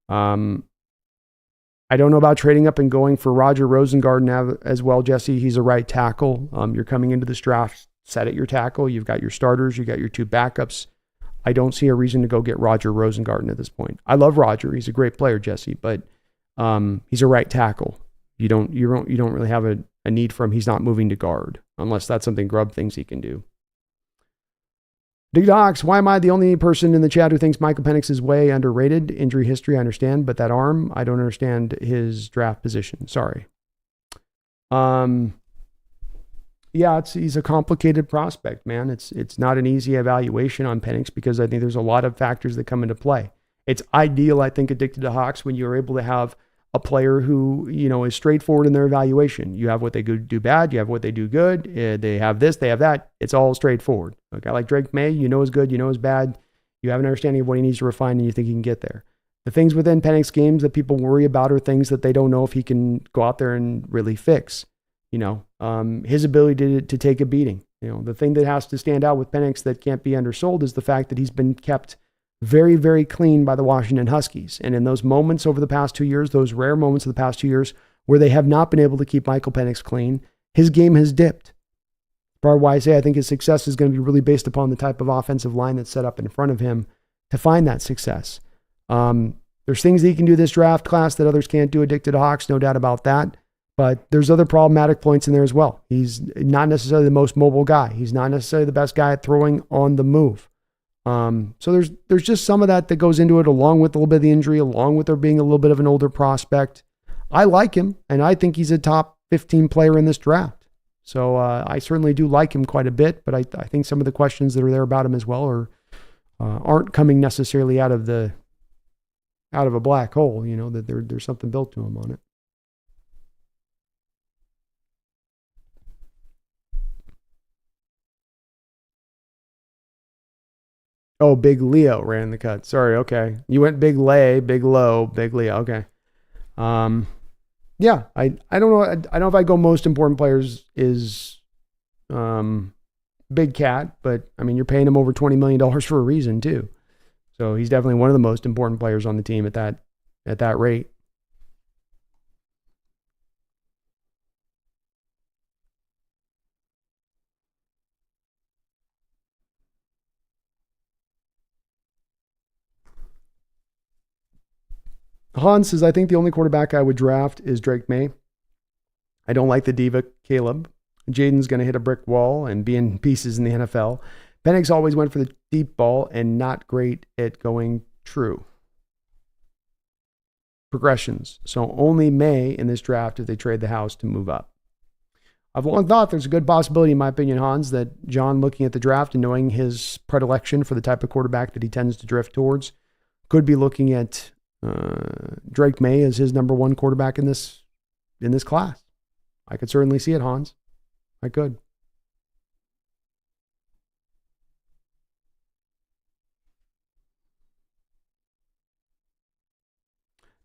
I don't know about trading up and going for Roger Rosengarten as well, Jesse. He's a right tackle. You're coming into this draft set at your tackle. You've got your starters. You've got your 2 backups. I don't see a reason to go get Roger Rosengarten at this point. I love Roger. He's a great player, Jesse, but he's a right tackle. You don't really have a need for him. He's not moving to guard unless that's something Grubb thinks he can do. Dig Docs, why am I the only person in the chat who thinks Michael Penix is way underrated? Injury history, I understand, but that arm, I don't understand his draft position. Sorry. Yeah, he's a complicated prospect, man. It's not an easy evaluation on Penix because I think there's a lot of factors that come into play. It's ideal, I think, Addicted to Hawks when you're able to have a player who, is straightforward in their evaluation. You have what they do bad, you have what they do good, they have this, they have that. It's all straightforward. A guy like Drake May, is good, is bad. You have an understanding of what he needs to refine and you think he can get there. The things within Penix games that people worry about are things that they don't know if he can go out there and really fix. His ability to take a beating. The thing that has to stand out with Penix that can't be undersold is the fact that he's been kept very, very clean by the Washington Huskies. And in those moments over the past 2 years, those rare moments of the past 2 years where they have not been able to keep Michael Penix clean, his game has dipped. Part of why I say I think his success is going to be really based upon the type of offensive line that's set up in front of him to find that success. There's things that he can do this draft class that others can't do. Addicted to Hawks, no doubt about that. But there's other problematic points in there as well. He's not necessarily the most mobile guy. He's not necessarily the best guy at throwing on the move. So there's just some of that goes into it, along with a little bit of the injury, along with there being a little bit of an older prospect. I like him, and I think he's a top 15 player in this draft. So I certainly do like him quite a bit, but I think some of the questions that are there about him as well aren't coming necessarily out of a black hole. That there's something built to him on it. Oh, Big Leo ran the cut. Sorry. Okay. You went Big Lay, Big Low, Big Leo. Okay. Yeah, I don't know. I don't know if I go most important players is Big Cat, but I mean, you're paying him over $20 million for a reason too. So he's definitely one of the most important players on the team at that rate. Hans says, I think the only quarterback I would draft is Drake May. I don't like the diva Caleb. Jaden's going to hit a brick wall and be in pieces in the NFL. Penix always went for the deep ball and not great at going true progressions. So only May in this draft if they trade the house to move up. I've long thought there's a good possibility, in my opinion, Hans, that John, looking at the draft and knowing his predilection for the type of quarterback that he tends to drift towards, could be looking at Drake May as his number one quarterback in this class. I could certainly see it, Hans. I could.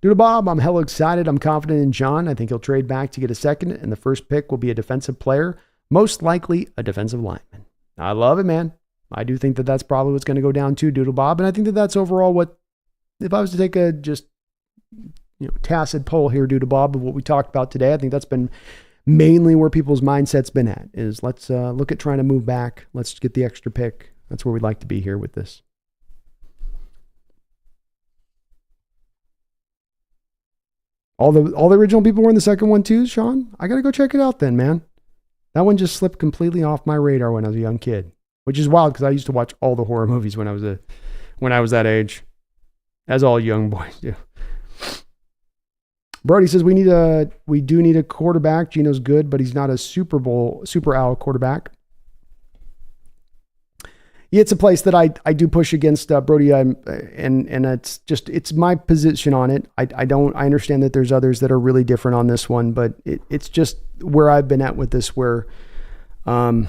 Doodle Bob, I'm hella excited. I'm confident in John. I think he'll trade back to get a second, and the first pick will be a defensive player, most likely a defensive lineman. I love it, man. I do think that that's probably what's going to go down too, Doodle Bob, and I think that that's overall what, if I was to take a just tacit poll here, Doodle Bob, of what we talked about today, I think that's been mainly where people's mindset's been at, is let's look at trying to move back. Let's get the extra pick. That's where we'd like to be here with this. All the original people were in the second one too, Sean? I got to go check it out then, man. That one just slipped completely off my radar when I was a young kid, which is wild because I used to watch all the horror movies when I was that age, as all young boys do. Brody says we do need a quarterback. Geno's good, but he's not a Super Owl quarterback. Yeah, it's a place that I do push against Brody, and it's my position on it. I understand that there's others that are really different on this one, but it's just where I've been at with this, where I'm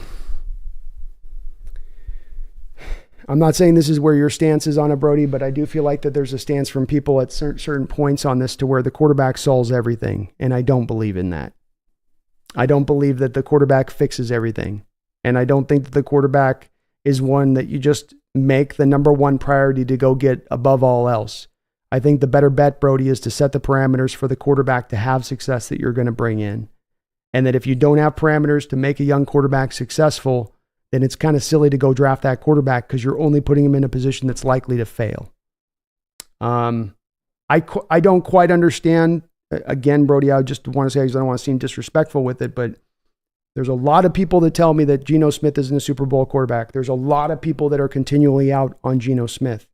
not saying this is where your stance is on it, Brody, but I do feel like that there's a stance from people at certain points on this to where the quarterback solves everything. And I don't believe in that. I don't believe that the quarterback fixes everything. And I don't think that the quarterback is one that you just make the number one priority to go get above all else. I think the better bet, Brody, is to set the parameters for the quarterback to have success that you're going to bring in. And that if you don't have parameters to make a young quarterback successful, then it's kind of silly to go draft that quarterback because you're only putting him in a position that's likely to fail. I don't quite understand. Again, Brody, I just want to say, because I don't want to seem disrespectful with it, but there's a lot of people that tell me that Geno Smith isn't a Super Bowl quarterback. There's a lot of people that are continually out on Geno Smith.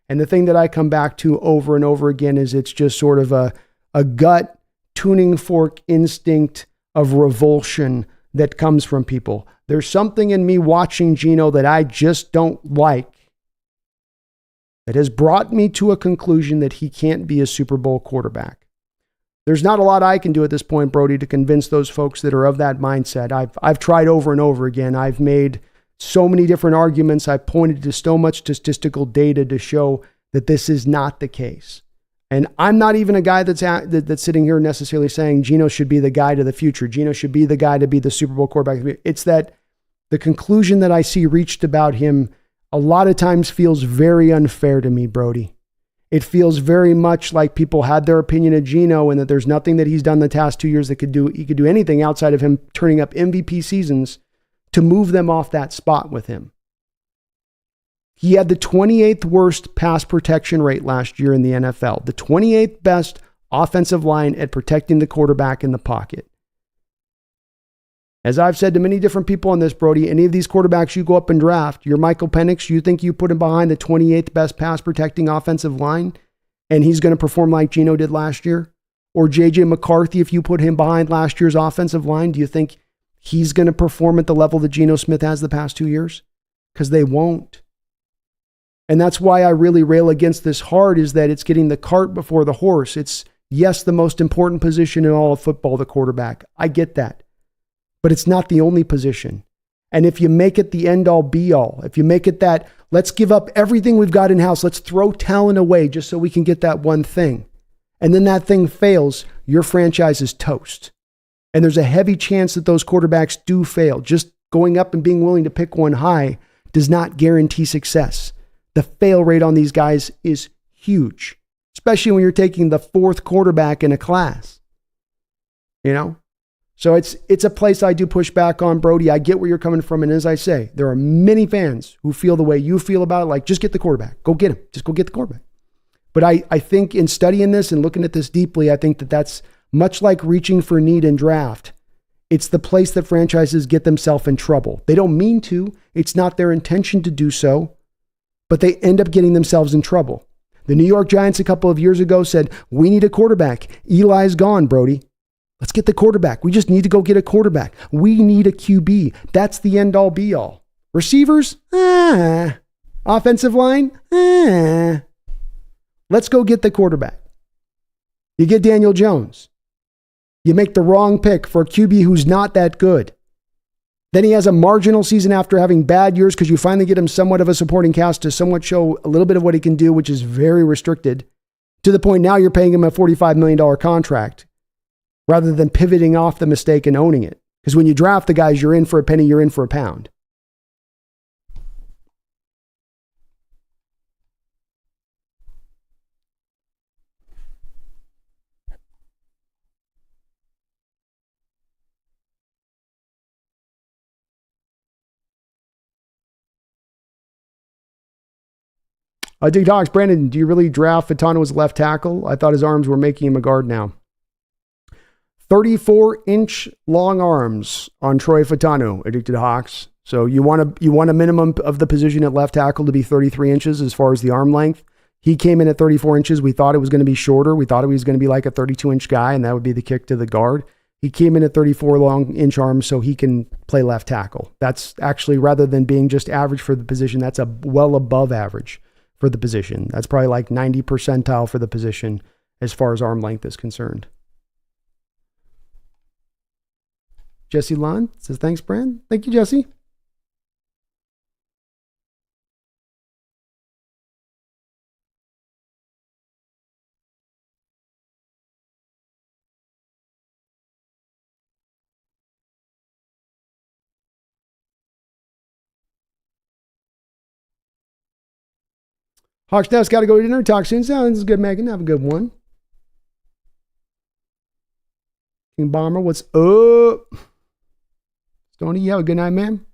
And the thing that I come back to over and over again is it's just sort of a gut tuning fork instinct of revulsion that comes from people. There's something in me watching Geno that I just don't like that has brought me to a conclusion that he can't be a Super Bowl quarterback. There's not a lot I can do at this point, Brody, to convince those folks that are of that mindset. I've tried over and over again. I've made so many different arguments. I've pointed to so much statistical data to show that this is not the case. And I'm not even a guy that's sitting here necessarily saying Geno should be the guy to the future. Geno should be the guy to be the Super Bowl quarterback. It's that the conclusion that I see reached about him a lot of times feels very unfair to me, Brody. It feels very much like people had their opinion of Geno and that there's nothing that he's done the past 2 years that he could do anything outside of him turning up MVP seasons to move them off that spot with him. He had the 28th worst pass protection rate last year in the NFL, the 28th best offensive line at protecting the quarterback in the pocket. As I've said to many different people on this, Brody, any of these quarterbacks you go up and draft, your Michael Penix, you think you put him behind the 28th best pass protecting offensive line and he's going to perform like Geno did last year? Or JJ McCarthy, if you put him behind last year's offensive line, do you think he's going to perform at the level that Geno Smith has the past 2 years? Because they won't. And that's why I really rail against this hard, is that it's getting the cart before the horse. It's, yes, the most important position in all of football, the quarterback. I get that. But it's not the only position. And if you make it the end all be all, if you make it that, let's give up everything we've got in house, let's throw talent away just so we can get that one thing, and then that thing fails, your franchise is toast. And there's a heavy chance that those quarterbacks do fail. Just going up and being willing to pick one high does not guarantee success. The fail rate on these guys is huge, especially when you're taking the fourth quarterback in a class. You know? So it's a place I do push back on, Brody. I get where you're coming from. And as I say, there are many fans who feel the way you feel about it, like, just get the quarterback. Go get him. Just go get the quarterback. But I think in studying this and looking at this deeply, I think that that's much like reaching for need in draft. It's the place that franchises get themselves in trouble. They don't mean to. It's not their intention to do so, but they end up getting themselves in trouble. The New York Giants a couple of years ago said, we need a quarterback. Eli's gone, Brody. Let's get the quarterback. We just need to go get a quarterback. We need a QB. That's the end all be all. Receivers? Offensive line? Let's go get the quarterback. You get Daniel Jones. You make the wrong pick for a QB who's not that good. Then he has a marginal season after having bad years because you finally get him somewhat of a supporting cast to somewhat show a little bit of what he can do, which is very restricted, to the point now you're paying him a $45 million contract rather than pivoting off the mistake and owning it. Because when you draft the guys, you're in for a penny, you're in for a pound. Dig Dogs, Brandon, do you really draft Fatano as a left tackle? I thought his arms were making him a guard now. 34-inch long arms on Troy Fatano, Addicted Hawks. So you want a minimum of the position at left tackle to be 33 inches as far as the arm length. He came in at 34 inches. We thought it was going to be shorter. We thought it was going to be like a 32-inch guy, and that would be the kick to the guard. He came in at 34 long-inch arms so he can play left tackle. That's actually, rather than being just average for the position, that's a well above average for the position. That's probably like 90 percentile for the position as far as arm length is concerned. Jesse Lund says, thanks, Brand. Thank you, Jesse. Hawks Nest, got to go to dinner. Talk soon. Sounds good, Megan. Have a good one. King Bomber, what's up? Stoney, you have a good night, man.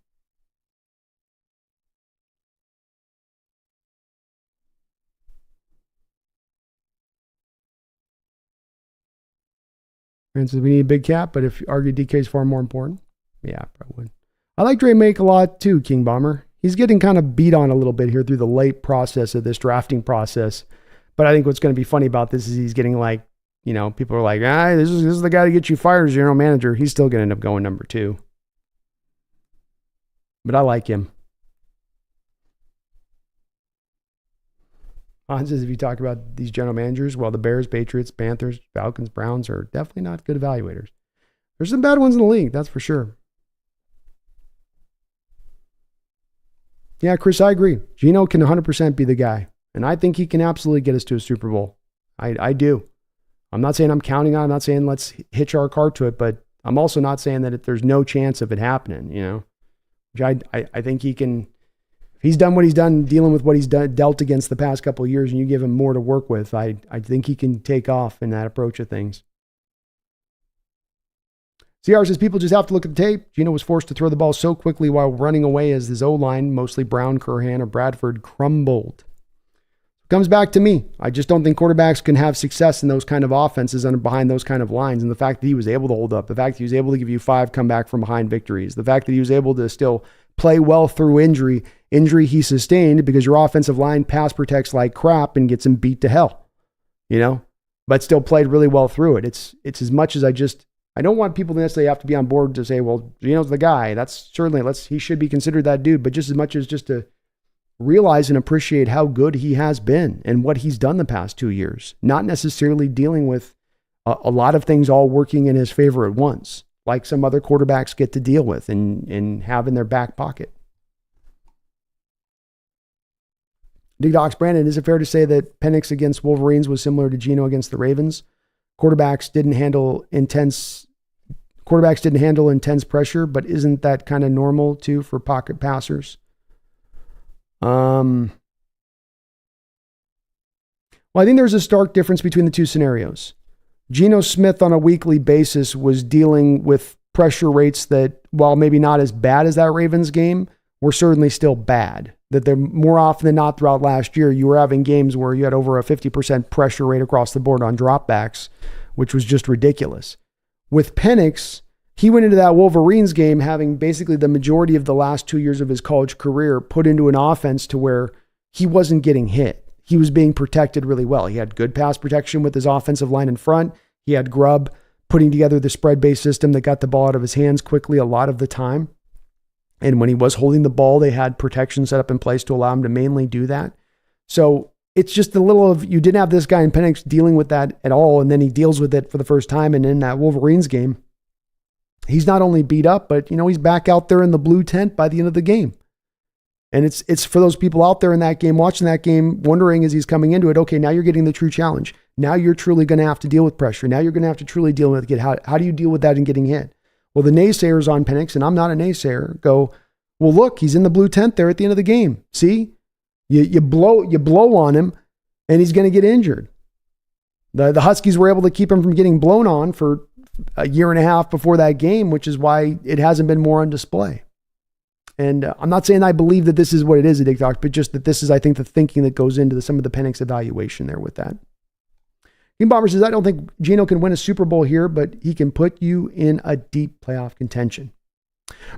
Francis, we need a big cap, but if you argue DK is far more important, yeah, I probably would. I like Dre Make a lot too, King Bomber. He's getting kind of beat on a little bit here through the late process of this drafting process. But I think what's going to be funny about this is he's getting like, you know, people are like, this is the guy to get you fired as general manager. He's still going to end up going number 2. But I like him. Hans says if you talk about these general managers, well, the Bears, Patriots, Panthers, Falcons, Browns are definitely not good evaluators. There's some bad ones in the league, that's for sure. Yeah, Chris, I agree. Geno can 100% be the guy. And I think he can absolutely get us to a Super Bowl. I do. I'm not saying I'm counting on it. I'm not saying let's hitch our car to it, but I'm also not saying that there's no chance of it happening, you know. Which I think he can. He's done what he's done, dealing with what he's dealt against the past couple of years, and you give him more to work with. I think he can take off in that approach of things. CR says people just have to look at the tape. Geno was forced to throw the ball so quickly while running away as his O-line, mostly Brown, Curhan, or Bradford, crumbled. comes back to me. I just don't think quarterbacks can have success in those kind of offenses and behind those kind of lines. And the fact that he was able to hold up, the fact that he was able to give you 5 comeback from behind victories, the fact that he was able to still play well through injury he sustained because your offensive line pass protects like crap and gets him beat to hell, but still played really well through it. It's as much as I don't want people to necessarily have to be on board to say, well, Gino's the guy. That's certainly, he should be considered that dude, but just as much as just to realize and appreciate how good he has been and what he's done the past 2 years, not necessarily dealing with a lot of things all working in his favor at once, like some other quarterbacks get to deal with and have in their back pocket. Dig Docs, Brandon, is it fair to say that Penix against Wolverines was similar to Gino against the Ravens? Quarterbacks didn't handle intense pressure, but isn't that kind of normal too for pocket passers? Well, I think there's a stark difference between the two scenarios. Geno Smith on a weekly basis was dealing with pressure rates that, while maybe not as bad as that Ravens game, were certainly still bad. That they're more often than not throughout last year, you were having games where you had over a 50% pressure rate across the board on dropbacks, which was just ridiculous. With Penix, he went into that Wolverines game having basically the majority of the last 2 years of his college career put into an offense to where he wasn't getting hit. He was being protected really well. He had good pass protection with his offensive line in front. He had Grubb putting together the spread-based system that got the ball out of his hands quickly a lot of the time. And when he was holding the ball, they had protection set up in place to allow him to mainly do that. So it's just a little of, you didn't have this guy in Penix dealing with that at all, and then he deals with it for the first time. And in that Wolverines game, he's not only beat up, but he's back out there in the blue tent by the end of the game. And it's for those people out there in that game, watching that game, wondering as he's coming into it, okay, now you're getting the true challenge. Now you're truly going to have to deal with pressure. Now you're going to have to truly deal with it. How do you deal with that and getting hit? Well, the naysayers on Penix, and I'm not a naysayer, go, well, look, he's in the blue tent there at the end of the game. See, you blow on him, and he's going to get injured. The Huskies were able to keep him from getting blown on for a year and a half before that game, which is why it hasn't been more on display. And I'm not saying I believe that this is what it is at TikTok, but just that this is, I think, the thinking that goes into some of the Penix evaluation there with that. King Bomber says, I don't think Geno can win a Super Bowl here, but he can put you in a deep playoff contention.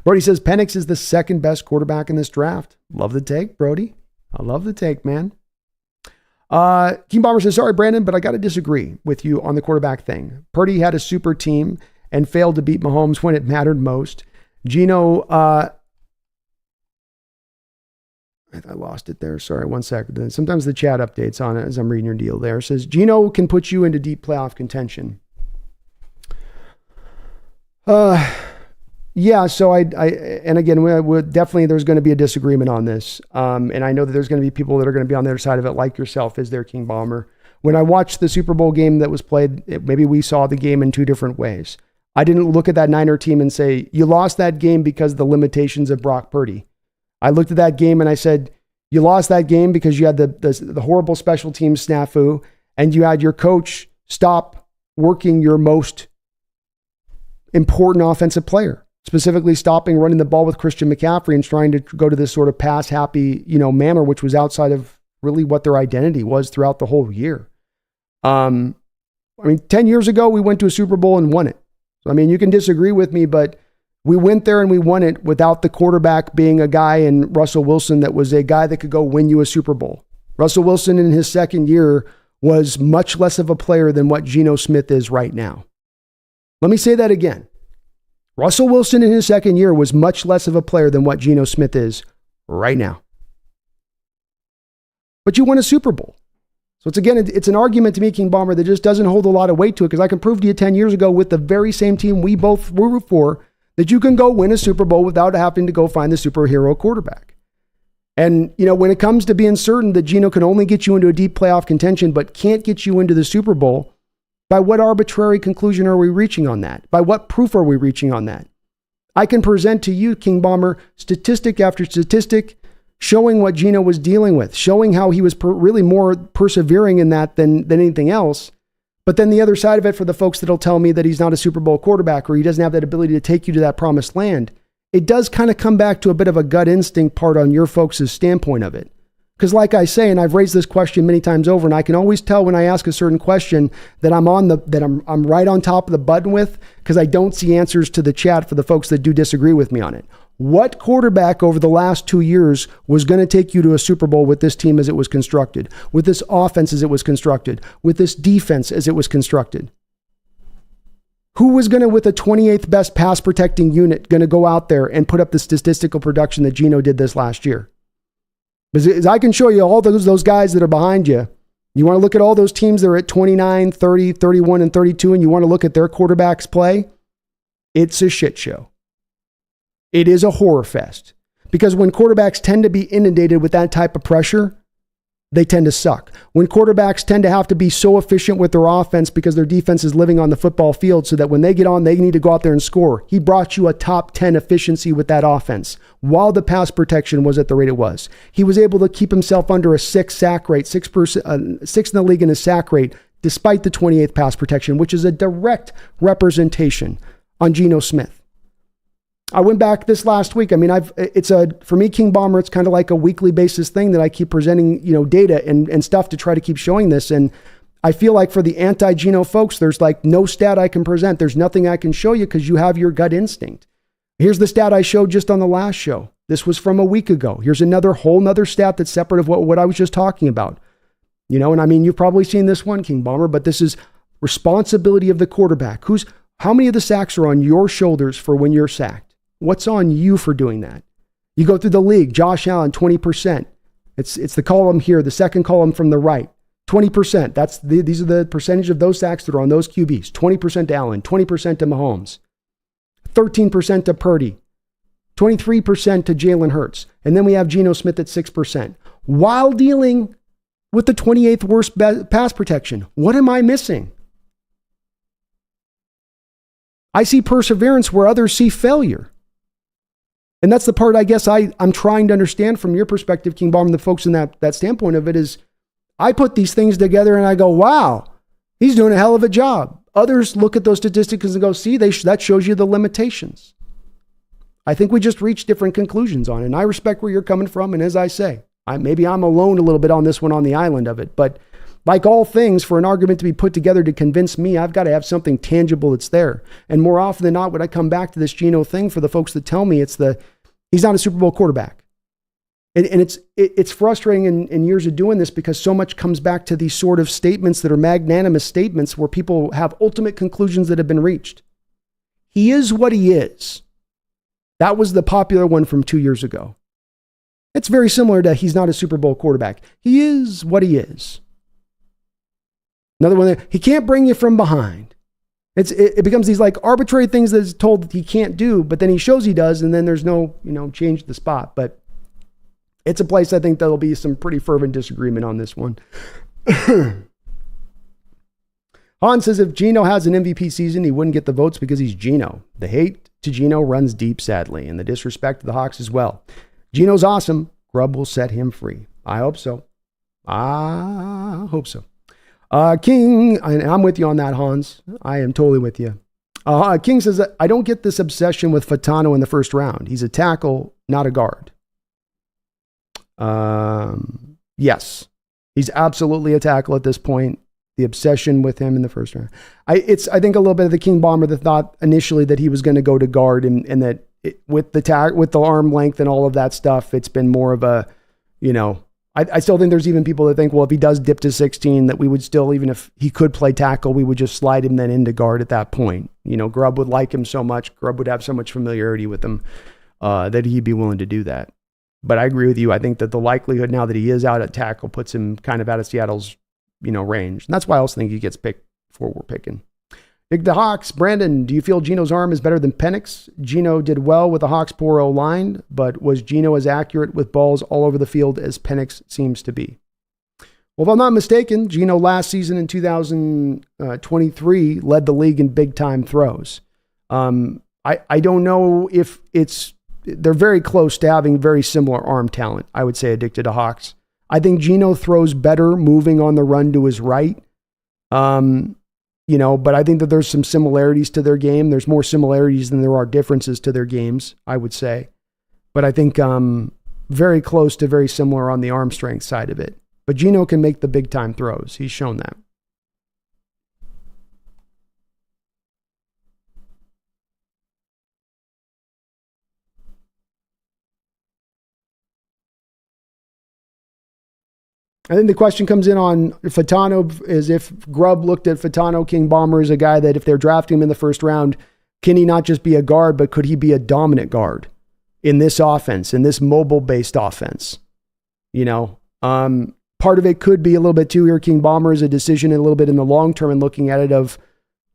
Brody says, Penix is the second best quarterback in this draft. Love the take, Brody. I love the take, man. King Bomber says, sorry, Brandon, but I got to disagree with you on the quarterback thing. Purdy had a super team and failed to beat Mahomes when it mattered most. Geno, I lost it there. Sorry, 1 second. Sometimes the chat updates on it as I'm reading your deal there. It says, Geno can put you into deep playoff contention. Yeah, so and again, definitely there's going to be a disagreement on this. And I know that there's going to be people that are going to be on the other side of it, like yourself, is there, King Bomber. When I watched the Super Bowl game that was played, maybe we saw the game in two different ways. I didn't look at that Niner team and say, you lost that game because of the limitations of Brock Purdy. I looked at that game and I said, you lost that game because you had the horrible special teams snafu, and you had your coach stop working your most important offensive player, specifically stopping running the ball with Christian McCaffrey and trying to go to this sort of pass happy, manner, which was outside of really what their identity was throughout the whole year. 10 years ago, we went to a Super Bowl and won it. So, you can disagree with me, but we went there and we won it without the quarterback being a guy in Russell Wilson that was a guy that could go win you a Super Bowl. Russell Wilson in his second year was much less of a player than what Geno Smith is right now. Let me say that again. Russell Wilson in his second year was much less of a player than what Geno Smith is right now. But you won a Super Bowl. So it's an argument to me, King Bomber, that just doesn't hold a lot of weight to it, because I can prove to you 10 years ago with the very same team we both root for that you can go win a Super Bowl without having to go find the superhero quarterback. And, when it comes to being certain that Geno can only get you into a deep playoff contention but can't get you into the Super Bowl, by what arbitrary conclusion are we reaching on that? By what proof are we reaching on that? I can present to you, King Bomber, statistic after statistic, showing what Geno was dealing with, showing how he was really more persevering in that than anything else. But then the other side of it, for the folks that'll tell me that he's not a Super Bowl quarterback or he doesn't have that ability to take you to that promised land, it does kind of come back to a bit of a gut instinct part on your folks' standpoint of it. Because like I say, and I've raised this question many times over, and I can always tell when I ask a certain question that I'm right on top of the button with, because I don't see answers to the chat for the folks that do disagree with me on it. What quarterback over the last 2 years was going to take you to a Super Bowl with this team as it was constructed, with this offense as it was constructed, with this defense as it was constructed? Who was going to, with the 28th best pass protecting unit, going to go out there and put up the statistical production that Geno did this last year? Because I can show you all those guys that are behind you. You want to look at all those teams that are at 29, 30, 31, and 32, and you want to look at their quarterbacks play? It's a shit show. It is a horror fest. Because when quarterbacks tend to be inundated with that type of pressure, they tend to suck. When quarterbacks tend to have to be so efficient with their offense because their defense is living on the football field so that when they get on, they need to go out there and score. He brought you a top 10 efficiency with that offense while the pass protection was at the rate it was. He was able to keep himself under a 6 sack rate, 6% 6 in the league in his sack rate, despite the 28th pass protection, which is a direct representation on Geno Smith. I went back this last week. I mean, for me, King Bomber, it's kind of like a weekly basis thing that I keep presenting, data and stuff to try to keep showing this. And I feel like for the anti-Geno folks, there's like no stat I can present. There's nothing I can show you because you have your gut instinct. Here's the stat I showed just on the last show. This was from a week ago. Here's another whole nother stat that's separate of what I was just talking about. And I mean, you've probably seen this one, King Bomber, but this is responsibility of the quarterback. How many of the sacks are on your shoulders for when you're sacked? What's on you for doing that? You go through the league, Josh Allen, 20%. It's the column here, the second column from the right. 20%. These are the percentage of those sacks that are on those QBs. 20% to Allen, 20% to Mahomes, 13% to Purdy, 23% to Jalen Hurts. And then we have Geno Smith at 6%. While dealing with the 28th worst pass protection. What am I missing? I see perseverance where others see failure. And that's the part I guess I'm trying to understand from your perspective, King Bomb, and the folks in that standpoint of it is I put these things together and I go, wow, he's doing a hell of a job. Others look at those statistics and go, see, that shows you the limitations. I think we just reach different conclusions on it. And I respect where you're coming from. And as I say, maybe I'm alone a little bit on this one on the island of it. But like all things, for an argument to be put together to convince me, I've got to have something tangible that's there. And more often than not, when I come back to this Geno thing, for the folks that tell me he's not a Super Bowl quarterback. And it's frustrating in years of doing this because so much comes back to these sort of statements that are magnanimous statements where people have ultimate conclusions that have been reached. He is what he is. That was the popular one from 2 years ago. It's very similar to he's not a Super Bowl quarterback. He is what he is. Another one there, he can't bring you from behind. It becomes these like arbitrary things that is told that he can't do, but then he shows he does, and then there's no, change to the spot. But it's a place I think there'll be some pretty fervent disagreement on this one. Han says if Geno has an MVP season, he wouldn't get the votes because he's Geno. The hate to Geno runs deep, sadly, and the disrespect to the Hawks as well. Geno's awesome. Grubb will set him free. I hope so. King, and I'm with you on that, Hans. I am totally with you. King says, I don't get this obsession with Fatano in the first round. He's a tackle, not a guard. Yes, he's absolutely a tackle at this point. The obsession with him in the first round. I think a little bit of the King Bomber that thought initially that he was going to go to guard and that with the arm length and all of that stuff, it's been more of a, I still think there's even people that think, well, if he does dip to 16, that we would still, even if he could play tackle, we would just slide him then into guard at that point. Grubb would like him so much. Grubb would have so much familiarity with him that he'd be willing to do that. But I agree with you. I think that the likelihood now that he is out at tackle puts him kind of out of Seattle's, range. And that's why I also think he gets picked before we're picking. Nick the Hawks, Brandon, do you feel Geno's arm is better than Penix? Geno did well with the Hawks' poor O-line, but was Geno as accurate with balls all over the field as Penix seems to be? Well, if I'm not mistaken, Geno last season in 2023 led the league in big-time throws. I don't know if they're very close to having very similar arm talent, I would say, addicted to Hawks. I think Geno throws better moving on the run to his right. But I think that there's some similarities to their game. There's more similarities than there are differences to their games, I would say. But I think, very close to very similar on the arm strength side of it. But Geno can make the big time throws. He's shown that. I think the question comes in on Fatano is if Grubb looked at Fatano King Bomber as a guy that if they're drafting him in the first round, can he not just be a guard, but could he be a dominant guard in this offense, in this mobile-based offense? You know, part of it could be a little bit too here. King Bomber is a decision a little bit in the long term and looking at it of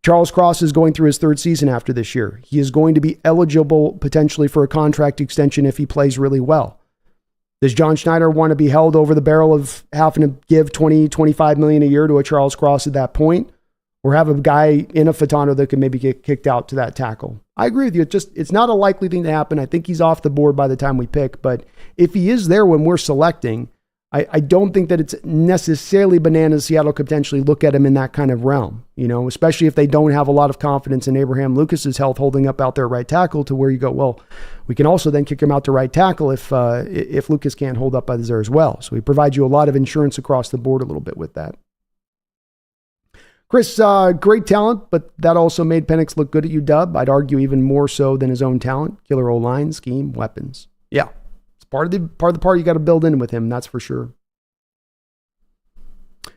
Charles Cross is going through his third season after this year. He is going to be eligible potentially for a contract extension if he plays really well. Does John Schneider want to be held over the barrel of having to give $20-25 million a year to a Charles Cross at that point? Or have a guy in a Fatano that can maybe get kicked out to that tackle? I agree with you. It's not a likely thing to happen. I think he's off the board by the time we pick. But if he is there when we're selecting, I don't think that it's necessarily bananas Seattle could potentially look at him in that kind of realm, you know, especially if they don't have a lot of confidence in Abraham Lucas's health holding up out there right tackle to where you go, well, we can also then kick him out to right tackle if Lucas can't hold up by there as well. So he provides you a lot of insurance across the board a little bit with that. Chris, great talent, but that also made Penix look good at UW. I'd argue even more so than his own talent. Killer O-line, scheme, weapons. Yeah. Part of the part you got to build in with him, that's for sure.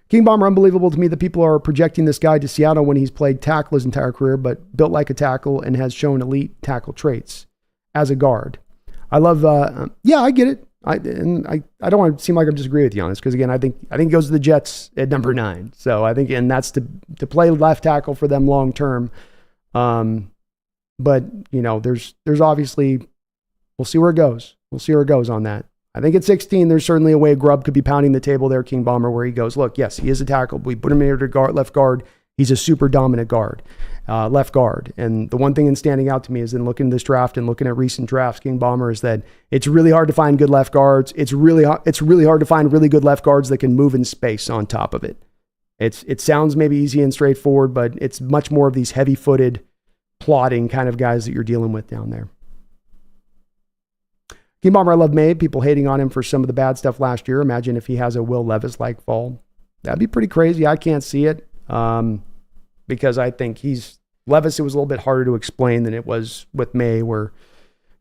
King Bomber, unbelievable to me that people are projecting this guy to Seattle when he's played tackle his entire career, but built like a tackle and has shown elite tackle traits as a guard. I love, I get it. I don't want to seem like I'm disagreeing with you on this because again, I think he goes to the Jets at number 9. So I think, and that's to play left tackle for them long term. But you know, there's obviously, we'll see where it goes. We'll see where it goes on that. I think at 16, there's certainly a way Grubb could be pounding the table there, King Bomber, where he goes, look, yes, he is a tackle. We put him here to guard, left guard. He's a super dominant guard, left guard. And the one thing in standing out to me is in looking at this draft and looking at recent drafts, King Bomber, is that it's really hard to find good left guards. It's really hard to find really good left guards that can move in space on top of it. It sounds maybe easy and straightforward, but it's much more of these heavy-footed, plodding kind of guys that you're dealing with down there. King Bomber, I love May. People hating on him for some of the bad stuff last year. Imagine if he has a Will Levis-like fall. That'd be pretty crazy. I can't see it because I think Levis, it was a little bit harder to explain than it was with May where,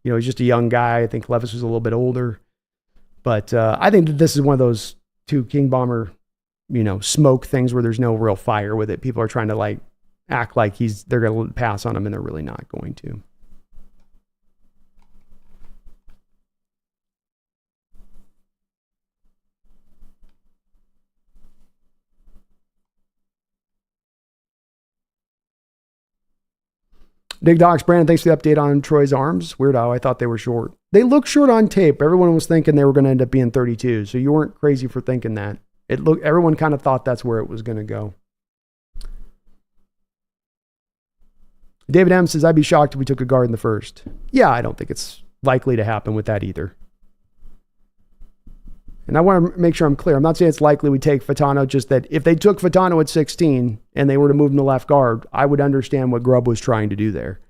you know, he's just a young guy. I think Levis was a little bit older. But I think that this is one of those two King Bomber, you know, smoke things where there's no real fire with it. People are trying to like act like they're going to pass on him and they're really not going to. Dig Docs, Brandon, thanks for the update on Troy's arms. Weird how I thought they were short. They look short on tape. Everyone was thinking they were going to end up being 32, so you weren't crazy for thinking that. Everyone kind of thought that's where it was going to go. David M says, I'd be shocked if we took a guard in the first. Yeah, I don't think it's likely to happen with that either. And I want to make sure I'm clear. I'm not saying it's likely we take Fatano, just that if they took Fatano at 16 and they were to move him to left guard, I would understand what Grubb was trying to do there.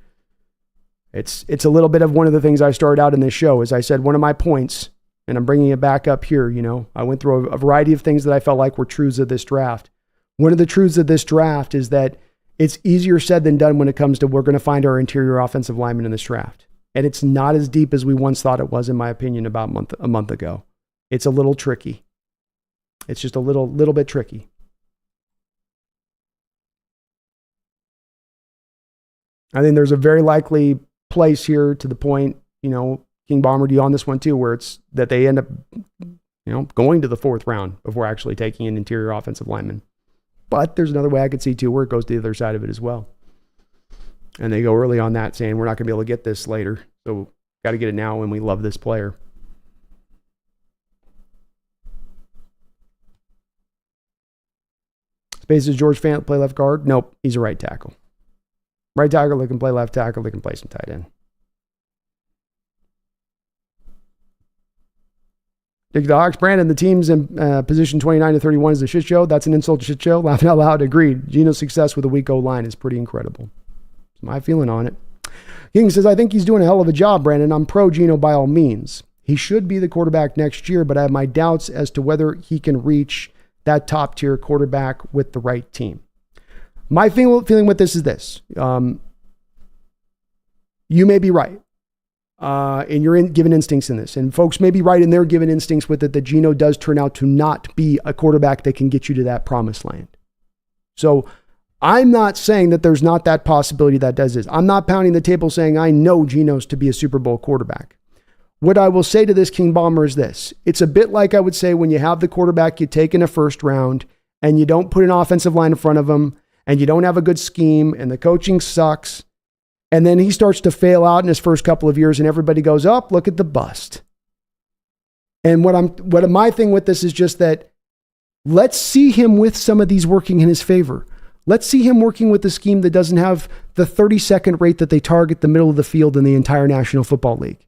It's a little bit of one of the things I started out in this show. As I said, one of my points, and I'm bringing it back up here, you know, I went through a variety of things that I felt like were truths of this draft. One of the truths of this draft is that it's easier said than done when it comes to we're going to find our interior offensive lineman in this draft. And it's not as deep as we once thought it was, in my opinion, about a month ago. It's a little tricky. It's just a little bit tricky. I think there's a very likely place here to the point, you know, King Bomber, do you on this one too, where it's that they end up, you know, going to the 4th round before actually taking an interior offensive lineman. But there's another way I could see too, where it goes to the other side of it as well. And they go early on that saying, we're not going to be able to get this later. So got to get it now when we love this player. Spaces George Fant play left guard? Nope, he's a right tackle. Right tackle, they can play left tackle, they can play some tight end. Dig the Hawks, Brandon, the team's in position 29 to 31 is a shit show. That's an insult to shit show. Laughing out loud, agreed. Geno's success with a weak O-line is pretty incredible. That's my feeling on it. King says, I think he's doing a hell of a job, Brandon. I'm pro Geno by all means. He should be the quarterback next year, but I have my doubts as to whether he can reach that top tier quarterback with the right team. My feeling with this is this. You may be right in your given instincts in this. And folks may be right in their given instincts with it that Geno does turn out to not be a quarterback that can get you to that promised land. So I'm not saying that there's not that possibility that does this. I'm not pounding the table saying I know Geno's to be a Super Bowl quarterback. What I will say to this King Bomber is this. It's a bit like I would say when you have the quarterback you take in a first round and you don't put an offensive line in front of him and you don't have a good scheme and the coaching sucks. And then he starts to fail out in his first couple of years and everybody goes, oh, look at the bust. And what my thing with this is just that let's see him with some of these working in his favor. Let's see him working with a scheme that doesn't have the 32nd rate that they target the middle of the field in the entire National Football League.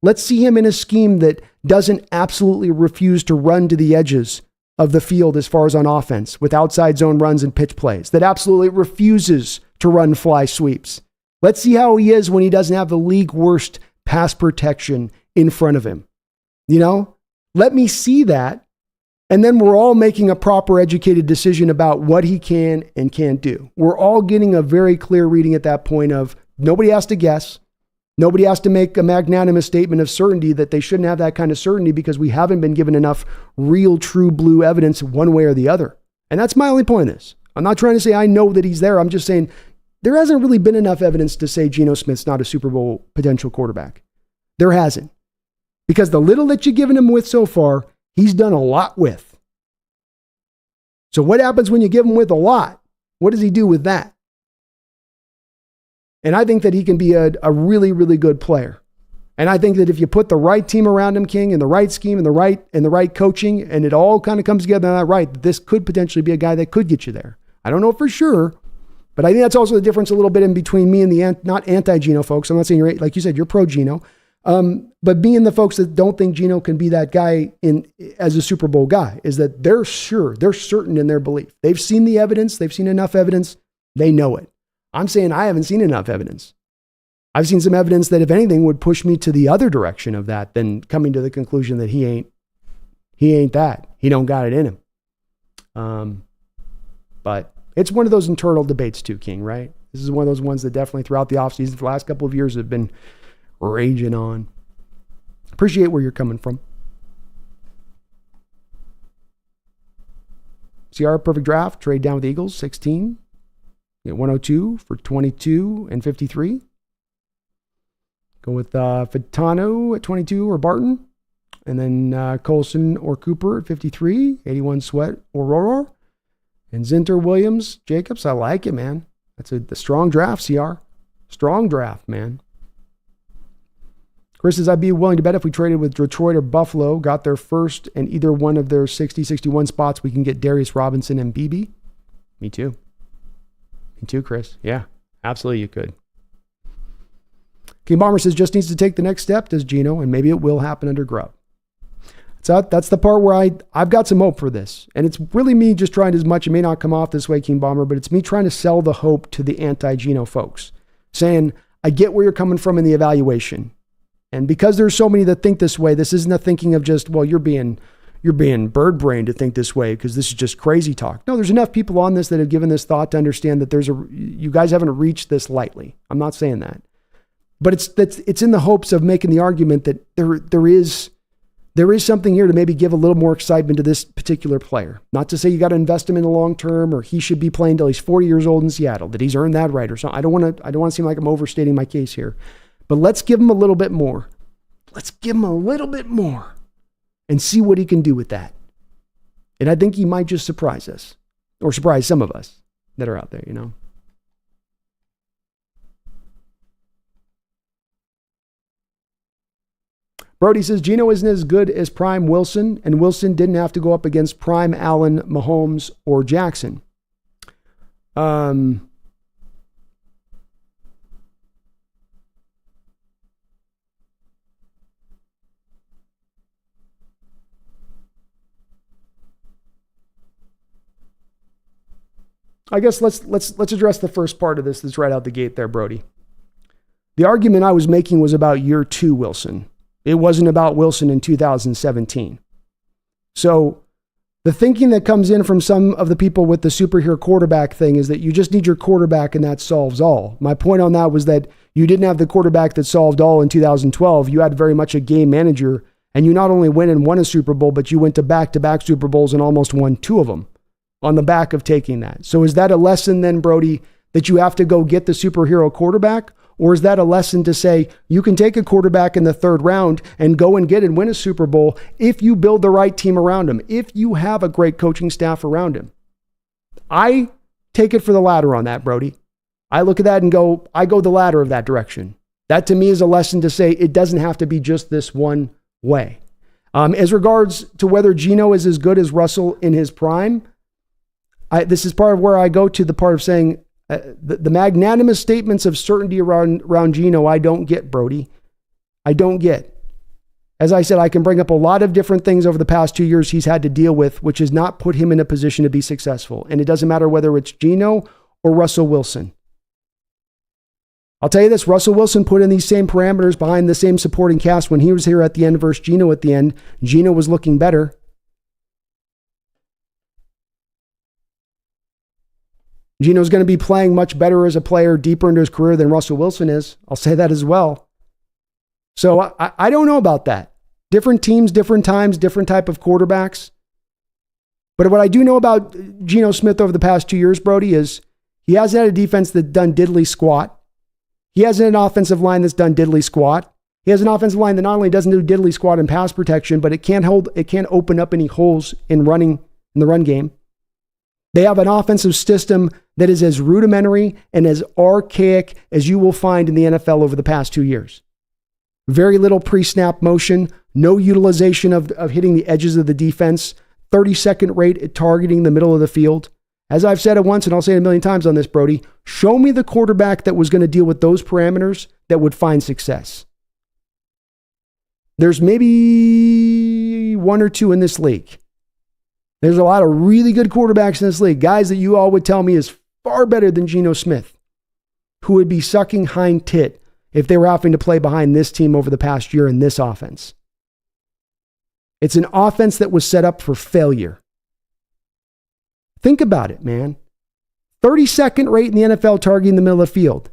Let's see him in a scheme that doesn't absolutely refuse to run to the edges of the field as far as on offense with outside zone runs and pitch plays, that absolutely refuses to run fly sweeps. Let's see how he is when he doesn't have the league worst pass protection in front of him. You know, let me see that. And then we're all making a proper educated decision about what he can and can't do. We're all getting a very clear reading at that point of nobody has to guess. Nobody has to make a magnanimous statement of certainty that they shouldn't have that kind of certainty because we haven't been given enough real, true blue evidence one way or the other. And that's my only point in this. I'm not trying to say I know that he's there. I'm just saying there hasn't really been enough evidence to say Geno Smith's not a Super Bowl potential quarterback. There hasn't. Because the little that you've given him with so far, he's done a lot with. So what happens when you give him with a lot? What does he do with that? And I think that he can be a really, really good player. And I think that if you put the right team around him, King, and the right scheme and the right coaching, and it all kind of comes together on that right, this could potentially be a guy that could get you there. I don't know for sure, but I think that's also the difference a little bit in between me and the not anti-Geno folks. I'm not saying you're, like you said, you're pro-Geno. But me and the folks that don't think Geno can be that guy as a Super Bowl guy is that they're certain in their belief. They've seen the evidence. They've seen enough evidence. They know it. I'm saying I haven't seen enough evidence. I've seen some evidence that if anything would push me to the other direction of that than coming to the conclusion that he ain't that. He don't got it in him. But it's one of those internal debates too, King, right? This is one of those ones that definitely throughout the offseason for the last couple of years have been raging on. Appreciate where you're coming from. CR Perfect Draft, trade down with the Eagles, 16. Get 102 for 22 and 53. Go with Fitano at 22 or Barton. And then Colson or Cooper at 53. 81 Sweat or Roror. And Zinter Williams, Jacobs. I like it, man. That's a strong draft, CR. Strong draft, man. Chris says, I'd be willing to bet if we traded with Detroit or Buffalo, got their first and either one of their 60, 61 spots, we can get Darius Robinson and BB. Me too. Me too, Chris. Yeah, absolutely you could. King Bomber says, just needs to take the next step, does Geno, and maybe it will happen under Grubb. So that's the part where I've got some hope for this. And it's really me just trying as much, it may not come off this way, King Bomber, but it's me trying to sell the hope to the anti-Geno folks. Saying, I get where you're coming from in the evaluation. And because there's so many that think this way, this isn't a thinking of just, well, you're being bird brained to think this way because this is just crazy talk. No, there's enough people on this that have given this thought to understand that you guys haven't reached this lightly. I'm not saying that. But it's in the hopes of making the argument that there is something here to maybe give a little more excitement to this particular player. Not to say you got to invest him in the long term or he should be playing till he's 40 years old in Seattle, that he's earned that right or something. I don't want to seem like I'm overstating my case here. But let's give him a little bit more. Let's give him a little bit more and see what he can do with that. And I think he might just surprise us or surprise some of us that are out there, you know. Brody says, Geno isn't as good as prime Wilson, and Wilson didn't have to go up against prime Allen, Mahomes, or Jackson. I guess let's address the first part of this that's right out the gate there, Brody. The argument I was making was about year two Wilson. It wasn't about Wilson in 2017. So the thinking that comes in from some of the people with the superhero quarterback thing is that you just need your quarterback and that solves all. My point on that was that you didn't have the quarterback that solved all in 2012. You had very much a game manager, and you not only went and won a Super Bowl, but you went to back-to-back Super Bowls and almost won 2 of them on the back of taking that. So is that a lesson then, Brody, that you have to go get the superhero quarterback? Or is that a lesson to say you can take a quarterback in the 3rd round and go and get and win a Super Bowl if you build the right team around him, if you have a great coaching staff around him? I take it for the latter on that, Brody. I look at that and I go the latter of that direction. That to me is a lesson to say it doesn't have to be just this one way. As regards to whether Geno is as good as Russell in his prime, this is part of where I go to the part of saying, the magnanimous statements of certainty around Geno, I don't get, Brody. I don't get. As I said, I can bring up a lot of different things over the past 2 years he's had to deal with, which has not put him in a position to be successful. And it doesn't matter whether it's Geno or Russell Wilson. I'll tell you this, Russell Wilson put in these same parameters behind the same supporting cast when he was here at the end versus Geno at the end. Geno was looking better. Geno's going to be playing much better as a player deeper into his career than Russell Wilson is. I'll say that as well. So I don't know about that. Different teams, different times, different type of quarterbacks. But what I do know about Geno Smith over the past 2 years, Brody, is he hasn't had a defense that's done diddly squat. He hasn't an offensive line that's done diddly squat. He has an offensive line that not only doesn't do diddly squat in pass protection, but it can't open up any holes in the run game. They have an offensive system that is as rudimentary and as archaic as you will find in the NFL over the past 2 years. Very little pre-snap motion, no utilization of hitting the edges of the defense, 30-second rate at targeting the middle of the field. As I've said it once, and I'll say it a million times on this, Brody, show me the quarterback that was going to deal with those parameters that would find success. There's maybe 1 or 2 in this league. There's a lot of really good quarterbacks in this league, guys that you all would tell me is far better than Geno Smith, who would be sucking hind tit if they were having to play behind this team over the past year in this offense. It's an offense that was set up for failure. Think about it, man. 32nd rate in the NFL targeting the middle of the field.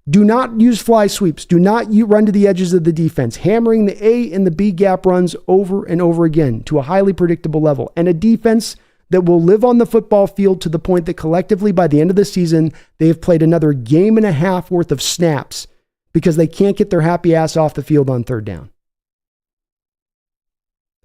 Do not use fly sweeps. Do not run to the edges of the defense, hammering the A and the B gap runs over and over again to a highly predictable level. And a defense that will live on the football field to the point that collectively by the end of the season, they have played another game and a half worth of snaps because they can't get their happy ass off the field on 3rd down.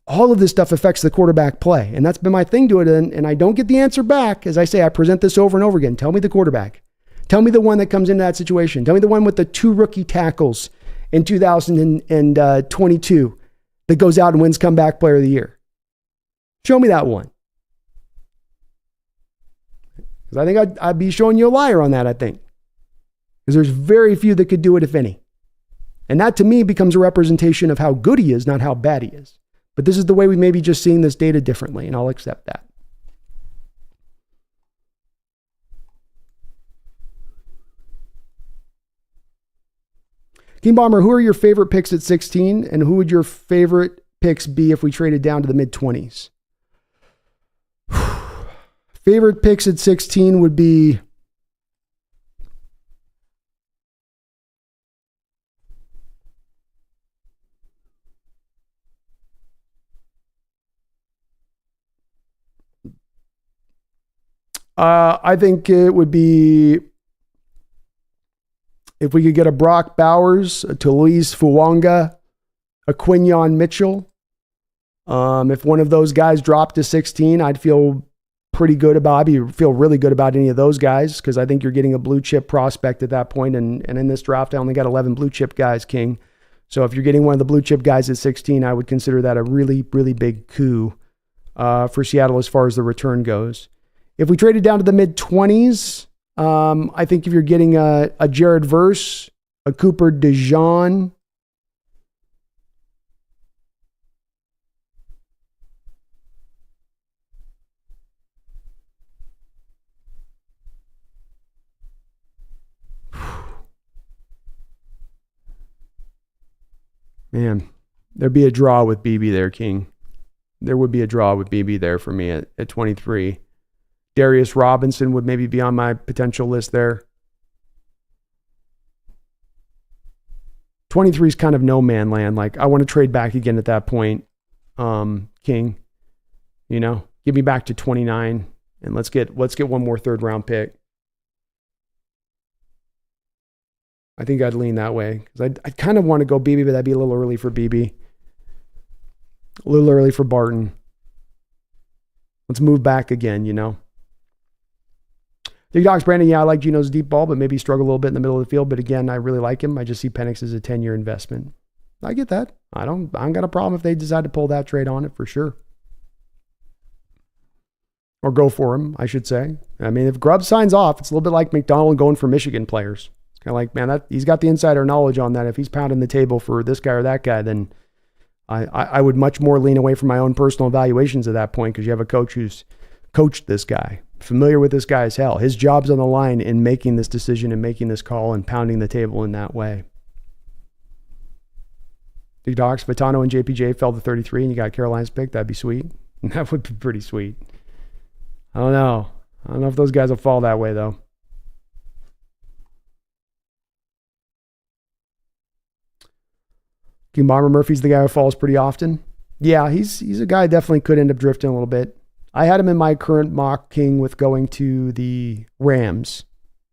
All of this stuff affects the quarterback play. And that's been my thing to it. And I don't get the answer back. As I say, I present this over and over again. Tell me the quarterback. Tell me the one that comes into that situation. Tell me the one with the 2 rookie tackles in 2022 that goes out and wins comeback player of the year. Show me that one. Because I think I'd be showing you a liar on that, I think. Because there's very few that could do it, if any. And that to me becomes a representation of how good he is, not how bad he is. But this is the way we may be just seeing this data differently, and I'll accept that. King Bomber, who are your favorite picks at 16, and who would your favorite picks be if we traded down to the mid-20s? Favorite picks at 16 would be I think it would be if we could get a Brock Bowers, a Talise Fuwanga, a Quinyon Mitchell. If one of those guys dropped to 16, I'd feel pretty good about it. I'd feel really good about any of those guys because I think you're getting a blue chip prospect at that point. And in this draft, I only got 11 blue chip guys, King. So if you're getting one of the blue chip guys at 16, I would consider that a really, really big coup for Seattle as far as the return goes. If we traded down to the mid-20s, I think if you're getting a Jared Verse, a Cooper DeJean, man, There'd be a draw with BB there, King. There would be a draw with BB there for me at 23. Darius Robinson would maybe be on my potential list there. 23 is kind of no man land. Like, I want to trade back again at that point. King, give me back to 29 and let's get one more third round pick. I think I'd lean that way because I kind of want to go BB, but that'd be a little early for BB. A little early for Barton. Let's move back again, Docs Brandon, I like Geno's deep ball, but maybe struggle a little bit in the middle of the field. But again, I really like him. I just see Penix as a 10-year investment. I get that. I don't got a problem if they decide to pull that trade on it for sure. Or go for him, I should say. I mean, if Grubb signs off, it's a little bit like McDonald going for Michigan players. It's kind of like, man, he's got the insider knowledge on that. If he's pounding the table for this guy or that guy, then I would much more lean away from my own personal evaluations at that point because you have a coach who's coached this guy, familiar with this guy as hell. His job's on the line in making this decision and making this call and pounding the table in that way. Big Docs, Vitano and JPJ fell to 33 and you got Carolina's pick. That'd be sweet. That would be pretty sweet. I don't know if those guys will fall that way though. King Bomber Murphy's the guy who falls pretty often. Yeah, he's a guy that definitely could end up drifting a little bit. I had him in my current mock, King, with going to the Rams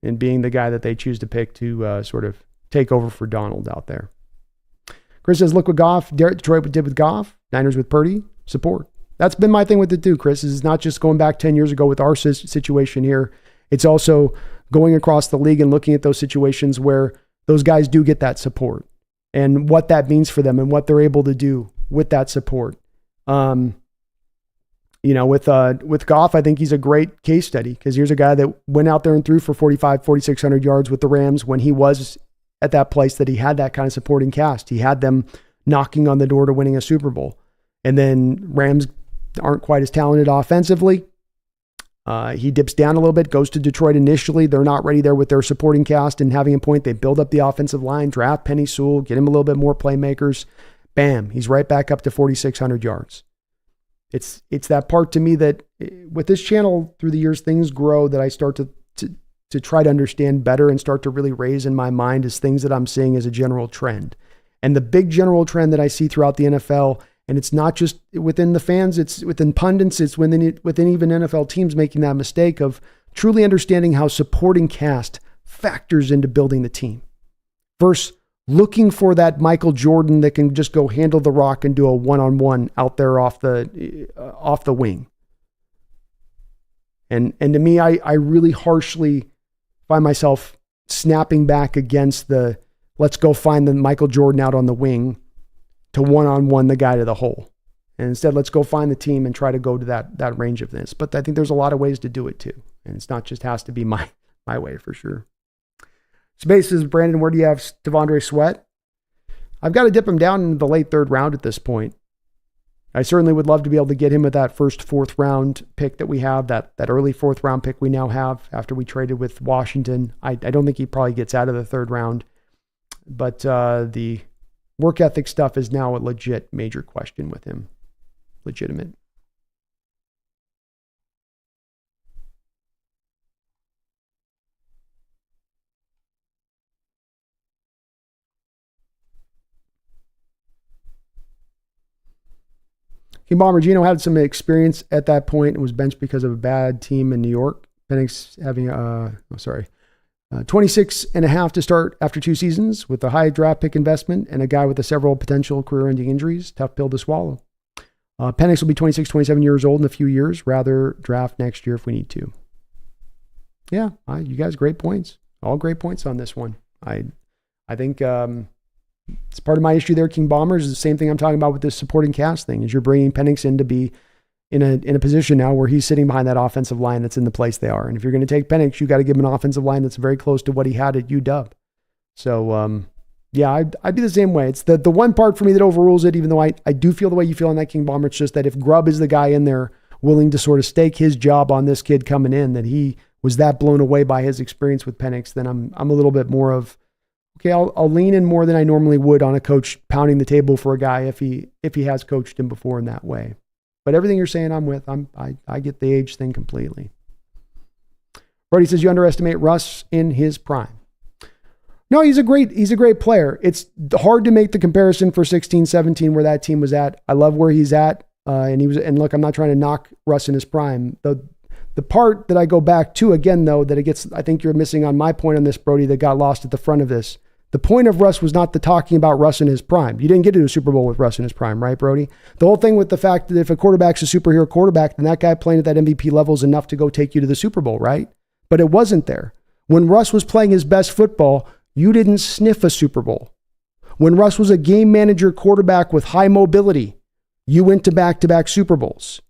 and being the guy that they choose to pick to sort of take over for Donald out there. Chris says, look what Detroit did with Goff, Niners with Purdy, support. That's been my thing with it too, Chris. Is not just going back 10 years ago with our situation here. It's also going across the league and looking at those situations where those guys do get that support and what that means for them and what they're able to do with that support. With Goff, I think he's a great case study because here's a guy that went out there and threw for 4,600 yards with the Rams when he was at that place that he had that kind of supporting cast. He had them knocking on the door to winning a Super Bowl. And then Rams aren't quite as talented offensively. He dips down a little bit, goes to Detroit initially. They're not ready there with their supporting cast and having a point. They build up the offensive line, draft Penny Sewell, get him a little bit more playmakers. Bam, he's right back up to 4,600 yards. It's that part to me that with this channel through the years, things grow that I start to try to understand better and start to really raise in my mind as things that I'm seeing as a general trend. And the big general trend that I see throughout the NFL, and it's not just within the fans, it's within pundits, it's within even NFL teams making that mistake of truly understanding how supporting cast factors into building the team versus looking for that Michael Jordan that can just go handle the rock and do a one-on-one out there off the wing. And to me, I really harshly find myself snapping back against the let's go find the Michael Jordan out on the wing to one-on-one the guy to the hole. And instead, let's go find the team and try to go to that range of this. But I think there's a lot of ways to do it too. And it's not just has to be my way for sure. Space says, Brandon, where do you have Devondre Sweat? I've got to dip him down in the late third round at this point. I certainly would love to be able to get him at that first fourth round pick that we have, that early fourth round pick we now have after we traded with Washington. I don't think he probably gets out of the third round. But the work ethic stuff is now a legit major question with him. Legitimate. King Bomber Gino had some experience at that point and was benched because of a bad team in New York. Penix having 26 and a half to start after 2 seasons with a high draft pick investment and a guy with several potential career-ending injuries. Tough pill to swallow. Penix will be 26, 27 years old in a few years. Rather draft next year if we need to. Yeah, you guys, great points. All great points on this one. I think it's part of my issue there, King Bombers, is the same thing I'm talking about with this supporting cast thing, is you're bringing Penix in to be in a position now where he's sitting behind that offensive line that's in the place they are. And if you're going to take Penix, you got to give him an offensive line that's very close to what he had at UW. So, I'd be the same way. It's the one part for me that overrules it, even though I do feel the way you feel on that, King Bomber. It's just that if Grubb is the guy in there willing to sort of stake his job on this kid coming in, that he was that blown away by his experience with Penix, then I'm a little bit more of Okay, I'll lean in more than I normally would on a coach pounding the table for a guy if he has coached him before in that way. But everything you're saying, I'm with. I get the age thing completely. Brody says you underestimate Russ in his prime. No, he's a great player. It's hard to make the comparison for 16-17 where that team was at. I love where he's at. And look, I'm not trying to knock Russ in his prime. The part that I go back to again, though, I think you're missing on my point on this, Brody, that got lost at the front of this. The point of Russ was not the talking about Russ in his prime. You didn't get to a Super Bowl with Russ in his prime, right, Brody? The whole thing with the fact that if a quarterback's a superhero quarterback, then that guy playing at that MVP level is enough to go take you to the Super Bowl, right? But it wasn't there. When Russ was playing his best football, you didn't sniff a Super Bowl. When Russ was a game manager quarterback with high mobility, you went to back-to-back Super Bowls.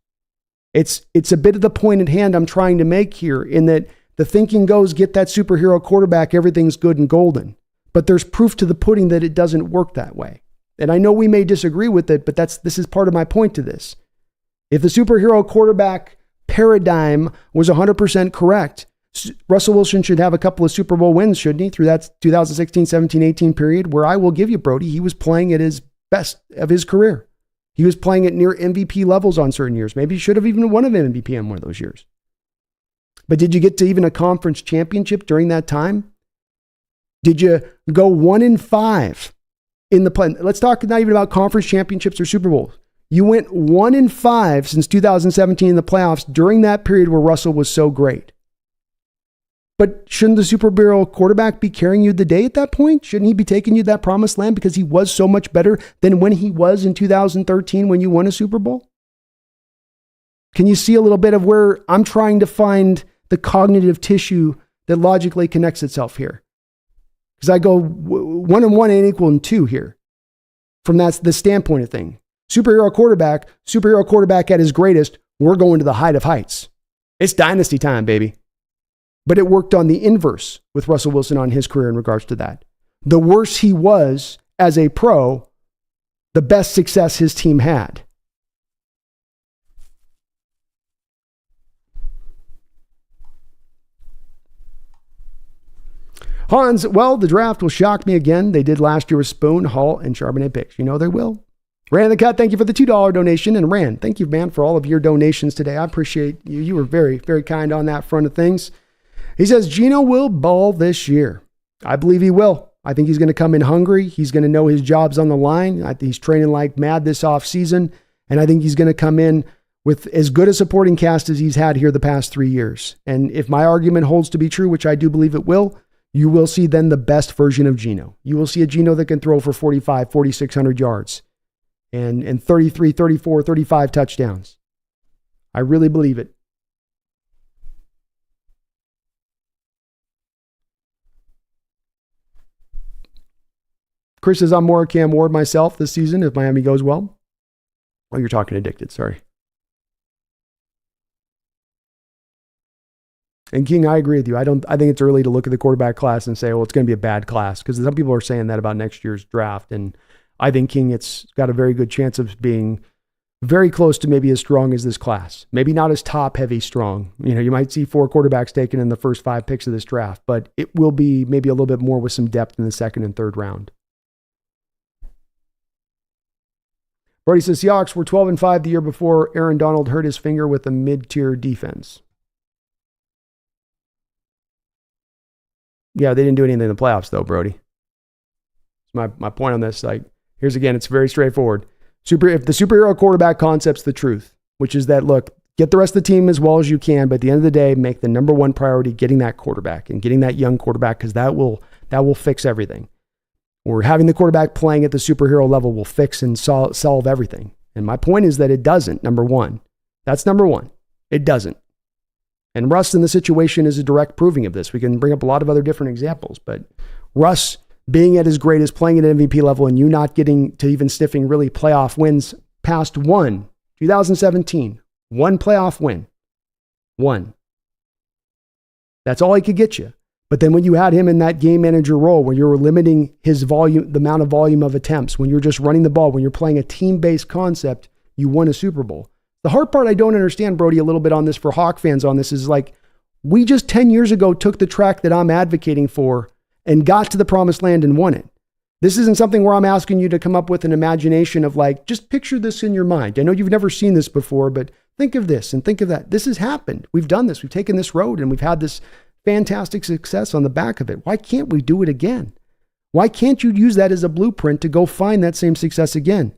It's a bit of the point at hand I'm trying to make here in that the thinking goes, get that superhero quarterback, everything's good and golden. But there's proof to the pudding that it doesn't work that way. And I know we may disagree with it, but this is part of my point to this. If the superhero quarterback paradigm was 100% correct, Russell Wilson should have a couple of Super Bowl wins, shouldn't he, through that 2016, 17, 18 period where I will give you, Brody, he was playing at his best of his career. He was playing at near MVP levels on certain years. Maybe he should have even won an MVP on one of those years. But did you get to even a conference championship during that time? Did you go 1-5 in the play? Let's talk not even about conference championships or Super Bowls. You went 1-5 since 2017 in the playoffs during that period where Russell was so great. But shouldn't the superhero quarterback be carrying you the day at that point? Shouldn't he be taking you to that promised land because he was so much better than when he was in 2013 when you won a Super Bowl? Can you see a little bit of where I'm trying to find the cognitive tissue that logically connects itself here? Because I go 1 and 1 ain't equal to 2 here. From the standpoint of thing. Superhero quarterback at his greatest, we're going to the height of heights. It's dynasty time, baby. But it worked on the inverse with Russell Wilson on his career in regards to that. The worse he was as a pro, the best success his team had. Hans, well, the draft will shock me again. They did last year with Spoon, Hall, and Charbonnet picks. You know they will. Rand the Cut, thank you for the $2 donation. And Rand, thank you, man, for all of your donations today. I appreciate you. You were very, very kind on that front of things. He says, Geno will ball this year. I believe he will. I think he's going to come in hungry. He's going to know his job's on the line. I think he's training like mad this offseason. And I think he's going to come in with as good a supporting cast as he's had here the past 3 years. And if my argument holds to be true, which I do believe it will, you will see then the best version of Geno. You will see a Geno that can throw for 45, 4,600 yards and 33, 34, 35 touchdowns. I really believe it. Chris says, I'm more Cam Ward myself this season if Miami goes well. Oh, you're talking addicted. Sorry. And King, I agree with you. I think it's early to look at the quarterback class and say, well, it's going to be a bad class, because some people are saying that about next year's draft. And I think King, it's got a very good chance of being very close to maybe as strong as this class. Maybe not as top heavy strong. You know, you might see 4 quarterbacks taken in the first 5 picks of this draft, but it will be maybe a little bit more with some depth in the second and third round. Brody says, Seahawks were 12-5 the year before Aaron Donald hurt his finger with a mid-tier defense. Yeah, they didn't do anything in the playoffs, though, Brody. My point on this, here's again, it's very straightforward. If the superhero quarterback concept's the truth, which is that, look, get the rest of the team as well as you can, but at the end of the day, make the number one priority getting that quarterback and getting that young quarterback, because that will fix everything. Or having the quarterback playing at the superhero level will fix and solve everything. And my point is that it doesn't, number one. That's number one. It doesn't. And Russ in the situation is a direct proving of this. We can bring up a lot of other different examples, but Russ being at his greatest, playing at MVP level, and you not getting to even sniffing really playoff wins past 2017, one playoff win. One. That's all he could get you. But then when you had him in that game manager role, where you were limiting his volume, the amount of volume of attempts, when you're just running the ball, when you're playing a team-based concept, you won a Super Bowl. The hard part I don't understand, Brody, a little bit on this for Hawk fans on this is we just 10 years ago took the track that I'm advocating for and got to the promised land and won it. This isn't something where I'm asking you to come up with an imagination of like, just picture this in your mind. I know you've never seen this before, but think of this and think of that. This has happened. We've done this. We've taken this road and we've had this fantastic success on the back of it. Why can't we do it again? Why can't you use that as a blueprint to go find that same success again?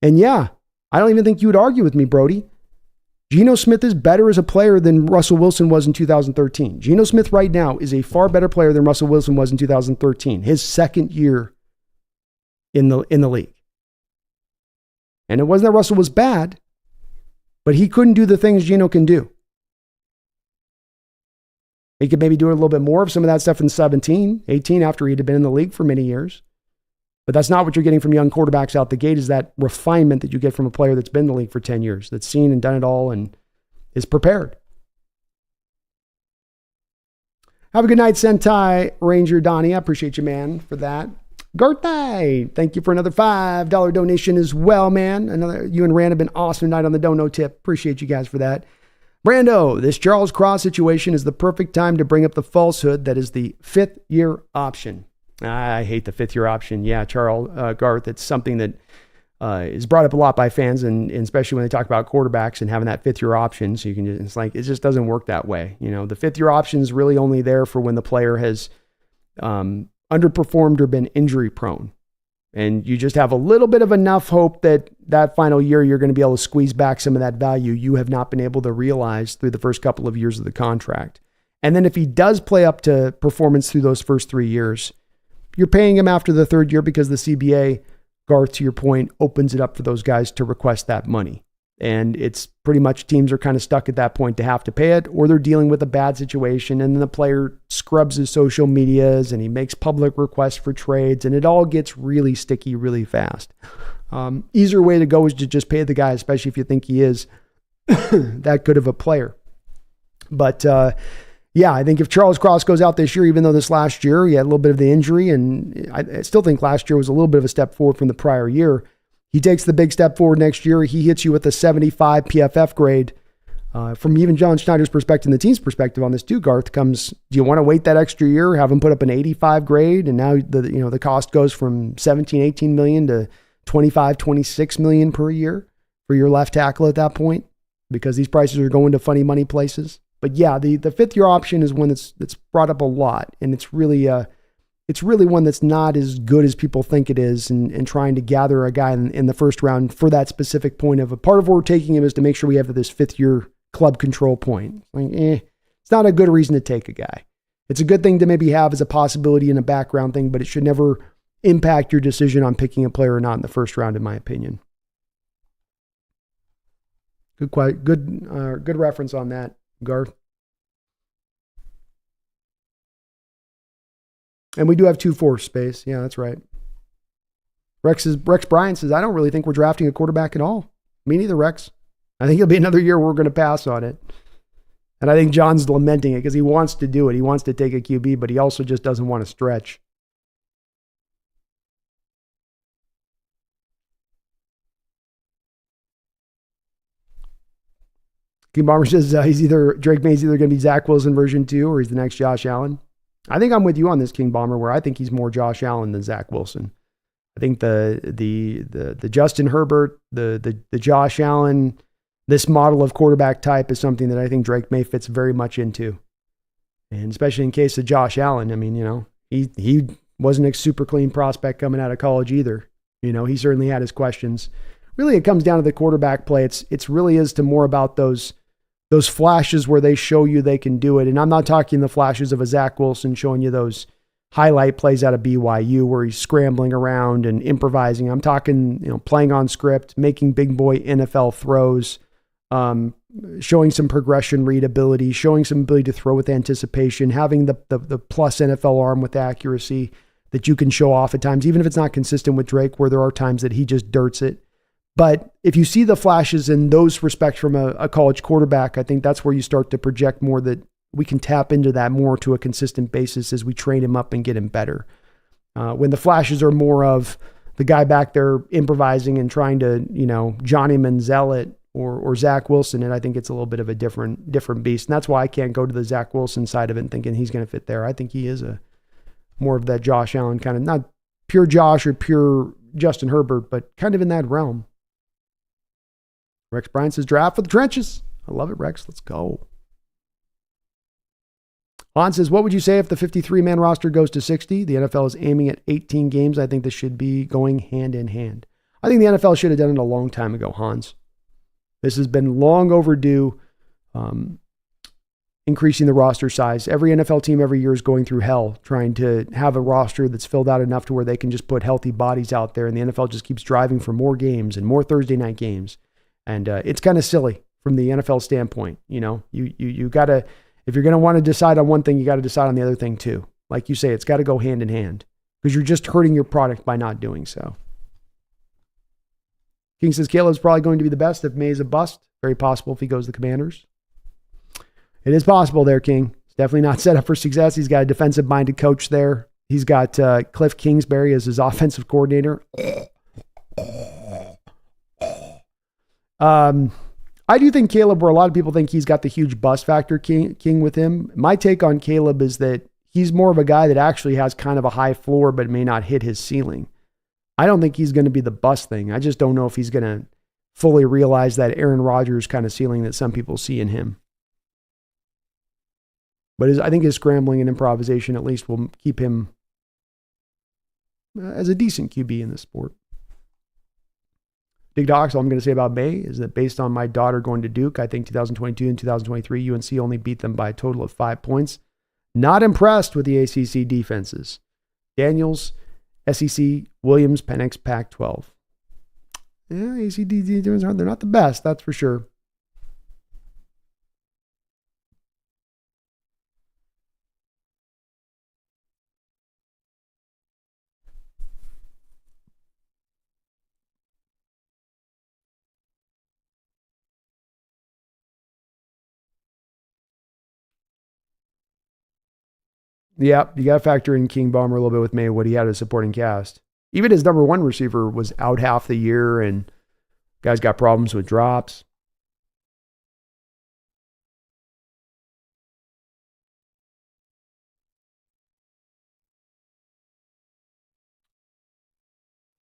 And yeah, I don't even think you would argue with me, Brody. Geno Smith is better as a player than Russell Wilson was in 2013. Geno Smith right now is a far better player than Russell Wilson was in 2013, his second year in the league. And it wasn't that Russell was bad, but he couldn't do the things Geno can do. He could maybe do a little bit more of some of that stuff in 17, 18 after he'd been in the league for many years. But that's not what you're getting from young quarterbacks out the gate, is that refinement that you get from a player that's been in the league for 10 years, that's seen and done it all and is prepared. Have a good night, Sentai Ranger Donnie. I appreciate you, man, for that. Garthai, thank you for another $5 donation as well, man. You and Rand have been awesome tonight on the dono tip. Appreciate you guys for that. Brando, this Charles Cross situation is the perfect time to bring up the falsehood that is the fifth-year option. I hate the fifth-year option. Yeah, Charles, Garth, it's something that is brought up a lot by fans, and especially when they talk about quarterbacks and having that fifth-year option. So you can it's like, it just doesn't work that way. You know, the fifth-year option is really only there for when the player has underperformed or been injury-prone. And you just have a little bit of enough hope that that final year you're going to be able to squeeze back some of that value you have not been able to realize through the first couple of years of the contract. And then if he does play up to performance through those first 3 years, you're paying him after the third year because the CBA, Garth, to your point, opens it up for those guys to request that money. And it's pretty much teams are kind of stuck at that point to have to pay it, or they're dealing with a bad situation and then the player scrubs his social medias and he makes public requests for trades and it all gets really sticky really fast. Easier way to go is to just pay the guy, especially if you think he is that good of a player. But yeah, I think if Charles Cross goes out this year, even though this last year he had a little bit of the injury, and I still think last year was a little bit of a step forward from the prior year, he takes the big step forward next year. He hits you with a 75 PFF grade. From even John Schneider's perspective and the team's perspective on this too, Garth, comes, do you want to wait that extra year, have him put up an 85 grade, and now the cost goes from 17, 18 million to 25, 26 million per year for your left tackle at that point, because these prices are going to funny money places. But yeah, the fifth year option is one that's brought up a lot, and it's really one that's not as good as people think it is, and trying to gather a guy in the first round for that specific point of a part of where we're taking him is to make sure we have this fifth year club control point. Like, it's not a good reason to take a guy. It's a good thing to maybe have as a possibility in a background thing, but it should never impact your decision on picking a player or not in the first round, in my opinion. Good reference on that, Garth. And we do have 2-4 space. Yeah, that's right. Rex Bryan says, I don't really think we're drafting a quarterback at all. Me neither, Rex. I think it'll be another year we're going to pass on it. And I think John's lamenting it because he wants to do it. He wants to take a QB, but he also just doesn't want to stretch. King Bomber says Drake May's either going to be Zach Wilson version 2 or he's the next Josh Allen. I think I'm with you on this, King Bomber, where I think he's more Josh Allen than Zach Wilson. I think the Justin Herbert, the Josh Allen, this model of quarterback type is something that I think Drake May fits very much into. And especially in case of Josh Allen, I mean, he wasn't a super clean prospect coming out of college either. He certainly had his questions. Really, it comes down to the quarterback play. It's really is to more about those flashes where they show you they can do it. And I'm not talking the flashes of a Zach Wilson showing you those highlight plays out of BYU where he's scrambling around and improvising. I'm talking, playing on script, making big boy NFL throws, showing some progression readability, showing some ability to throw with anticipation, having the plus NFL arm with accuracy that you can show off at times, even if it's not consistent with Drake, where there are times that he just dirts it. But if you see the flashes in those respects from a college quarterback, I think that's where you start to project more that we can tap into that more to a consistent basis as we train him up and get him better. When the flashes are more of the guy back there improvising and trying to, Johnny Manziel it or Zach Wilson, and I think it's a little bit of a different beast. And that's why I can't go to the Zach Wilson side of it and thinking he's going to fit there. I think he is more of that Josh Allen kind of, not pure Josh or pure Justin Herbert, but kind of in that realm. Rex Bryant says, draft for the trenches. I love it, Rex. Let's go. Lon says, what would you say if the 53-man roster goes to 60? The NFL is aiming at 18 games. I think this should be going hand in hand. I think the NFL should have done it a long time ago, Hans. This has been long overdue, increasing the roster size. Every NFL team every year is going through hell trying to have a roster that's filled out enough to where they can just put healthy bodies out there, and the NFL just keeps driving for more games and more Thursday night games. And it's kind of silly from the NFL standpoint. You know, you got to, if you're going to want to decide on one thing, you got to decide on the other thing too. Like you say, it's got to go hand in hand because you're just hurting your product by not doing so. King says Caleb's probably going to be the best if May is a bust. Very possible if he goes to the Commanders. It is possible there, King. It's definitely not set up for success. He's got a defensive-minded coach there. He's got Cliff Kingsbury as his offensive coordinator. I do think Caleb, where a lot of people think he's got the huge bust factor king with him, my take on Caleb is that he's more of a guy that actually has kind of a high floor but may not hit his ceiling. I don't think he's going to be the bust thing. I just don't know if he's going to fully realize that Aaron Rodgers kind of ceiling that some people see in him. But I think his scrambling and improvisation at least will keep him as a decent QB in this sport. Big Docs, all I'm going to say about May is that based on my daughter going to Duke, I think 2022 and 2023, UNC only beat them by a total of 5 points. Not impressed with the ACC defenses. Daniels, SEC, Williams, Penix, Pac-12. Yeah, ACC defenses, they're not the best, that's for sure. Yeah, you got to factor in King Bomber a little bit with May, what he had as supporting cast. Even his number one receiver was out half the year, and guys got problems with drops.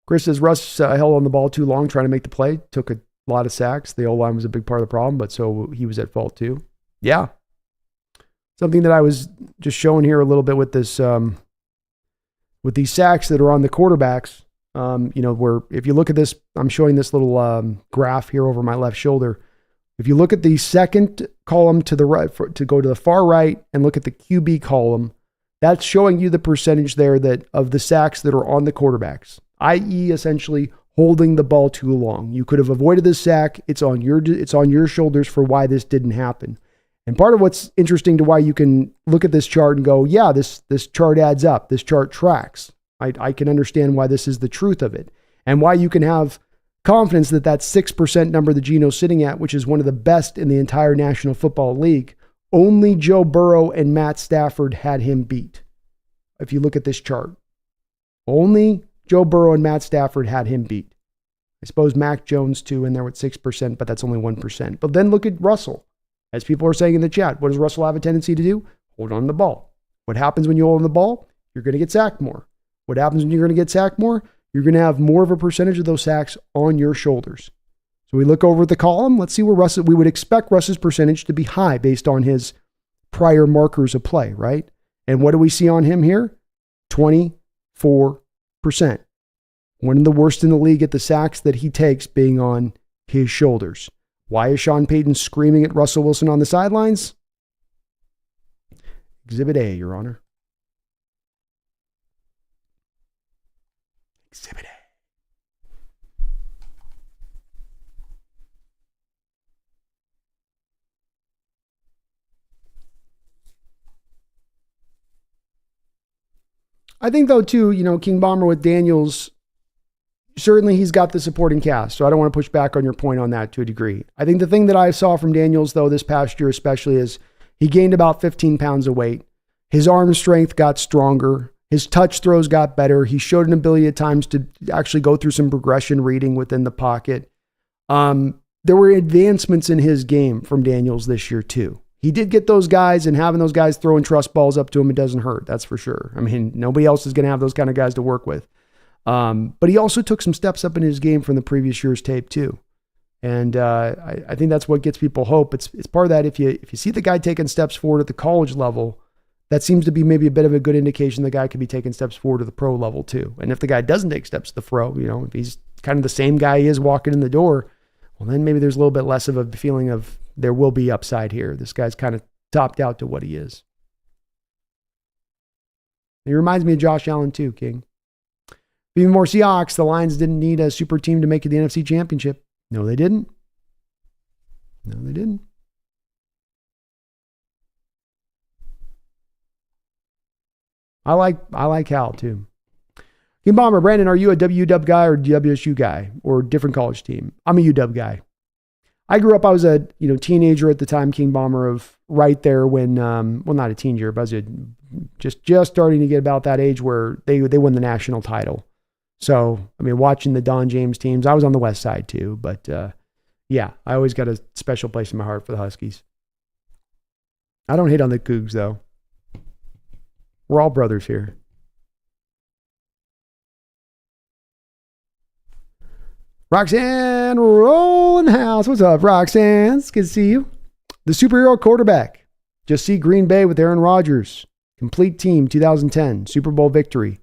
Chris says Russ held on the ball too long trying to make the play. Took a lot of sacks. The O-line was a big part of the problem, but so he was at fault too. Yeah. Something that I was just showing here a little bit with this, with these sacks that are on the quarterbacks, where if you look at this, I'm showing this little graph here over my left shoulder. If you look at the second column to the right, to go to the far right and look at the QB column, that's showing you the percentage there that of the sacks that are on the quarterbacks, i.e. essentially holding the ball too long. You could have avoided this sack. It's on your shoulders for why this didn't happen. And part of what's interesting to why you can look at this chart and go, yeah, this chart adds up. This chart tracks. I can understand why this is the truth of it and why you can have confidence that that 6% number that Geno's sitting at, which is one of the best in the entire National Football League, only Joe Burrow and Matt Stafford had him beat. If you look at this chart, only Joe Burrow and Matt Stafford had him beat. I suppose Mac Jones too in there with 6%, but that's only 1%. But then look at Russell. As people are saying in the chat, what does Russell have a tendency to do? Hold on to the ball. What happens when you hold on the ball? You're going to get sacked more. What happens when you're going to get sacked more? You're going to have more of a percentage of those sacks on your shoulders. So we look over at the column. Let's see where Russ, we would expect Russ's percentage to be high based on his prior markers of play, right? And what do we see on him here? 24%. One of the worst in the league at the sacks that he takes being on his shoulders. Why is Sean Payton screaming at Russell Wilson on the sidelines? Exhibit A, Your Honor. Exhibit A. I think, though, too, King Bomber with Daniels, certainly he's got the supporting cast, so I don't want to push back on your point on that to a degree. I think the thing that I saw from Daniels, though, this past year especially, is he gained about 15 pounds of weight. His arm strength got stronger. His touch throws got better. He showed an ability at times to actually go through some progression reading within the pocket. there were advancements in his game from Daniels this year too. He did get those guys, and having those guys throwing trust balls up to him, it doesn't hurt. That's for sure. I mean, nobody else is going to have those kind of guys to work with. But he also took some steps up in his game from the previous year's tape too. And I think that's what gets people hope. It's part of that. If you see the guy taking steps forward at the college level, that seems to be maybe a bit of a good indication the guy could be taking steps forward to the pro level too. And if the guy doesn't take steps to the pro, if he's kind of the same guy he is walking in the door, well, then maybe there's a little bit less of a feeling of there will be upside here. This guy's kind of topped out to what he is. He reminds me of Josh Allen too, King. Even more Seahawks, the Lions didn't need a super team to make it the NFC Championship. No, they didn't. No, they didn't. I like Hal too. King Bomber, Brandon, are you a UW guy or WSU guy or different college team? I'm a UW guy. I grew up, I was a teenager at the time, King Bomber, of right there when, not a teenager, but I was just starting to get about that age where they won the national title. So, I mean, watching the Don James teams, I was on the west side too, but yeah, I always got a special place in my heart for the Huskies. I don't hate on the Cougs though. We're all brothers here. Roxanne Rolling House. What's up, Roxanne? It's good to see you. The superhero quarterback. Just see Green Bay with Aaron Rodgers. Complete team 2010. Super Bowl victory.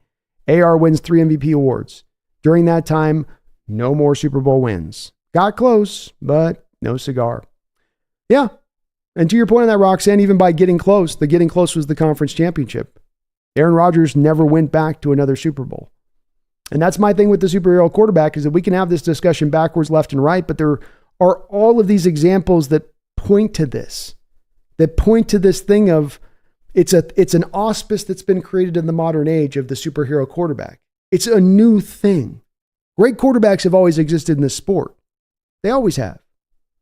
AR wins 3 MVP awards. During that time, no more Super Bowl wins. Got close, but no cigar. Yeah. And to your point on that, Roxanne, even by getting close, the getting close was the conference championship. Aaron Rodgers never went back to another Super Bowl. And that's my thing with the superhero quarterback, is that we can have this discussion backwards, left, and right, but there are all of these examples that point to this thing of it's an auspice that's been created in the modern age of the superhero quarterback. It's a new thing. Great quarterbacks have always existed in this sport. They always have.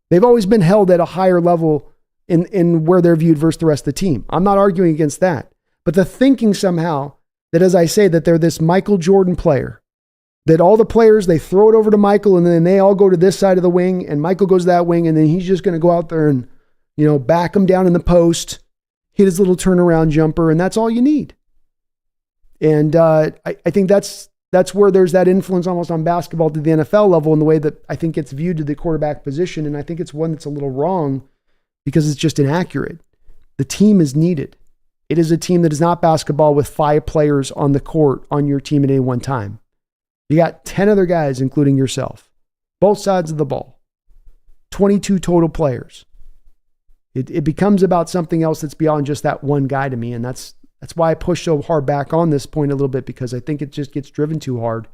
They've always been held at a higher level in where they're viewed versus the rest of the team. I'm not arguing against that. But the thinking somehow that, as I say, that they're this Michael Jordan player, that all the players, they throw it over to Michael and then they all go to this side of the wing and Michael goes to that wing and then he's just going to go out there and, back him down in the post, hit his little turnaround jumper, and that's all you need. And I think that's where there's that influence almost on basketball to the NFL level in the way that I think it's viewed to the quarterback position. And I think it's one that's a little wrong because it's just inaccurate. The team is needed. It is a team that is not basketball with 5 players on the court on your team at any one time. You got 10 other guys, including yourself, both sides of the ball, 22 total players. It becomes about something else that's beyond just that one guy to me. And that's why I push so hard back on this point a little bit, because I think it just gets driven too hard.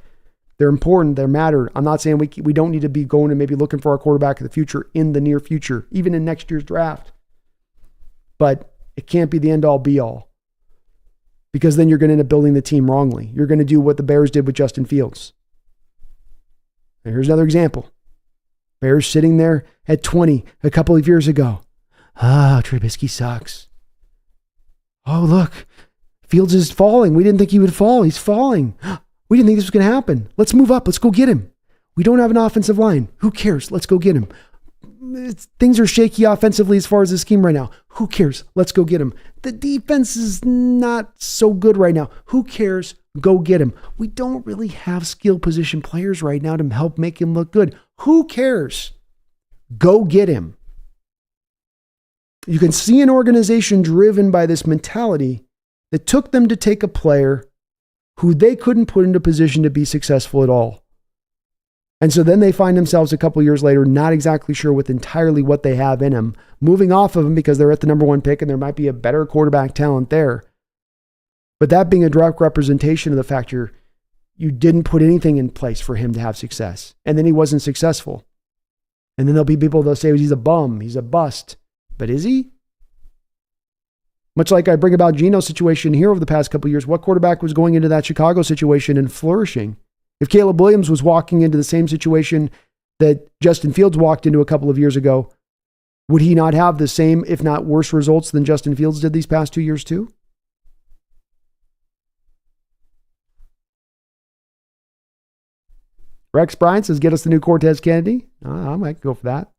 They're important. They matter. I'm not saying we don't need to be going and maybe looking for our quarterback of the future in the near future, even in next year's draft. But it can't be the end all be all, because then you're going to end up building the team wrongly. You're going to do what the Bears did with Justin Fields. And here's another example. Bears sitting there at 20 a couple of years ago. Trubisky sucks. Oh, look, Fields is falling. We didn't think he would fall. He's falling. We didn't think this was going to happen. Let's move up. Let's go get him. We don't have an offensive line. Who cares? Let's go get him. Things are shaky offensively as far as the scheme right now. Who cares? Let's go get him. The defense is not so good right now. Who cares? Go get him. We don't really have skill position players right now to help make him look good. Who cares? Go get him. You can see an organization driven by this mentality that took them to take a player who they couldn't put into position to be successful at all. And so then they find themselves a couple years later not exactly sure with entirely what they have in him, moving off of him because they're at the number 1 pick and there might be a better quarterback talent there. But that being a direct representation of the fact you didn't put anything in place for him to have success. And then he wasn't successful. And then there'll be people that'll say he's a bum, he's a bust. But is he? Much like I bring about Geno's situation here over the past couple of years, what quarterback was going into that Chicago situation and flourishing? If Caleb Williams was walking into the same situation that Justin Fields walked into a couple of years ago, would he not have the same, if not worse, results than Justin Fields did these past 2 years too? Rex Bryant says, get us the new Cortez Kennedy. I might go for that.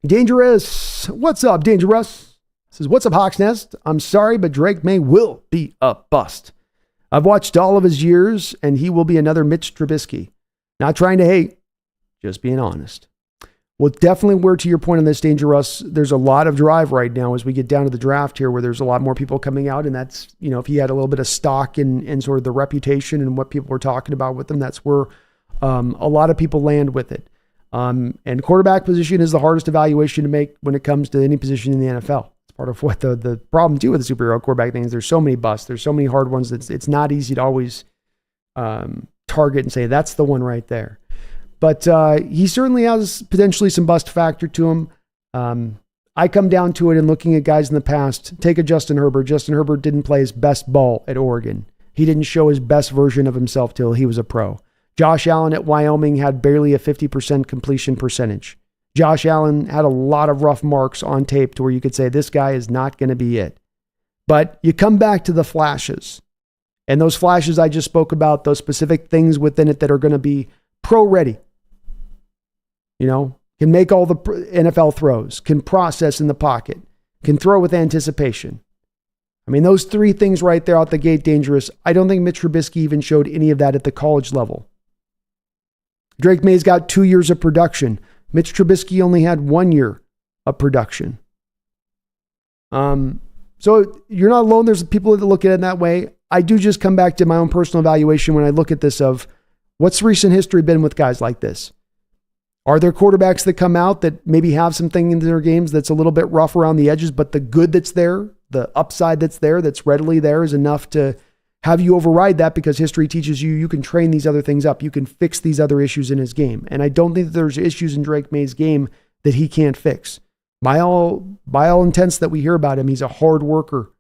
Dangerous. What's up, Dangerous? Says, what's up, Hawks Nest? I'm sorry, but Drake May will be a bust. I've watched all of his years, and he will be another Mitch Trubisky. Not trying to hate, just being honest. Well, definitely we're to your point on this, Dangerous. There's a lot of drive right now as we get down to the draft here where there's a lot more people coming out. And that's, if he had a little bit of stock in sort of the reputation and what people were talking about with him, that's where a lot of people land with it. And quarterback position is the hardest evaluation to make when it comes to any position in the NFL. It's part of what the problem too with the superhero quarterback thing is. There's so many busts. There's so many hard ones that it's not easy to always target and say, that's the one right there. But he certainly has potentially some bust factor to him. I come down to it and looking at guys in the past. Take a Justin Herbert. Justin Herbert didn't play his best ball at Oregon. He didn't show his best version of himself till he was a pro. Josh Allen at Wyoming had barely a 50% completion percentage. Josh Allen had a lot of rough marks on tape to where you could say this guy is not going to be it. But you come back to the flashes. And those flashes I just spoke about, those specific things within it that are going to be pro ready. Can make all the NFL throws, can process in the pocket, can throw with anticipation. I mean, those three things right there out the gate, Dangerous. I don't think Mitch Trubisky even showed any of that at the college level. Drake May's got 2 years of production. Mitch Trubisky only had 1 year of production. So you're not alone. There's people that look at it that way. I do just come back to my own personal evaluation when I look at this of what's recent history been with guys like this. Are there quarterbacks that come out that maybe have something in their games that's a little bit rough around the edges, but the good that's there, the upside that's there, that's readily there is enough to have you override that because history teaches you can train these other things up. You can fix these other issues in his game. And I don't think that there's issues in Drake May's game that he can't fix. By all intents that we hear about him, he's a hard worker,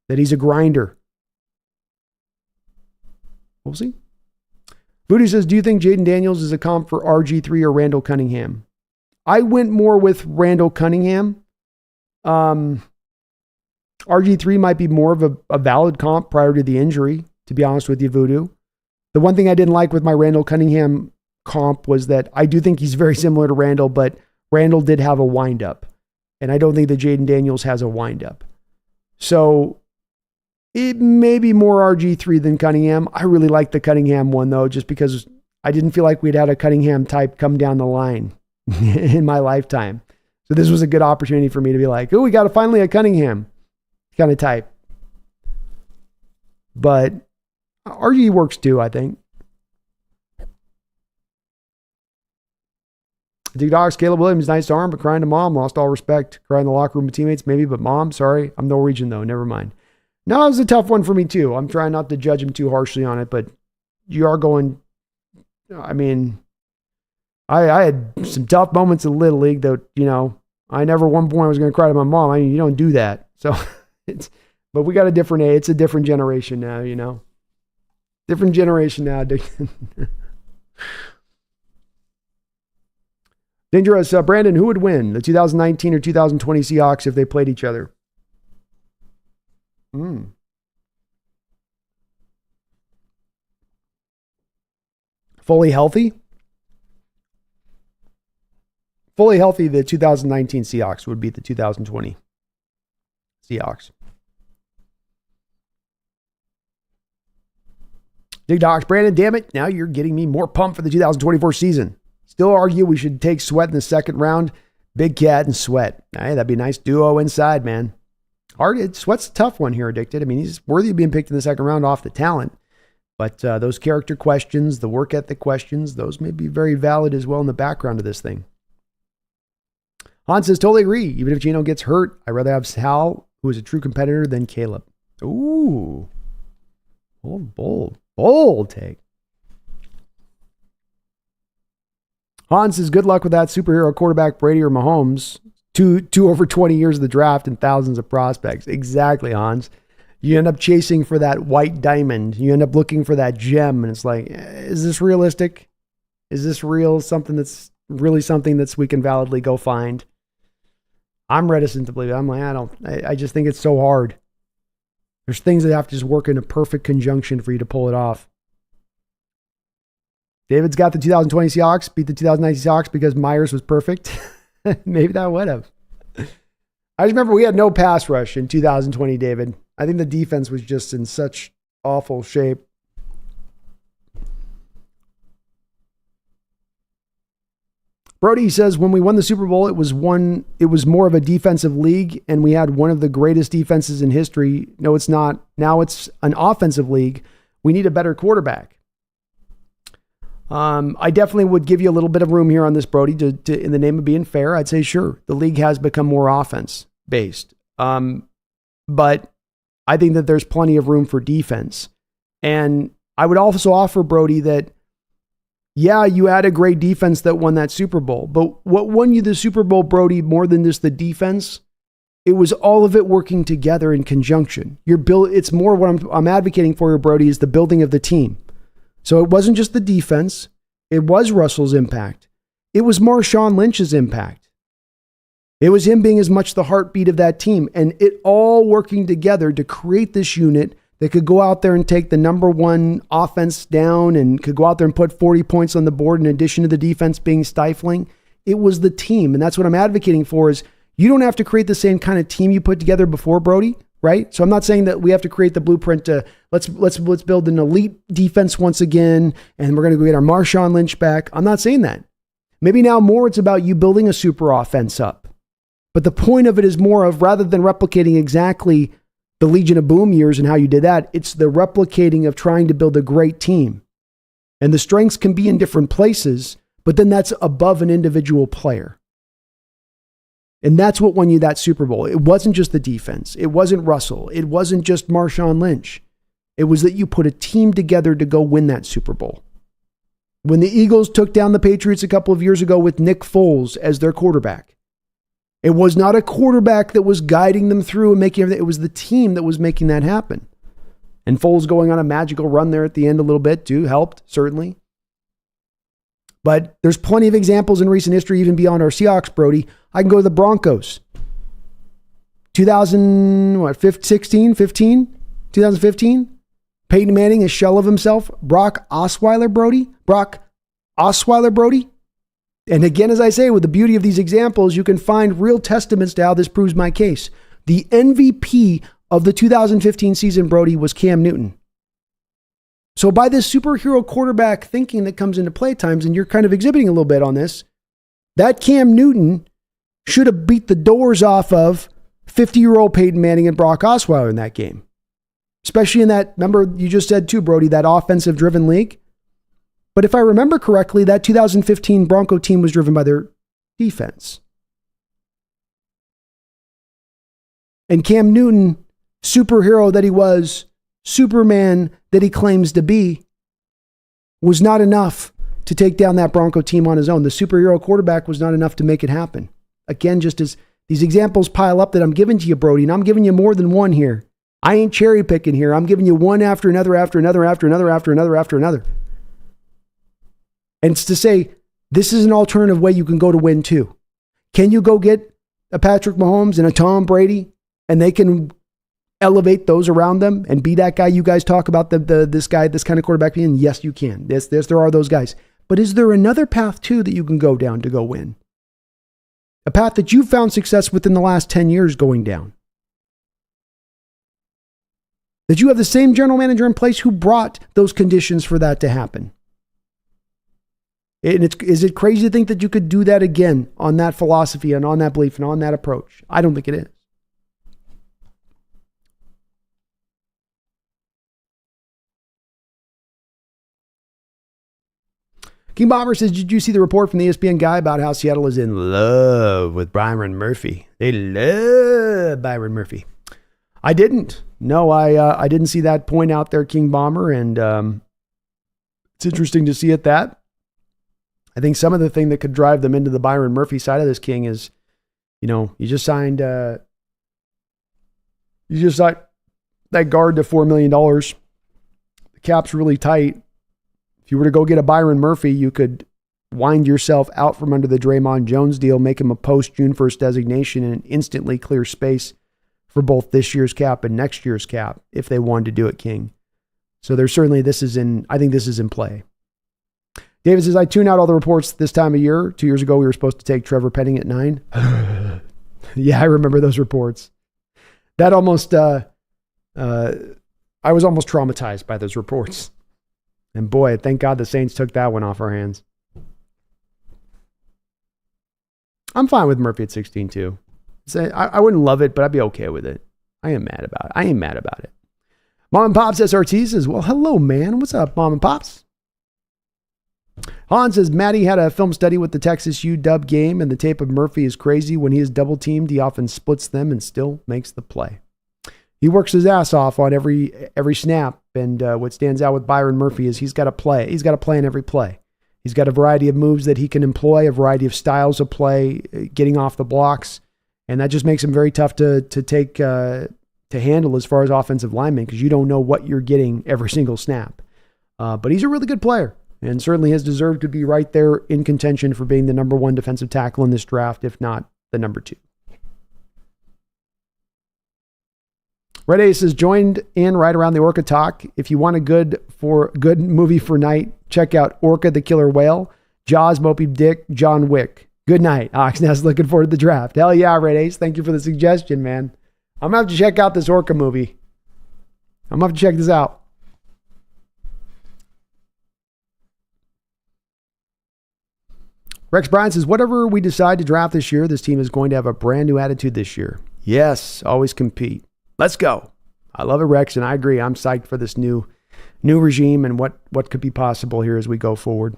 that he's a grinder. We'll see. Voodoo says, do you think Jaden Daniels is a comp for RG3 or Randall Cunningham? I went more with Randall Cunningham. RG3 might be more of a valid comp prior to the injury, to be honest with you, Voodoo. The one thing I didn't like with my Randall Cunningham comp was that I do think he's very similar to Randall, but Randall did have a windup. And I don't think that Jaden Daniels has a windup. So it may be more RG3 than Cunningham. I really like the Cunningham one, though, just because I didn't feel like we'd had a Cunningham type come down the line in my lifetime. So this was a good opportunity for me to be like, oh, we got finally a Cunningham kind of type. But RG works too, I think. Dig Dogs, Caleb Williams, nice arm, but crying to mom, lost all respect. Crying in the locker room with teammates, maybe, but mom, sorry. I'm Norwegian, though. Never mind. No, it was a tough one for me, too. I'm trying not to judge him too harshly on it, but you are going, I mean, I had some tough moments in Little League that, I never at one point was going to cry to my mom. I mean, you don't do that. So but we got a different age. It's a different generation now, Different generation now. Dangerous. Brandon, who would win, the 2019 or 2020 Seahawks if they played each other? Fully healthy? Fully healthy, the 2019 Seahawks would beat the 2020 Seahawks. Dig Docs, Brandon, damn it. Now you're getting me more pumped for the 2024 season. Still argue we should take Sweat in the second round. Big Cat and Sweat. Hey, that'd be a nice duo inside, man. Sweat's a tough one here, Addicted. I mean, he's worthy of being picked in the second round off the talent. But those character questions, the work ethic questions, those may be very valid as well in the background of this thing. Hans says, totally agree. Even if Geno gets hurt, I'd rather have Sal, who is a true competitor, than Caleb. Ooh. Bold take. Hans says, good luck with that superhero quarterback, Brady or Mahomes. Two over 20 years of the draft and thousands of prospects. Exactly, Hans. You end up chasing for that white diamond. You end up looking for that gem. And it's like, is this realistic? Is this real? Something that's really something that's we can validly go find? I'm reticent to believe it. I'm like, I just think it's so hard. There's things that have to just work in a perfect conjunction for you to pull it off. David's got the 2020 Seahawks, beat the 2019 Seahawks because Myers was perfect. Maybe that would have. I just remember we had no pass rush in 2020, David. I think the defense was just in such awful shape. Brody says, when we won the Super Bowl, it was more of a defensive league, and we had one of the greatest defenses in history. No, it's not. Now it's an offensive league. We need a better quarterback. I definitely would give you a little bit of room here on this, Brody, to in the name of being fair. I'd say, sure, the league has become more offense-based. But I think that there's plenty of room for defense. And I would also offer, Brody, that yeah, you had a great defense that won that Super Bowl. But what won you the Super Bowl, Brody, more than just the defense? It was all of it working together in conjunction. It's more what I'm advocating for you, Brody, is the building of the team. So it wasn't just the defense. It was Russell's impact. It was Marshawn Lynch's impact. It was him being as much the heartbeat of that team, and it all working together to create this unit that could go out there and take the number one offense down and could go out there and put 40 points on the board in addition to the defense being stifling. It was the team. And that's what I'm advocating for is you don't have to create the same kind of team you put together before, Brody, right? So I'm not saying that we have to create the blueprint to let's build an elite defense once again and we're going to go get our Marshawn Lynch back. I'm not saying that. Maybe now more it's about you building a super offense up. But the point of it is more of rather than replicating exactly the Legion of Boom years and how you did that, it's the replicating of trying to build a great team. And the strengths can be in different places, but then that's above an individual player. And that's what won you that Super Bowl. It wasn't just the defense. It wasn't Russell. It wasn't just Marshawn Lynch. It was that you put a team together to go win that Super Bowl. When the Eagles took down the Patriots a couple of years ago with Nick Foles as their quarterback, it was not a quarterback that was guiding them through and making everything. It was the team that was making that happen. And Foles going on a magical run there at the end a little bit too helped, certainly. But there's plenty of examples in recent history, even beyond our Seahawks, Brody. I can go to the Broncos. 2015? Peyton Manning, a shell of himself. Brock Osweiler, Brody. And again, as I say, with the beauty of these examples, you can find real testaments to how this proves my case. The MVP of the 2015 season, Brody, was Cam Newton. So by this superhero quarterback thinking that comes into play times, and you're kind of exhibiting a little bit on this, that Cam Newton should have beat the doors off of 50-year-old Peyton Manning and Brock Osweiler in that game. Especially in that, remember you just said too, Brody, that offensive-driven league. But if I remember correctly, that 2015 Bronco team was driven by their defense. And Cam Newton, superhero that he was, Superman that he claims to be, was not enough to take down that Bronco team on his own. The superhero quarterback was not enough to make it happen. Again, just as these examples pile up that I'm giving to you, Brody, and I'm giving you more than one here. I ain't cherry picking here. I'm giving you one after another, after another, after another, after another, after another. And it's to say, this is an alternative way you can go to win too. Can you go get a Patrick Mahomes and a Tom Brady, and they can elevate those around them and be that guy you guys talk about, this kind of quarterback being? Yes, you can. Yes, there are those guys. But is there another path too that you can go down to go win? A path that you found success within the last 10 years going down? That you have the same general manager in place who brought those conditions for that to happen? And is it crazy to think that you could do that again on that philosophy and on that belief and on that approach? I don't think it is. King Bomber says, did you see the report from the ESPN guy about how Seattle is in love with Byron Murphy? They love Byron Murphy. I didn't. No, I didn't see that point out there, King Bomber, and it's interesting to see it that. I think some of the thing that could drive them into the Byron Murphy side of this, King, is, you just signed that guard to $4 million. The cap's really tight. If you were to go get a Byron Murphy, you could wind yourself out from under the Draymond Jones deal, make him a post-June 1st designation, and instantly clear space for both this year's cap and next year's cap if they wanted to do it, King. So there's certainly, I think this is in play. David says, I tune out all the reports this time of year. 2 years ago, we were supposed to take Trevor Penning at 9. Yeah, I remember those reports. That almost, I was almost traumatized by those reports. And boy, thank God the Saints took that one off our hands. I'm fine with Murphy at 16 too. I wouldn't love it, but I'd be okay with it. I ain't mad about it. Mom and Pops SRT says, well, hello, man. What's up, Mom and Pops? Han says, Matty had a film study with the Texas UW game, and the tape of Murphy is crazy. When he is double teamed, he often splits them and still makes the play. He works his ass off on every snap, and what stands out with Byron Murphy is he's got to play. He's got to play in every play. He's got a variety of moves that he can employ, a variety of styles of play, getting off the blocks, and that just makes him very tough to take to handle as far as offensive linemen, because you don't know what you're getting every single snap. But he's a really good player, and certainly has deserved to be right there in contention for being the number 1 defensive tackle in this draft, if not the number 2. Red Ace is joined in right around the Orca talk. If you want a good movie for night, check out Orca the Killer Whale, Jaws, Moby Dick, John Wick. Good night. Hawksnest looking forward to the draft. Hell yeah, Red Ace. Thank you for the suggestion, man. I'm going to have to check out this Orca movie. I'm going to have to check this out. Rex Bryan says, whatever we decide to draft this year, this team is going to have a brand new attitude this year. Yes, always compete. Let's go. I love it, Rex, and I agree. I'm psyched for this new regime and what could be possible here as we go forward.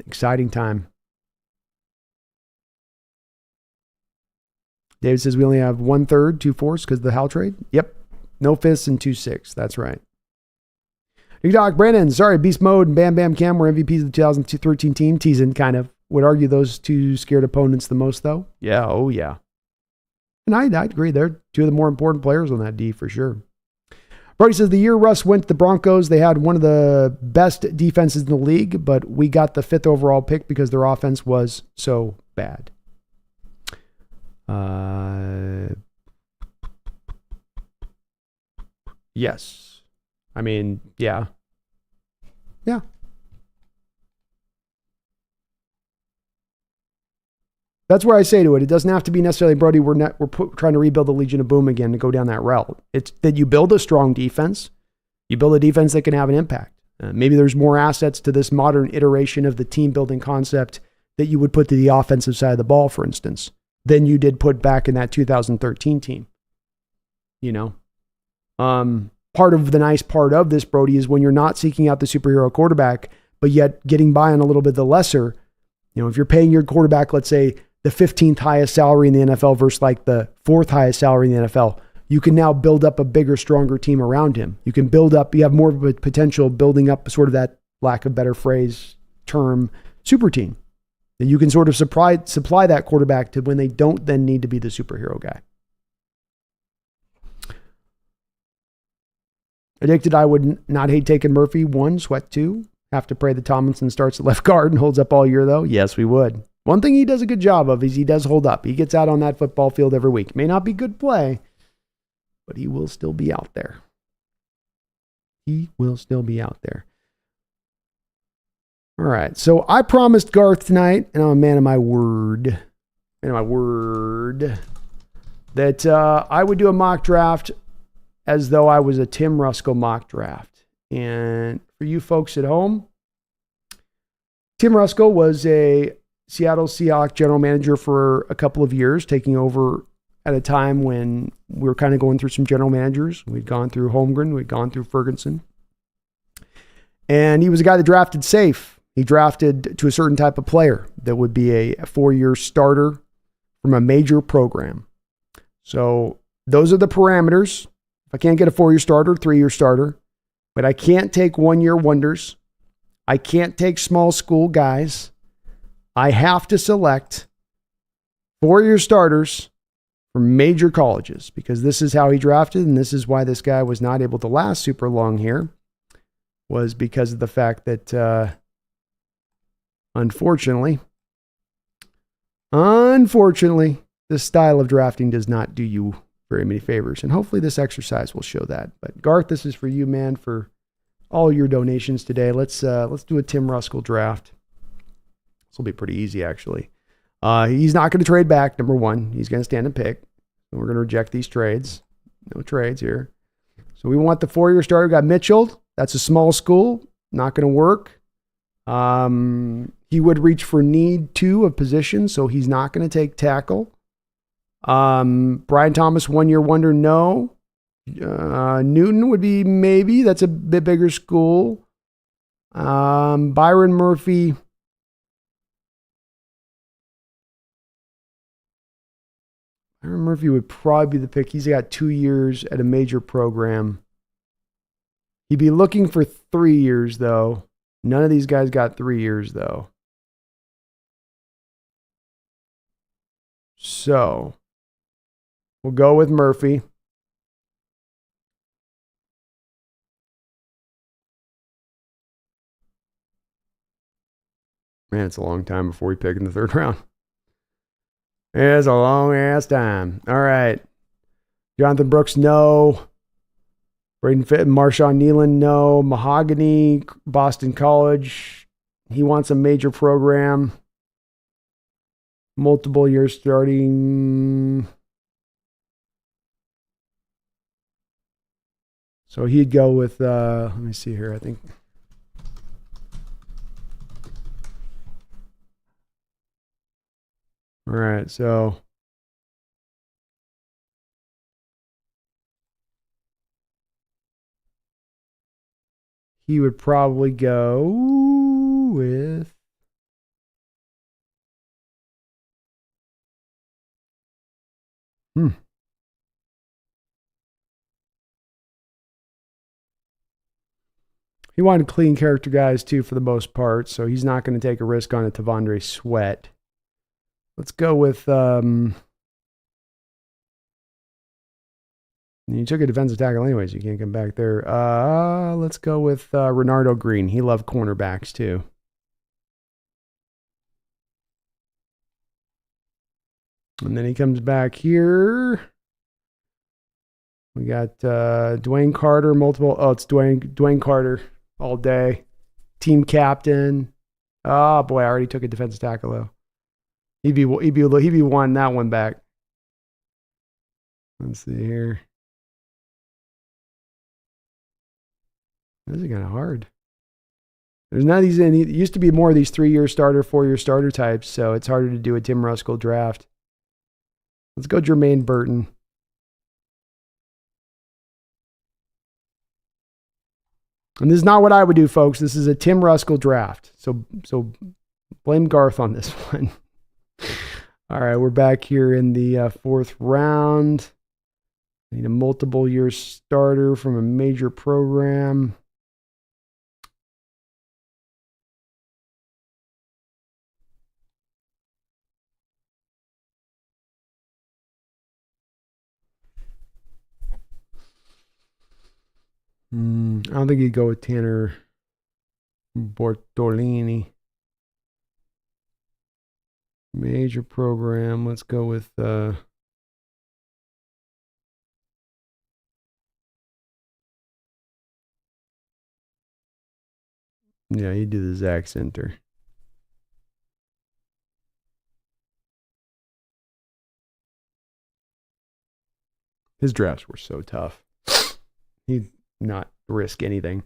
Exciting time. David says we only have 1/3, 2/4 because of the Hal trade. Yep. No 5ths and 2/6. That's right. Doc Brandon, sorry, Beast Mode and Bam Bam Cam were MVPs of the 2013 team. Teasing kind of. Would argue those two scared opponents the most, though. Yeah, oh yeah. And I agree. They're two of the more important players on that D for sure. Brody says the year Russ went to the Broncos, they had one of the best defenses in the league, but we got the 5th overall pick because their offense was so bad. Yes. I mean, yeah. Yeah. That's where I say to it. It doesn't have to be necessarily, Brody, we're trying to rebuild the Legion of Boom again to go down that route. It's that you build a strong defense. You build a defense that can have an impact. Maybe there's more assets to this modern iteration of the team building concept that you would put to the offensive side of the ball, for instance, than you did put back in that 2013 team. You know? Part of the nice part of this, Brody, is when you're not seeking out the superhero quarterback, but yet getting by on a little bit the lesser. You know, if you're paying your quarterback, let's say, the 15th highest salary in the NFL versus like the 4th highest salary in the NFL, you can now build up a bigger, stronger team around him. You can build up, you have more of a potential building up sort of that, lack of better phrase, term, super team. That you can sort of supply that quarterback to when they don't then need to be the superhero guy. Addicted, I would not hate taking Murphy. 1, Sweat 2. Have to pray that Tomlinson starts at left guard and holds up all year, though. Yes, we would. One thing he does a good job of is he does hold up. He gets out on that football field every week. May not be good play, but he will still be out there. He will still be out there. All right. So I promised Garth tonight, and I'm a man of my word. That I would do a mock draft as though I was a Tim Ruskell mock draft. And for you folks at home, Tim Ruskell was a Seattle Seahawks general manager for a couple of years, taking over at a time when we were kind of going through some general managers. We'd gone through Holmgren, we'd gone through Ferguson. And he was a guy that drafted safe. He drafted to a certain type of player that would be a 4-year starter from a major program. So those are the parameters. If I can't get a 4-year starter, 3-year starter, but I can't take 1-year wonders. I can't take small school guys. I have to select 4-year starters from major colleges because this is how he drafted, and this is why this guy was not able to last super long here, was because of the fact that, unfortunately, this style of drafting does not do you very many favors, and hopefully this exercise will show that. But Garth, this is for you, man, for all your donations today. Let's do a Tim Ruskell draft. This will be pretty easy, actually. He's not going to trade back. Number one, he's going to stand and pick. So we're going to reject these trades. No trades here. So we want the 4-year starter. We got Mitchell. That's a small school. Not going to work. He would reach for need 2 of position, so he's not going to take tackle. Brian Thomas, 1-year wonder, no. Newton would be maybe. That's a bit bigger school. Byron Murphy. Byron Murphy would probably be the pick. He's got 2 years at a major program. He'd be looking for 3 years, though. None of these guys got 3 years, though. So, we'll go with Murphy. Man, it's a long time before we pick in the 3rd round. It's a long ass time. All right. Jonathan Brooks, no. Braden Fitton, Marshawn Nealon, no. Mahogany, Boston College. He wants a major program. Multiple years starting. So he'd go with, let me see here, I think. All right, so he would probably go with he wanted clean character guys too for the most part, so he's not going to take a risk on a Tavondre Sweat. Let's go with you took a defensive tackle anyways, you can't come back there. Let's go with Renardo Green. He loved cornerbacks too. And then he comes back here. We got Dwayne Carter, multiple. Oh, it's Dwayne Carter all day. Team captain. Oh boy, I already took a defensive tackle though. He'd be wanting that one back. Let's see here. This is kind of hard. There's none of these. It used to be more of these 3-year starter, 4-year starter types, so it's harder to do a Tim Ruskell draft. Let's go Jermaine Burton. And this is not what I would do, folks. This is a Tim Ruskell draft. So blame Garth on this one. All right, we're back here in the 4th round. Need a multiple year starter from a major program. I don't think he'd go with Tanner Bortolini. Major program. Let's go with yeah, you do the Zach Center. His drafts were so tough. He'd not risk anything.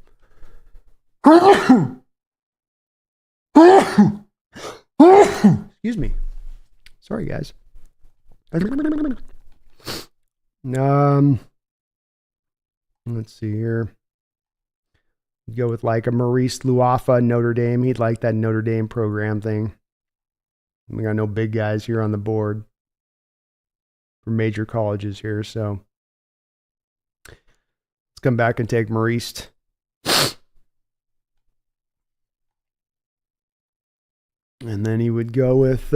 Excuse me. Sorry, guys. Let's see here. Go with like a Maurice Luafa, Notre Dame. He'd like that Notre Dame program thing. We got no big guys here on the board for major colleges here, so let's come back and take Maurice. And then he would go with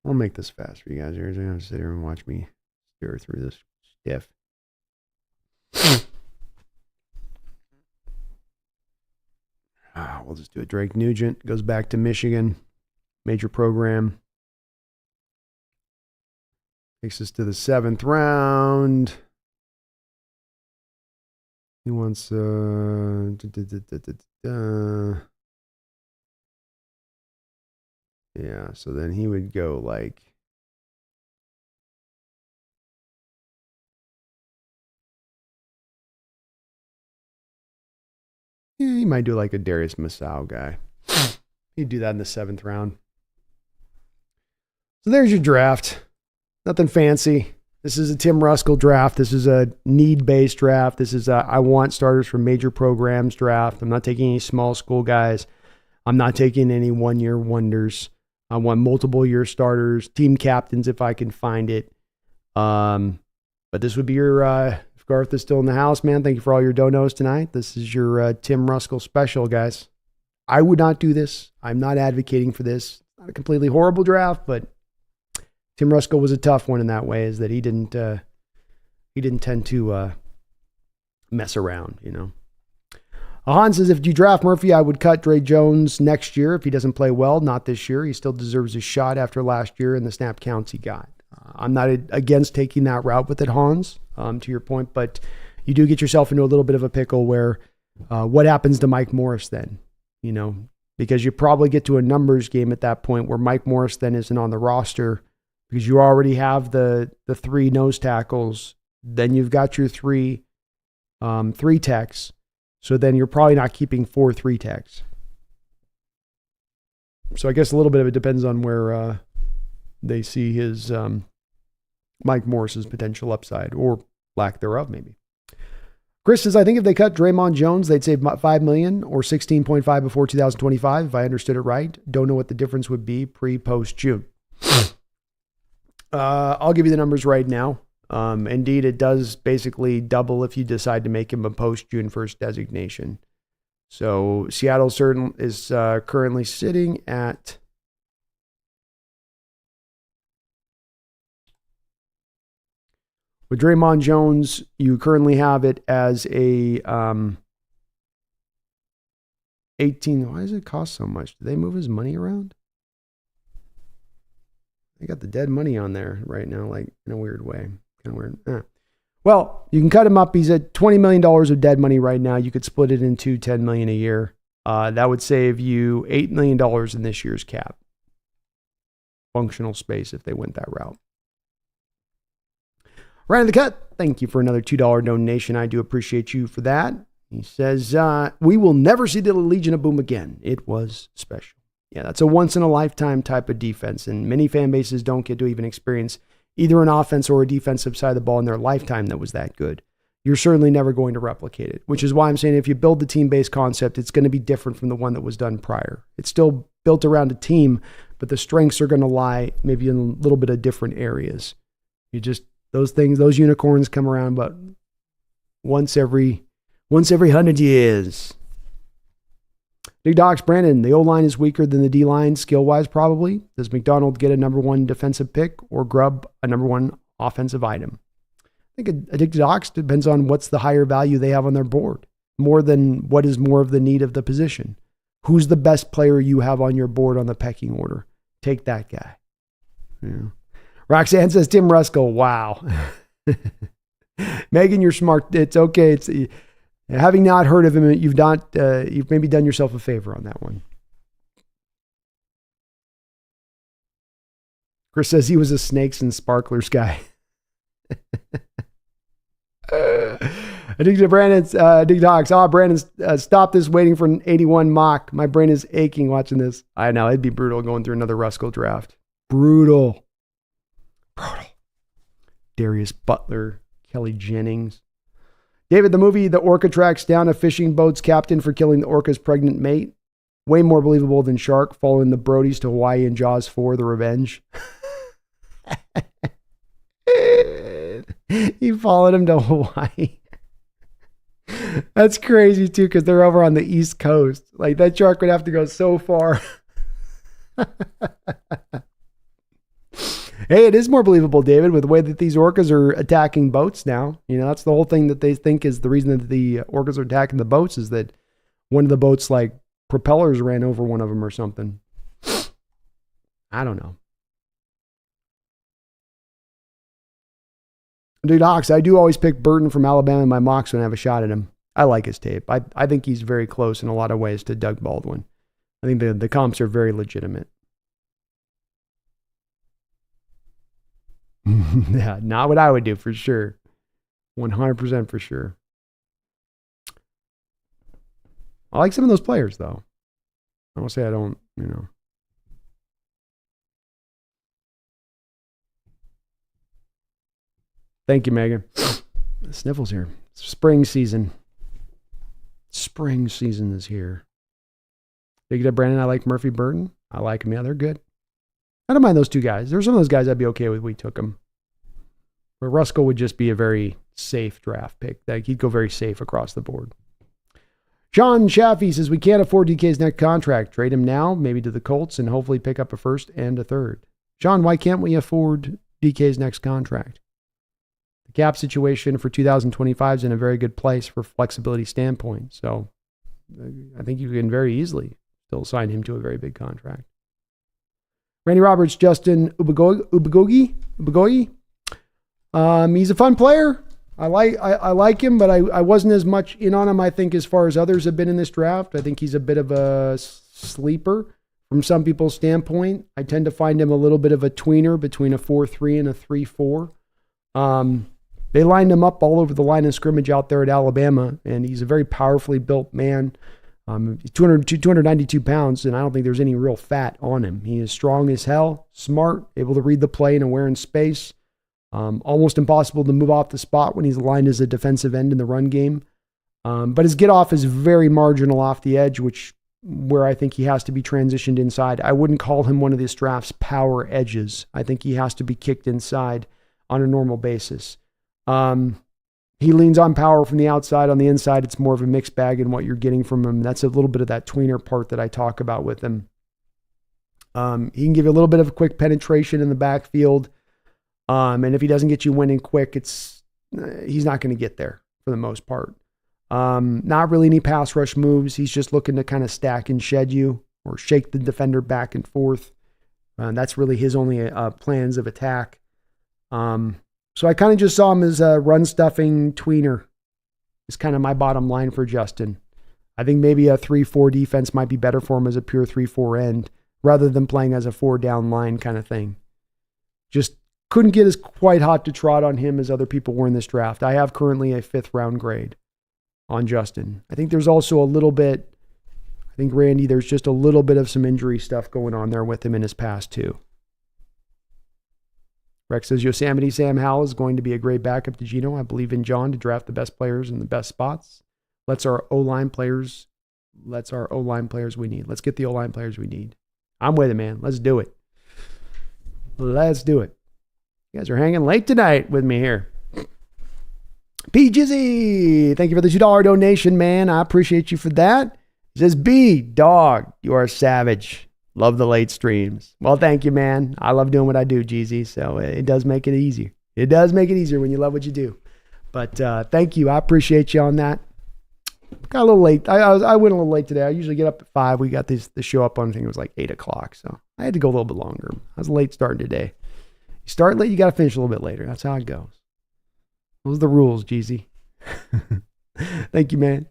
I'll make this fast for you guys here. You're going to sit here and watch me Tear through this stiff. We'll just do it. Drake Nugent goes back to Michigan. Major program. Takes us to the 7th round. He wants yeah, so then he would go like he might do like a Darius Masau guy. He'd do that in the 7th round. So there's your draft. Nothing fancy. This is a Tim Ruskell draft. This is a need-based draft. This is a I want starters from major programs draft. I'm not taking any small school guys. I'm not taking any one-year wonders. I want multiple-year starters, team captains if I can find it. But this would be your, if Garth is still in the house, man, thank you for all your donos tonight. This is your Tim Ruskell special, guys. I would not do this. I'm not advocating for this. Not a completely horrible draft, but Tim Ruskell was a tough one in that way, is that he didn't tend to mess around, you know. Han says, if you draft Murphy, I would cut Dre Jones next year if he doesn't play well. Not this year. He still deserves a shot after last year and the snap counts he got. I'm not against taking that route with it, Hans, to your point, but you do get yourself into a little bit of a pickle where what happens to Mike Morris then, you know, because you probably get to a numbers game at that point where Mike Morris then isn't on the roster because you already have the 3 nose tackles. Then you've got your 3 techs. So then you're probably not keeping 4 3 techs. So I guess a little bit of it depends on where they see his Mike Morris's potential upside or lack thereof, maybe. Chris says, I think if they cut Draymond Jones, they'd save $5 million or 16.5 before 2025, if I understood it right. Don't know what the difference would be pre-post June. I'll give you the numbers right now. Indeed, it does basically double if you decide to make him a post-June 1st designation. So Seattle is currently sitting at with Draymond Jones, you currently have it as a 18. Why does it cost so much? Do they move his money around? They got the dead money on there right now, like in a weird way. Kind of weird. Well, you can cut him up. He's at $20 million of dead money right now. You could split it into $10 million a year. That would save you $8 million in this year's cap. Functional space if they went that route. Right in the cut. Thank you for another $2 donation. I do appreciate you for that. He says, we will never see the Legion of Boom again. It was special. Yeah, that's a once-in-a-lifetime type of defense, and many fan bases don't get to even experience either an offense or a defensive side of the ball in their lifetime that was that good. You're certainly never going to replicate it, which is why I'm saying if you build the team-based concept, it's going to be different from the one that was done prior. It's still built around a team, but the strengths are going to lie maybe in a little bit of different areas. Those unicorns come around, but once every 100 years. Big Docs, Brandon, the O-line is weaker than the D-line skill-wise probably. Does McDonald get a number 1 defensive pick or Grubb a number 1 offensive item? I think a Big Docs depends on what's the higher value they have on their board, more than what is more of the need of the position. Who's the best player you have on your board on the pecking order? Take that guy. Yeah. Roxanne says, Tim Ruskell, wow. Megan, you're smart. It's okay. Having not heard of him, you've maybe done yourself a favor on that one. Chris says he was a snakes and sparklers guy. Addicted to Brandon's Dig Dogs. Brandon, stop this waiting for an 81 mock. My brain is aching watching this. I know, it'd be brutal going through another Ruskell draft. Brutal. Darius Butler, Kelly Jennings. David, the movie The Orca tracks down a fishing boat's captain for killing the orca's pregnant mate. Way more believable than Shark following the Brodies to Hawaii in Jaws 4, The Revenge. He followed him to Hawaii. That's crazy too, because they're over on the East Coast. Like that shark would have to go so far. Hey, it is more believable, David, with the way that these orcas are attacking boats now. You know, that's the whole thing that they think is the reason that the orcas are attacking the boats is that one of the boats, like, propellers ran over one of them or something. I don't know. Dude, Hawks, I do always pick Burton from Alabama in my mocks when I have a shot at him. I like his tape. I think he's very close in a lot of ways to Doug Baldwin. I think the comps are very legitimate. Yeah, not what I would do for sure. 100% for sure. I like some of those players, though. I won't say I don't, you know. Thank you, Megan. The sniffles here. Spring season. Spring season is here. Big up, Brandon. I like Murphy Burton. I like them. Yeah, they're good. I don't mind those two guys. There's some of those guys I'd be okay with. We took them. But Ruskell would just be a very safe draft pick. Like, he'd go very safe across the board. John Chaffee says, we can't afford DK's next contract. Trade him now, maybe to the Colts, and hopefully pick up a first and a third. John, why can't we afford DK's next contract? The cap situation for 2025 is in a very good place for flexibility standpoint. So I think you can very easily still sign him to a very big contract. Randy Roberts, Justin Ubagogi. He's a fun player. I like him, but I wasn't as much in on him, I think, as far as others have been in this draft. I think he's a bit of a sleeper from some people's standpoint. I tend to find him a little bit of a tweener between a 4-3 and a 3-4. They lined him up all over the line of scrimmage out there at Alabama, and he's a very powerfully built man. 292 pounds, and I don't think there's any real fat on him. He is strong as hell, smart, able to read the play and aware in space. Almost impossible to move off the spot when he's aligned as a defensive end in the run game. But his get off is very marginal off the edge, where I think he has to be transitioned inside. I wouldn't call him one of this draft's power edges. I think he has to be kicked inside on a normal basis. He leans on power from the outside. On the inside, it's more of a mixed bag in what you're getting from him. That's a little bit of that tweener part that I talk about with him. He can give you a little bit of a quick penetration in the backfield. And if he doesn't get you winning quick, he's not going to get there for the most part. Not really any pass rush moves. He's just looking to kind of stack and shed you or shake the defender back and forth. That's really his only plans of attack. So I kind of just saw him as a run stuffing tweener. Is kind of my bottom line for Justin. I think maybe a 3-4 defense might be better for him as a pure 3-4 end rather than playing as a 4 down line kind of thing. Just couldn't get as quite hot to trot on him as other people were in this draft. I have currently a 5th round grade on Justin. I think there's also a little bit, Randy, there's just a little bit of some injury stuff going on there with him in his past too. Rex says, Yosemite Sam Howell is going to be a great backup to Geno. I believe in John to draft the best players in the best spots. Let's our O-line players we need. Let's get the O-line players we need. I'm with it, man. Let's do it. Let's do it. You guys are hanging late tonight with me here. P. Jizzy, thank you for the $2 donation, man. I appreciate you for that. He says, B, dog, you are a savage. Love the late streams. Well, thank you, man. I love doing what I do, Jeezy. So it does make it easier. It does make it easier when you love what you do. But thank you. I appreciate you on that. Got a little late. I went a little late today. I usually get up at 5. We got the show up on, I think it was like 8 o'clock. So I had to go a little bit longer. I was late starting today. You start late, you got to finish a little bit later. That's how it goes. Those are the rules, Jeezy. Thank you, man.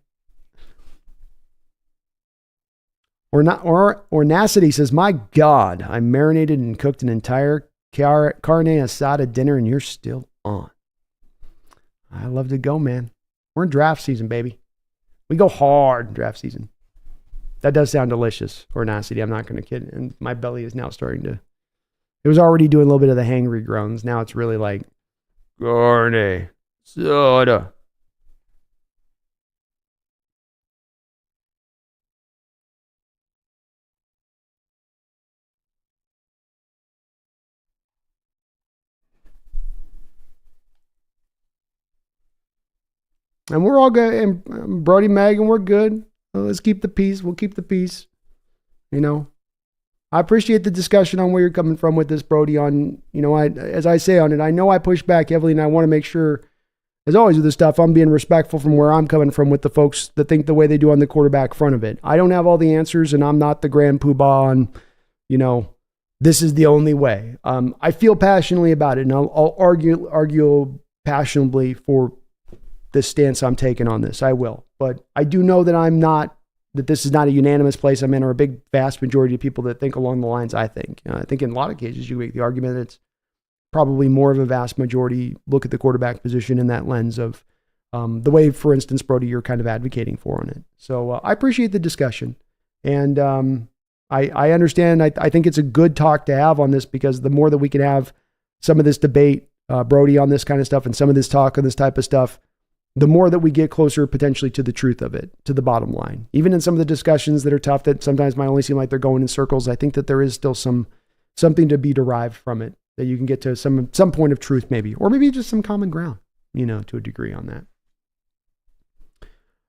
Or Nacity says, my God, I marinated and cooked an entire carne asada dinner and you're still on. I love to go, man. We're in draft season, baby. We go hard in draft season. That does sound delicious, or Nacity. I'm not going to kid. And my belly is now starting to, it was already doing a little bit of the hangry groans. Now it's really like, carne soda. And we're all good. And Brody, Megan, we're good. Let's keep the peace. We'll keep the peace. You know, I appreciate the discussion on where you're coming from with this, Brody. On, as I say on it, I know I push back heavily, and I want to make sure, as always with this stuff, I'm being respectful from where I'm coming from with the folks that think the way they do on the quarterback front of it. I don't have all the answers, and I'm not the grand poobah on, this is the only way. I feel passionately about it, and I'll argue passionately for the stance I'm taking on this. I will. But I do know that that this is not a unanimous place I'm in, or a big, vast majority of people that think along the lines I think. I think in a lot of cases, you make the argument that it's probably more of a vast majority look at the quarterback position in that lens of the way, for instance, Brody, you're kind of advocating for on it. So I appreciate the discussion. And I understand. I think it's a good talk to have on this, because the more that we can have some of this debate, Brody, on this kind of stuff, and some of this talk on this type of stuff, the more that we get closer potentially to the truth of it, to the bottom line. Even in some of the discussions that are tough, that sometimes might only seem like they're going in circles, I think that there is still something to be derived from it, that you can get to some point of truth maybe, or maybe just some common ground, to a degree on that.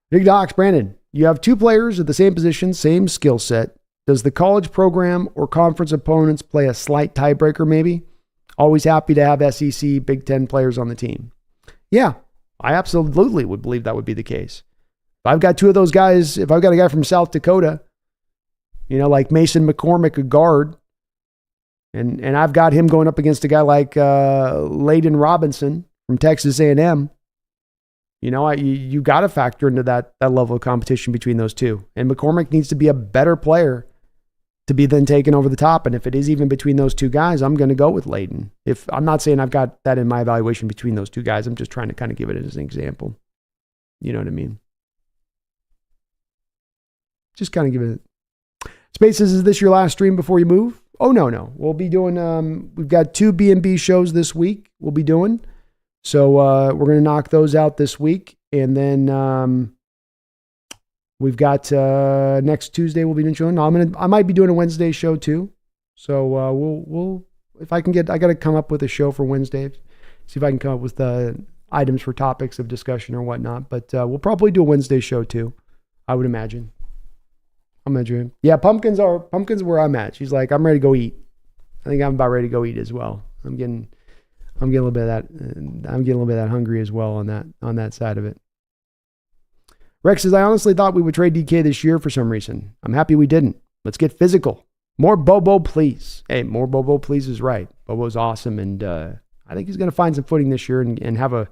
Big Docs, Brandon, you have two players at the same position, same skill set. Does the college program or conference opponents play a slight tiebreaker maybe? Always happy to have SEC Big Ten players on the team. Yeah, I absolutely would believe that would be the case. If I've got two of those guys, if I've got a guy from South Dakota, like Mason McCormick, a guard, and I've got him going up against a guy like Layden Robinson from Texas A&M, you got to factor into that level of competition between those two. And McCormick needs to be a better player to be then taken over the top. And if it is even between those two guys, I'm going to go with Layden. If I'm not saying I've got that in my evaluation between those two guys, I'm just trying to kind of give it as an example. You know what I mean? Just kind of give it. Spaces, is this your last stream before you move? Oh, no. We'll be doing, we've got 2 B&B shows this week we'll be doing. So we're going to knock those out this week. And then we've got next Tuesday we'll be doing show. No, I might be doing a Wednesday show too. So we'll if I can I got to come up with a show for Wednesday. See if I can come up with items for topics of discussion or whatnot. But we'll probably do a Wednesday show too, I would imagine. Yeah, pumpkins where I'm at. She's like, I'm ready to go eat. I think I'm about ready to go eat as well. I'm getting a little bit of that. I'm getting a little bit of that hungry as well on that side of it. Rex says, I honestly thought we would trade DK this year for some reason. I'm happy we didn't. Let's get physical. More Bobo, please. Hey, more Bobo, please is right. Bobo's awesome, and I think he's going to find some footing this year and have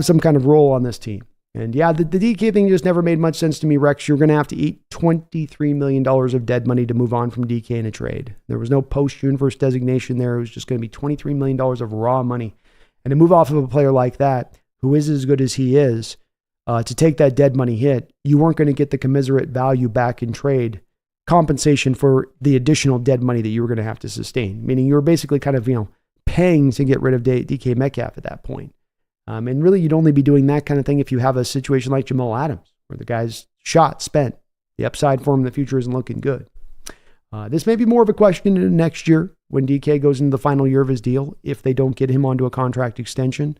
some kind of role on this team. And yeah, the DK thing just never made much sense to me, Rex. You're going to have to eat $23 million of dead money to move on from DK in a trade. There was no post-universe designation there. It was just going to be $23 million of raw money. And to move off of a player like that, who is as good as he is, to take that dead money hit, you weren't going to get the commensurate value back in trade compensation for the additional dead money that you were going to have to sustain. Meaning you were basically kind of, paying to get rid of DK Metcalf at that point. And really, you'd only be doing that kind of thing if you have a situation like Jamal Adams, where the guy's shot, spent. The upside for him in the future isn't looking good. This may be more of a question in next year when DK goes into the final year of his deal, if they don't get him onto a contract extension.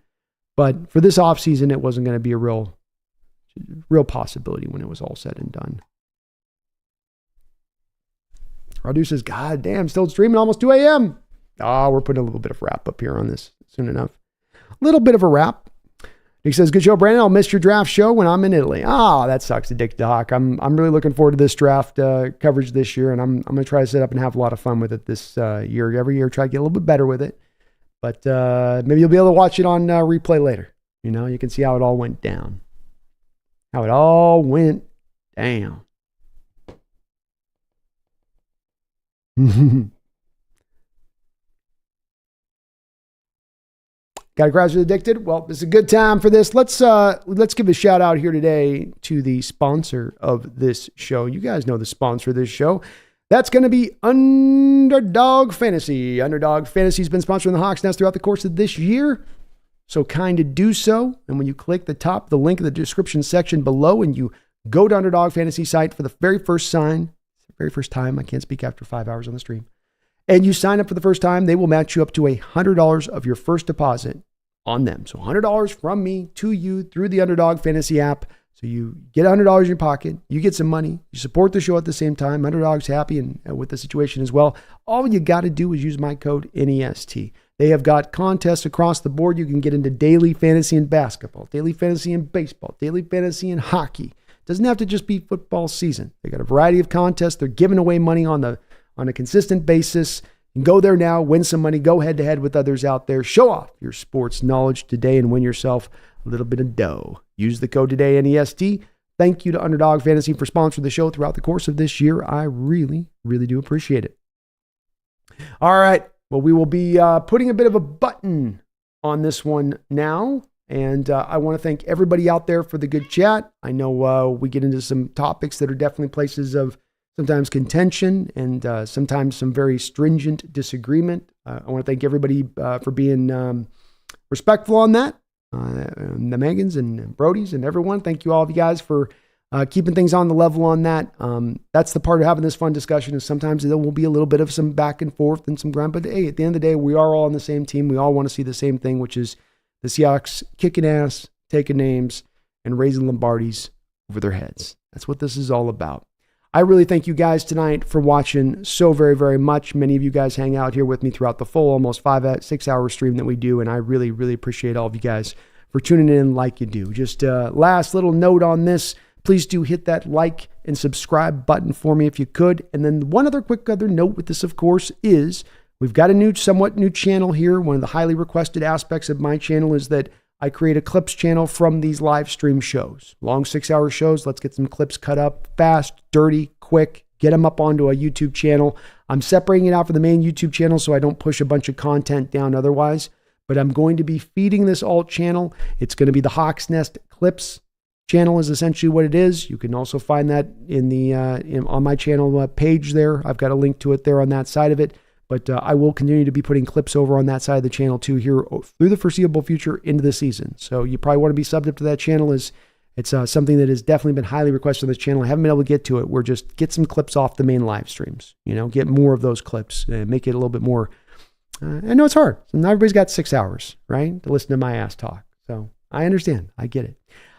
But for this offseason, it wasn't going to be a real possibility when it was all said and done. Radu says, God damn, still streaming almost 2 a.m. We're putting a little bit of wrap up here on this soon enough. Little bit of a wrap. He says, good show, Brandon. I'll miss your draft show when I'm in Italy. That sucks, Dick Doc. I'm really looking forward to this draft coverage this year, and I'm going to try to sit up and have a lot of fun with it this year. Every year, try to get a little bit better with it. But maybe you'll be able to watch it on replay later. You can see how it all went down. Got a crowd addicted? Well, it's a good time for this. Let's give a shout out here today to the sponsor of this show. You guys know the sponsor of this show. That's going to be Underdog Fantasy. Underdog Fantasy has been sponsoring the Hawks Nest throughout the course of this year. So kind to do so. And when you click the link in the description section below, and you go to Underdog Fantasy site for the very first time, I can't speak after 5 hours on the stream, and you sign up for the first time, they will match you up to $100 of your first deposit on them. So $100 from me to you through the Underdog Fantasy app. So you get $100 in your pocket, you get some money, you support the show at the same time, $100 happy and with the situation as well. All you got to do is use my code NEST. They have got contests across the board. You can get into daily fantasy in basketball, daily fantasy in baseball, daily fantasy in hockey. Doesn't have to just be football season. They got a variety of contests. They're giving away money on a consistent basis. You can go there now, win some money, go head to head with others out there. Show off your sports knowledge today and win yourself a little bit of dough. Use the code today, NEST. Thank you to Underdog Fantasy for sponsoring the show throughout the course of this year. I really, really do appreciate it. All right. Well, we will be putting a bit of a button on this one now. And I want to thank everybody out there for the good chat. I know we get into some topics that are definitely places of sometimes contention and sometimes some very stringent disagreement. I want to thank everybody for being respectful on that. The Megans and Brodies and everyone. Thank you all of you guys for keeping things on the level on that. That's the part of having this fun discussion is sometimes there will be a little bit of some back and forth and some grind. But hey, at the end of the day, we are all on the same team. We all want to see the same thing, which is the Seahawks kicking ass, taking names, and raising Lombardis over their heads. That's what this is all about. I really thank you guys tonight for watching so very, very much. Many of you guys hang out here with me throughout the full, almost 6 hour stream that we do. And I really, really appreciate all of you guys for tuning in like you do. Just last little note on this. Please do hit that like and subscribe button for me if you could. And then one other quick note with this, of course, is we've got a somewhat new channel here. One of the highly requested aspects of my channel is that I create a clips channel from these live stream shows. Long 6 hour shows. Let's get some clips cut up fast, dirty, quick, get them up onto a YouTube channel. I'm separating it out for the main YouTube channel so I don't push a bunch of content down otherwise. But I'm going to be feeding this alt channel. It's going to be the Hawks Nest Clips channel is essentially what it is. You can also find that on my channel page there. I've got a link to it there on that side of it. But I will continue to be putting clips over on that side of the channel too here through the foreseeable future into the season. So you probably want to be subbed up to that channel. It's something that has definitely been highly requested on this channel. I haven't been able to get to it. We're just get some clips off the main live streams. Get more of those clips and make it a little bit more. I know it's hard. Not everybody's got 6 hours, right, to listen to my ass talk. So I understand. I get it.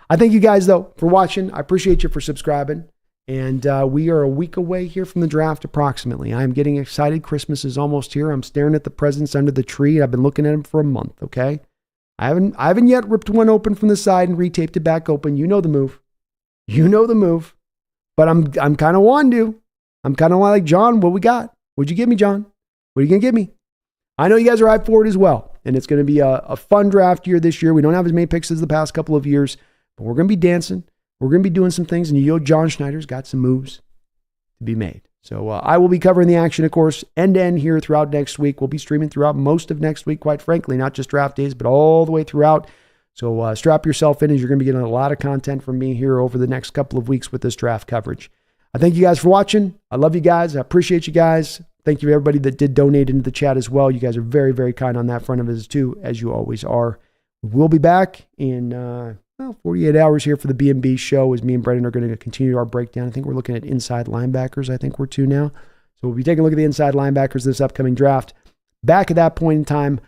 I thank you guys, though, for watching. I appreciate you for subscribing. And we are a week away here from the draft approximately. I'm getting excited. Christmas is almost here. I'm staring at the presents under the tree. I've been looking at them for a month, okay? I haven't yet ripped one open from the side and retaped it back open. You know the move. You know the move. But I'm kind of wanting to. I'm kind of like, John, what we got? What'd you give me, John? What are you going to give me? I know you guys are hyped for it as well. And it's going to be a fun draft year this year. We don't have as many picks as the past couple of years, but we're going to be dancing. We're going to be doing some things, and John Schneider's got some moves to be made. So I will be covering the action, of course, end to end here throughout next week. We'll be streaming throughout most of next week, quite frankly, not just draft days, but all the way throughout. So strap yourself in as you're going to be getting a lot of content from me here over the next couple of weeks with this draft coverage. I thank you guys for watching. I love you guys. I appreciate you guys. Thank you to everybody that did donate into the chat as well. You guys are very, very kind on that front of it too, as you always are. We'll be back in 48 hours here for the B&B show as me and Brendan are going to continue our breakdown. I think we're looking at inside linebackers. I think we're to now. So we'll be taking a look at the inside linebackers this upcoming draft. Back at that point in time.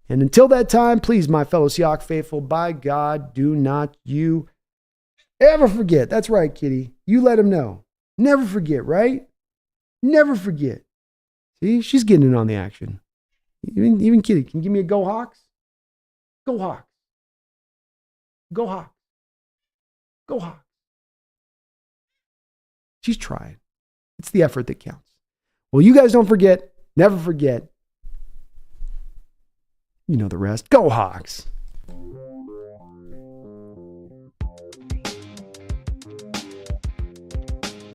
And until that time, please, my fellow Seahawks faithful, by God, do not you ever forget. That's right, Kitty. You let him know. Never forget, right? Never forget. See, she's getting in on the action. Even Kitty, can you give me a go Hawks? Go Hawks. Go Hawks. Go Hawks. She's trying. It's the effort that counts. Well, you guys don't forget. Never forget. You know the rest. Go Hawks.